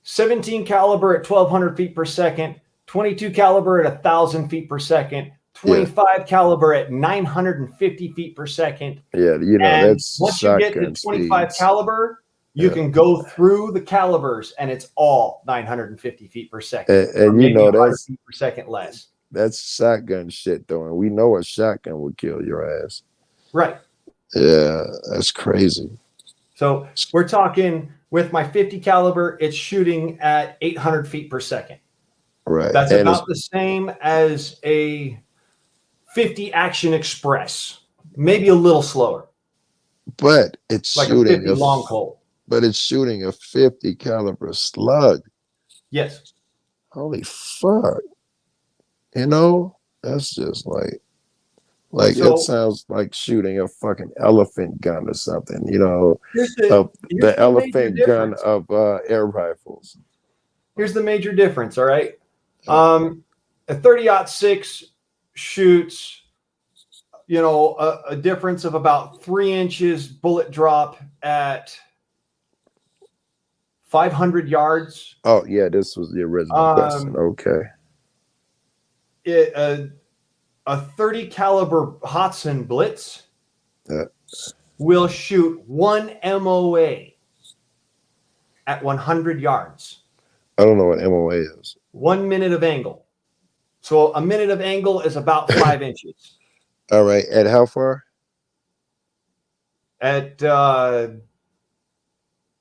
A: 17 caliber at 1,200 feet per second, 22 caliber at 1,000 feet per second, 25 caliber at 950 feet per second.
C: Yeah, you know,
A: And
C: that's
A: once you get to
C: shotgun
A: 25
C: speeds.
A: caliber, you can go through the calibers, and it's all 950 feet per second,
C: And you know,
A: 100 feet per second less.
C: That's shotgun shit, though, and we know a shotgun would kill your ass.
A: Right.
C: Yeah, that's crazy.
A: So we're talking with my 50 caliber, it's shooting at 800 feet per second.
C: Right.
A: That's
C: and
A: about the same as a 50 Action Express, maybe a little slower.
C: But it's
A: like
C: shooting
A: a 50 long Colt.
C: But it's shooting a 50 caliber slug.
A: Yes.
C: Holy fuck. You know, that's just like it sounds like shooting a fucking elephant gun or something, you know, the elephant gun of air rifles.
A: Here's the major difference, all right? A 30-06 shoots, you know, a difference of about 3 inches bullet drop at 500 yards.
C: Oh, yeah, this was the original question. Okay.
A: A 30 caliber Hudson Blitz will shoot 1 MOA at 100 yards.
C: I don't know what MOA is.
A: 1 minute of angle. So a minute of angle is about 5 inches.
C: All right. At how far?
A: At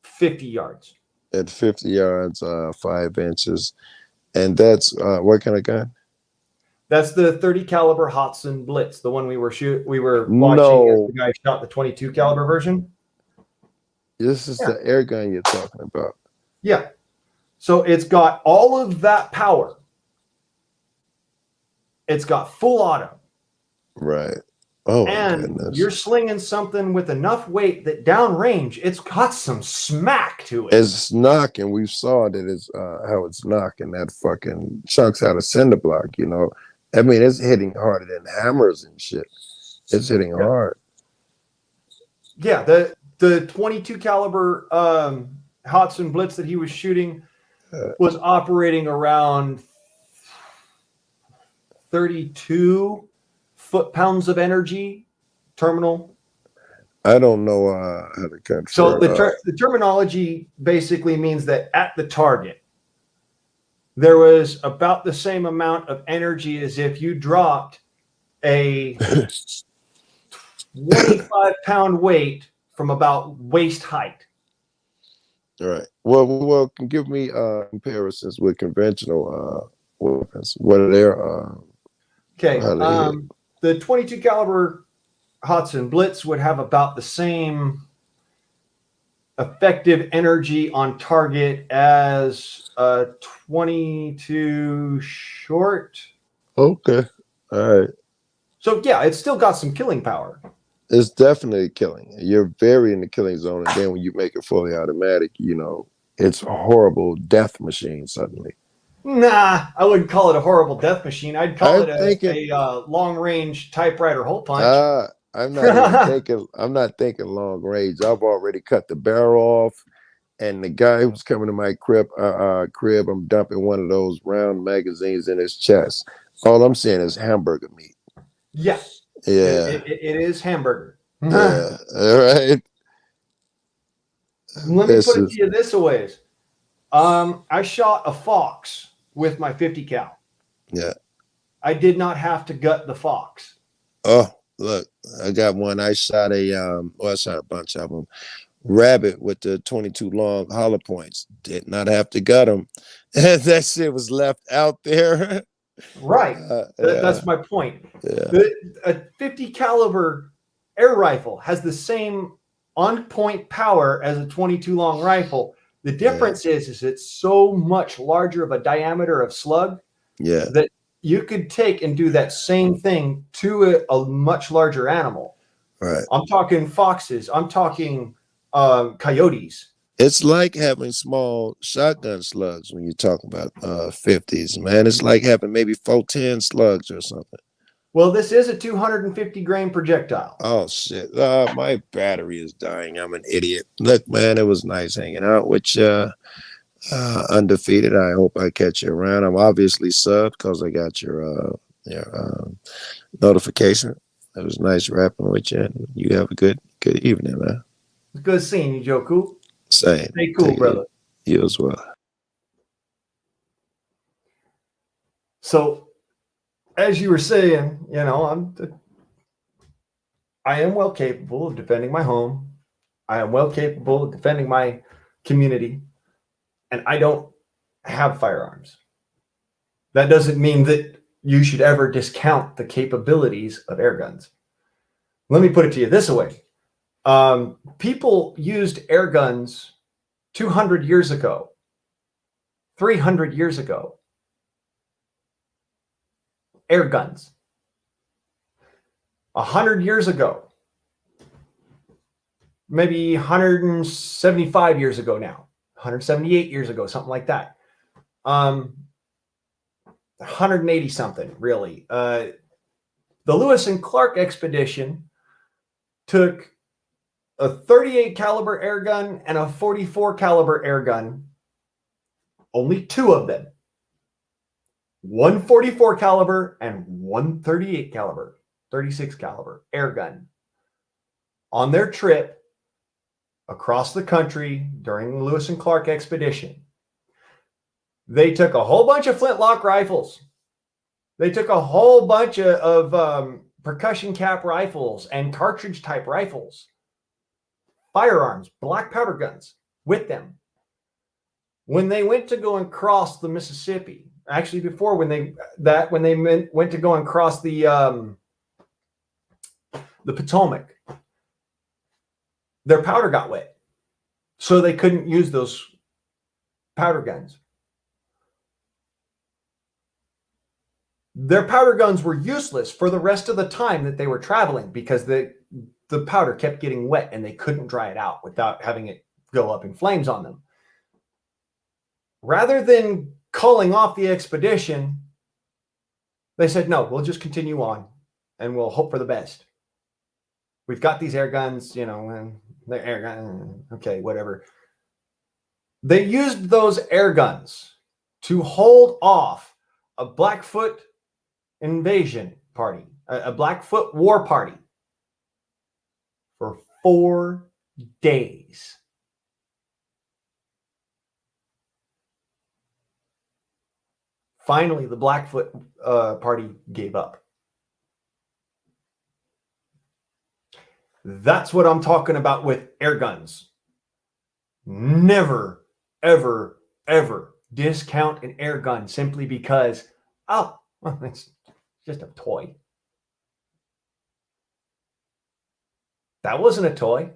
A: 50 yards.
C: At 50 yards, 5 inches. And that's what kind of gun?
A: That's the 30 caliber Hudson Blitz, the one we were watching.
C: No.
A: The guy shot the 22 caliber version.
C: This is the air gun you're talking about.
A: Yeah. So it's got all of that power. It's got full auto.
C: Right. Oh,
A: and
C: goodness.
A: You're slinging something with enough weight that downrange, it's got some smack to it.
C: It's knocking. We saw that it's how it's knocking that fucking chunks out of cinder block, you know. I mean, it's hitting harder than hammers and shit. It's hitting hard.
A: Yeah, the 22 caliber Hudson Blitz that he was shooting was operating around 32 foot-pounds of energy terminal.
C: I don't know how to confirm.
A: So the terminology basically means that at the target, there was about the same amount of energy as if you dropped a 25-pound weight from about waist height.
C: All right. Well, give me comparisons with conventional weapons. What are their
A: okay. The 22 caliber Hudson Blitz would have about the same effective energy on target as a 22 short.
C: Okay. All right.
A: So yeah, it's still got some killing power.
C: It's definitely killing. You're very in the killing zone, and then when you make it fully automatic, you know, it's a horrible death machine suddenly.
A: Nah, I wouldn't call it a horrible death machine. I'd call it a long-range typewriter hole punch.
C: I'm not thinking long range. I've already cut the barrel off, and the guy who's coming to my crib, I'm dumping one of those round magazines in his chest. All I'm saying is hamburger meat.
A: Yeah.
C: Yeah.
A: It is hamburger.
C: Yeah. All right.
A: Let me put it to you this way. I shot a fox with my 50 cal.
C: Yeah.
A: I did not have to gut the fox.
C: Oh, look, I got one. I shot I shot a bunch of them. Rabbit with the 22 long hollow points. Did not have to gut them. That shit was left out there.
A: Right. That's my point.
C: Yeah.
A: A 50 caliber air rifle has the same on-point power as a 22 long rifle. The difference is it's so much larger of a diameter of slug that you could take and do that same thing to a much larger animal.
C: Right.
A: I'm talking foxes. I'm talking coyotes.
C: It's like having small shotgun slugs when you talk about 50s, man. It's like having maybe 410 slugs or something.
A: Well, this is a 250 grain projectile.
C: Oh, shit. My battery is dying. I'm an idiot. Look, man, it was nice hanging out with you. Undefeated. I hope I catch you around. I'm obviously subbed because I got your notification. It was nice rapping with you. And you have a good evening, man.
A: It's good seeing you, Joku.
C: Same.
A: Stay cool,
C: Take it
A: brother.
C: easy. You as well.
A: So, as you were saying, I am well capable of defending my home. I am well capable of defending my community, and I don't have firearms. That doesn't mean that you should ever discount the capabilities of air guns. Let me put it to you this way. People used air guns 200 years ago, 300 years ago. Air guns. 100 years ago. Maybe 175 years ago now. 178 years ago, something like that. 180 something, really. The Lewis and Clark expedition took a 38 caliber air gun and a 44 caliber air gun. Only two of them. 144 caliber and 138 caliber, 36 caliber air gun. On their trip across the country during the Lewis and Clark expedition, they took a whole bunch of flintlock rifles. They took a whole bunch of percussion cap rifles and cartridge type rifles, firearms, black powder guns with them. When they went to go and cross the Mississippi, actually before when they went to go and cross the Potomac, their powder got wet, so they couldn't use those powder guns. Their powder guns were useless for the rest of the time that they were traveling because the powder kept getting wet and they couldn't dry it out without having it go up in flames on them. Rather than calling off the expedition, they said, no, we'll just continue on and we'll hope for the best. We've got these air guns, and they're air gun. Okay, whatever. They used those air guns to hold off a Blackfoot invasion party, a Blackfoot war party for 4 days. Finally, the Blackfoot party gave up. That's what I'm talking about with air guns. Never, ever, ever discount an air gun simply because, it's just a toy. That wasn't a toy.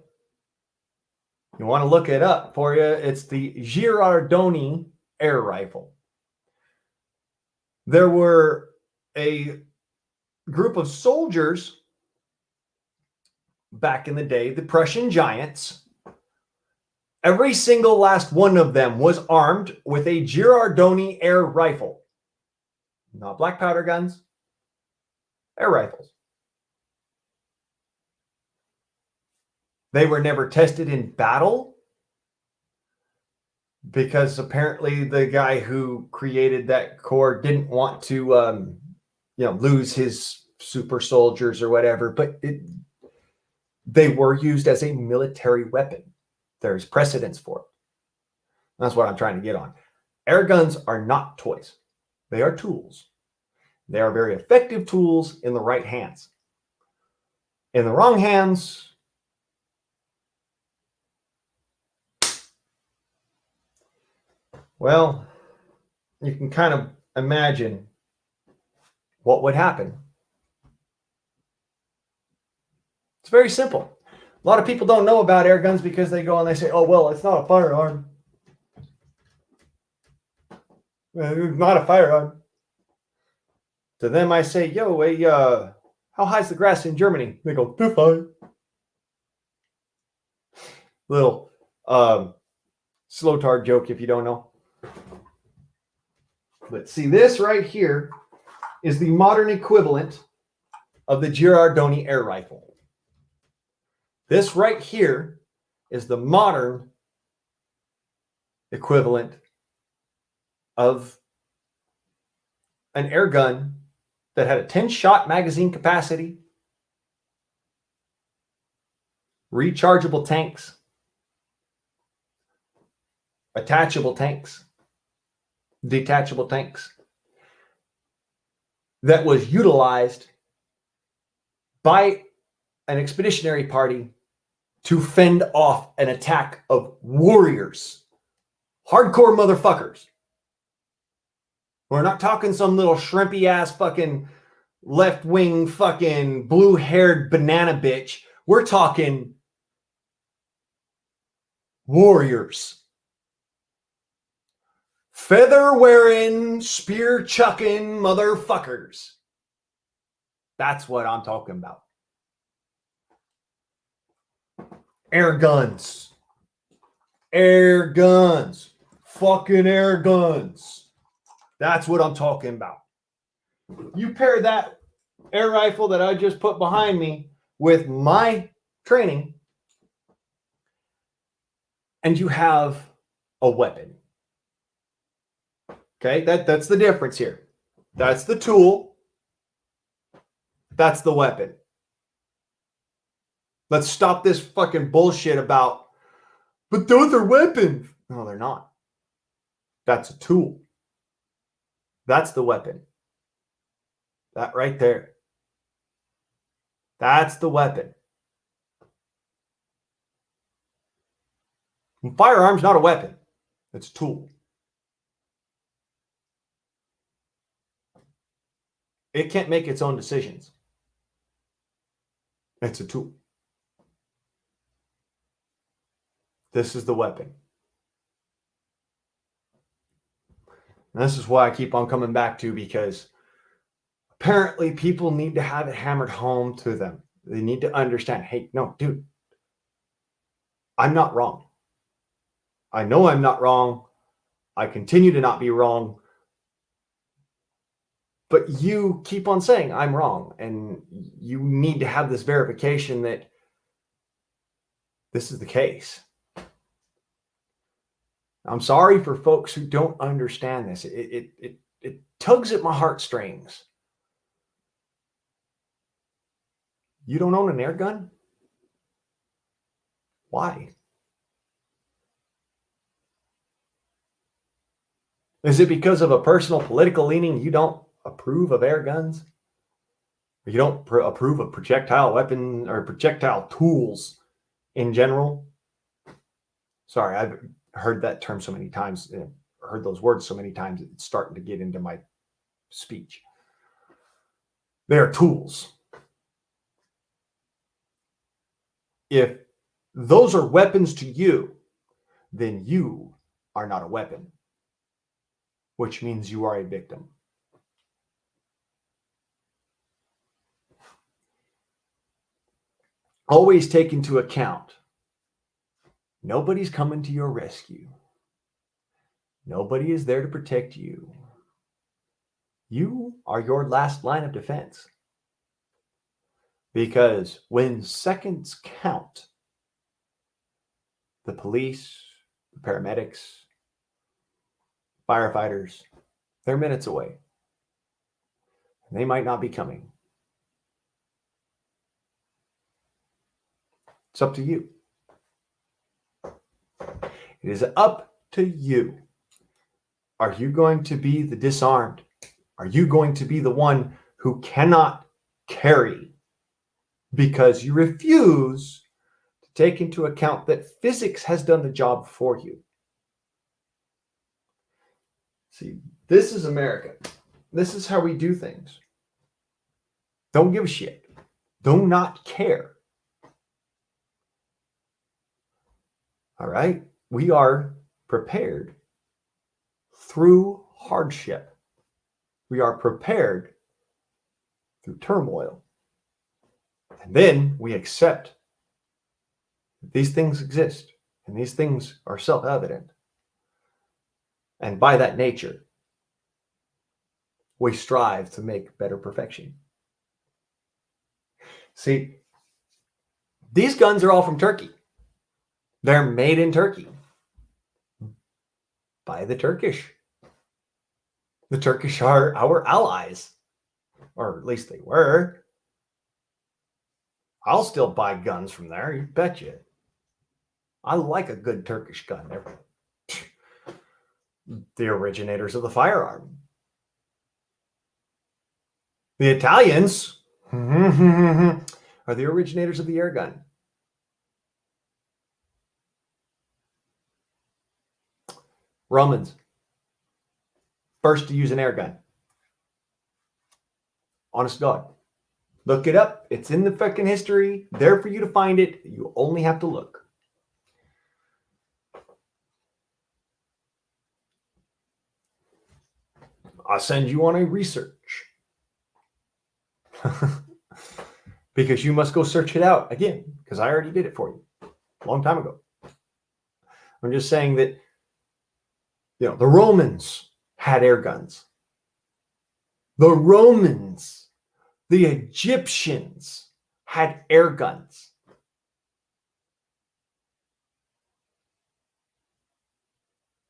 A: You want to look it up for you? It's the Girardoni air rifle. There were a group of soldiers back in the day, the Prussian giants. Every single last one of them was armed with a Girardoni air rifle. Not black powder guns, air rifles. They were never tested in battle because apparently the guy who created that corps didn't want to, lose his super soldiers or whatever. But they were used as a military weapon. There's precedence for it. That's what I'm trying to get on. Air guns are not toys. They are tools. They are very effective tools in the right hands. In the wrong hands, well, you can kind of imagine what would happen. It's very simple. A lot of people don't know about air guns because they go and they say, oh, well, it's not a firearm. It's not a firearm. To them, I say, how high's the grass in Germany? They go, too high. Little slow tard joke if you don't know. But see, this right here is the modern equivalent of the Girardoni air rifle. This right here is the modern equivalent of an air gun that had a 10-shot magazine capacity, rechargeable tanks, attachable tanks, detachable tanks, that was utilized by an expeditionary party to fend off an attack of warriors, hardcore motherfuckers. We're not talking some little shrimpy ass fucking left-wing fucking blue-haired banana bitch. We're talking warriors. Feather-wearing, spear-chucking motherfuckers. That's what I'm talking about. Air guns. Air guns. Fucking air guns. That's what I'm talking about. You pair that air rifle that I just put behind me with my training, and you have a weapon. Okay, that's the difference here. That's the tool. That's the weapon. Let's stop this fucking bullshit about, but those are weapons. No, they're not. That's a tool. That's the weapon. That right there. That's the weapon. And firearm's not a weapon. It's a tool. It can't make its own decisions. It's a tool. This is the weapon. And this is why I keep on coming back to, because apparently people need to have it hammered home to them. They need to understand, hey, no, dude, I'm not wrong. I know I'm not wrong. I continue to not be wrong. But you keep on saying I'm wrong. And you need to have this verification that this is the case. I'm sorry for folks who don't understand this. It tugs at my heartstrings. You don't own an air gun? Why? Is it because of a personal political leaning you don't approve of air guns? Or you don't approve of projectile weapon or projectile tools in general? Sorry, I've heard that term so many times, heard those words so many times, it's starting to get into my speech. They are tools. If those are weapons to you, then you are not a weapon, which means you are a victim. Always take into account, nobody's coming to your rescue. Nobody is there to protect you. You are your last line of defense. Because when seconds count, the police, the paramedics, firefighters, they're minutes away. They might not be coming. It's up to you. It is up to you. Are you going to be the disarmed? Are you going to be the one who cannot carry because you refuse to take into account that physics has done the job for you? See, this is America. This is how we do things. Don't give a shit. Do not care. All right? We are prepared through hardship. We are prepared through turmoil. And then we accept that these things exist and these things are self-evident. And by that nature, we strive to make better perfection. See, these guns are all from Turkey. They're made in Turkey by the Turkish. The Turkish are our allies, or at least they were. I'll still buy guns from there, you betcha. I like a good Turkish gun. The originators of the firearm. The Italians are the originators of the air gun. Romans, first to use an air gun. Honest to God. Look it up. It's in the fucking history. There for you to find it. You only have to look. I'll send you on a research. Because you must go search it out again. Because I already did it for you a long time ago. I'm just saying that, you know, the Romans had air guns. The Romans, the Egyptians had air guns.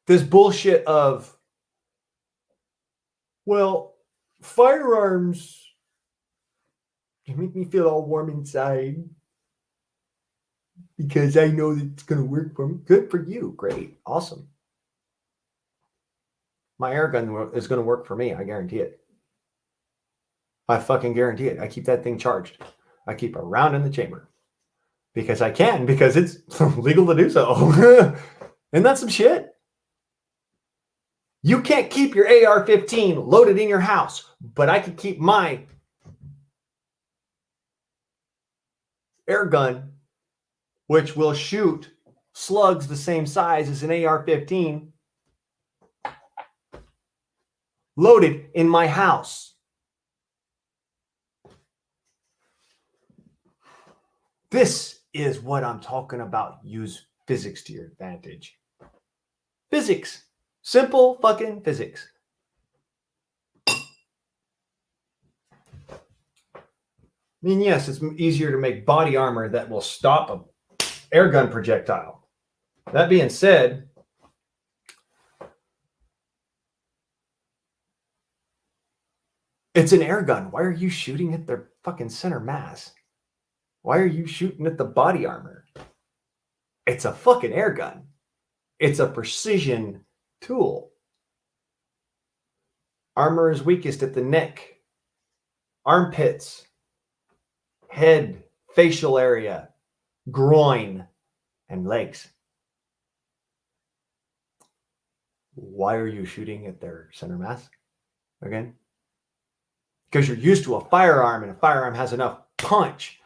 A: This bullshit of, well, firearms, they make me feel all warm inside because I know that it's going to work for me. Good for you. Great. Awesome. My air gun is going to work for me. I guarantee it. I fucking guarantee it. I keep that thing charged. I keep a round in the chamber because I can, because it's legal to do so. Isn't that some shit? You can't keep your AR-15 loaded in your house, but I can keep my air gun, which will shoot slugs the same size as an AR-15, loaded in my house. This is what I'm talking about. Use physics to your advantage. Physics. Simple fucking physics. I mean, yes, it's easier to make body armor that will stop an air gun projectile. That being said, it's an air gun. Why are you shooting at their fucking center mass? Why are you shooting at the body armor? It's a fucking air gun. It's a precision tool. Armor is weakest at the neck, armpits, head, facial area, groin, and legs. Why are you shooting at their center mass? Again? Because you're used to a firearm, and a firearm has enough punch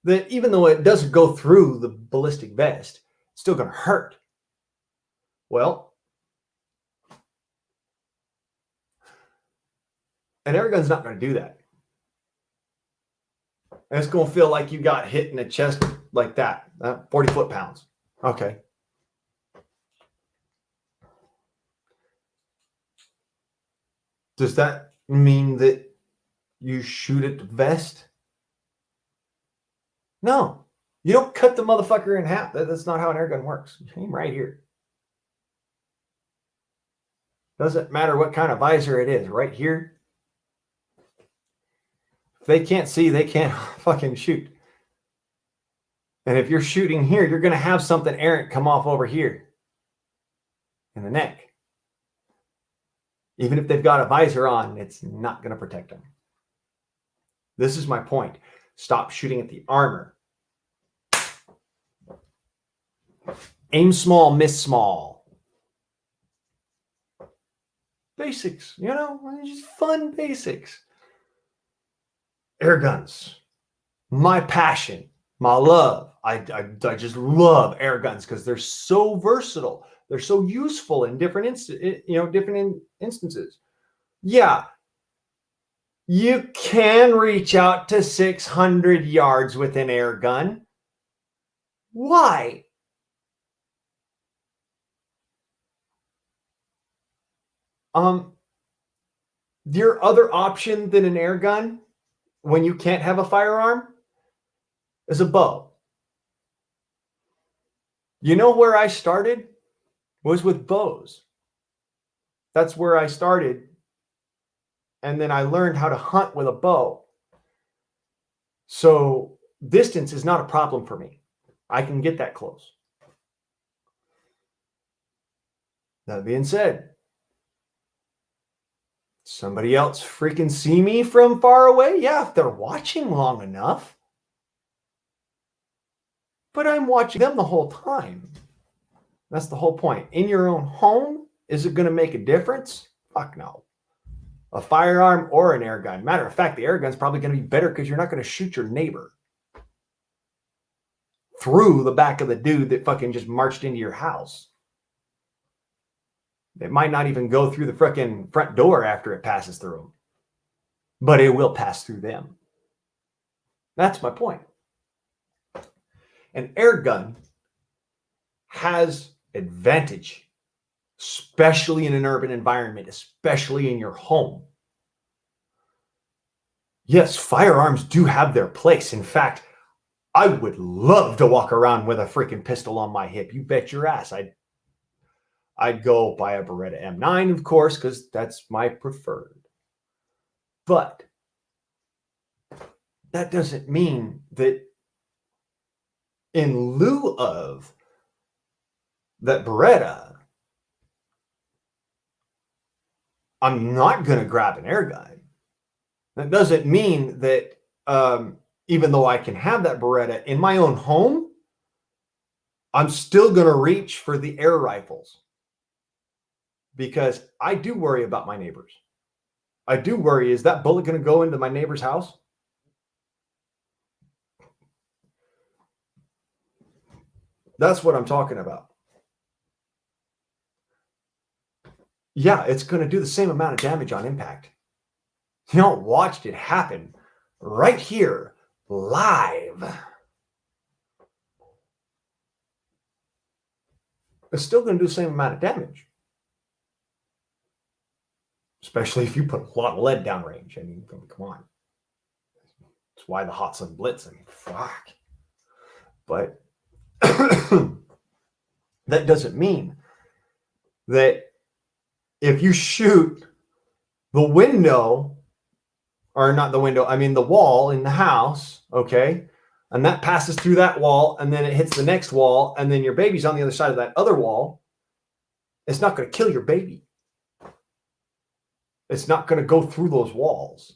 A: that even though it doesn't go through the ballistic vest, it's still going to hurt. Well, an air gun's not going to do that. And it's going to feel like you got hit in the chest like that, 40 foot-pounds. Okay. Does that mean that you shoot at the vest? No. You don't cut the motherfucker in half. That's not how an air gun works. You aim right here. Doesn't matter what kind of visor it is. Right here. If they can't see, they can't fucking shoot. And if you're shooting here, you're going to have something errant come off over here in the neck. Even if they've got a visor on, it's not going to protect them. This is my point. Stop shooting at the armor. Aim small, miss small. Basics, you know, just fun basics. Air guns, my passion, my love. I just love air guns because they're so versatile. They're so useful in different instances. Yeah, you can reach out to 600 yards with an air gun. Why? Your other option than an air gun when you can't have a firearm is a bow. You know where I started? Was with bows. That's where I started and then I learned how to hunt with a bow. So distance is not a problem for me. I can get that close. That being said, somebody else freaking see me from far away? Yeah, if they're watching long enough. But I'm watching them the whole time. That's the whole point. In your own home, is it going to make a difference? Fuck no. A firearm or an air gun. Matter of fact, the air gun's probably going to be better because you're not going to shoot your neighbor through the back of the dude that fucking just marched into your house. It might not even go through the freaking front door after it passes through them, but it will pass through them. That's my point. An air gun has advantage, especially in an urban environment, especially in your home. Yes, firearms do have their place. In fact, I would love to walk around with a freaking pistol on my hip. You bet your ass. I'd go buy a Beretta M9, of course, because that's my preferred. But that doesn't mean that in lieu of that Beretta, I'm not going to grab an air gun. That doesn't mean that even though I can have that Beretta in my own home, I'm still going to reach for the air rifles. Because I do worry about my neighbors. I do worry, is that bullet going to go into my neighbor's house? That's what I'm talking about. Yeah, it's going to do the same amount of damage on impact. You know, watched it happen right here, live. It's still going to do the same amount of damage. Especially if you put a lot of lead downrange. I mean, come on. That's why the Hot Sun Blitz. I mean, fuck. But that doesn't mean that if you shoot the window, or not the window, I mean the wall in the house, okay, and that passes through that wall, and then it hits the next wall, and then your baby's on the other side of that other wall, it's not going to kill your baby. It's not going to go through those walls.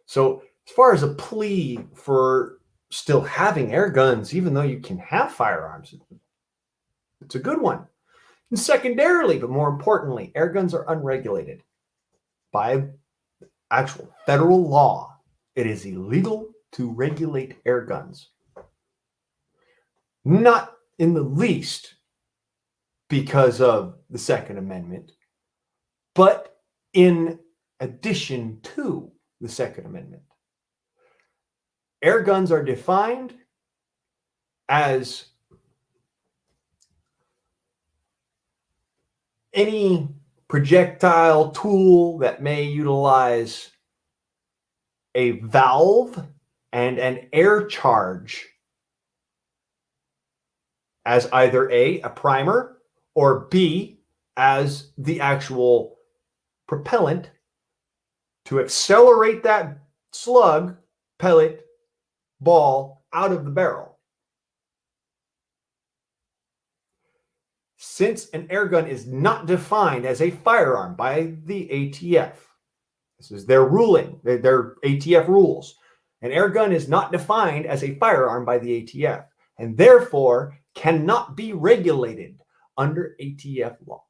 A: So as far as a plea for still having air guns, even though you can have firearms, it's a good one. And secondarily, but more importantly, air guns are unregulated by actual federal law. It is illegal to regulate air guns. Not in the least because of the Second Amendment, but in addition to the Second Amendment. Air guns are defined as any projectile tool that may utilize a valve and an air charge as either A, a primer, or B, as the actual propellant to accelerate that slug, pellet, ball out of the barrel. Since an air gun is not defined as a firearm by the ATF, this is their ruling, their ATF rules. An air gun is not defined as a firearm by the ATF, and therefore cannot be regulated under ATF law.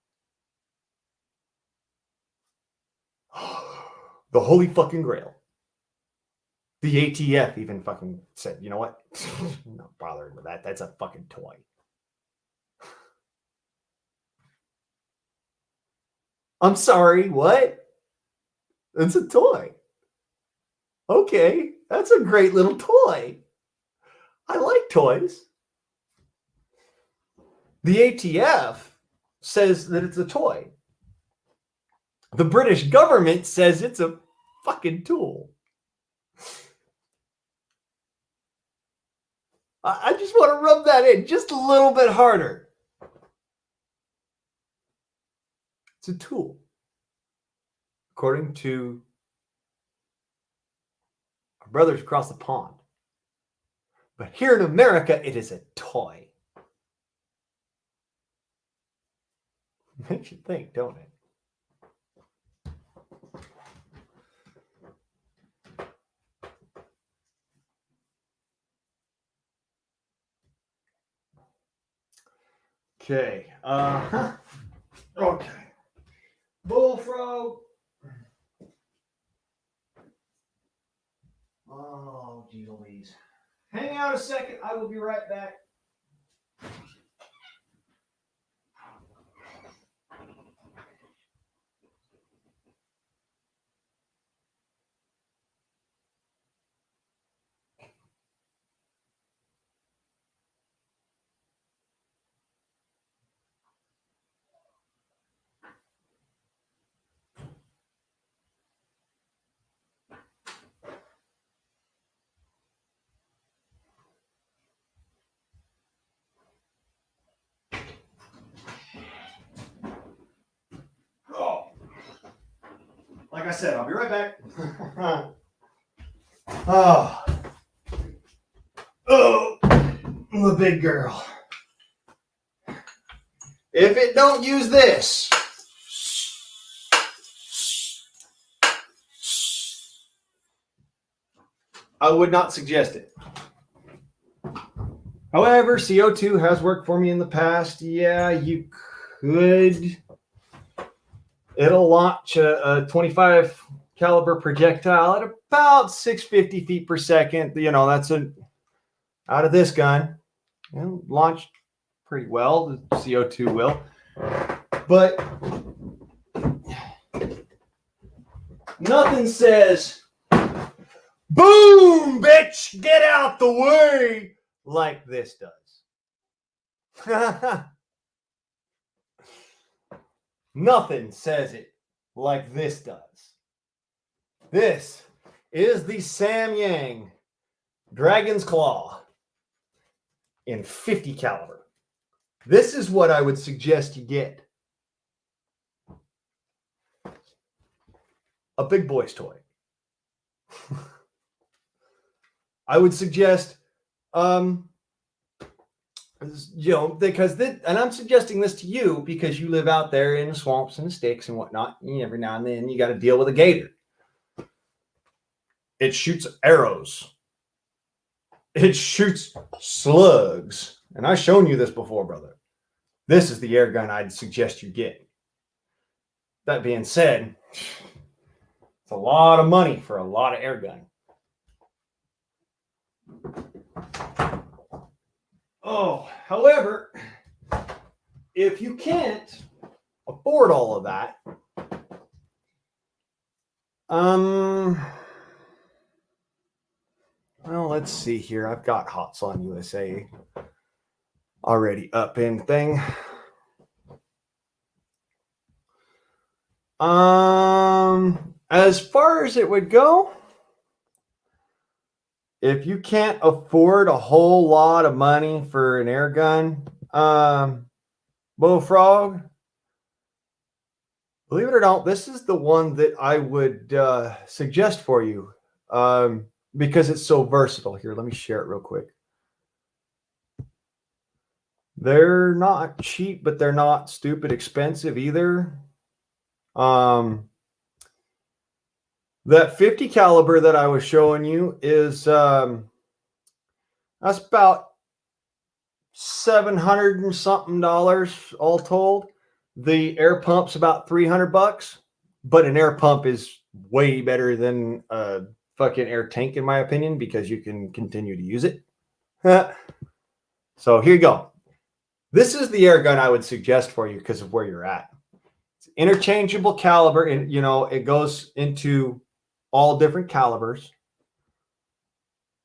A: The holy fucking grail. The ATF even fucking said, you know what? I'm not bothering with that. That's a fucking toy. I'm sorry, what? It's a toy. Okay, that's a great little toy. I like toys. The ATF says that it's a toy. The British government says it's a fucking tool. I just want to rub that in just a little bit harder. It's a tool, according to our brothers across the pond. But here in America, it is a toy. Makes you think, don't it? Okay. Okay. Bullfrog. Oh, geez Louise. Hang out a second. I will be right back. Oh. Like I said, I'll be right back. Oh. Oh, the big girl. If it don't use this, I would not suggest it. However, CO2 has worked for me in the past. Yeah, you could. It'll launch a 25 caliber projectile at about 650 feet per second. You know, that's out of this gun. It'll launch pretty well. The CO2 will. But nothing says, boom, bitch, get out the way, like this does. Nothing says it like this does. This is the Samyang Dragon's Claw in 50 caliber. This is what I would suggest you get. A big boy's toy. I would suggest, because and I'm suggesting this to you because you live out there in the swamps and the sticks and whatnot. And every now and then you got to deal with a gator. It shoots arrows. It shoots slugs. And I've shown you this before, brother. This is the air gun I'd suggest you get. That being said, it's a lot of money for a lot of air gun. Oh, however, if you can't afford all of that, well, let's see here. I've got Hots on USA already up in thing. As far as it would go, if you can't afford a whole lot of money for an air gun, Bullfrog, believe it or not, this is the one that I would suggest for you because it's so versatile. Here, let me share it real quick. They're not cheap, but they're not stupid expensive either. That 50 caliber that I was showing you is that's about $700 and something all told. The air pump's about $300, but an air pump is way better than a fucking air tank in my opinion because you can continue to use it. So here you go. This is the air gun I would suggest for you because of where you're at. It's interchangeable caliber, and it goes into all different calibers.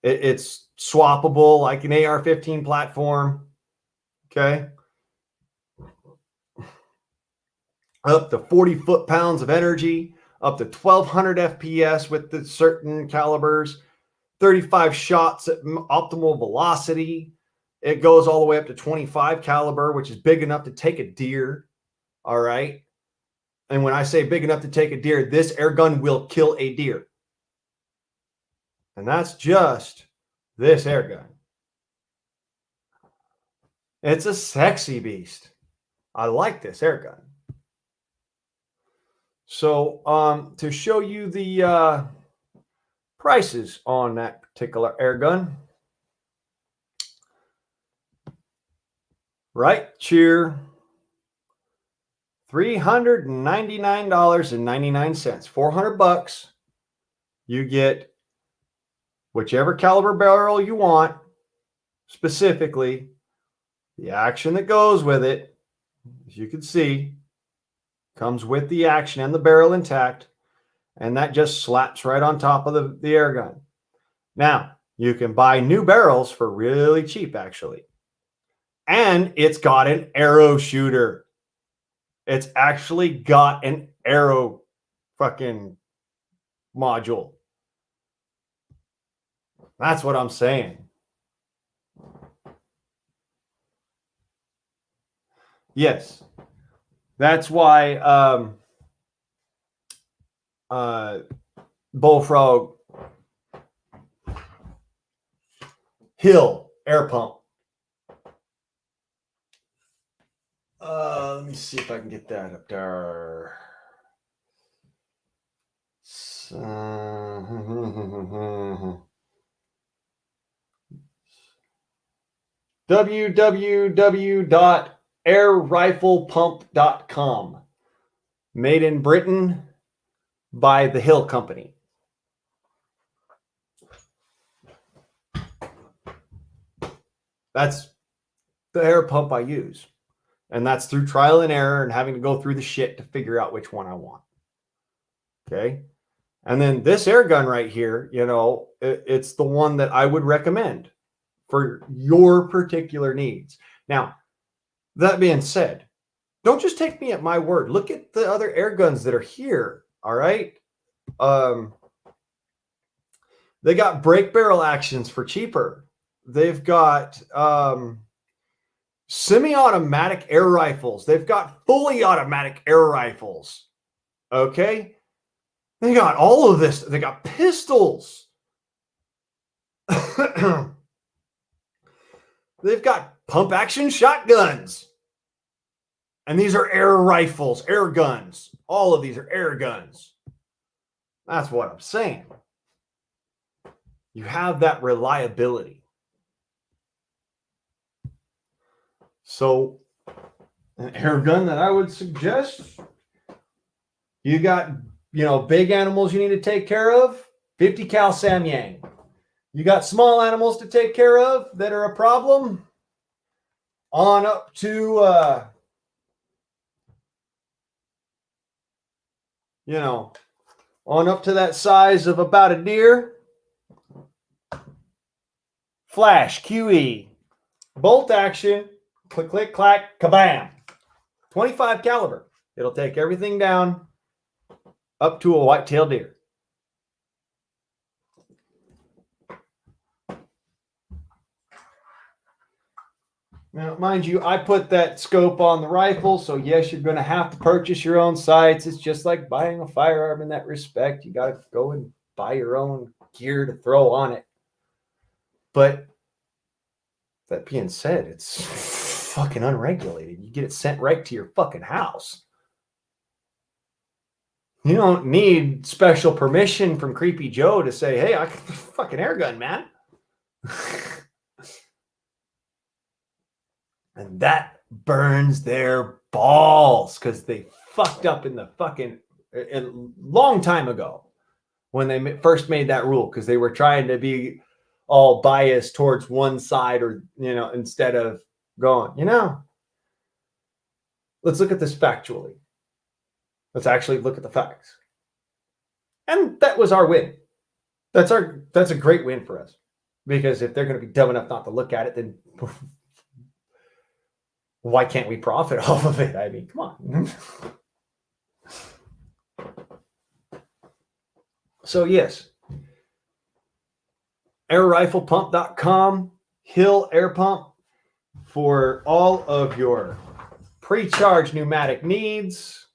A: It's swappable like an AR-15 platform. Okay. Up to 40 foot-pounds of energy, up to 1200 FPS with the certain calibers, 35 shots at optimal velocity. It goes all the way up to 25 caliber, which is big enough to take a deer. All right. And when I say big enough to take a deer, this air gun will kill a deer. And that's just this air gun. It's a sexy beast. I like this air gun. So to show you the prices on that particular air gun, right cheer, $399.99, $400. You get whichever caliber barrel you want, specifically the action that goes with it. As you can see, comes with the action and the barrel intact, and that just slaps right on top of the air gun. Now, you can buy new barrels for really cheap, actually. And it's got an arrow shooter. It's actually got an arrow fucking module. That's what I'm saying. Yes. That's why Bullfrog Hill air pump. Let me see if I can get that up there. www.airriflepump.com. Made in Britain by the Hill Company. That's the air pump I use. And that's through trial and error and having to go through the shit to figure out which one I want. Okay. And then this air gun right here, you know, it's the one that I would recommend for your particular needs. Now, that being said, don't just take me at my word. Look at the other air guns that are here. All right. They got brake barrel actions for cheaper. They've got semi-automatic air rifles. They've got fully automatic air rifles. Okay. They got all of this. They got pistols. They've got pump action shotguns. And these are air rifles, air guns. All of these are air guns. That's what I'm saying. You have that reliability. So, an air gun that I would suggest, you got, you know, big animals you need to take care of, 50 cal Samyang. You got small animals to take care of that are a problem, on up to, you know, on up to that size of about a deer. Flash, QE, bolt action, click, click, clack, kabam. 25 caliber. It'll take everything down up to a white-tailed deer. Now, mind you, I put that scope on the rifle, so yes, you're going to have to purchase your own sights. It's just like buying a firearm in that respect. You got to go and buy your own gear to throw on it. But that being said, it's fucking unregulated. You get it sent right to your fucking house. You don't need special permission from Creepy Joe to say, hey, I got the fucking air gun, man. And that burns their balls because they fucked up in the fucking a long time ago when they first made that rule, because they were trying to be all biased towards one side, or, you know, instead of going, you know, let's look at this factually. Let's actually look at the facts. And that was our win. That's a great win for us, because if they're going to be dumb enough not to look at it, then why can't we profit off of it? I mean, come on. So yes, airriflepump.com, Hill Air Pump, for all of your pre-charged pneumatic needs.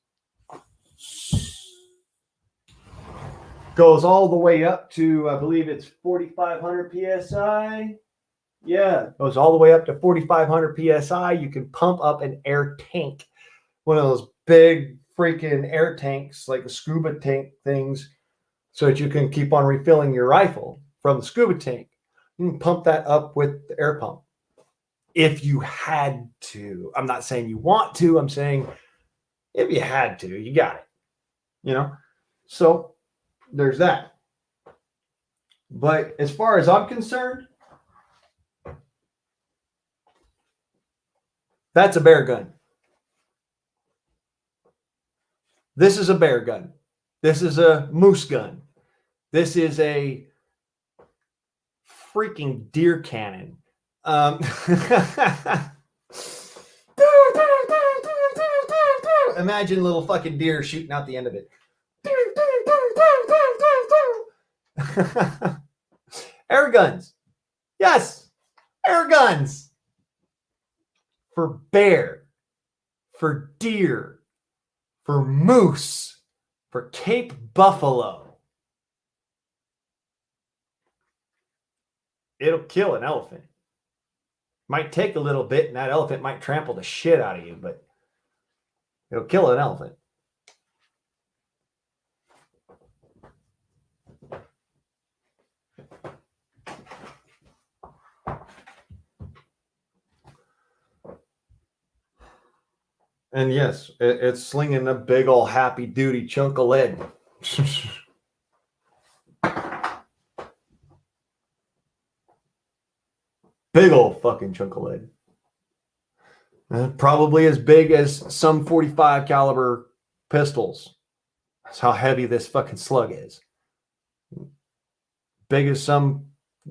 A: Goes all the way up to, I believe it's 4,500 psi. Yeah, goes all the way up to 4,500 psi. You can pump up an air tank, one of those big freaking air tanks, like the scuba tank things, so that you can keep on refilling your rifle from the scuba tank. You can pump that up with the air pump if you had to. I'm not saying you want to. I'm saying if you had to, you got it. You know? So there's that. But as far as I'm concerned, that's a bear gun. This is a bear gun. This is a moose gun. This is a freaking deer cannon. Imagine little fucking deer shooting out the end of it. Air guns. Yes, air guns. For bear, for deer, for moose, for Cape buffalo. It'll kill an elephant. Might take a little bit, and that elephant might trample the shit out of you, but it'll kill an elephant. And yes, it's slinging a big old happy duty chunk of lead. Big old fucking chunk of lead. Probably as big as some 45 caliber pistols. That's how heavy this fucking slug is. Big as some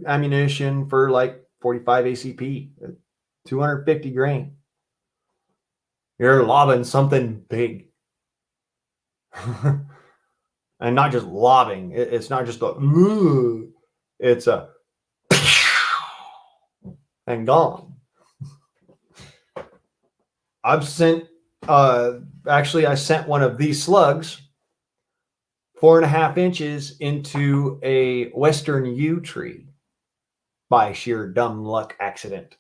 A: ammunition for like 45 ACP. 250 grain. You're lobbing something big. And not just lobbing. It's not just a it's a and gone. I've sent actually I sent one of these slugs 4.5 inches into a western yew tree by sheer dumb luck accident.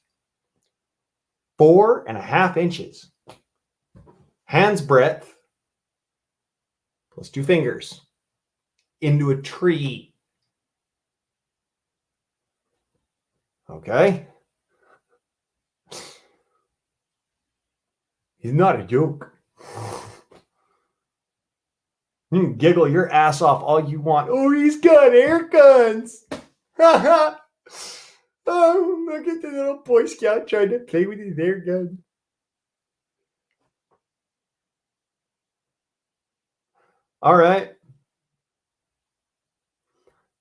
A: 4.5 inches. Hand's breadth plus 2 fingers into a tree. Okay? He's not a joke. You can giggle your ass off all you want. Oh, he's got air guns. Oh, look at the little Boy Scout trying to play with his air gun. All right.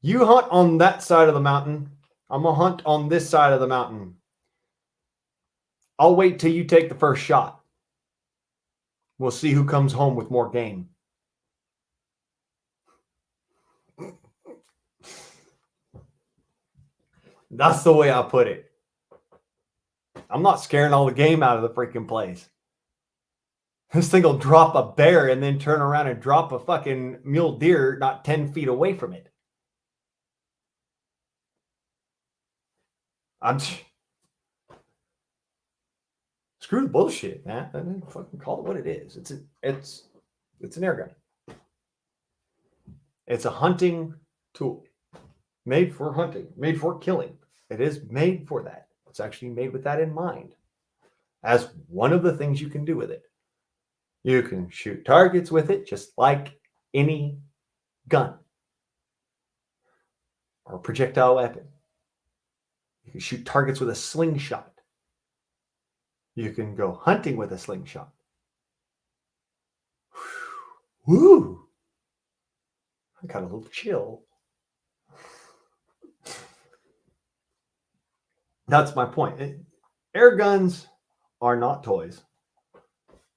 A: You hunt on that side of the mountain. I'm going to hunt on this side of the mountain. I'll wait till you take the first shot. We'll see who comes home with more game. That's the way I put it. I'm not scaring all the game out of the freaking place. This thing will drop a bear and then turn around and drop a fucking mule deer not 10 feet away from it. Screw the bullshit, man. I mean, fucking call it what it is. It's an air gun. It's a hunting tool. Made for hunting. Made for killing. It is made for that. It's actually made with that in mind. As one of the things you can do with it. You can shoot targets with it just like any gun or projectile weapon. You can shoot targets with a slingshot. You can go hunting with a slingshot. Woo! I got a little chill. That's my point. Air guns are not toys.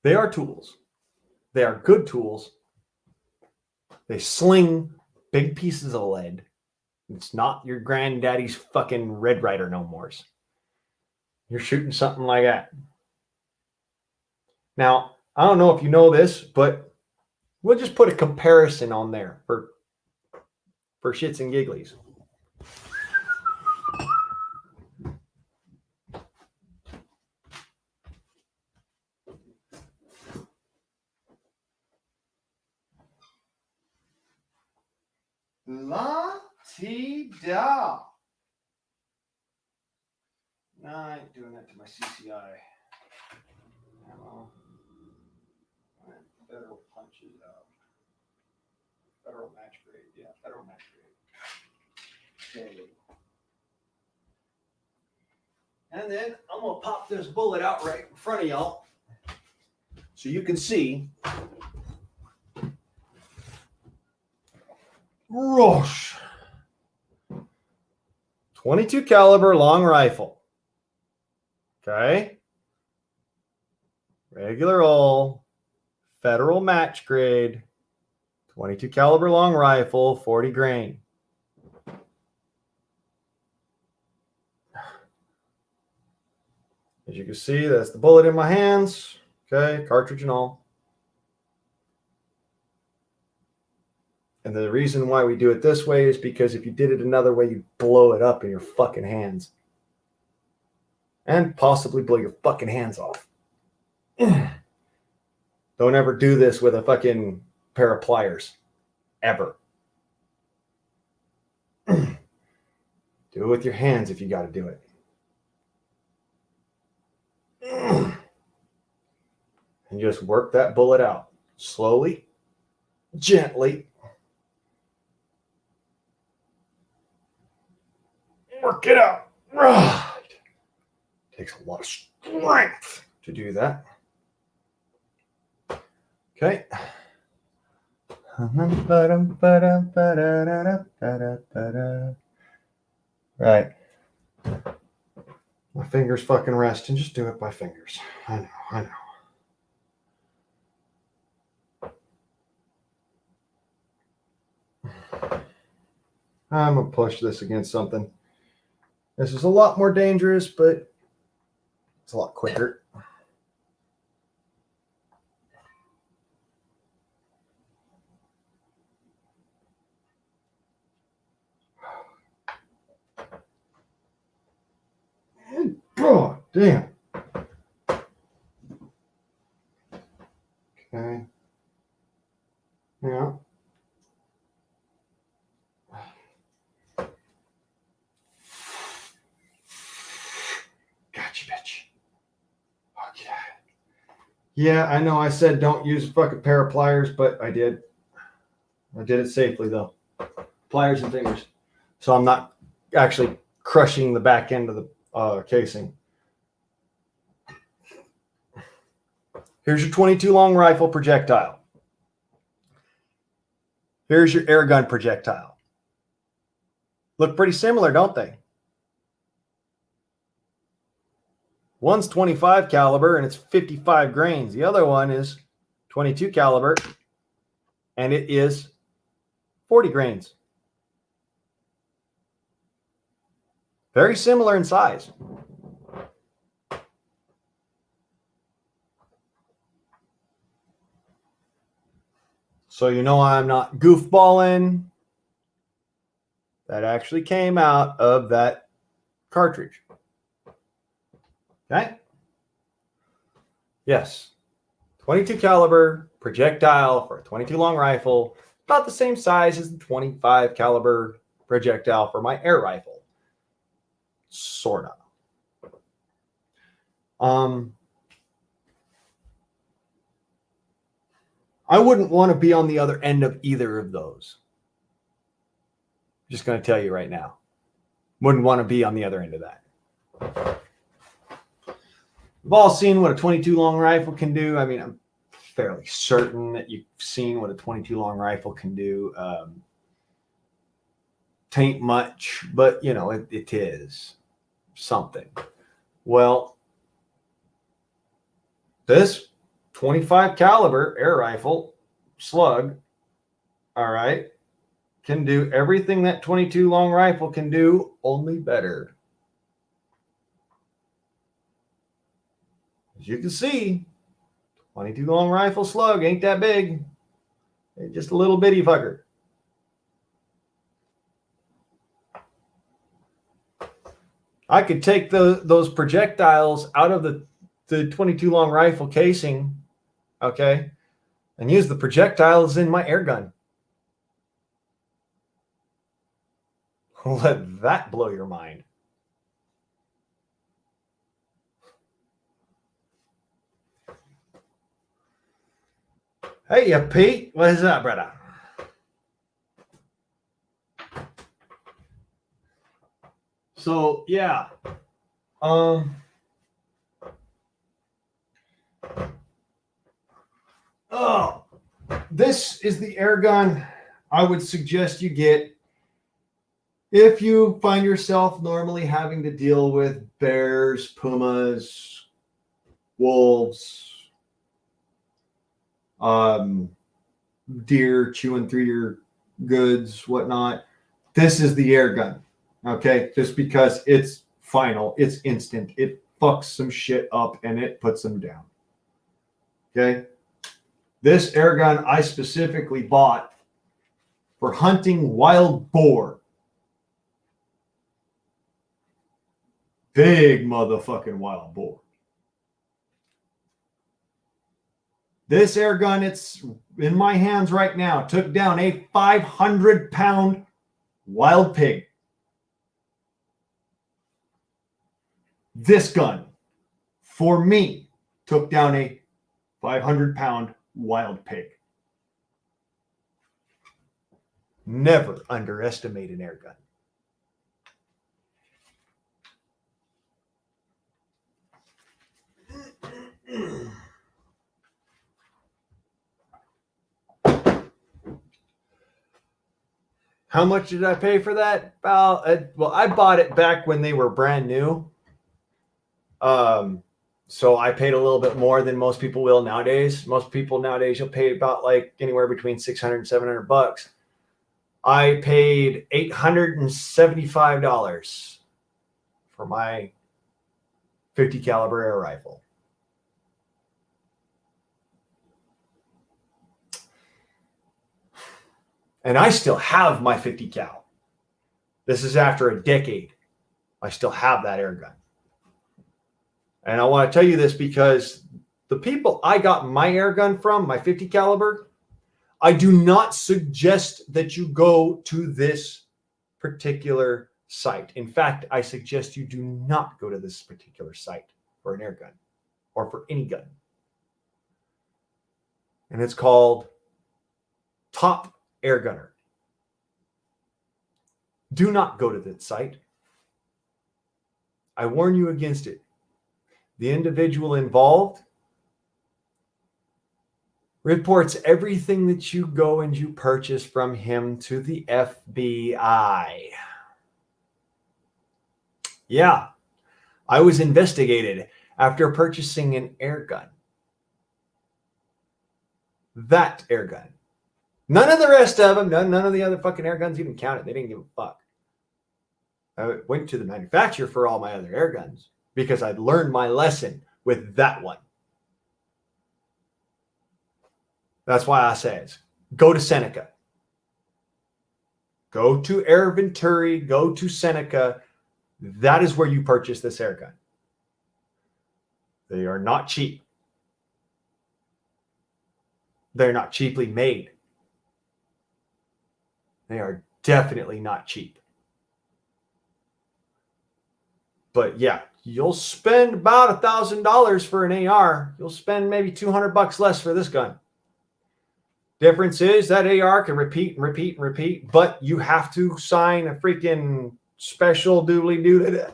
A: They are tools. They are good tools. They sling big pieces of lead. It's not your granddaddy's fucking Red Ryder no mores. You're shooting something like that. Now, I don't know if you know this, but we'll just put a comparison on there for for shits and gigglies. La-ti-da. No, I ain't doing that to my CCI. Ammo. Federal punches out. Federal match grade. Yeah, federal match grade. Okay. And then I'm going to pop this bullet out right in front of y'all so you can see. Whoosh. 22 caliber long rifle. Okay. Regular old federal match grade 22 caliber long rifle, 40 grain. As you can see, that's the bullet in my hands. Okay, cartridge and all. And the reason why we do it this way is because if you did it another way, you'd blow it up in your fucking hands. And possibly blow your fucking hands off. Don't ever do this with a fucking pair of pliers. Ever. Do it with your hands if you got to do it. And just work that bullet out. Slowly. Gently. Work it out. Right. Takes a lot of strength to do that. Okay. Right. My fingers fucking rest and just do it by fingers. I know. I'm going to push this against something. This is a lot more dangerous, but it's a lot quicker. Oh, damn. Okay. Yeah. Gotcha, bitch. Okay. Yeah, I know I said don't use a fucking pair of pliers, but I did. I did it safely, though. Pliers and fingers. So I'm not actually crushing the back end of the casing. Here's your 22 long rifle projectile. Here's your air gun projectile. Look pretty similar, don't they? One's 25 caliber and it's 55 grains. The other one is 22 caliber and it is 40 grains. Very similar in size. So you know I'm not goofballing. That actually came out of that cartridge. Okay? Yes. 22 caliber projectile for a 22 long rifle, about the same size as the 25 caliber projectile for my air rifle. Sort of. I wouldn't want to be on the other end of either of those. Just going to tell you right now. Wouldn't want to be on the other end of that. We've all seen what a 22 long rifle can do. I mean, I'm fairly certain that you've seen what a 22 long rifle can do. Tain't much, but you know, it is something. Well, this 25 caliber air rifle slug, all right, can do everything that 22 long rifle can do, only better. As you can see, 22 long rifle slug ain't that big. It's just a little bitty fucker. I could take those projectiles out of the 22 long rifle casing, okay, and use the projectiles in my air gun. Let that blow your mind. Hey, Pete, what is up, brother? So yeah, oh, this is the air gun I would suggest you get if you find yourself normally having to deal with bears, pumas, wolves, deer chewing through your goods, whatnot. This is the air gun, okay? Just because it's final, it's instant, it fucks some shit up and it puts them down, okay? This air gun I specifically bought for hunting wild boar. Big motherfucking wild boar. This air gun, it's in my hands right now, took down a 500-pound wild pig. This gun, for me, took down a 500-pound wild pig. Never underestimate an air gun. How much did I pay for that? Well, I bought it back when they were brand new. So I paid a little bit more than most people will nowadays. Most people nowadays, you'll pay about like anywhere between $600 and $700. I paid $875 for my 50 caliber air rifle. And I still have my 50 cal. This is after a decade. I still have that air gun. And I want to tell you this because the people I got my air gun from, my 50 caliber, I do not suggest that you go to this particular site. In fact, I suggest you do not go to this particular site for an air gun or for any gun. And it's called Top Air Gunner. Do not go to that site. I warn you against it. The individual involved reports everything that you go and you purchase from him to the FBI. Yeah, I was investigated after purchasing an air gun. That air gun. None of the rest of them, none of the other fucking air guns even counted. They didn't give a fuck. I went to the manufacturer for all my other air guns because I'd learned my lesson with that one. That's why I says, go to Seneca. Go to Air Venturi, go to Seneca. That is where you purchase this air gun. They are not cheap. They're not cheaply made. They are definitely not cheap. But yeah, you'll spend about $1,000 for an AR. You'll spend maybe $200 less for this gun. Difference is that AR can repeat and repeat and repeat, but you have to sign a freaking special doodly-doo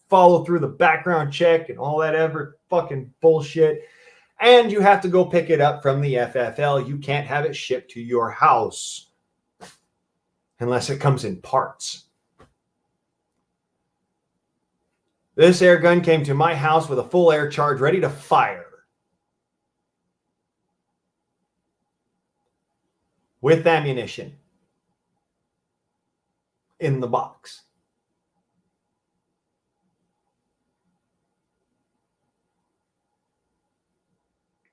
A: follow through the background check and all that ever fucking bullshit. And you have to go pick it up from the FFL. You can't have it shipped to your house unless it comes in parts. This air gun came to my house with a full air charge ready to fire. With ammunition in the box.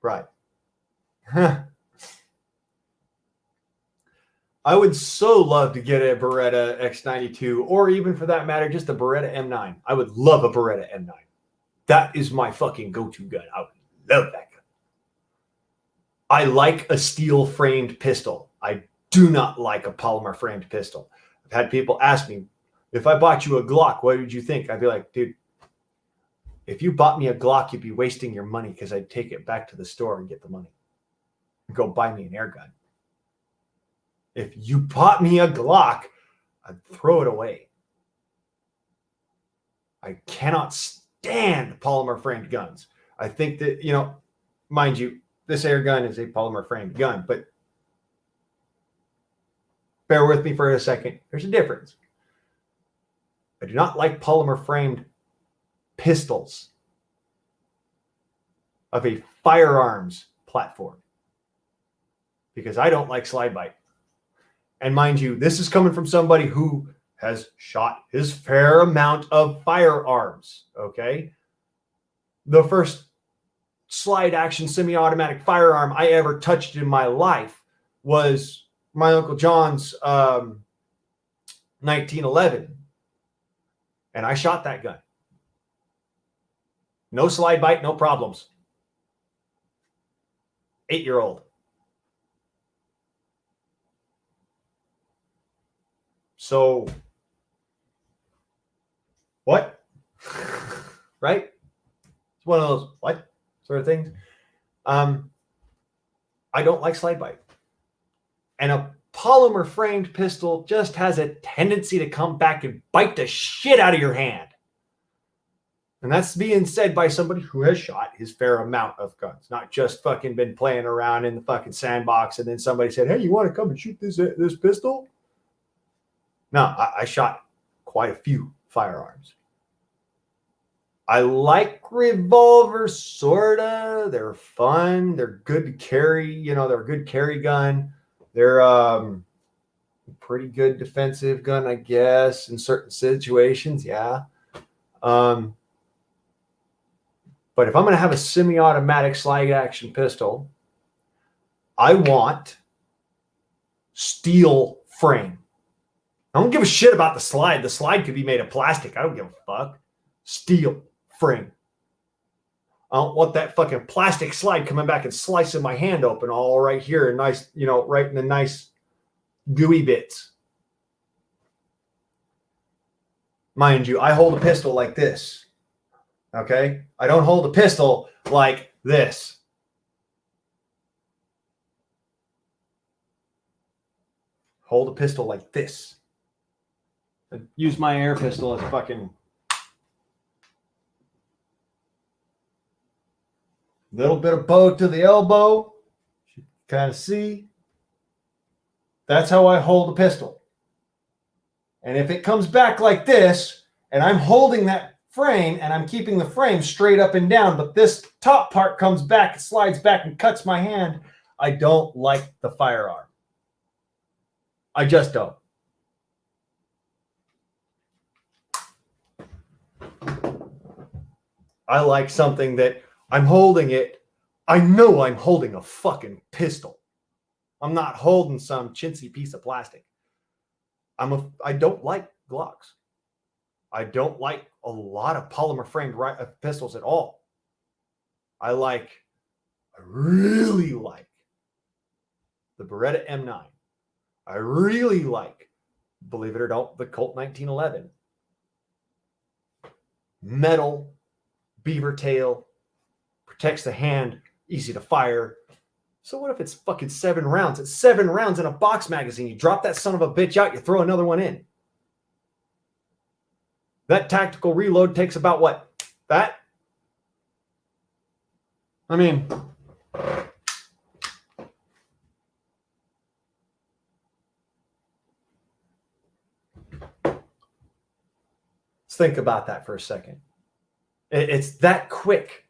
A: Right. I would so love to get a Beretta X92, or even for that matter, just a Beretta M9. I would love a Beretta M9. That is my fucking go-to gun. I would love that gun. I like a steel framed pistol. I do not like a polymer framed pistol. I've had people ask me, if I bought you a Glock, what would you think? I'd be like, dude, if you bought me a Glock, you'd be wasting your money, because I'd take it back to the store and get the money and go buy me an air gun. If you bought me a Glock, I'd throw it away. I cannot stand polymer framed guns. I think that, you know, mind you, this air gun is a polymer framed gun, but bear with me for a second. There's a difference. I do not like polymer framed pistols of a firearms platform because I don't like slide bite. And mind you, this is coming from somebody who has shot his fair amount of firearms, okay? The first slide action semi-automatic firearm I ever touched in my life was my Uncle John's 1911. And I shot that gun. No slide bite, no problems. 8-year-old. So, what? Right? It's one of those what sort of things. I don't like slide bite. And a polymer framed pistol just has a tendency to come back and bite the shit out of your hand. And that's being said by somebody who has shot his fair amount of guns, not just fucking been playing around in the fucking sandbox and then somebody said, hey, you want to come and shoot this pistol? No, I shot quite a few firearms. I like revolvers, sorta. They're fun. They're good to carry. You know, they're a good carry gun. They're pretty good defensive gun, I guess, in certain situations. Yeah. But if I'm going to have a semi-automatic slide action pistol, I want steel frame. I don't give a shit about the slide. The slide could be made of plastic. I don't give a fuck. Steel frame. I don't want that fucking plastic slide coming back and slicing my hand open all right here and nice, you know, right in the nice gooey bits. Mind you, I hold a pistol like this. Okay? I don't hold a pistol like this. Hold a pistol like this. I use my air pistol as fucking little bit of bow to the elbow. You can kind of see. That's how I hold a pistol. And if it comes back like this, and I'm holding that frame, and I'm keeping the frame straight up and down, but this top part comes back, slides back, and cuts my hand, I don't like the firearm. I just don't. I like something that I'm holding it. I know I'm holding a fucking pistol. I'm not holding some chintzy piece of plastic. I don't like Glocks. I don't like a lot of polymer framed pistols at all. I really like the Beretta M9. I really like, believe it or not, the Colt 1911. Metal, beaver tail, protects the hand, easy to fire. So what if it's fucking 7 rounds? It's 7 rounds in a box magazine. You drop that son of a bitch out, you throw another one in. That tactical reload takes about what? That? I mean, let's think about that for a second. It's that quick.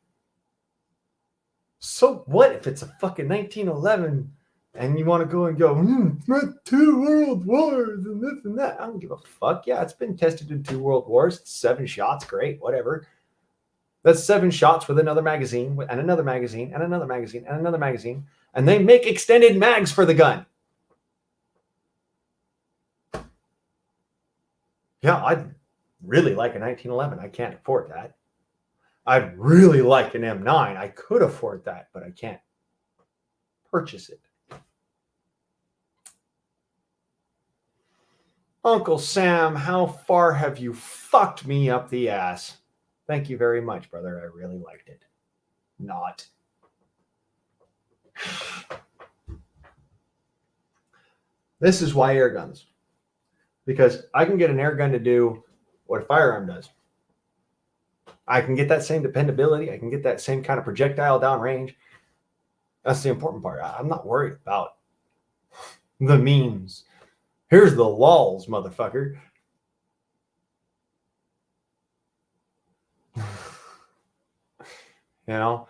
A: So what if it's a fucking 1911 and you want to go and go, it's not 2 world wars and this and that? I don't give a fuck. Yeah, it's been tested in 2 world wars. It's 7 shots. Great, whatever. That's 7 shots with another magazine and another magazine and another magazine and another magazine. And they make extended mags for the gun. Yeah, I'd really like a 1911. I can't afford that. I'd really like an M9. I could afford that, but I can't purchase it. Uncle Sam, how far have you fucked me up the ass? Thank you very much, brother. I really liked it. Not. This is why air guns. Because I can get an air gun to do what a firearm does. I can get that same dependability. I can get that same kind of projectile downrange. That's the important part. I'm not worried about the memes. Here's the lols, motherfucker. You know,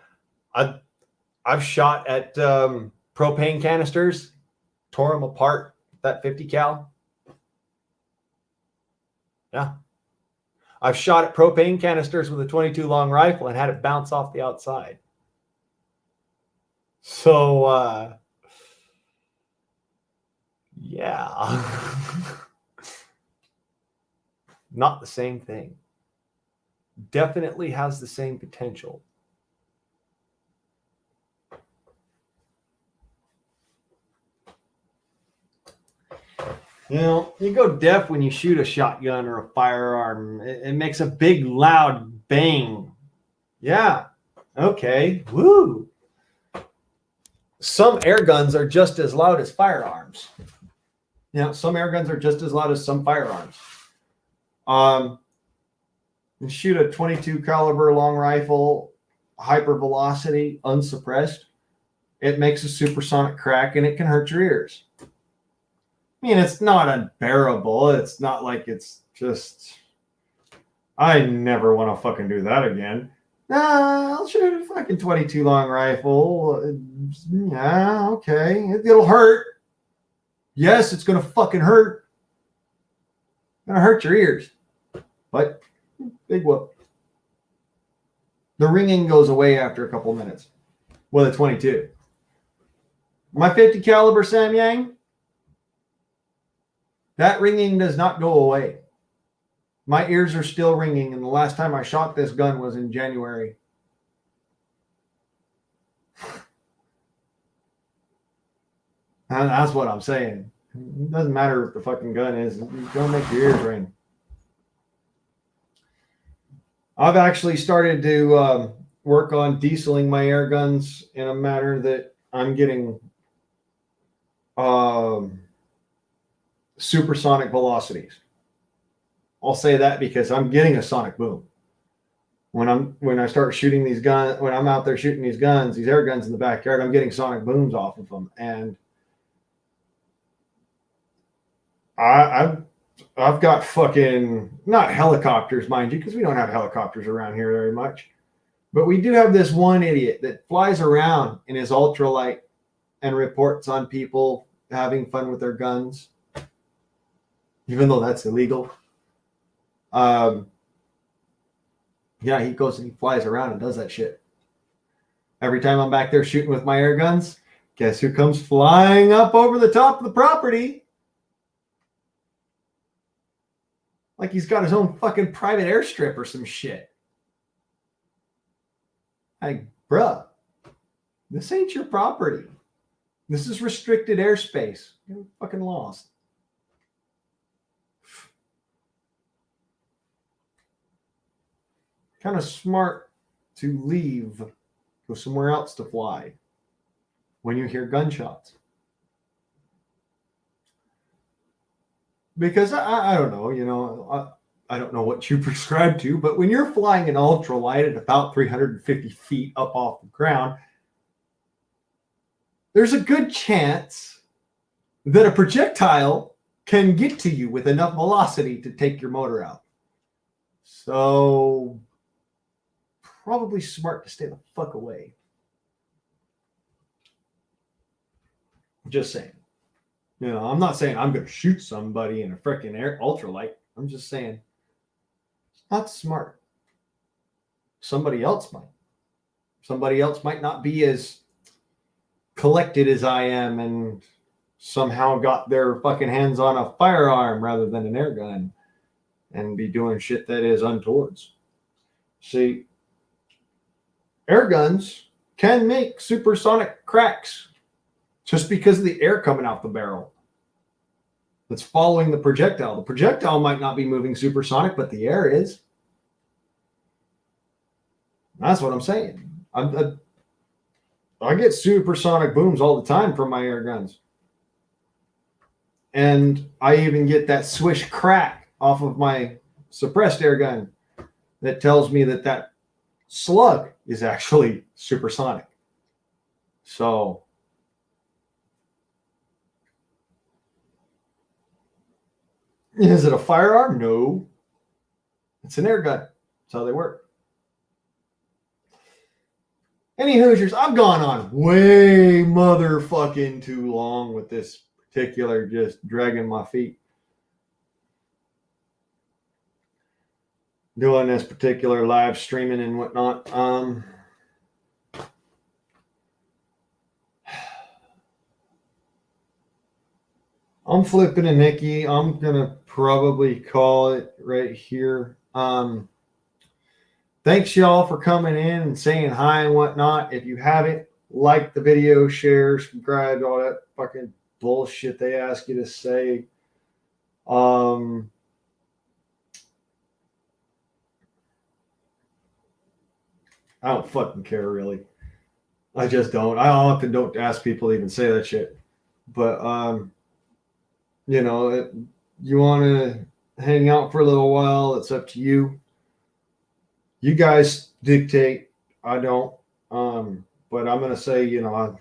A: I've shot at propane canisters, tore them apart, that 50 cal. Yeah. I've shot at propane canisters with a 22 long rifle and had it bounce off the outside. So, yeah. Not the same thing. Definitely has the same potential. You know, you go deaf when you shoot a shotgun or a firearm. It makes a big, loud bang. Yeah. Okay. Woo. Some air guns are just as loud as firearms. You know, some air guns are just as loud as some firearms. You shoot a 22 caliber long rifle, hyper velocity, unsuppressed. It makes a supersonic crack and it can hurt your ears. I mean, it's not unbearable. It's not like it's just, I never want to fucking do that again. Nah, I'll shoot a fucking 22 long rifle. Yeah, okay. It'll hurt. Yes, it's going to fucking hurt. It's going to hurt your ears. But big whoop. The ringing goes away after a couple minutes with a 22. My 50 caliber Samyang, that ringing does not go away. My ears are still ringing, and the last time I shot this gun was in January. And that's what I'm saying. It doesn't matter if the fucking gun is. It's going to make your ears ring. I've actually started to work on dieseling my air guns in a manner that I'm getting supersonic velocities. I'll say that because I'm getting a sonic boom. When I start shooting these guns, when I'm out there shooting these guns, these air guns in the backyard, I'm getting sonic booms off of them. And I've got fucking, not helicopters, mind you, because we don't have helicopters around here very much. But we do have this one idiot that flies around in his ultralight and reports on people having fun with their guns, even though that's illegal. Yeah, he goes and he flies around and does that shit. Every time I'm back there shooting with my air guns, guess who comes flying up over the top of the property? Like he's got his own fucking private airstrip or some shit. Like, bruh, this ain't your property. This is restricted airspace. You're fucking lost. Kind of smart to leave, go somewhere else to fly when you hear gunshots. Because I don't know, you know, I don't know what you prescribe to, but when you're flying an ultralight at about 350 feet up off the ground, there's a good chance that a projectile can get to you with enough velocity to take your motor out. So probably smart to stay the fuck away. Just saying. You know, I'm not saying I'm going to shoot somebody in a freaking ultralight. I'm just saying it's not smart. Somebody else might. Somebody else might not be as collected as I am and somehow got their fucking hands on a firearm rather than an air gun. and be doing shit that is untowards. See, air guns can make supersonic cracks just because of the air coming out the barrel that's following the projectile. The projectile might not be moving supersonic, but the air is. That's what I'm saying. I get supersonic booms all the time from my air guns. And I even get that swish crack off of my suppressed air gun that tells me that that slug is actually supersonic. So is it a firearm? No. It's an air gun. That's how they work. Any Hoosiers, I've gone on way motherfucking too long with this particular just dragging my feet. Doing this particular live streaming and whatnot. I'm flipping a Nikki. I'm going to probably call it right here. Thanks, y'all, for coming in and saying hi and whatnot. If you haven't, like the video, share, subscribe, all that fucking bullshit they ask you to say. I don't fucking care, really. I just don't. I often don't ask people to even say that shit. But, you know, you want to hang out for a little while, it's up to you. You guys dictate. I don't. But I'm going to say, you know,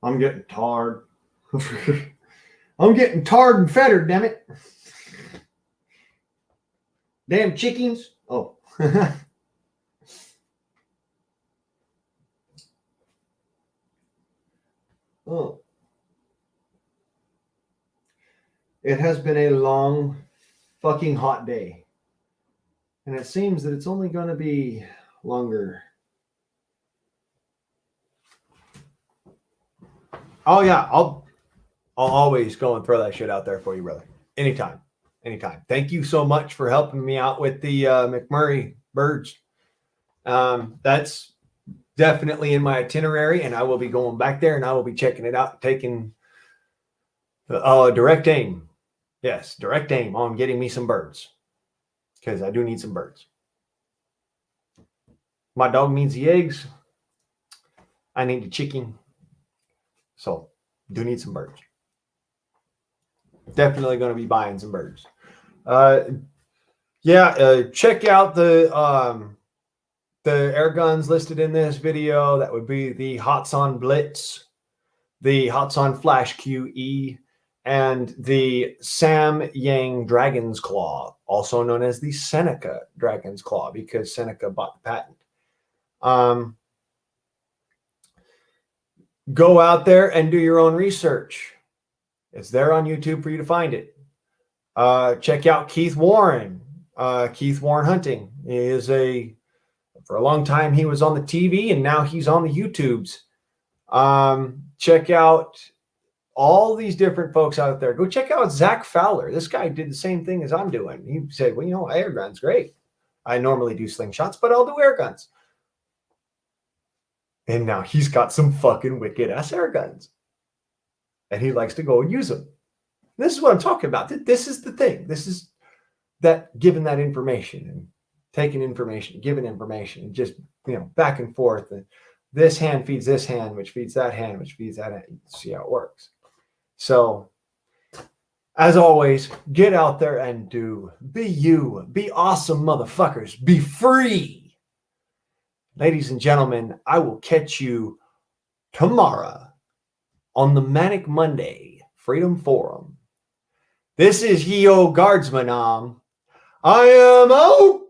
A: I'm getting tarred. I'm getting tarred and fettered, damn it. Damn chickens. Oh. Oh. It has been a long fucking hot day. And it seems that it's only going to be longer. Oh, yeah. I'll always go and throw that shit out there for you, brother. Anytime. Thank you so much for helping me out with the McMurray birds. That's definitely in my itinerary, and I will be going back there, and I will be checking it out, taking direct aim. Yes, direct aim on getting me some birds. Because I do need some birds. My dog needs the eggs. I need the chicken. So, do need some birds. Definitely going to be buying some birds. Check out the air guns listed in this video. That would be the Hatsan Blitz, the Hatsan Flash QE, and the Sam Yang Dragon's Claw, also known as the Seneca Dragon's Claw, because Seneca bought the patent. Go out there and do your own research. It's there on YouTube for you to find it. Check out Keith Warren. Keith Warren Hunting is for a long time he was on the TV, and now he's on the YouTubes. Check out all these different folks out there. Go check out Zach Fowler. This guy did the same thing as I'm doing. He said, well, you know, air guns, great. I normally do slingshots, but I'll do air guns. And now he's got some fucking wicked ass air guns. And he likes to go and use them. This is what I'm talking about. This is the thing. This is that giving that information and taking information, giving information, and just, you know, back and forth. And this hand feeds this hand, which feeds that hand, which feeds that hand. See how it works. So, as always, get out there and be you. Be awesome, motherfuckers. Be free. Ladies and gentlemen, I will catch you tomorrow on the Manic Monday Freedom Forum. This is Yo Guardsman. I am out.